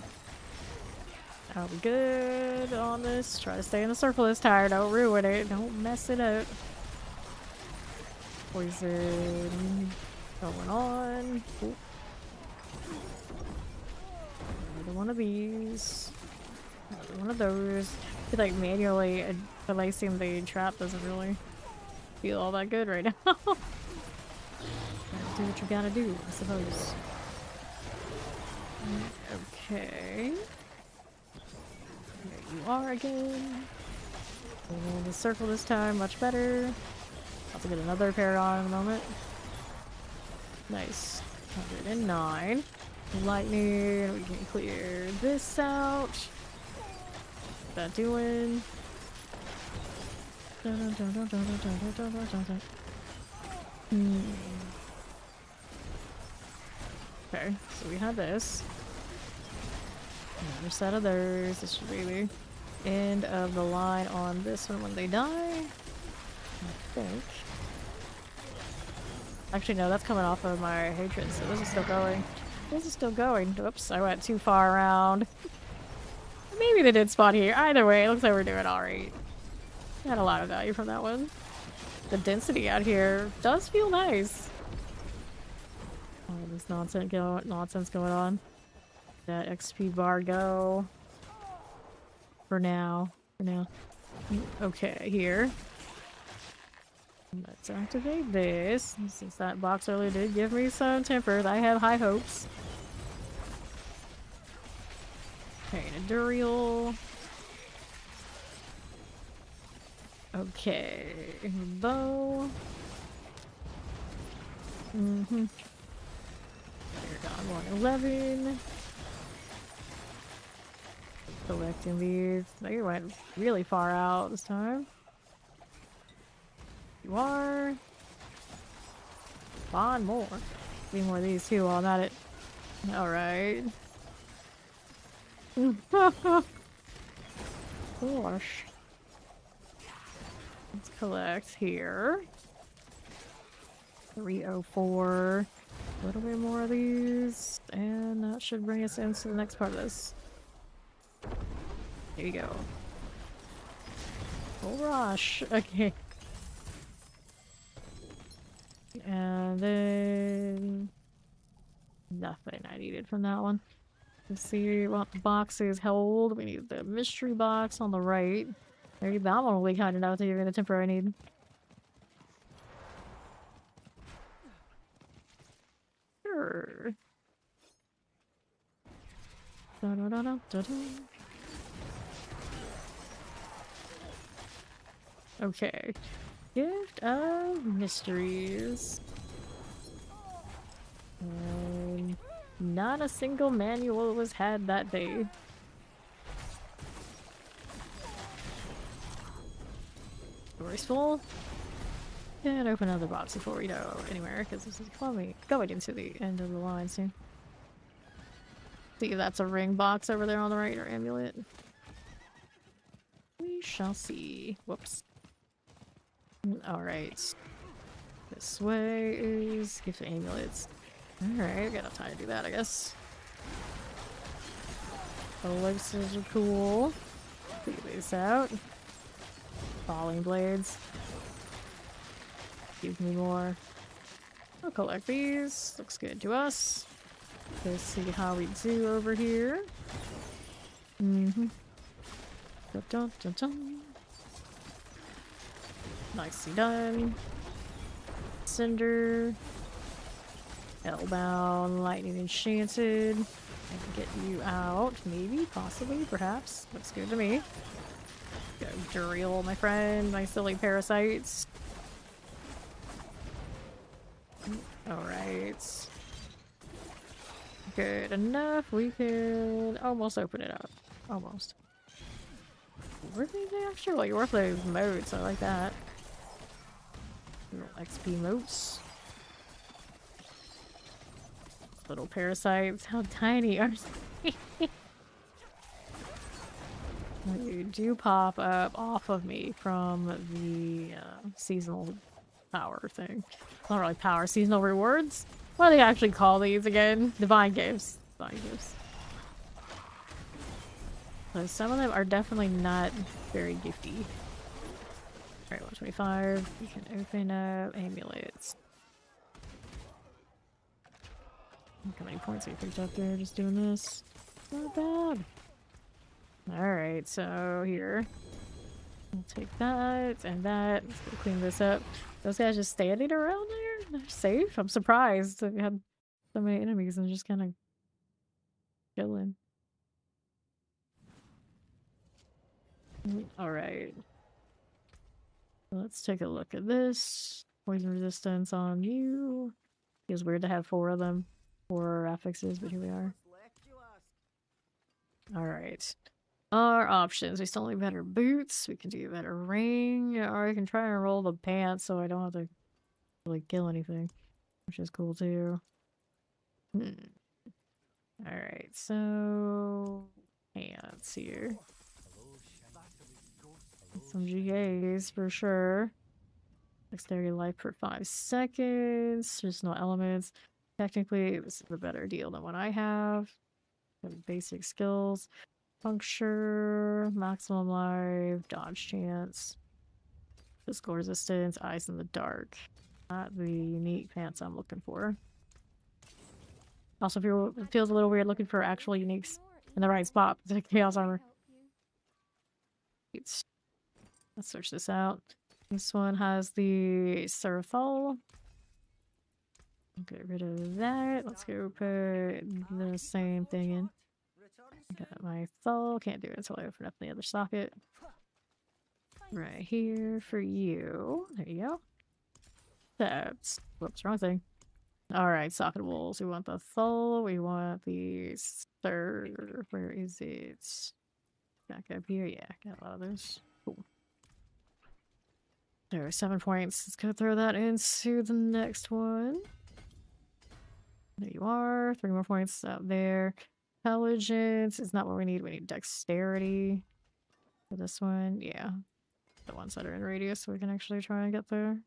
Are we good on this? Try to stay in the circle this time. Don't ruin it. Don't mess it up. Poison going on. Ooh. Another one of these. Another one of those. I feel like manually placing the trap doesn't really feel all that good right now. Gotta do what you gotta do, I suppose. Okay. There you are again. And the circle this time, much better. About to get another Paragon in a moment. Nice. 109. Lightning, we can clear this out. What's that doing? Okay, so we have this. Another set of theirs. This should be the end of the line on this one when they die. I think. Actually, no, that's coming off of my hatred, so this is still going. This is still going. Oops, I went too far around. Maybe they did spawn here. Either way, it looks like we're doing alright. Got a lot of value from that one. The density out here does feel nice. All this nonsense going on. That XP bar go. For now. Okay, here. Let's activate this. Since that box earlier did give me some tempers, I have high hopes. Okay, a Duriel. Okay, bow. Here, got 111. Collecting these. They went really far out this time. You are. Spawn more. Need more of these too while I'm at it. Alright. Gosh. Let's collect here. 304. A little bit more of these. And that should bring us into the next part of this. There you go. Oh, rush. Okay. And then... nothing I needed from that one. Let's see what the boxes hold. We need the mystery box on the right. Maybe that one will be kind enough to give me the temper I need. Sure. Da-da-da-da-da-da. Okay. Gift of Mysteries. Not a single manual was had that day. Story's full. And open another box before we go anywhere, because this is probably going into the end of the line soon. See if that's a ring box over there on the right, or amulet. We shall see. Whoops. Alright. This way is gift of amulets. Alright, got enough time to do that, I guess. Elixirs are cool. Figure these out. Falling blades. Give me more. I'll collect these. Looks good to us. Let's see how we do over here. Mm-hmm. Dun, dun, dun, dun. Nicely done. Cinder. Hellbound, lightning enchanted. I can get you out, maybe, possibly, perhaps. Looks good to me. Go Duriel, my friend, my silly parasites. Alright. Good enough, we can almost open it up. Almost. Were they extra? Well, you're worth those modes, I like that. Little XP motes. Little parasites. How tiny are they? You do pop up off of me from the seasonal power thing. Not really power, seasonal rewards? What do they actually call these again? Divine gifts. Divine gifts. So some of them are definitely not very gifty. Alright, 125. You can open up amulets. Look how many points we picked up there just doing this. Not bad. Alright, so here. I'll take that and that. Let's go clean this up. Those guys just standing around there? They're safe? I'm surprised. We had so many enemies and just kind of chilling. Alright. Let's take a look at this. Poison resistance on you. Feels weird to have 4 of them. 4 affixes, but here we are. Alright. Our options. We still need better boots. We can do a better ring. Or I can try and roll the pants so I don't have to really kill anything. Which is cool too. Alright, so... pants here. Some GAs for sure. Dexterity life per 5 seconds. There's no elements. Technically, this is a better deal than what I have. Basic skills. Puncture, maximum life, dodge chance, physical resistance, eyes in the dark. Not the unique pants I'm looking for. Also, it feels a little weird looking for actual uniques in the right spot. The chaos armor. Let's switch this out. This one has the Seraphol. Get rid of that. Let's go put the same thing in. Got my Thol. Can't do it until I open up the other socket. Right here for you. There you go. That's... whoops, wrong thing. Alright, socket wolves. We want the Thol. We want the Sir. Where is it? Back up here. Yeah, got a lot of those. Cool. There are 7 points. Let's go throw that into the next one. There you are. 3 more points out there. Intelligence is not what we need. We need dexterity for this one. Yeah. The ones that are in radius so we can actually try and get there.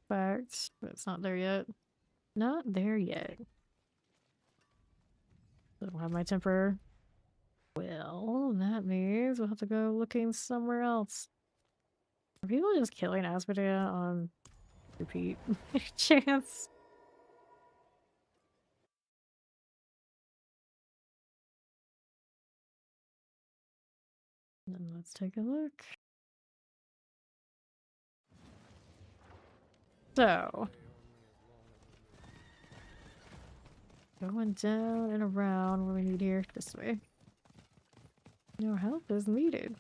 Facts. But it's not there yet. Not there yet. I don't have my temper. Well. So that means we'll have to go looking somewhere else. Are people just killing Asmodea on repeat? Chance. Then let's take a look. So, going down and around. What do we need here? This way. No help is needed.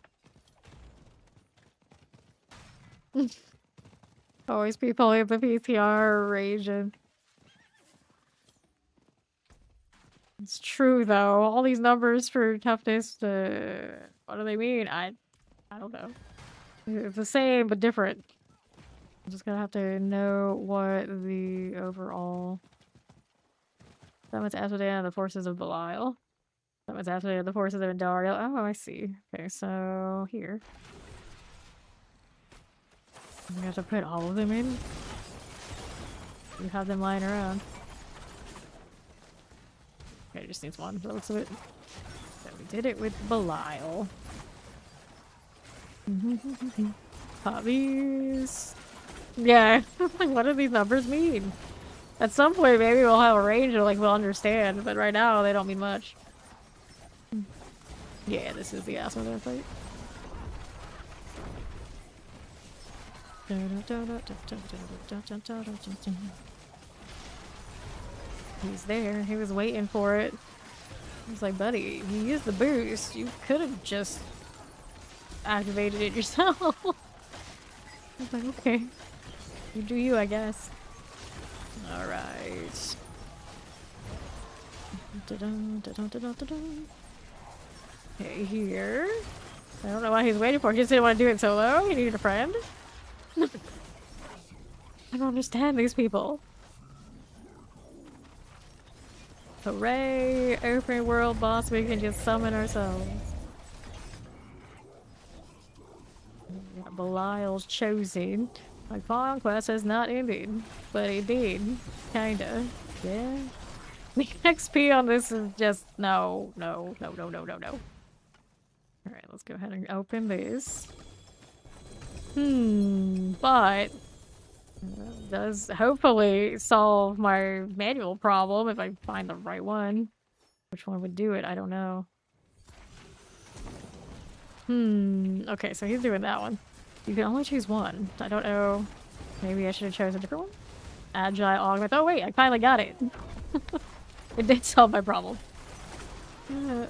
Always people in the PTR raging. It's true though. All these numbers for toughness. What do they mean? I don't know. It's the same but different. I'm just gonna have to know what the overall. That was after the forces of Belial. That was after the forces of Indariel. Oh, I see. Okay, so here. We have to put all of them in. You have them lying around. Okay, it just needs one. That looks of it. So we did it with Belial. Hobbies. Yeah. What do these numbers mean? At some point, maybe we'll have a range or like we'll understand, but right now they don't mean much. Yeah, this is the asshole fight. He's there. He was waiting for it. I was like, buddy, you used the boost. You could have just activated it yourself. I was like, okay. You do you, I guess. Alright. Okay, here. I don't know what he's waiting for. He just didn't want to do it solo. He needed a friend. I don't understand these people. Hooray! Open world boss, we can just summon ourselves. Belial's chosen. My conquest has not ended, but it did. Kinda. Yeah. The XP on this is just no. Alright, let's go ahead and open this. But does hopefully solve my manual problem if I find the right one. Which one would do it? I don't know. Okay, so he's doing that one. You can only choose one. I don't know. Maybe I should have chosen a different one? Agile augment. Oh wait, I finally got it. It did solve my problem.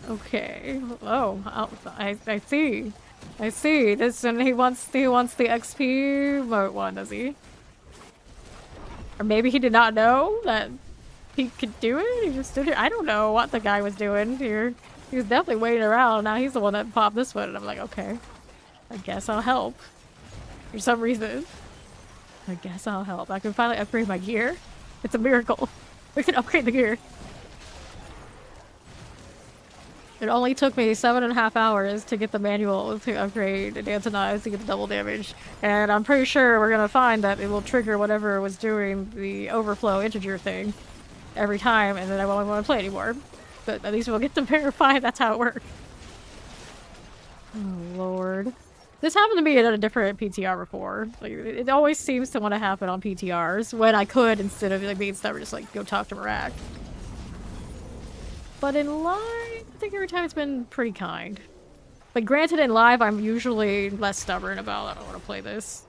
Okay. Oh, I see. I see. This and he wants the XP mode one, does he? Or maybe he did not know that he could do it. He just stood here. I don't know what the guy was doing here. He was definitely waiting around. Now he's the one that popped this one, and I'm like, okay. I guess I'll help. For some reason. I guess I'll help. I can finally upgrade my gear. It's a miracle. We can upgrade the gear. It only took me 7.5 hours to get the manual to upgrade and Antonize to get the double damage. And I'm pretty sure we're gonna find that it will trigger whatever was doing the overflow integer thing every time, and then I won't want to play anymore. But at least we'll get to verify that's how it works. Oh lord. This happened to me in a different PTR before. Like, it always seems to want to happen on PTRs when I could, instead of like being stubborn, just like go talk to Marak. But in live, I think every time it's been pretty kind. But granted, in live, I'm usually less stubborn about I don't want to play this.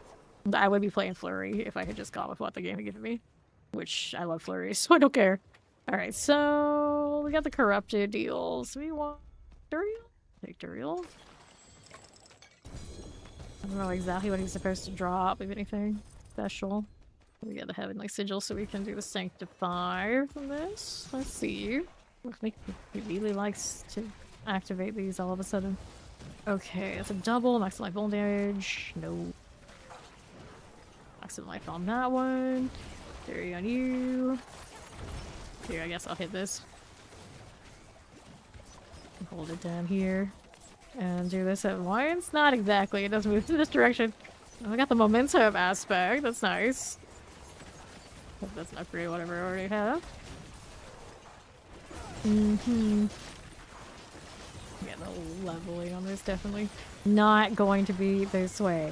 I would be playing Flurry if I had just gone with what the game had given me. Which, I love Flurry, so I don't care. Alright, so we got the corrupted deals. We want Duriel? Take Duriel. I don't know exactly what he's supposed to drop, if anything special. We got the Heavenly Sigil so we can do the Sanctify from this. Let's see. Looks like he really likes to activate these all of a sudden. Okay, it's a double. Maximum life bone damage. No. Maximum life on that one. Theory on you. Here, I guess I'll hit this. Hold it down here. And do this at once? Not exactly. It does move in this direction. Oh, I got the momentum aspect. That's nice. Hope that's not free, whatever I already have. Yeah, the leveling on this definitely not going to be this way.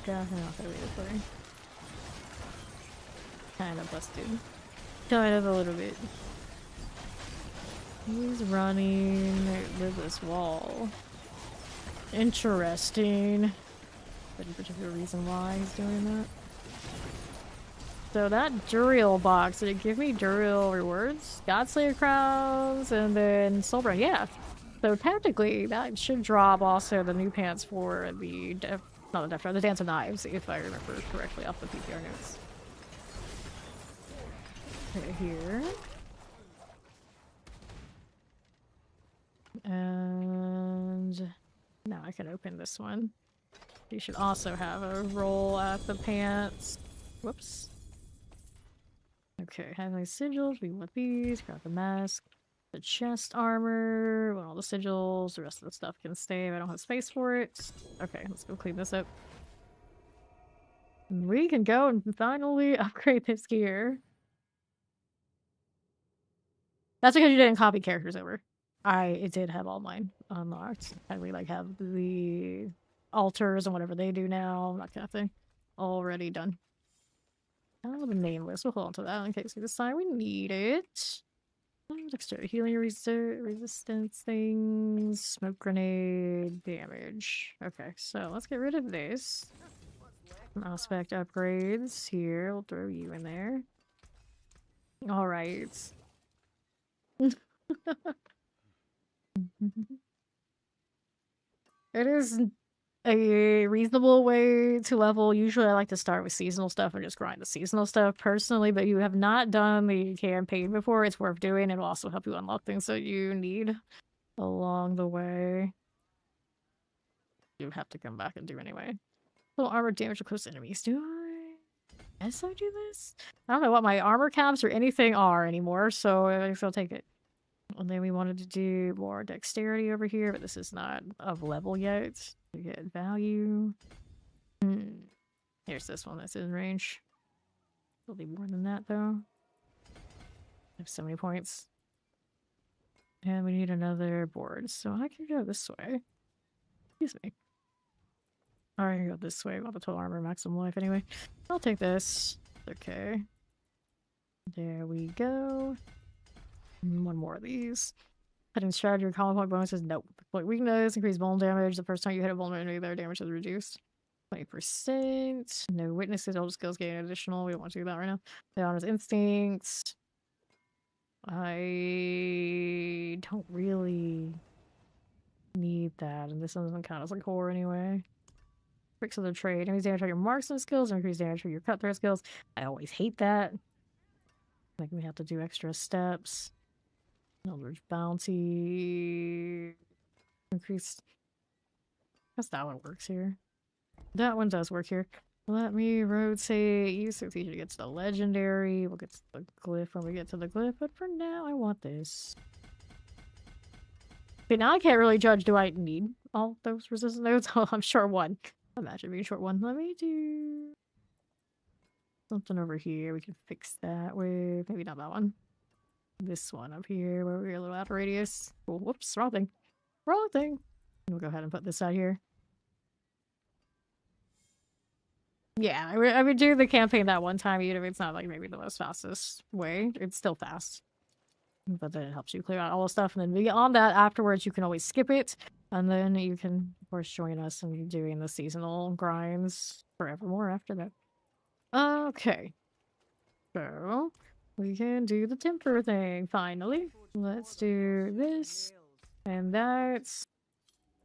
Definitely not going to be this way. Kind of busted. Kind of a little bit. He's running with this wall. Interesting. Any particular reason why he's doing that? So that Duriel box, did it give me Duriel rewards? Godslayer crowns, and then Soulbrand, yeah. So technically, that should drop also the new pants for the the Dance of Knives, if I remember correctly off the PTR notes. Right here. And now I can open this one. You should also have a roll at the pants. Whoops. Okay, having sigils, we want these, grab the mask, the chest armor, want all the sigils, the rest of the stuff can stay if I don't have space for it. Okay, let's go clean this up. We can go and finally upgrade this gear. That's because you didn't copy characters over. It did have all mine unlocked. And we like have the altars and whatever they do now, that kind of thing. Already done. Oh, the main list. We'll hold on to that in case we decide we need it. Extra healing resistance things, smoke grenade, damage. Okay, so let's get rid of this. Aspect upgrades here. We'll throw you in there. Alright. It is a reasonable way to level. Usually I like to start with seasonal stuff and just grind the seasonal stuff personally, but you have not done the campaign before, it's worth doing. It'll also help you unlock things that you need along the way. You have to come back and do anyway. Little armor damage to close enemies. Do I? Yes, I do this? I don't know what my armor caps or anything are anymore, so I guess I'll take it. And then we wanted to do more dexterity over here, but this is not of level yet. We get value. Here's this one that's in range. It'll be more than that though. I have so many points. And we need another board, so I can go this way. Excuse me. Or I can go this way about the total armor maximum life anyway. I'll take this. Okay. There we go. One more of these. Hidden strategy or combo point bonuses? Nope. Point weakness, increase vulnerable damage. The first time you hit a vulnerable enemy, their damage is reduced. 20%. No witnesses, all skills gain additional. We don't want to do that right now. The honest instincts. I don't really need that, and this one doesn't count as a core anyway. Tricks of the trade. Increase damage for your marksman skills, or increase damage for your cutthroat skills. I always hate that. Like we have to do extra steps. Eldritch bounty. Increase. Guess that one works here. That one does work here. Let me rotate you so it's easier to get to the legendary. We'll get to the glyph when we get to the glyph, but for now I want this. Okay, now I can't really judge, do I need all those resistance nodes? Oh, I'm short one. Imagine being short one. Let me do something over here. We can fix that with maybe not that one. This one up here where we're a little out of radius. Oh, whoops, wrong thing. Wrong thing. We'll go ahead and put this out here. Yeah, I would do the campaign that one time, even if it's not like maybe the most fastest way. It's still fast. But then it helps you clear out all the stuff. And then beyond that, afterwards, you can always skip it. And then you can, of course, join us in doing the seasonal grinds forevermore after that. Okay. So, we can do the temper thing, finally. Let's do this. And that's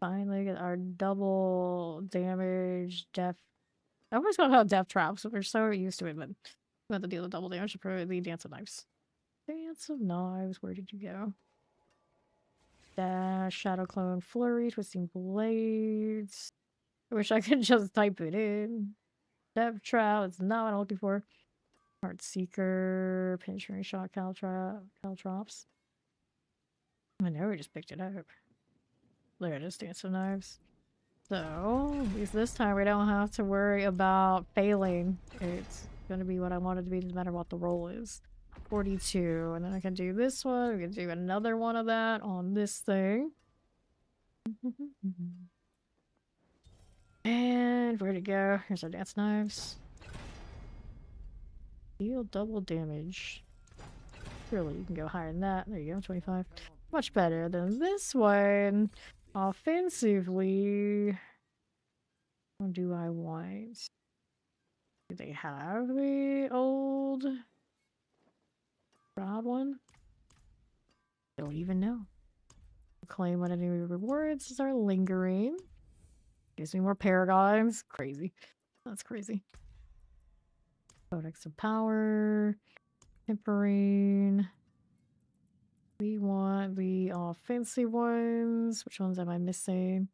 finally get our double damage, death. I always forgot about death traps, so we're so used to it, but we have to deal with double damage for the Dance of Knives. Dance of Knives, where did you go? Dash, Shadow Clone, Flurry, Twisting Blades. I wish I could just type it in. Death Trap, it's not what I'm looking for. Heart Seeker, Penetrating Shot, Caltrops. I know we just picked it up. There it is, Dance of Knives. So, at least this time we don't have to worry about failing. It's gonna be what I want it to be, no matter what the roll is. 42, and then I can do this one. We can do another one of that on this thing. And where'd it go? Here's our dance knives. Deal double damage. Surely you can go higher than that. There you go, 25. Much better than this one. Offensively, what do I want? Do they have the old broad one? Don't even know. Claim what any rewards are lingering. Gives me more paragons. Crazy. That's crazy. Codex of power. Tempering. We want the offensive ones. Which ones am I missing?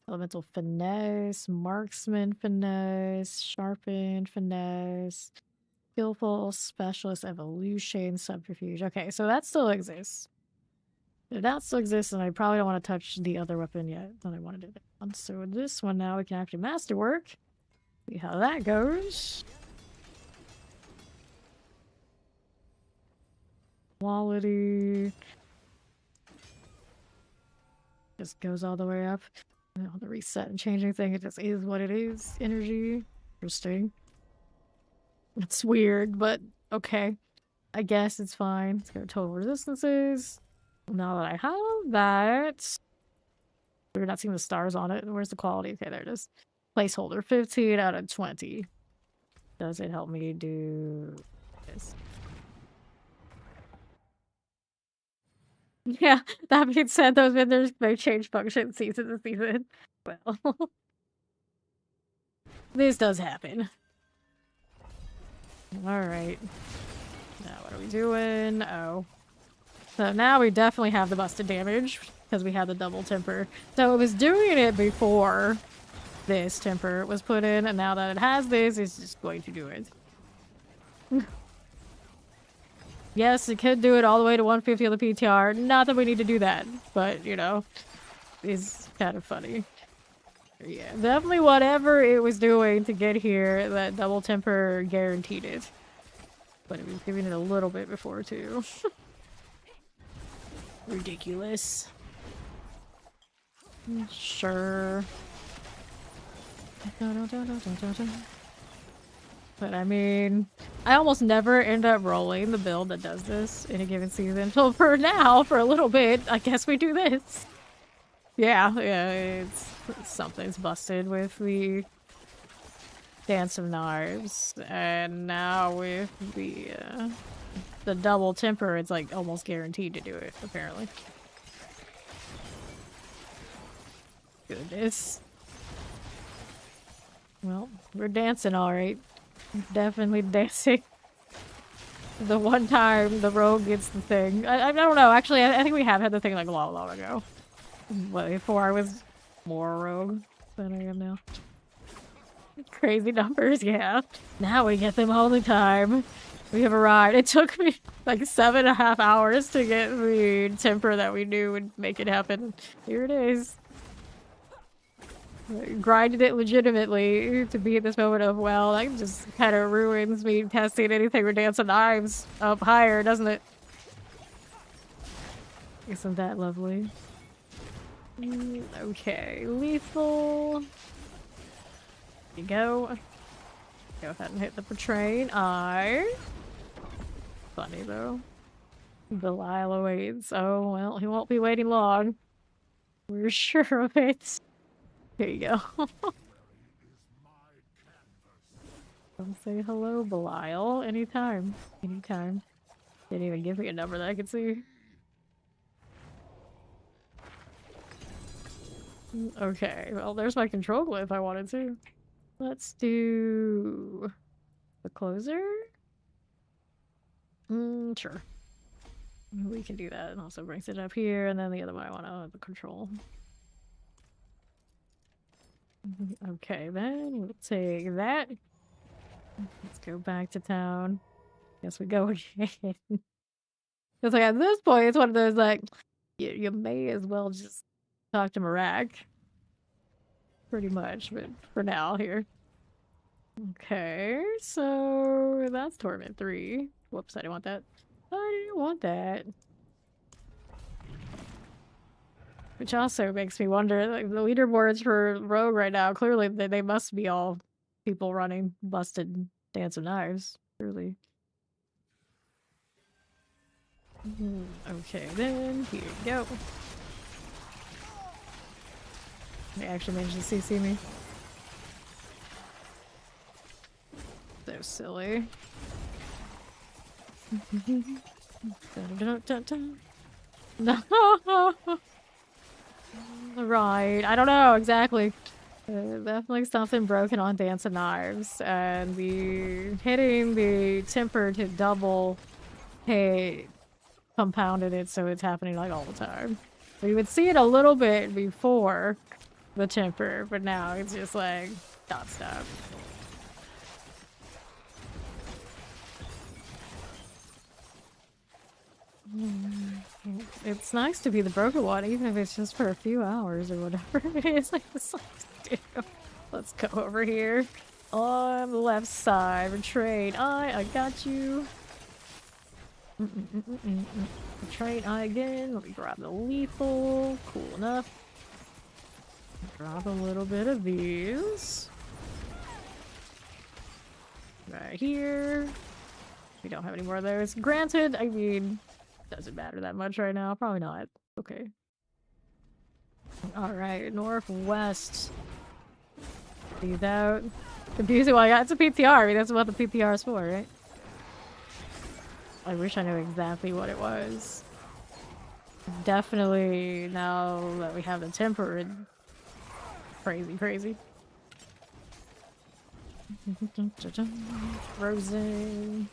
Elemental finesse, marksman finesse, sharpened finesse, skillful specialist evolution, subterfuge. Okay, so that still exists. If that still exists, then I probably don't want to touch the other weapon yet. Then I want to do that one. So with this one now, we can actually masterwork. See how that goes. Quality. Just goes all the way up. I don't have to reset and change anything. It just is what it is. Energy. Interesting. It's weird, but okay. I guess it's fine. Let's go to total resistances. Now that I have that, we're not seeing the stars on it. Where's the quality? Okay, there it is. Placeholder 15 out of 20. Does it help me do this? Yeah, that being said, those vendors may change function season to season. Well, this does happen. Alright. Now, what are we doing? Oh. So now we definitely have the busted damage because we had the double temper. So it was doing it before this temper was put in, and now that it has this, it's just going to do it. Yes, it could do it all the way to 150 on the PTR. Not that we need to do that, but, you know, it's kind of funny. Yeah, definitely whatever it was doing to get here, that double temper guaranteed it. But it was giving it a little bit before, too. Ridiculous. Sure. But I mean, I almost never end up rolling the build that does this in a given season. So for now, for a little bit, I guess we do this. Yeah, it's something's busted with the Dance of Knives. And now with the double temper, it's like almost guaranteed to do it, apparently. Goodness. Well, we're dancing alright. Definitely dancing. The one time the rogue gets the thing. I don't know, actually, I think we have had the thing like a long ago. But before I was more rogue than I am now. Crazy numbers, yeah. Now we get them all the time. We have arrived. It took me like 7.5 hours to get the temper that we knew would make it happen. Here it is. Grinded it legitimately to be at this moment of, well, that just kind of ruins me testing anything with Dance of Knives up higher, doesn't it? Isn't that lovely? Okay, lethal. There you go. Go ahead and hit the portraying eye. Funny though. Belial awaits. Oh, well, he won't be waiting long. We're sure of it. Here you go. Come say hello, Belial. Anytime. Anytime. Didn't even give me a number that I could see. Okay, well, there's my control glyph I wanted to. Let's do the closer. Sure. We can do that. It also brings it up here, and then the other one I want to have the control. Okay, then we'll take that. Let's go back to town. Guess we go again. It's like at this point, it's one of those like, you may as well just talk to Marak. Pretty much, but for now here. Okay, so that's Torment 3. Whoops, I didn't want that. I didn't want that. Which also makes me wonder, like, the leaderboards for Rogue right now, clearly they must be all people running busted Dance of Knives. Clearly. Okay, then here you go. They actually managed to CC me. They're silly. No. Right. I don't know exactly. Definitely something broken on Dance of Knives, and the hitting the temper to double hit compounded it, so it's happening like all the time. So you would see it a little bit before the temper, but now it's just like non-stop. It's nice to be the broken one, even if it's just for a few hours or whatever. It's like this to do. Let's go over here. On the left side, retrain. I got you. Retrain I again. Let me grab the lethal. Cool enough. Drop a little bit of these. Right here. We don't have any more of those. Granted, I mean, doesn't matter that much right now. Probably not. Okay. Alright, northwest. See that? Confusing one. Yeah, it's a PTR. I mean, that's what the PTR is for, right? I wish I knew exactly what it was. Definitely, now that we have the tempered. Crazy. Frozen.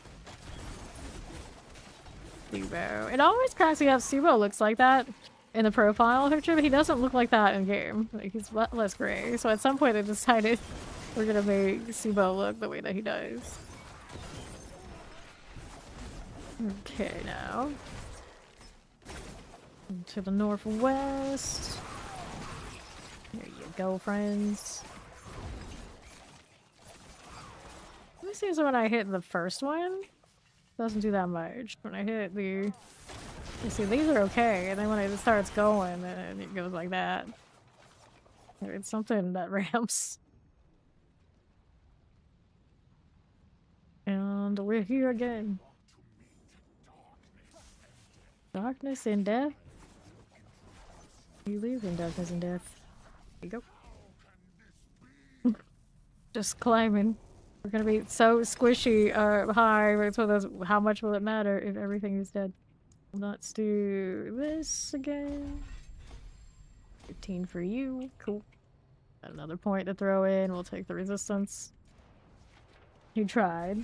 Subo. It always cracks me up. Subo looks like that in the profile picture, but he doesn't look like that in game. Like, he's less gray. So at some point they decided we're gonna make Subo look the way that he does. Okay, now. To the northwest. There you go, friends. Let me see if when I hit the first one. Doesn't do that much. When I hit the... You see, these are okay, and then when it starts going, then it goes like that. It's something that ramps. And we're here again. Darkness and death? You live in darkness and death. There you go. Just climbing. We're gonna be so squishy high. It's one of those, how much will it matter if everything is dead? Let's do this again. 15 for you. Cool. Got another point to throw in. We'll take the resistance. You tried.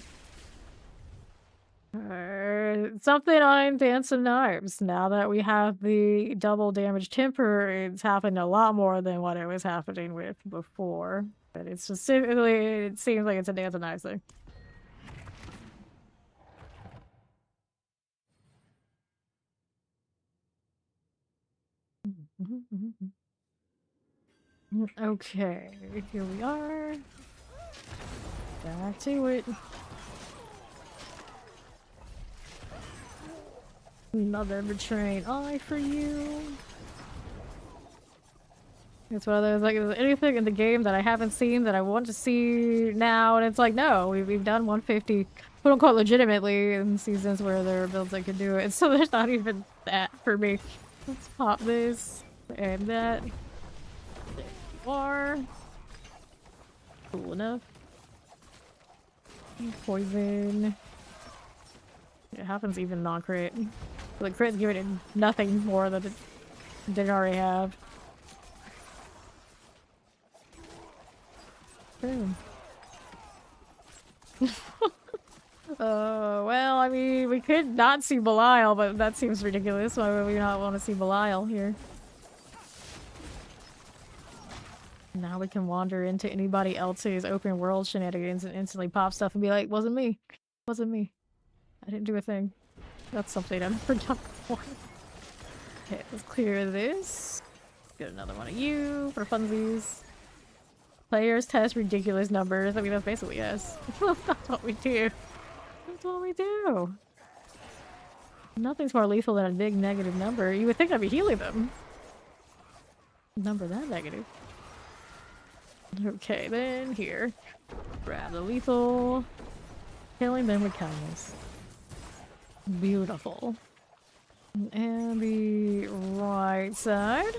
Something on Dance of Knives. Now that we have the double damage temper, it's happened a lot more than what it was happening with before. But it's specifically, it seems like it's a Dance of Knives thing. Okay, here we are. Back to it. Another betraying eye for you. It's one of those, like, is there anything in the game that I haven't seen that I want to see now? And it's like, no, we've done 150, quote unquote, legitimately in seasons where there are builds that can do it. So there's not even that for me. Let's pop this and that. There you are. Cool enough. Poison. It happens even non-crit. The crit's giving it nothing more than it didn't already have. Boom. Well, I mean, we could not see Belial, but that seems ridiculous. Why would we not want to see Belial here? Now we can wander into anybody else's open world shenanigans and instantly pop stuff and be like, wasn't me. Wasn't me. I didn't do a thing. That's something I've never done before. Okay, let's clear this. Get another one of you for funsies. Players test ridiculous numbers. I mean, that's basically yes. That's what we do. That's what we do. Nothing's more lethal than a big negative number. You would think I'd be healing them. number that negative. Okay, then here. Grab the lethal. Killing them with kindness. Beautiful. And the right side.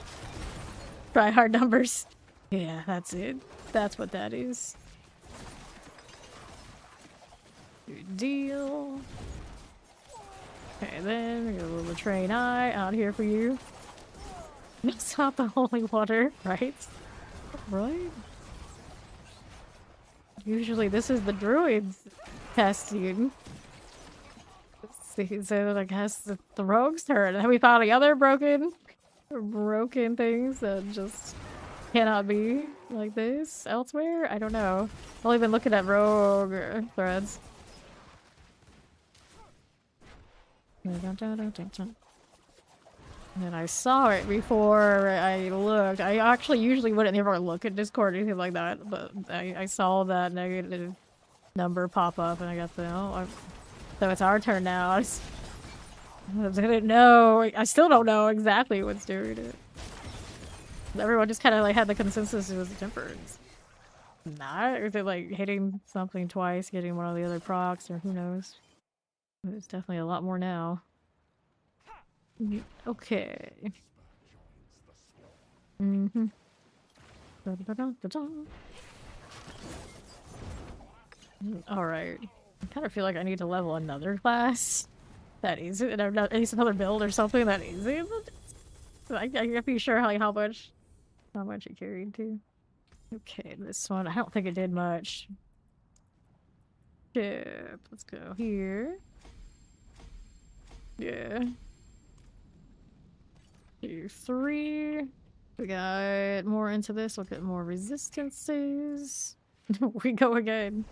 Try hard numbers. Yeah, that's it. That's what that is. Good deal. Okay, then we got a little train eye out here for you. It's not the holy water, right? Right? Usually this is the druids testing. See, so I guess the rogue's turn. Have we found any other broken things that just cannot be like this elsewhere? I don't know. I've only been looking at rogue threads. And I saw it before I looked. I actually usually wouldn't ever look at Discord or anything like that, but I saw that negative number pop up and I got the, so it's our turn now. I didn't know. I still don't know exactly what's doing it. Everyone just kind of like had the consensus it was the temperance. Not, or is it like hitting something twice, getting one of the other procs, or who knows? But it's definitely a lot more now. Okay. Mm-hmm. Alright. I kind of feel like I need to level another class. That is it. At least another build or something that is it. I can't be sure how much it carried too. Okay, this one, I don't think it did much. Ship. Let's go here. Yeah. 2, 3. We got more into this. Look at more resistances. We go again.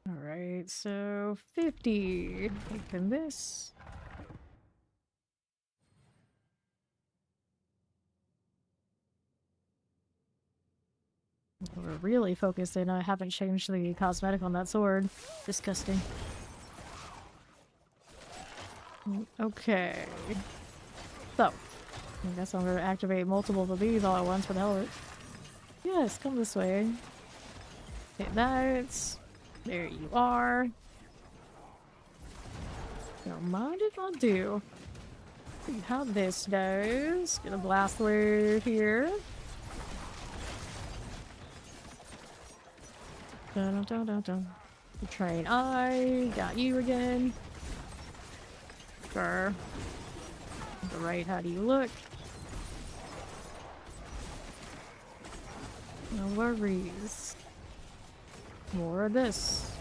Alright, so 50. Open this. We're really focused in. I haven't changed the cosmetic on that sword. Disgusting. Okay. So, I guess I'm gonna activate multiple of these all at once for the hell of it. Yes, come this way. Hit that. There you are. Don't mind if I do. See how this does. Get a blast through here. Dun, dun, dun, dun. The train eye. Got you again. Sure. The right, how do you look? No worries. More of this.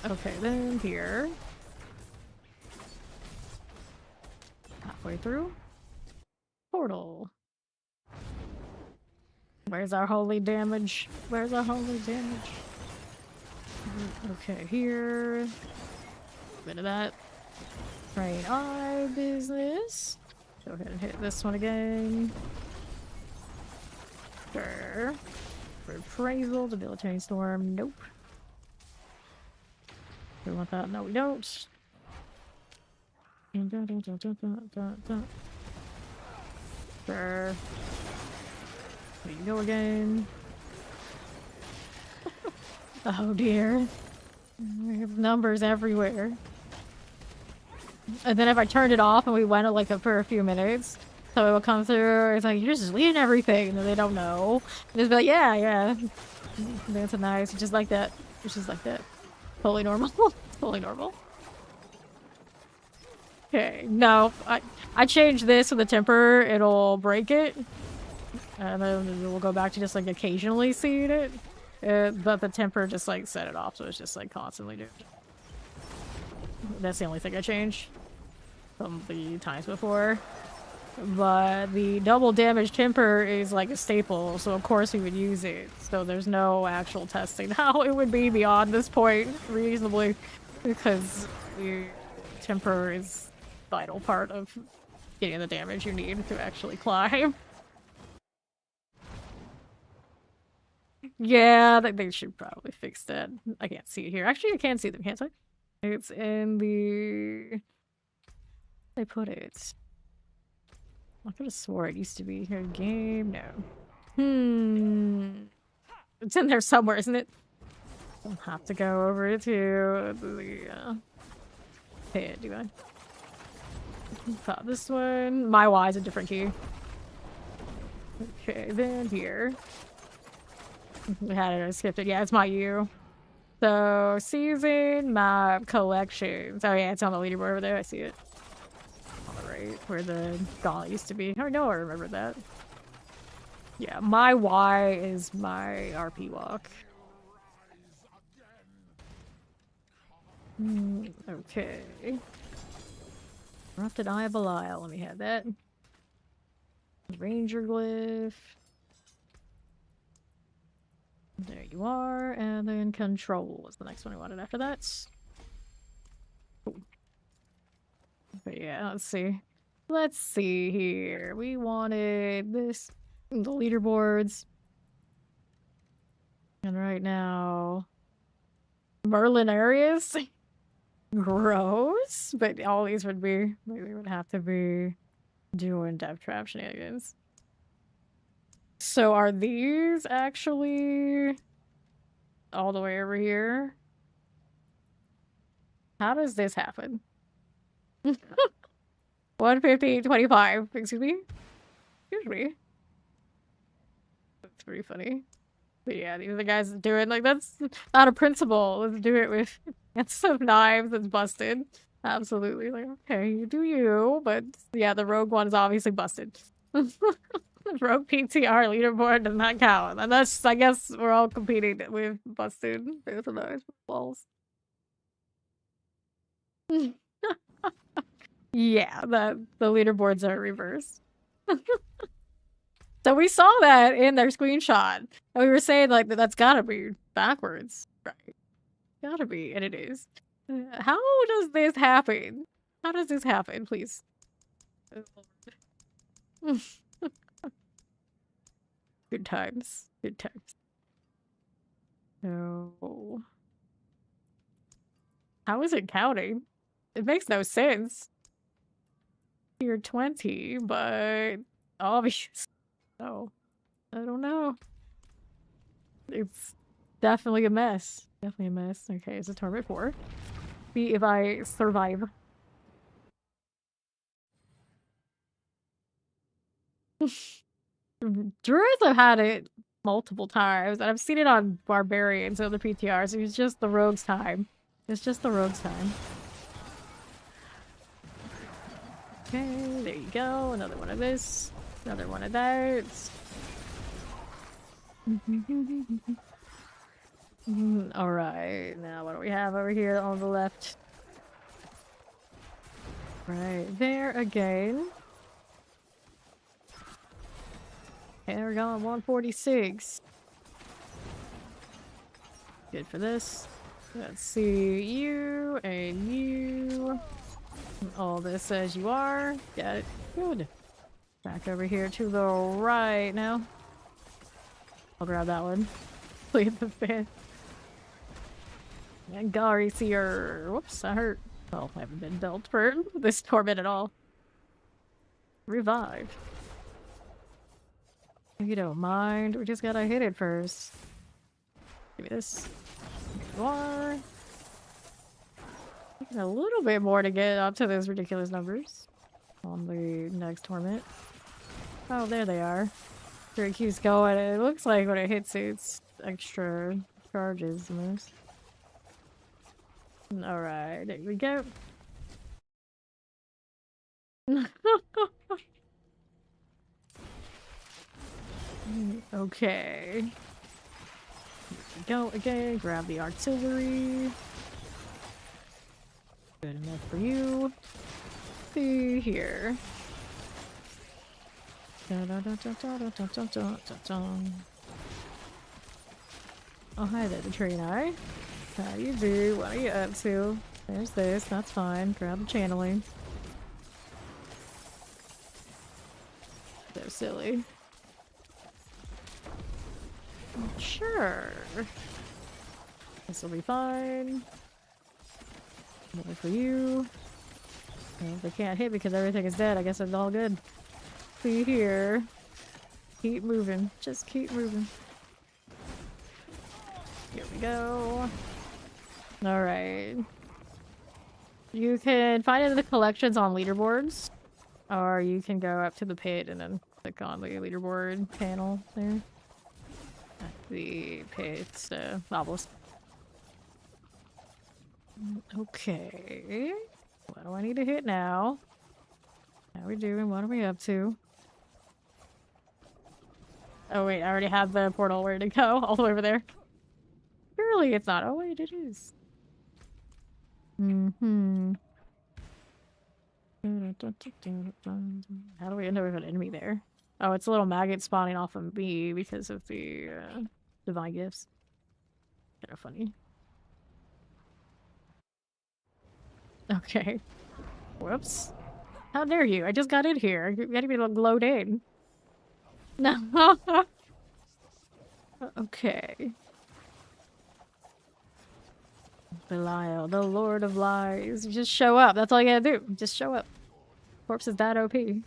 Okay, then here. Halfway through. Portal. Where's our holy damage? Where's our holy damage? Okay, here. Bit of that. Train eye business. Go ahead and hit this one again. Sure. Appraisal, debilitating storm. Nope. We want that? No, we don't. Sure. There you go again. Oh dear. We have numbers everywhere. And then if I turned it off and we went like for a few minutes, so it will come through, it's like, you're just leaving everything, and they don't know. And just be like, yeah. That's nice. Just like that. It's just like that. Totally normal. Totally normal. Okay, no. I changed this with the temper, it'll break it. And then we'll go back to just like occasionally seeing it. But the temper just like set it off, so it's just like constantly doing it. That's the only thing I changed from the times before. But the double damage temper is like a staple, so of course we would use it. So there's no actual testing how it would be beyond this point, reasonably, because the temper is a vital part of getting the damage you need to actually climb. Yeah, they should probably fix that. I can't see it here. Actually, I can see them, can't I? It's in the... They put it. I could have swore it used to be here. Game? No. It's in there somewhere, isn't it? I'll have to go over to the pit, do I? Thought this one. My Y is a different key. Okay, then here. I had it, I skipped it. Yeah, it's my U. So, season, map, collections. Oh yeah, it's on the leaderboard over there. I see it. Alright, where the gauntlet used to be. Oh no, I remember that. Yeah, my Y is my RP walk. Okay. Corrupted Eye of Belial. Let me have that. Ranger glyph. There you are. And then control was the next one I wanted after that. Cool. But yeah, let's see. Let's see here. We wanted this. The leaderboards. And right now... Merlin areas? Gross. But all these would be... We would have to be doing death trap shenanigans. So are these actually all the way over here? How does this happen? 150.25. Excuse me? Excuse me. That's pretty funny. But yeah, these are the guys that do it. Like, that's not a principle. Let's do it with some knives that's busted. Absolutely. Like, okay, you do you. But yeah, the rogue one is obviously busted. The rogue PTR leaderboard does not count. Unless, I guess, we're all competing with busted. There's a nice balls. Yeah, the leaderboards are reversed. So we saw that in their screenshot. And we were saying, like, that's gotta be backwards. Right. Gotta be, and it is. How does this happen? How does this happen, please? Good times. Good times. So... How is it counting? It makes no sense. You're 20, but... Obvious. So... I don't know. It's definitely a mess. Definitely a mess. Okay, it's a tournament 4. See if I survive. Druids have had it multiple times, and I've seen it on barbarians and other PTRs. It's just the rogue's time. It's just the rogue's time. Okay, there you go. Another one of this. Another one of that. Alright, now what do we have over here on the left? Right there again. Paragon 146. Good for this. Let's see you and you. All this as you are. Got it. Good. Back over here to the right now. I'll grab that one. Leave the fan. And Gary Seer. Whoops, I hurt. Well, I haven't been dealt for this torment at all. Revive. If you don't mind, we just gotta hit it first. Give me this. Here you are. Taking a little bit more to get up to those ridiculous numbers on the next torment. Oh, there they are. Sure, it keeps going. It looks like when it hits it's extra charges almost. Alright, there we go. Okay. Here we go again. Grab the artillery. Good enough for you. See here. Oh, hi there, the train eye. How do you do? What are you up to? There's this. That's fine. Grab the channeling. So silly. Sure. This will be fine. Another for you. And if they can't hit because everything is dead, I guess it's all good. See here. Keep moving. Just keep moving. Here we go. Alright. You can find it in the collections on leaderboards. Or you can go up to the pit and then click on the leaderboard panel there. At the pit obelisk. Okay. What do I need to hit now? How are we doing? What are we up to? Oh wait, I already have the portal where to go. All the way over there. Surely it's not. Oh wait, it is. Mm-hmm. How do we end up with an enemy there? Oh, it's a little maggot spawning off of me because of the divine gifts. Kind of funny. Okay. Whoops. How dare you? I just got in here. You gotta be glowed in. No. Okay. Belial, the Lord of Lies. You just show up. That's all you gotta do. Just show up. Corpse is that OP. Alright,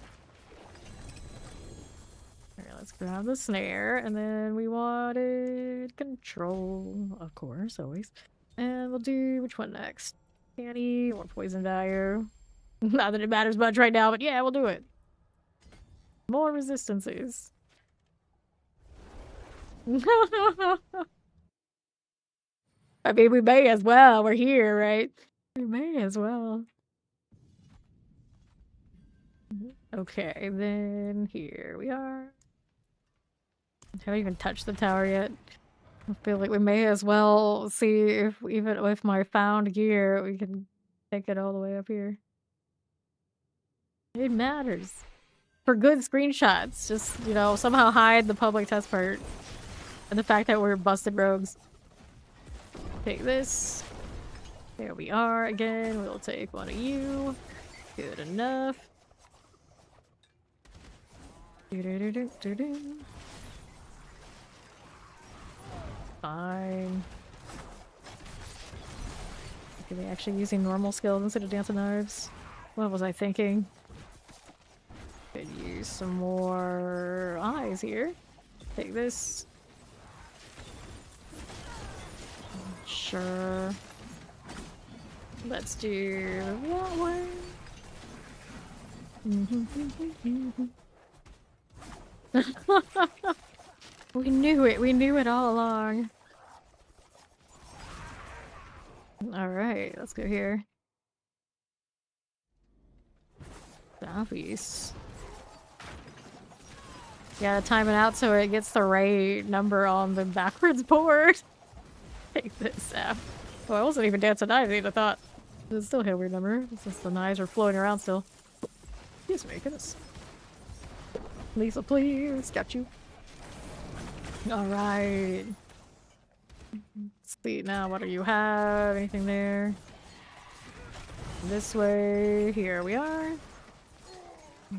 let's grab the snare. And then we wanted control. Of course, always. And we'll do which one next? Canny or poison value. Not that it matters much right now, but yeah, we'll do it. More resistances. I mean, we may as well. We're here, right? We may as well. Okay, then here we are. I haven't even touched the tower yet. I feel like we may as well see if, even with my found gear, we can take it all the way up here. It matters. For good screenshots, just, you know, somehow hide the public test part. And the fact that we're busted rogues. Take this. There we are again. We'll take one of you. Good enough. Fine. Are they actually using normal skills instead of dancing knives? What was I thinking? Could use some more eyes here. Take this. Sure. Let's do that one. We knew it. We knew it all along. Alright, let's go here. Southeast. Gotta time it out so it gets the right number on the backwards board. Take this out. Oh, I wasn't even dancing knives, I thought. It's still a weird number, since the knives are floating around still. Excuse me, goodness. Lisa, please. Got you. Alright. Let's see now, what do you have? Anything there? This way. Here we are.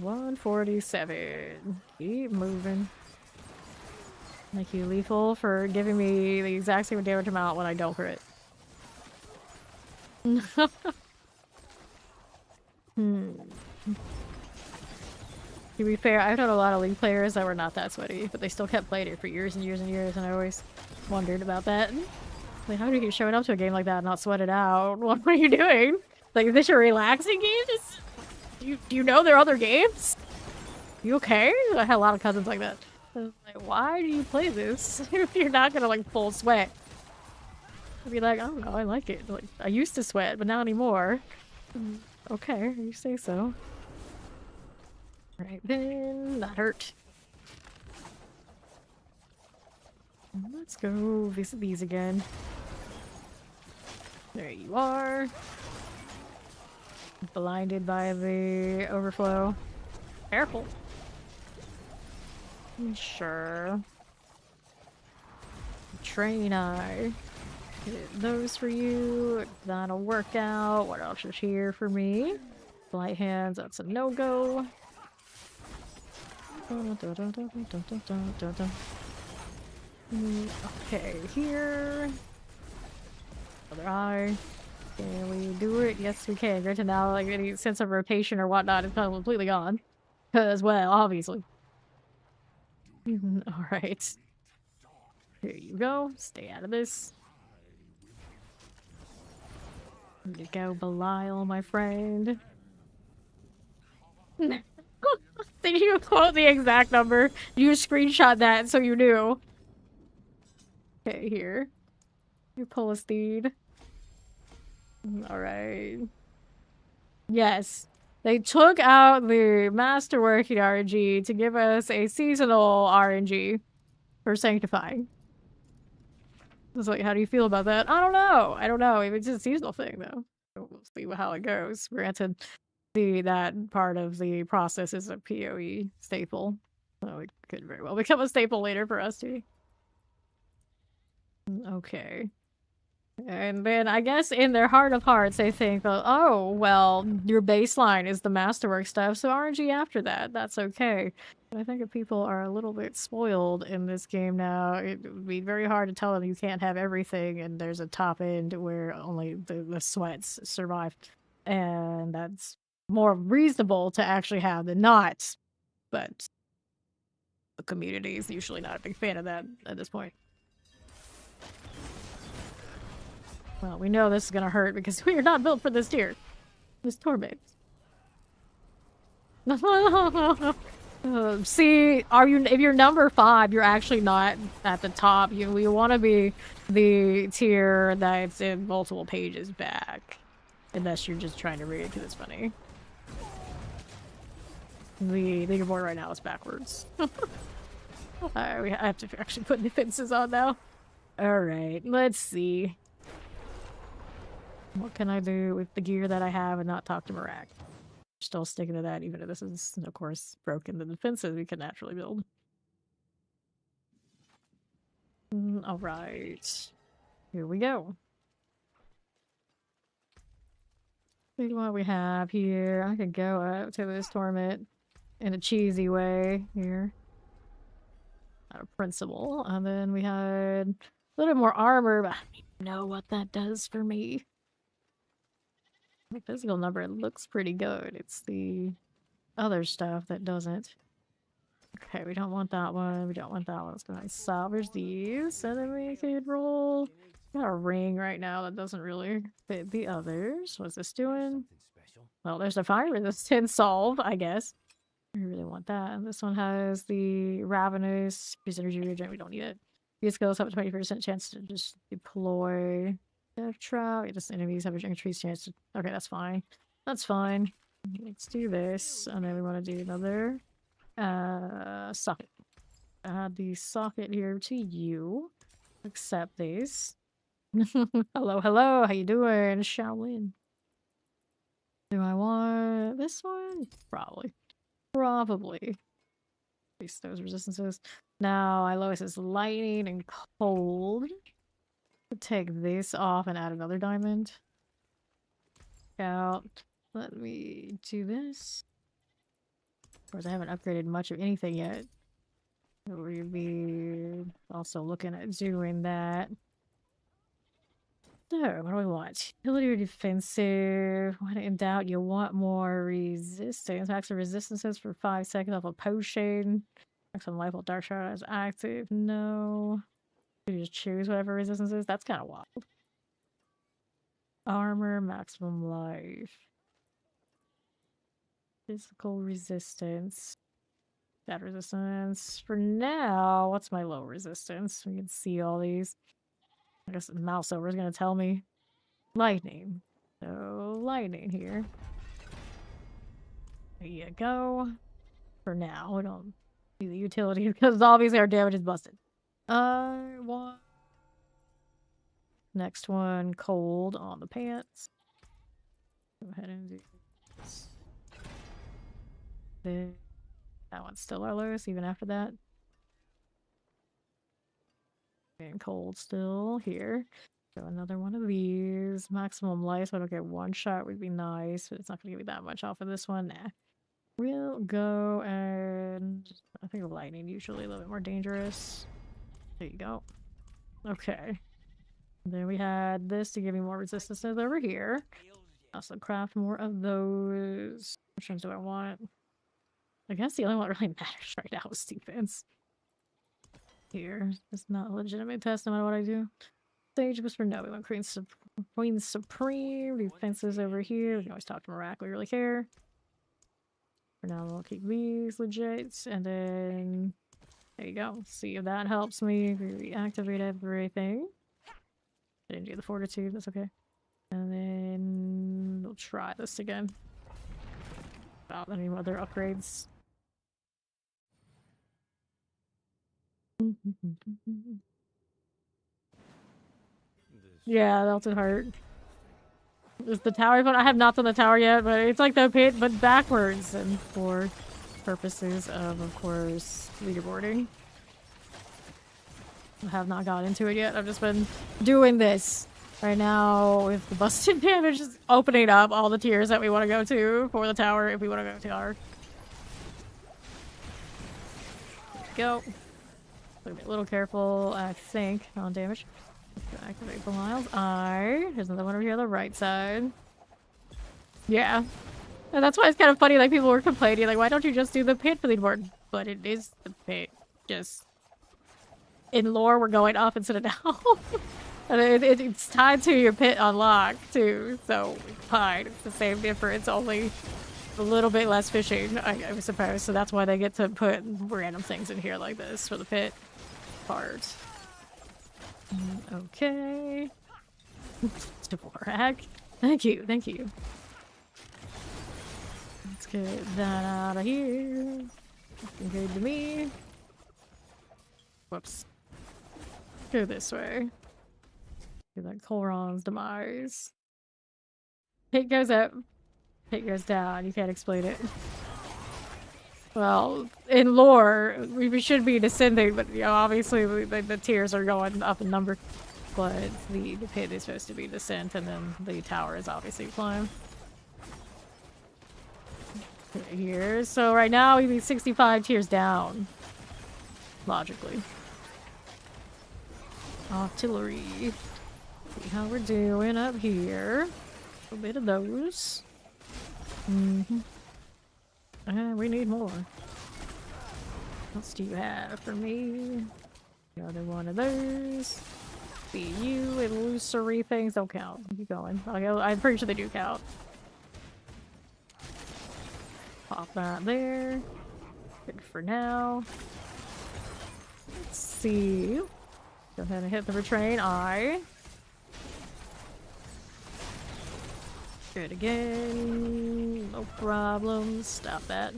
147. Keep moving. Thank you, Lethal, for giving me the exact same damage amount when I don't crit. To be fair, I've known a lot of League players that were not that sweaty, but they still kept playing it for years and years and years, and I always wondered about that. Like, how do you keep showing up to a game like that and not sweat it out? What are you doing? Like, is this a relaxing game? Do you know there are other games? You okay? I had a lot of cousins like that. I was like, why do you play this if you're not gonna, like, full sweat? I'd be like, I don't know, I like it. Like, I used to sweat, but not anymore. Okay, you say so. Right then, that hurt. Let's go visit these again. There you are. Blinded by the overflow. Careful. Sure. Train eye. Get those for you. That'll work out. What else is here for me? Light hands, that's a no-go. Okay, here. Other eye. Can we do it? Yes, we can. Granted, now, like, any sense of rotation or whatnot is kind of completely gone. Because, well, obviously. Alright. Here you go. Stay out of this. Need to go, Belial, my friend. Did you quote the exact number? You screenshot that so you knew. Okay, here. You pull a steed. Alright. Yes. They took out the masterworking RNG to give us a seasonal RNG for sanctifying. It's like, how do you feel about that? I don't know. I don't know. It's a seasonal thing, though. We'll see how it goes. Granted, that part of the process is a PoE staple. So it could very well become a staple later for us, too. Okay. And then I guess in their heart of hearts, they think, oh, well, your baseline is the masterwork stuff, so RNG after that, that's okay. But I think if people are a little bit spoiled in this game now, it would be very hard to tell them you can't have everything, and there's a top end where only the sweats survive. And that's more reasonable to actually have than not. But the community is usually not a big fan of that at this point. Well, we know this is gonna hurt because we are not built for this tier. This torment. See, if you're number 5, you're actually not at the top. We want to be the tier that's in multiple pages back. Unless you're just trying to read it because it's funny. The leaderboard right now is backwards. I have to actually put defenses on now. Alright, let's see. What can I do with the gear that I have and not talk to Marak? Still sticking to that, even if this is, of course, broken. The defenses we can naturally build. Alright. Here we go. See what we have here. I could go up to this torment in a cheesy way here. Out of principle. And then we had a little bit more armor, but I don't even know what that does for me. The physical number looks pretty good. It's the other stuff that doesn't. Okay, we don't want that one. We don't want that one. Let's go ahead and salvage these. And then we could roll. Got a ring right now that doesn't really fit the others. What's this doing? Well, there's a fire resistance solve, I guess. We really want that. And this one has the Ravenous. Use energy regen. We don't need it. These skills have a 20% chance to just deploy. Death Trap. Just enemies have an increased chance to... Okay, that's fine. That's fine. Let's do this. And then we want to do another socket. Add the socket here to you. Accept these. Hello, hello. How you doing? Shaolin. Do I want this one? Probably. Increase those resistances. Now, Ilois' lightning and cold. Take this off and add another diamond. Out. Let me do this. Of course, I haven't upgraded much of anything yet. We'll be also looking at doing that. So, what do we want? Utility or defensive? When in doubt, you want more resistance. Maximum resistances for 5 seconds off a potion. Maximum life while Dark Shadow is active. No. You just choose whatever resistance is. That's kind of wild. Armor, maximum life. Physical resistance. That resistance. For now, what's my low resistance? We can see all these. I guess mouse over is going to tell me. Lightning. So, lightning here. There you go. For now, we don't see the utility because obviously our damage is busted. I want... Next one, cold on the pants. Go ahead and do this. Then that one's still our lowest, even after that. And cold still here. So another one of these. Maximum life, so I don't get one shot would be nice, but it's not gonna give me that much off of this one. Nah. We'll go and I think lightning usually a little bit more dangerous. There you go. Okay. Then we had this to give me more resistance over here. Also craft more of those. Which ones do I want? I guess the only one that really matters right now is defense. Here. It's not a legitimate test no matter what I do. Sage Whisper, no. We want Queen Supreme. Defenses over here. We can always talk to Mirac. We really care. For now, we'll keep these legit. And then... there you go. See if that helps me reactivate everything. I didn't do the Fortitude. That's okay. And then... we'll try this again. Without any other upgrades. Yeah, that's a heart. Is the tower fun? I have not done the tower yet, but it's like the pit, but backwards, and for purposes of course, leaderboarding. I have not got into it yet. I've just been doing this right now with the busted damage, just opening up all the tiers that we want to go to for the tower if we want to go to tower. Go. Be a little careful, I think, on damage. Activate Belial's Eye. There's another one over here on the right side. Yeah. And that's why it's kind of funny, like, people were complaining, like, why don't you just do the pit for the board? But it is the pit. Just... in lore, we're going up instead of down. And it's tied to your pit unlock, too. So, fine. It's the same difference, only a little bit less fishing, I suppose. So that's why they get to put random things in here like this for the pit part. Okay. Dvorak. Thank you, thank you. Let's get that out of here. Looking good to me. Whoops. Go this way. Do that Colron's demise. Pit goes up. Pit goes down. You can't explain it. Well, in lore, we should be descending, but you know, obviously the tiers are going up in number. But the pit is supposed to be descent, and then the tower is obviously climb. Right here. So right now we'd be 65 tiers down. Logically. Artillery. See how we're doing up here. A little bit of those. We need more. What else do you have for me? Another one of those. See you illusory things don't count. Keep going. I'm pretty sure they do count. Pop that there. Good for now. Let's see. Go ahead and hit the retrain eye. Good again. No problem. Stop that.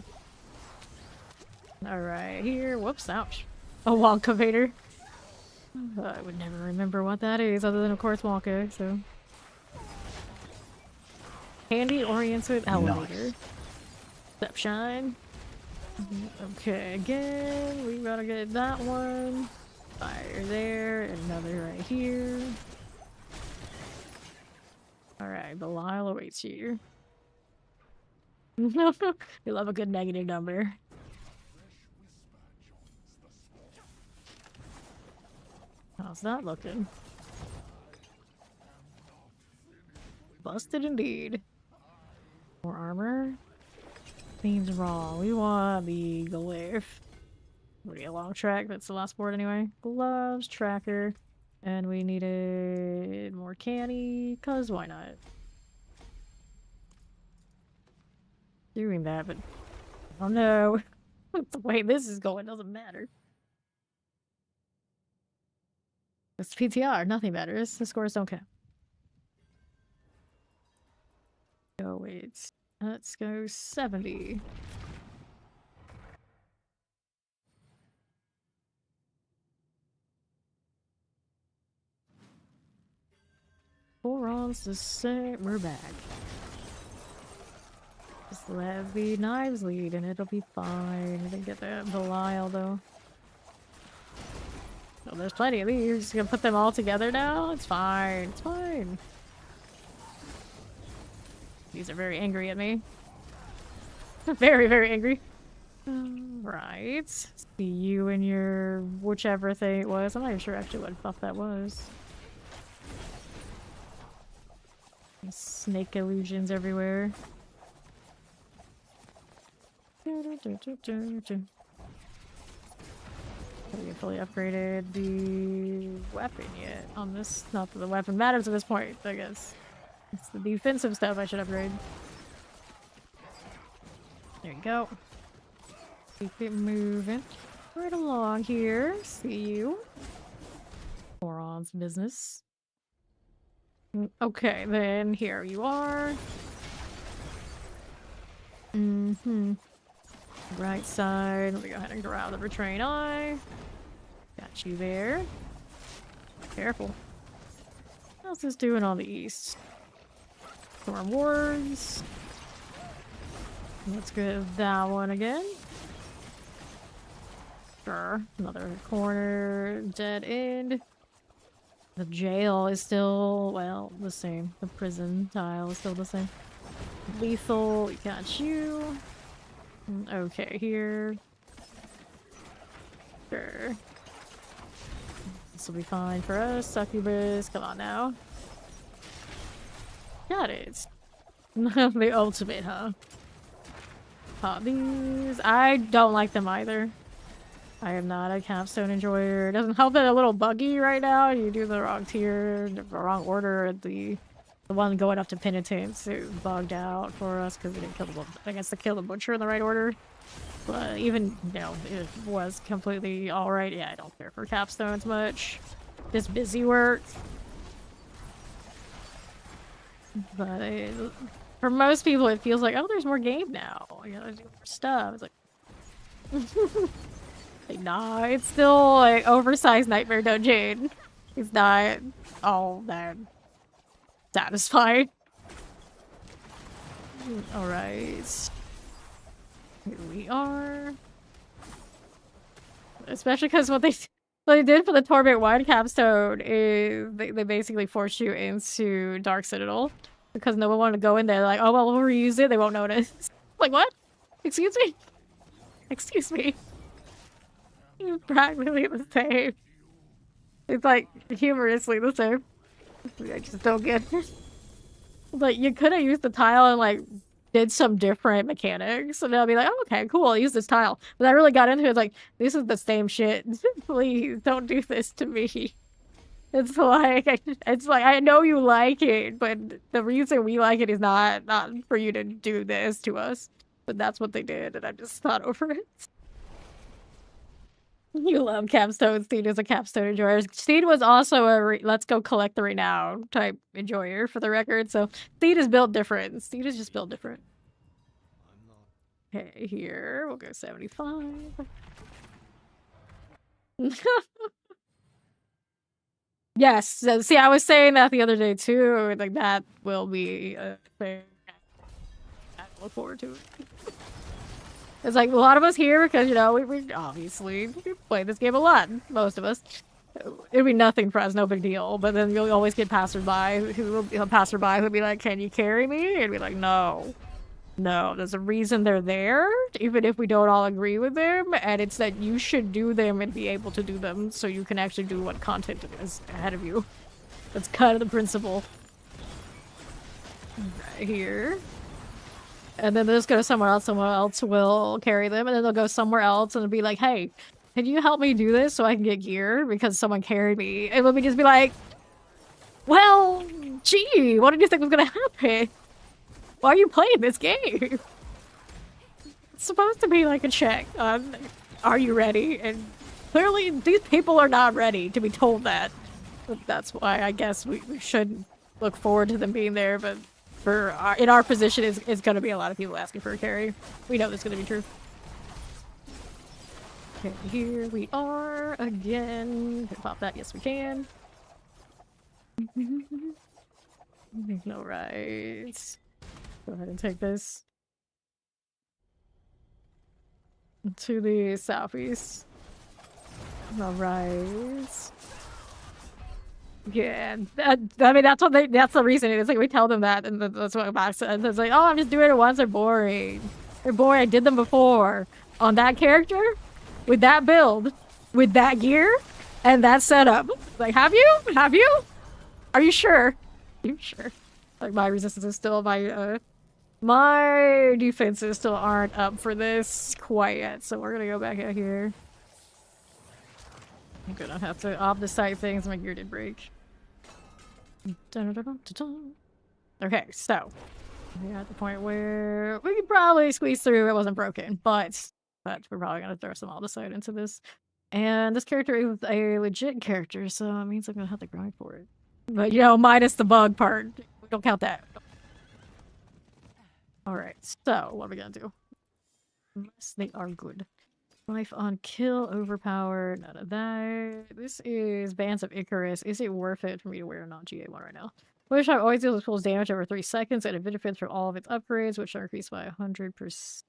Alright, here. Whoops, ouch. A Wonka Vader. I would never remember what that is, other than, of course, Wonka, so. Handy-oriented elevator. Step shine. Okay, again. We gotta get that one. Fire there. Another right here. Alright, Belial awaits you. We love a good negative number. How's that looking? Busted indeed. More armor. Seems wrong. We want the glyph. Maybe a long track. That's the last board anyway. Gloves, tracker. And we needed more canny, cause why not? Doing that, but oh no. The way this is going doesn't matter. It's PTR, nothing matters. The scores don't count. Oh wait. Let's go 70. Four rounds to set. We're back. Just let the knives lead and it'll be fine. I didn't get that Belial though. Oh, there's plenty of these. You're just gonna put them all together now? It's fine. It's fine. These are very angry at me. Very, very angry. Right. See you and your whichever thing it was. I'm not even sure actually what buff that was. Snake illusions everywhere. Have we fully upgraded the weapon yet on this? Not that the weapon matters at this point, I guess. It's the defensive stuff I should upgrade. There you go. Keep it moving right along here. See you. Moron's business. Okay, then here you are. Right side. Let me go ahead and grab the retrain eye. Got you there. Careful. How's this doing on the east? Storm wards. Let's get that one again. Sure. Another corner. Dead end. The jail is still, well, the same. The prison tile is still the same. Lethal, we got you. Okay, here. Sure. This will be fine for us. Succubus, come on now. Got it. The ultimate, huh? Pop these. I don't like them either. I am not a capstone enjoyer. It doesn't help that a little buggy right now. You do the wrong tier, the wrong order. The one going up to penitence, it bugged out for us because we didn't kill the I guess to kill the butcher in the right order. But even, you know, it was completely alright. Yeah, I don't care for capstones much. Just busy work. But for most people, it feels like, oh, there's more game now. You know, there's more stuff. It's like, like, nah, it's still like oversized Nightmare Dungeon. It's not all that satisfied. Alright. Here we are. Especially because what they did for the Torment 1 capstone is they basically forced you into Dark Citadel. Because no one wanted to go in there. They're like, oh, well, we'll reuse it. They won't notice. Like, what? Excuse me? Excuse me? It's practically the same. It's like humorously the same. I just don't get it. Like, you could have used the tile and like did some different mechanics, and I'll be like, oh, okay, cool, I'll use this tile. But I really got into it, like, this is the same shit. Please don't do this to me. It's like I know you like it, but the reason we like it is not for you to do this to us. But that's what they did, and I'm just not over it. You love capstone. Steed is a capstone enjoyer. Steed was also a let's go collect the renown type enjoyer, for the record. So Steed is built different. Steed is just built different. Okay, here we'll go 75. Yes. So, see, I was saying that the other day too. Like, that will be a thing. I look forward to it. It's like a lot of us here because, you know, we obviously play this game a lot. Most of us. It'd be nothing for us, no big deal. But then you'll always get passerby who'll be like, "Can you carry me?" And be like, "No, no. There's a reason they're there, even if we don't all agree with them, and it's that you should do them and be able to do them, so you can actually do what content is ahead of you. That's kind of the principle." Right here. And then they'll just go somewhere else, someone else will carry them, and then they'll go somewhere else and it'll be like, "Hey, can you help me do this so I can get gear because someone carried me?" And let me just be like, well, gee, what did you think was gonna happen? Why are you playing this game? It's supposed to be like a check on, are you ready? And clearly these people are not ready to be told that. But that's why I guess we should look forward to them being there, but in our position, is going to be a lot of people asking for a carry. We know this is going to be true. Okay, here we are again. Can pop that? Yes, we can. No, right. Go ahead and take this to the southeast. All right. Yeah, I mean that's the reason. It's like we tell them that, and that's what Max says. It's like, oh, I'm just doing it once. They're boring. They're boring. I did them before. on that character, with that build, with that gear, and that setup. Like, have you? Have you? Are you sure? Are you sure? Like, my resistance is still, my defenses still aren't up for this quite yet, so we're gonna go back out here. I'm gonna have to off the site things. My gear did break. Okay, so we're at the point where we could probably squeeze through. It wasn't broken, but we're probably gonna throw some aldecite into this. And this character is a legit character, so it means I'm gonna have to grind for it. But you know, minus the bug part. We don't count that. Alright, so what are we gonna do? Unless they are good. Life on kill, overpowered, none of that. This is Bands of Icarus. Is it worth it for me to wear a non-GA one right now? Wish I always deals with pulls damage over 3 seconds and it benefits from all of its upgrades, which are increased by 100%.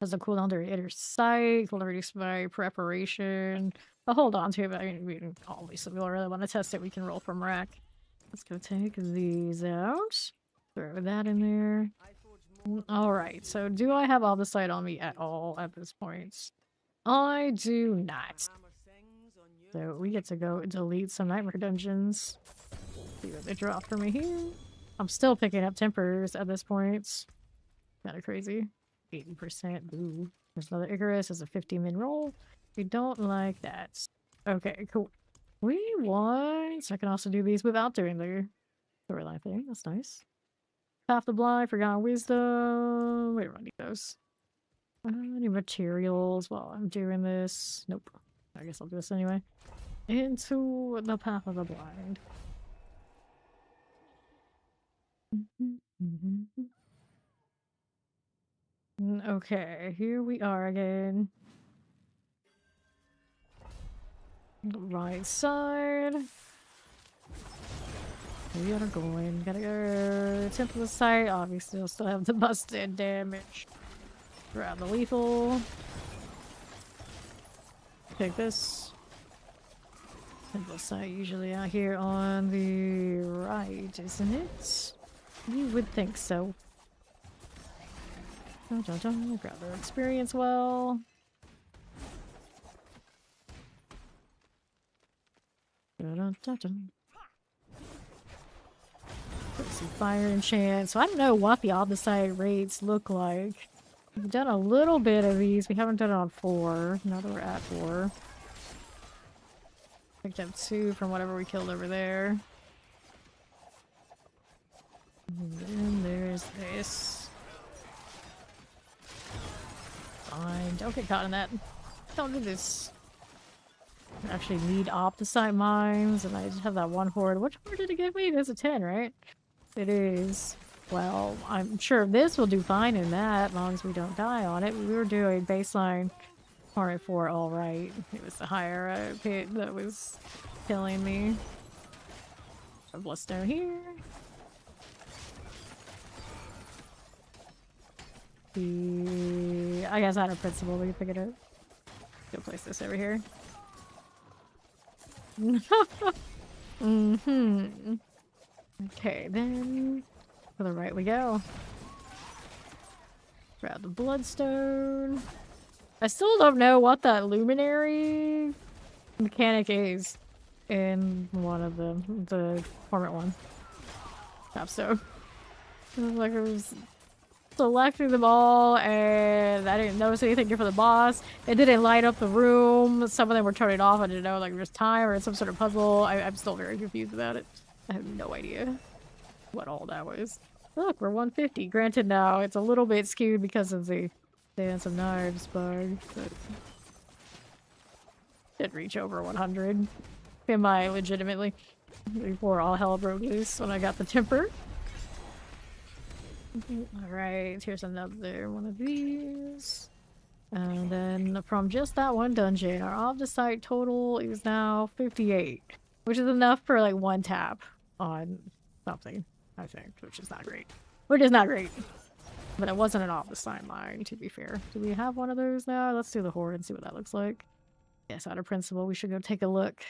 Has a cooldown during inner sight, cooldown reduced by preparation. I'll hold on to it, but I mean, we can always, if we really want to test it, we can roll from rack. Let's go take these out. Throw that in there. Alright, so do I have aldecite on me at all at this point? I do not. So we get to go delete some nightmare dungeons. See what they drop for me here. I'm still picking up tempers at this point. Kinda crazy. 80%. Ooh. There's another Icarus as a 50-min roll. We don't like that. Okay, cool. We want... So I can also do these without doing the storyline thing. That's nice. Path the Blind, Forgotten Wisdom. Wait, I need those. I need materials while I'm doing this. Nope. I guess I'll do this anyway. Into the Path of the Blind. Okay, here we are again. The right side. We are going. Gotta go temple the site. Obviously, I'll still have the busted damage. Grab the lethal. Take this. Temple site usually out here on the right, isn't it? You would think so. Grab their experience well. Put some fire enchant. So I don't know what the aldecite rates look like. We've done a little bit of these. We haven't done it on 4. Now that we're at 4. Picked up 2 from whatever we killed over there. And then there's this. Fine. Don't get caught in that. Don't do this. I actually need opticite mines, and I just have that one horde. Which horde did it give me? There's a 10, right? It is. Well, I'm sure this will do fine in that, as long as we don't die on it. We were doing baseline Torrent 4 alright. It was the higher pit that was killing me. A bloodstone here. I guess out of principle we can pick it up. Go place this over here. Okay, then to the right we go. Grab the bloodstone. I still don't know what that luminary mechanic is in one of them, the Torment one. Capstone. Like it was selecting them all, and I didn't notice anything different for the boss. It didn't light up the room. Some of them were turning off. I didn't know like there's time or some sort of puzzle. I'm still very confused about it. I have no idea what all that was. Look, we're 150. Granted, now it's a little bit skewed because of the Dance of Knives bug, but did reach over 100. Am I legitimately? Before all hell broke loose when I got the temper. Alright, here's another one of these. And then from just that one dungeon, our aldecite total is now 58. Which is enough for like one tap on something, I think, which is not great. Which is not great. But it wasn't an aldecite mine, to be fair. Do we have one of those now? Let's do the horde and see what that looks like. Yes, out of principle, we should go take a look.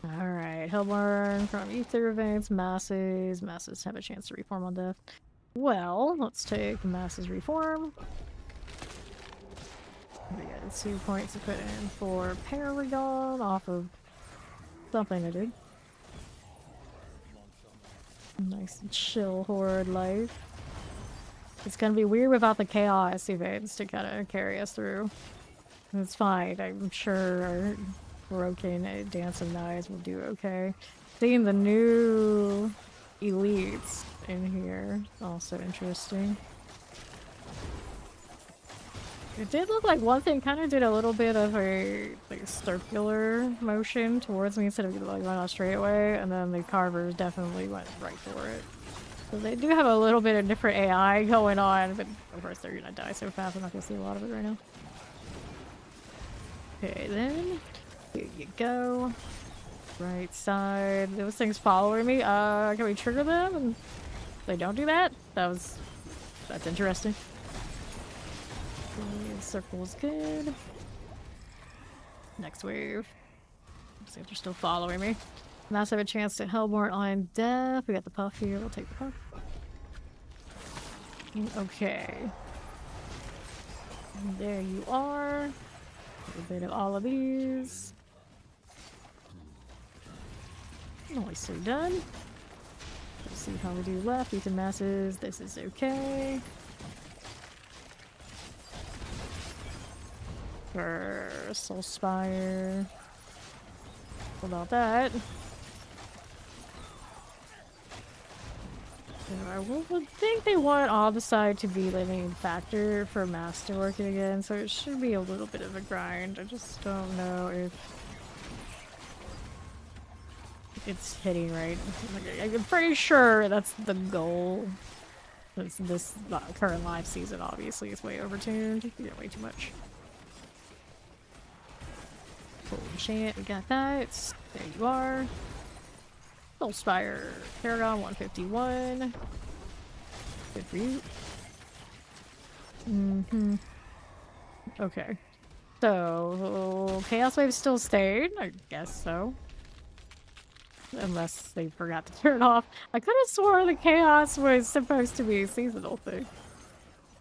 Alright, Hellborn from Ether Events, Masses. Masses have a chance to reform on death. Well, let's take Masses Reform. We got 2 points to put in for Paragon off of something I did. Nice chill horde life. It's gonna be weird without the chaos events to kind of carry us through. It's fine. I'm sure our broken Dance of Knives will do okay. Seeing the new elites in here, also interesting. It did look like one thing kind of did a little bit of a like circular motion towards me instead of like going on straight away, and then the carvers definitely went right for it. So they do have a little bit of different AI going on, but of course they're gonna die so fast I'm not gonna see a lot of it right now. Okay, then here you go. Right side. Those things following me. Can we trigger them? And they don't do that? That's interesting. Okay, circle's good. Next wave. See if they're still following me. Mouse have a chance to Hellborn on death. We got the puff here. We'll take the puff. Okay. And there you are. A bit of all of these. Nicely done. Let's see how we do left. Ether Masses. This is okay. For Soul Spire. What about that? I would think they want Omicide to be the main factor for Master working again, so it should be a little bit of a grind. I just don't know if it's hitting right. I'm pretty sure that's the goal. This current live season obviously is way overtuned. You get way too much. Full enchant, we got that. There you are. Soul Spire, Paragon 151. Good for you. Okay. So, Chaos Wave still stayed? I guess so. Unless they forgot to turn it off. I could have swore the Chaos was supposed to be a seasonal thing.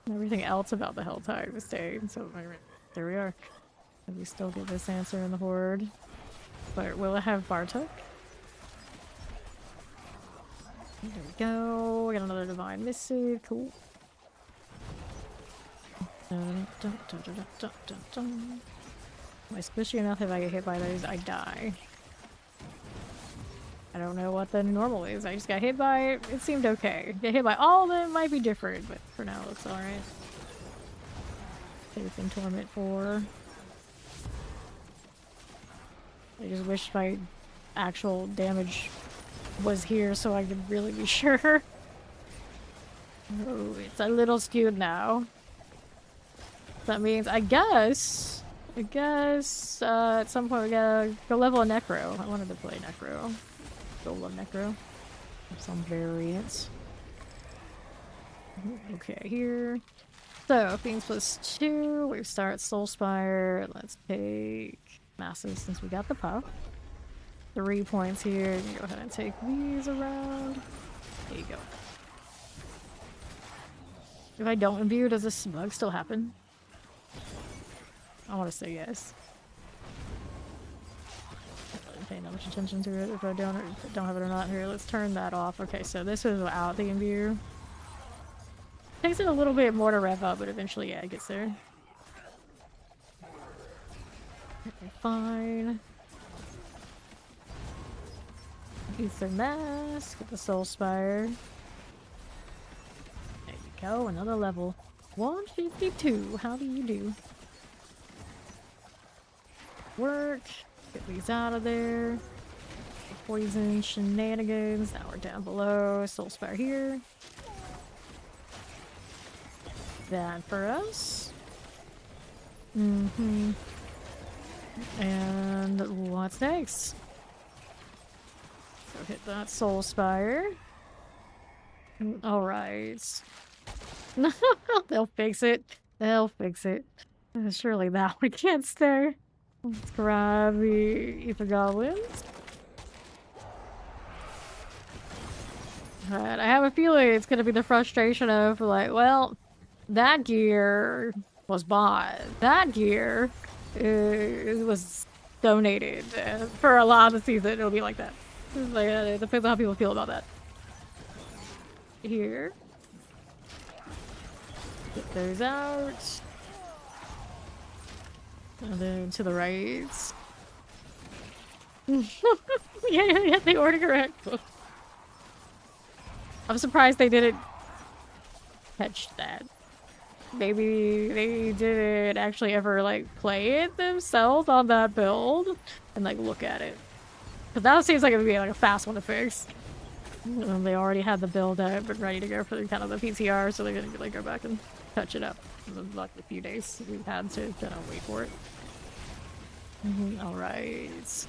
Everything else about the Helltide was staying, so there we are. And we still get this answer in the Horde. But will it have Bartok? There we go. We got another Divine Missive. Cool. Am I squishy enough if I get hit by those? I die. I don't know what the normal is. I just got hit by it. It seemed okay. Get hit by all of them might be different, but for now it looks alright. Faith in Torment 4. I just wish my actual damage was here so I could really be sure. Oh, it's a little skewed now. That means, I guess, at some point we gotta go level a Necro. I wanted to play Necro. Golem Necro. Some variants. Okay, here. So, Fiends +2. We start Soul Spire. Let's take Masses since we got the puff. 3 points here. You go ahead and take these around. There you go. If I don't imbue, does this bug still happen? I want to say yes. I'm not paying that much attention to it if I don't have it or not. Here, let's turn that off. Okay, so this is without the imbue. Takes it a little bit more to rev up, but eventually, yeah, it gets there. Okay, fine. Ether Mask, get the Soul Spire. There you go, another level. 152, how do you do? Work, get these out of there. Poison shenanigans, now we're down below. Soul Spire here. That for us. And what's next? So hit that Soul Spire. Alright. They'll fix it. They'll fix it. Surely that one can't stay. Let's grab the Ether Goblins. But I have a feeling it's gonna be the frustration of like, well, that gear was bought. That gear was donated. For a lot of the season, it'll be like that. It's like, it depends on how people feel about that. Here. Get those out. And then to the right. Yeah, they ordered correct. I'm surprised they didn't catch that. Maybe they didn't actually ever, like, play it themselves on that build and, like, look at it. Because that seems like it would be, like, a fast one to fix. They already had the build up and ready to go for the, kind of the PTR, so they're gonna, like, go back and touch it up. In, like, a few days we've had to wait for it. Alright.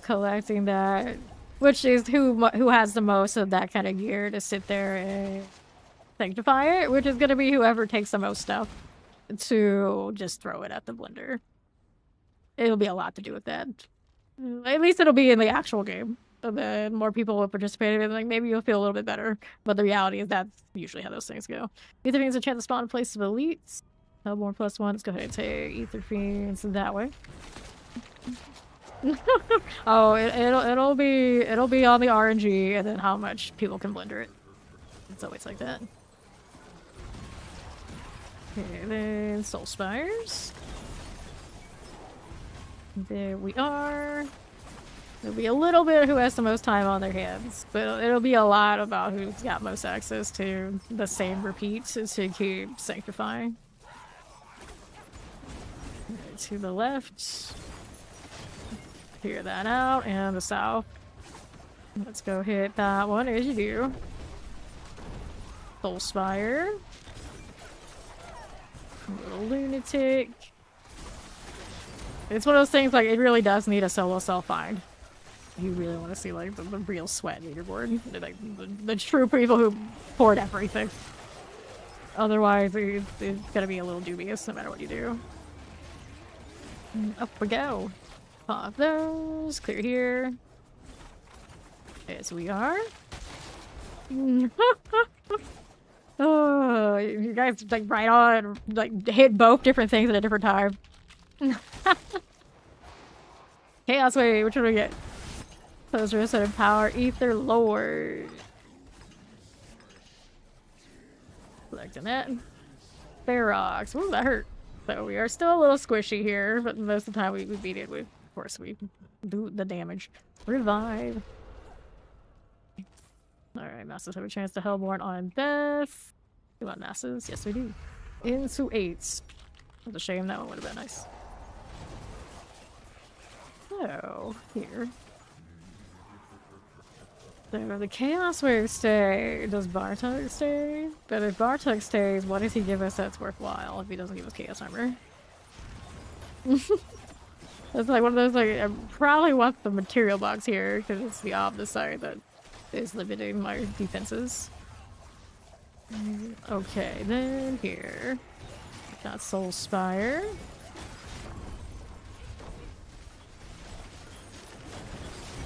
Collecting that. Which is who has the most of that kind of gear to sit there and sanctify it, which is gonna be whoever takes the most stuff to just throw it at the blender. It'll be a lot to do with that. At least it'll be in the actual game. And then more people will participate in it, like maybe you'll feel a little bit better. But the reality is that's usually how those things go. Ether Fiends a chance to spawn in place of elites. Hellborn +1. Let's go ahead and take Ether Fiends that way. Oh, it'll be on the RNG and then how much people can blender it. It's always like that. Okay, then Soul Spires. There we are. There'll be a little bit who has the most time on their hands, but it'll be a lot about who's got most access to the same repeats to keep sanctifying. Okay, to the left. Clear that out, and the south. Let's go hit that one as you do. Soul Spire. Little lunatic. It's one of those things like it really does need a solo self-find. You really want to see like the real sweat leaderboard, like the true people who poured everything. Otherwise, it's gonna be a little dubious no matter what you do. Up we go. Pop those. Clear here. As we are. Oh, you guys like right on, like hit both different things at a different time. Chaos Wave, which one do we get? Close reset of power, Ether Lord. Collecting that. Ferox. Ooh, that hurt. So we are still a little squishy here, but most of the time we beat it with, of course, we do the damage. Revive. Alright, Masses have a chance to Hellborn on death. We want Masses? Yes, we do. Into 8s. It's a shame that one would have been nice. So, here. So the Chaos Wave stay. Does Bartok stay? But if Bartok stays, what does he give us that's worthwhile if he doesn't give us Chaos Armor? That's like one of those, like, I probably want the material box here because it's the opposite side that is limiting my defenses. Okay, then here. Got Soul Spire.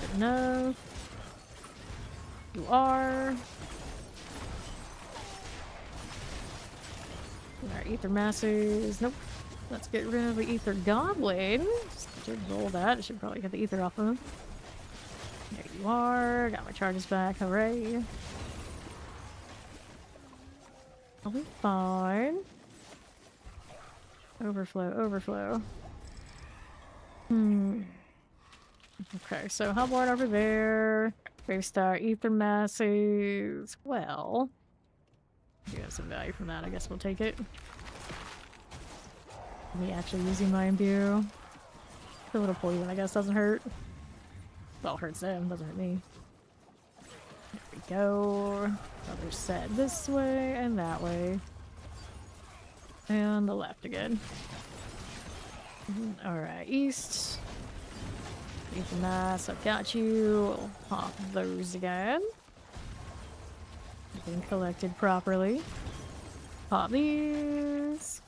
Good enough. You are. Our Ether Masses. Nope. Let's get rid of the Ether Goblin. Just roll that. I should probably get the Ether off of him. There you are. Got my charges back. Hooray. I'll be fine. Overflow, overflow. Okay, so Hellborn over there. Gravestar, Ether Masses. Well, you got some value from that. I guess we'll take it. Me actually using my imbue. The little poison, I guess, doesn't hurt. Well, it hurts them, doesn't hurt me. There we go. Other set this way and that way. And the left again. Alright, east. Ether Mass, I've got you. We'll pop those again. Been collected properly. Pop these.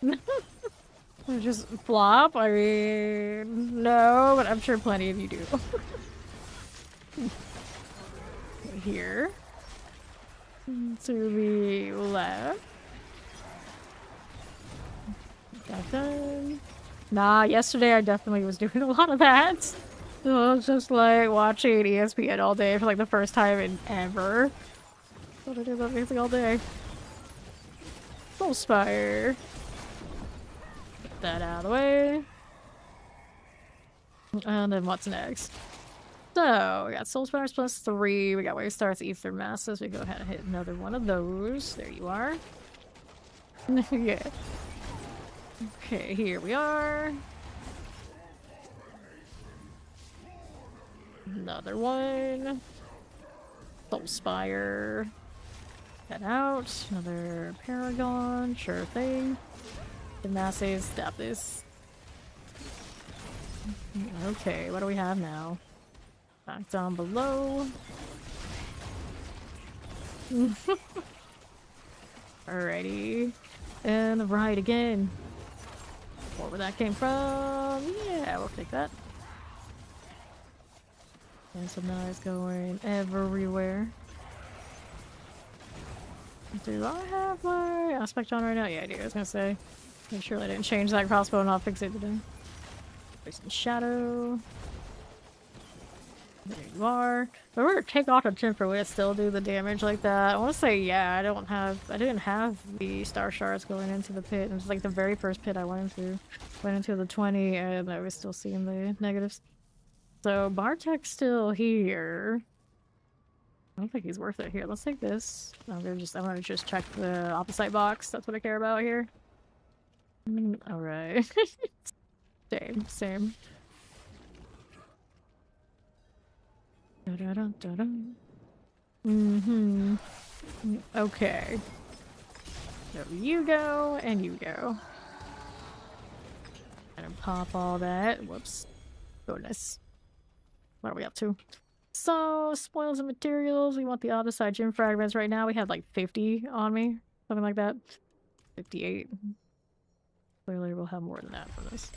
Just flop? I mean, no, but I'm sure plenty of you do. Here. To the left. Got done. Nah, yesterday I definitely was doing a lot of that. So I was just like watching ESPN all day for like the first time in ever. What I do that music all day. Soul Spire. Get that out of the way. And then what's next? So, we got Soul Spires plus 3. We got Wave Starts, Ether Masses. We go ahead and hit another one of those. There you are. Yeah. Okay, here we are. Another one. Soul Spire. Head out. Another Paragon. Sure thing. The masses. Stop this. Okay, what do we have now? Back down below. Alrighty. And the right again. Where that came from? Yeah, we'll take that. And some knives going everywhere. Do I have my aspect on right now? Yeah, I do. I was gonna say. Make sure I didn't change that crossbow and not fix it today. There's some shadow. There you are. If I were to take off a timber, would it still do the damage like that? I want to say yeah. I didn't have the star shards going into the pit. It was like the very first pit I went into. Went into the 20 and I was still seeing the negatives. So Bartek's still here. I don't think he's worth it here. Let's take this. I'm gonna just check the opposite box. That's what I care about here. Alright. Same. Okay. So you go, and you go. And pop all that. Whoops. Goodness. What are we up to? So, spoils and materials. We want the other side gym fragments. Right now we have like 50 on me. Something like that. 58. Clearly we'll have more than that for this.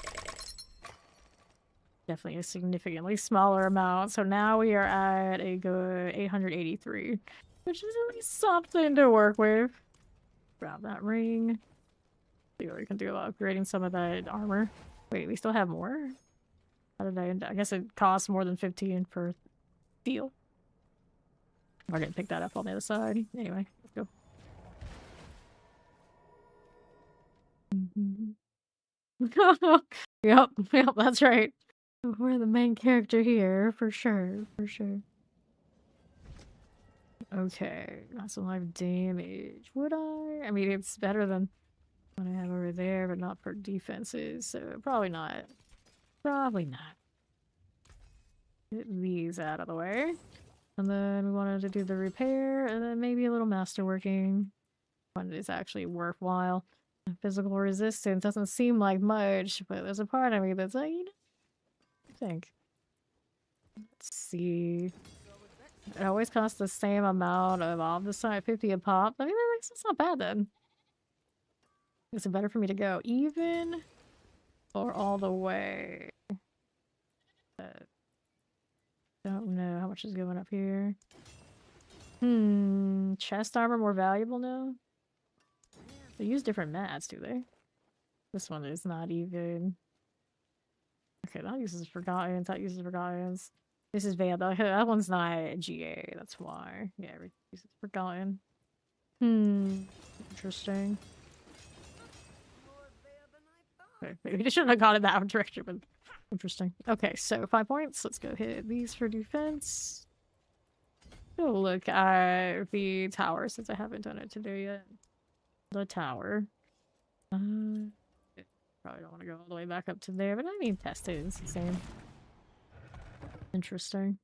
Definitely a significantly smaller amount. So now we are at a good 883, which is at least something to work with. Grab that ring. See what we can do about upgrading some of that armor. Wait, we still have more? How did I end up? I guess it costs more than 15 per deal. I didn't pick that up on the other side. Anyway, let's go. Yep, that's right. We're the main character here, for sure. Okay, that's a lot of damage. Would I? I mean, it's better than what I have over there, but not for defenses, so probably not. Probably not. Get these out of the way. And then we wanted to do the repair, and then maybe a little masterworking. When it is actually worthwhile. Physical resistance doesn't seem like much, but there's a part of me that's like, you know, I think. Let's see. It always costs the same amount of all the side, 50 a pop. I mean, that's not bad then. Is it better for me to go even or all the way? Don't know how much is going up here. Chest armor more valuable now? They use different mats, do they? This one is not even. Okay, that uses Forgotten. That uses Forgotten. This is Veil. That one's not GA. That's why. Yeah, it uses Forgotten. Interesting. Okay, maybe I shouldn't have gone in that direction, but interesting. Okay, so 5 points. Let's go hit these for defense. Go look at the tower since I haven't done it today yet. The tower. Probably don't want to go all the way back up to there, but I mean, test it. It's the same. Interesting.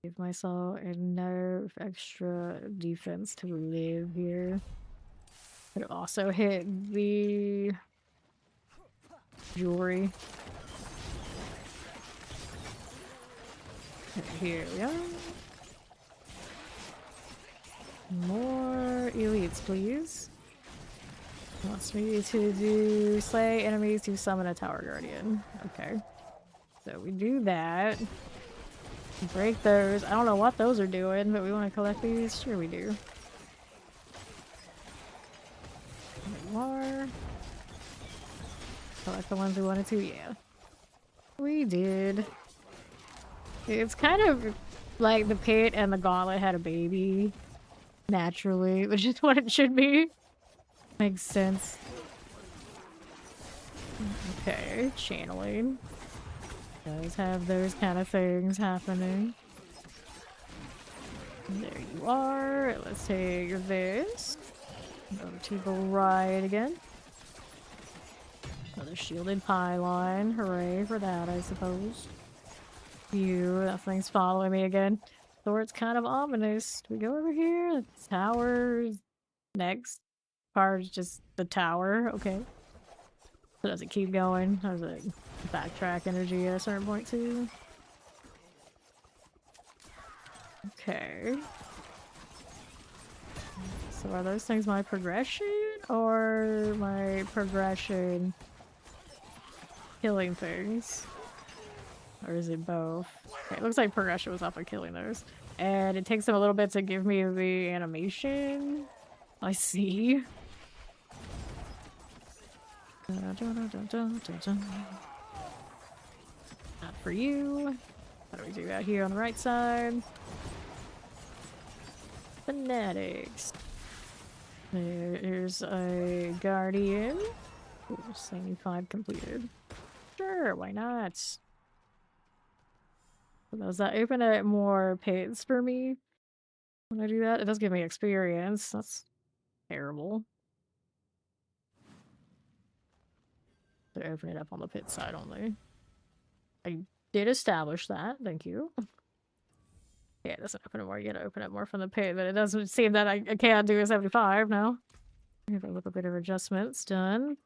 Give myself enough extra defense to live here. Could also hit the jewelry. Here we are. More elites, please. Wants me to do slay enemies to summon a tower guardian. Okay. So we do that. Break those. I don't know what those are doing, but we want to collect these? Sure we do. More. Collect the ones we wanted to, yeah. We did. It's kind of like the pit and the gauntlet had a baby. Naturally, which is what it should be. Makes sense. Okay, channeling. Does have those kind of things happening. There you are. Let's take this. Go to the right again. Another shielded pylon. Hooray for that, I suppose. Phew, that thing's following me again. So it's kind of ominous. Do we go over here? The tower's next part is just the tower. Okay. So does it keep going? Or does it backtrack energy at a certain point too? Okay. So are those things my progression or my progression killing things? Or is it both? Okay, it looks like progression was off of killing those. And it takes them a little bit to give me the animation. I see. Not for you. How do we do that here on the right side? Fanatics. There's a guardian. Ooh, 75 completed. Sure, why not? So does that open up more pits for me when I do that? It does give me experience. That's terrible. To open it up on the pit side only. I did establish that. Thank you. Yeah, it doesn't open it more. You gotta open it more from the pit, but it doesn't seem that I can't do a 75 now. We have a little bit of adjustments done.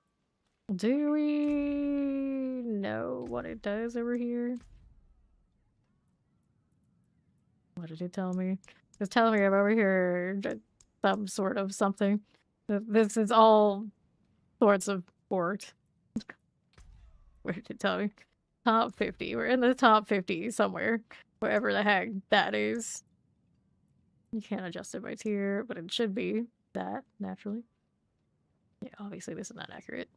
Do we know what it does over here? What did it tell me? It's telling me I'm over here some sort of something. This is all sorts of worked. Where did it tell me? Top 50. We're in the top 50 somewhere. Wherever the heck that is. You can't adjust it by tier, but it should be that, naturally. Yeah, obviously this is not accurate.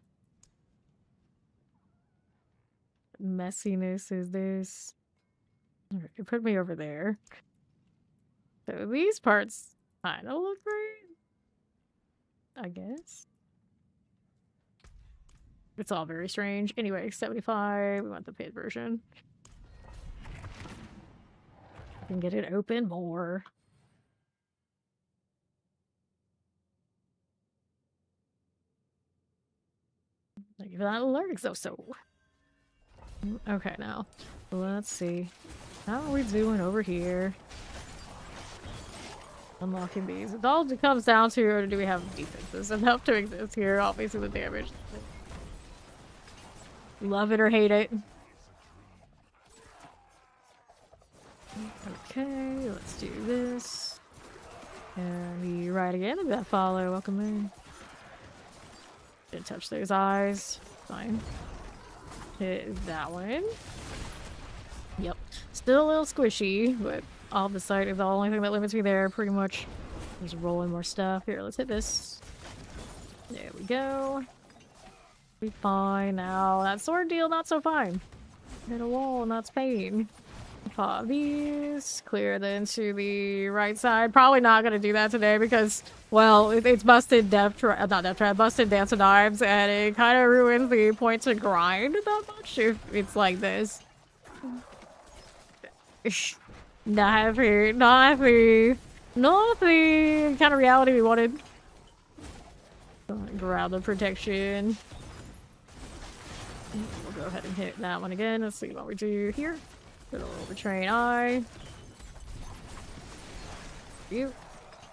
Messiness is this. Alright, it put me over there. So these parts kind of look right. I guess. It's all very strange. Anyway, 75. We want the paid version. I can get it open more. Thank you for that alert, so. Okay, now. Let's see. How are we doing over here? Unlocking these. It all comes down to, do we have defenses enough to exist here? Obviously the damage. Love it or hate it. Okay, let's do this. And the right again. Look at that follow. Welcome in. Didn't touch those eyes. Fine. Hit that one. Yep. Still a little squishy, but all the sight is the only thing that limits me there, pretty much. Just rolling more stuff. Here, let's hit this. There we go. Be fine now. That sword deal, not so fine. Hit a wall, and that's pain. Pop these. Clear then to the right side. Probably not gonna do that today because, well, it's busted busted Dance of Knives, and it kind of ruins the point to grind that much if it's like this. Not the kind of reality we wanted. Grab the protection. We'll go ahead and hit that one again. Let's see what we do here. Little overtrain eye.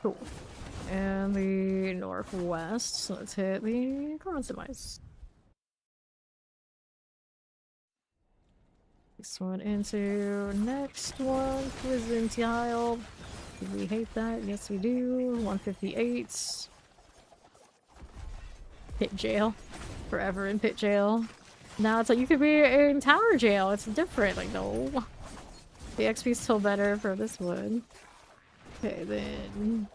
Cool. And the northwest. So let's hit the compromise. This one into next one. Prison Tile. Do we hate that? Yes, we do. 158. Pit jail. Forever in pit jail. Now it's like you could be in tower jail. It's different. Like, no. The XP's still better for this one. Okay, then.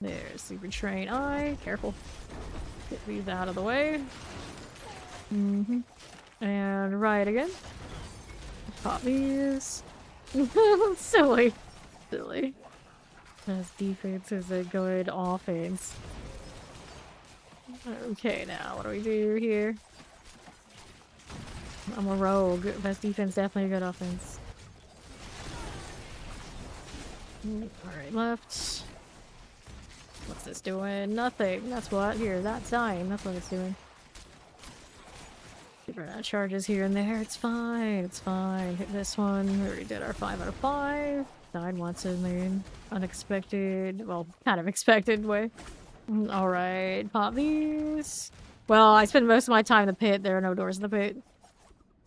There's Super Train Eye. Careful. Get these out of the way. And right again. Pop these. Silly. Silly. As defense is a good offense. Okay, now what do we do here? I'm a rogue. Best defense, definitely a good offense. Alright, left. What's this doing? Nothing. That's what. Here, that's dying. That's what it's doing. Charges here and there. It's fine. It's fine. Hit this one. We already did our 5 out of 5. Died once in the unexpected, well, kind of expected way. Alright, pop these. Well, I spend most of my time in the pit. There are no doors in the pit.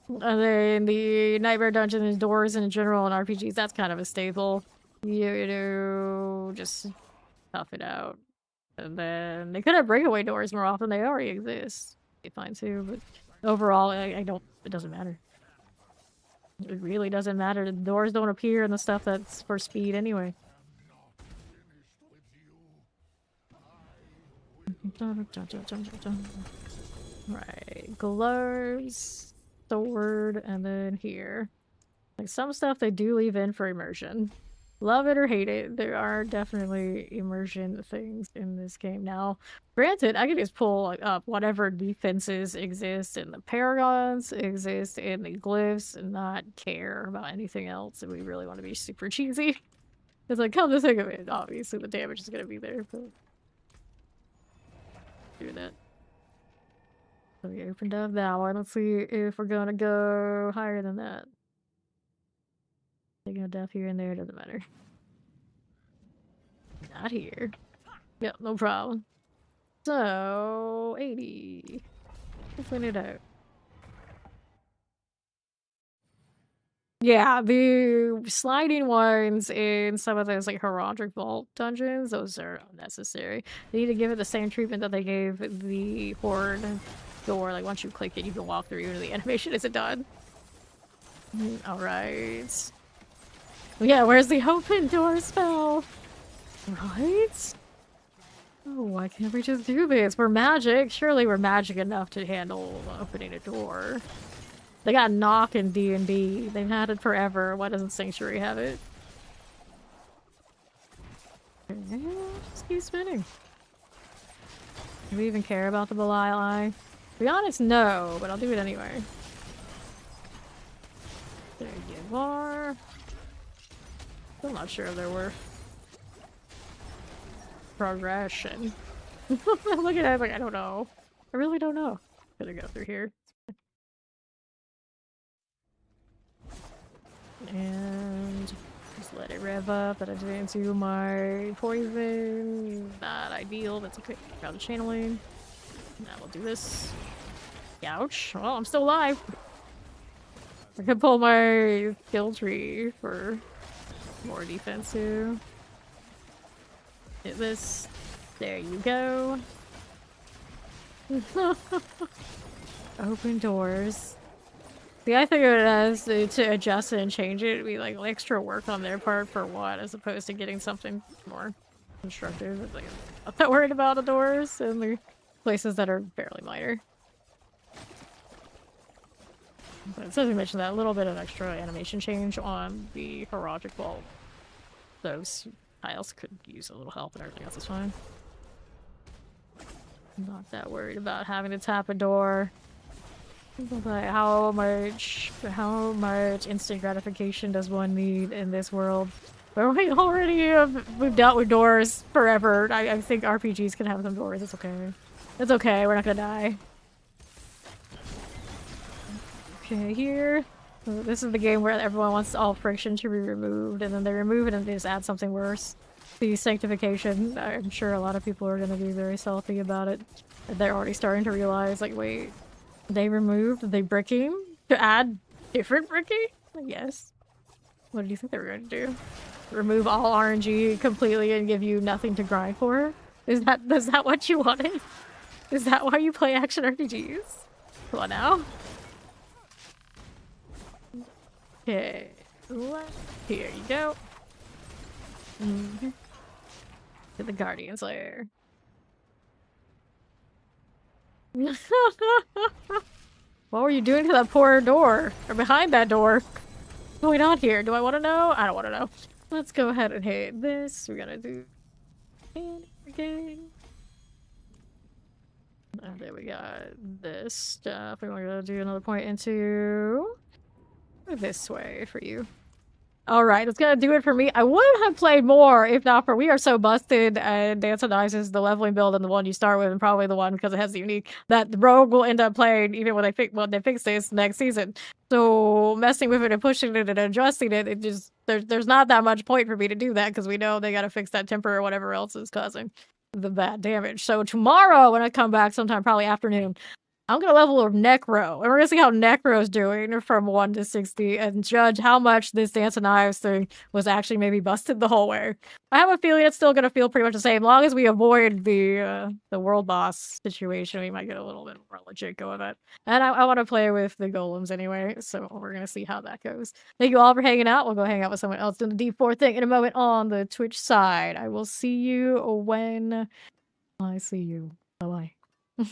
And then the Nightmare Dungeon is doors in general and RPGs. That's kind of a staple. You know, just tough it out. And then they could have breakaway doors more often. They already exist. Be fine too, but overall, I don't. It doesn't matter. It really doesn't matter. The doors don't appear in the stuff that's for speed anyway. Right, gloves, sword, and then here. Like some stuff they do leave in for immersion. Love it or hate it, there are definitely immersion things in this game. Now, granted, I can just pull up whatever defenses exist in the paragons, exist in the glyphs, and not care about anything else if we really want to be super cheesy. It's like, come to think of it, obviously the damage is going to be there, but... do that. So we opened up that one. Let's see if we're going to go higher than that. Taking a death here and there, doesn't matter. Not here. Yep, no problem. So, 80. Let's clean it out. Yeah, the sliding ones in some of those like Heraldric Vault dungeons, those are unnecessary. They need to give it the same treatment that they gave the Horde door. Like once you click it, you can walk through and the animation isn't done. Alright. Yeah, where's the open door spell? Right? Oh, why can't we just do this? We're magic. Surely we're magic enough to handle opening a door. They got knock in D&D. They've had it forever. Why doesn't Sanctuary have it? Okay, just keep spinning. Do we even care about the Belial Eye? To be honest, no, but I'll do it anyway. There you are. I'm not sure if they're worth progression. Look at that, like, I don't know. I really don't know. Gonna go through here. And just let it rev up. That I didn't do my poison. Not ideal, that's okay. Got the channeling. Now we'll do this. Ouch. Well, I'm still alive. I could pull my skill tree for more defense too. Hit this. There you go. Open doors. See, I think of it as to adjust it and change it. It'd be like extra work on their part for what, as opposed to getting something more constructive. Like, I'm not that worried about the doors and the places that are fairly minor. But it says we mentioned that a little bit of extra animation change on the Heraldric Vault. Those tiles could use a little help and everything else is fine. I'm not that worried about having to tap a door. But how much instant gratification does one need in this world? Where we've dealt with doors forever. I think RPGs can have some doors. It's okay. It's okay. We're not gonna die. Okay, here. So this is the game where everyone wants all friction to be removed, and then they remove it and they just add something worse. The sanctification. I'm sure a lot of people are gonna be very salty about it. They're already starting to realize, like, wait. They removed the bricking to add different bricking? Yes. What did you think they were going to do? remove all RNG completely and give you nothing to grind for? Is that what you wanted? Is that why you play action RPGs? Come on now. Okay. Here you go. To the Guardian's Lair. What were you doing to that poor door? Or behind that door? What's going on here? Do I want to know? I don't want to know. Let's go ahead and hit this. We're gonna do... Okay. And there we got this stuff. We're gonna do another point into... this way for you. Alright, it's gonna do it for me. I would have played more if not for We Are So Busted and Dance and Ice is the leveling build and the one you start with, and probably the one because it has the unique that the Rogue will end up playing even when they fix this next season. So messing with it and pushing it and adjusting it, it just there's not that much point for me to do that because we know they gotta fix that temper or whatever else is causing the bad damage. So tomorrow when I come back sometime probably afternoon, I'm gonna level of Necro, and we're gonna see how Necro's doing from 1 to 60 and judge how much this Dance of Knives thing was actually maybe busted the whole way. I have a feeling it's still gonna feel pretty much the same. As long as we avoid the world boss situation, we might get a little bit more legit go of it. And I want to play with the golems anyway, so we're gonna see how that goes. Thank you all for hanging out. We'll go hang out with someone else doing the D4 thing in a moment on the Twitch side. I will see you when I see you. Bye-bye.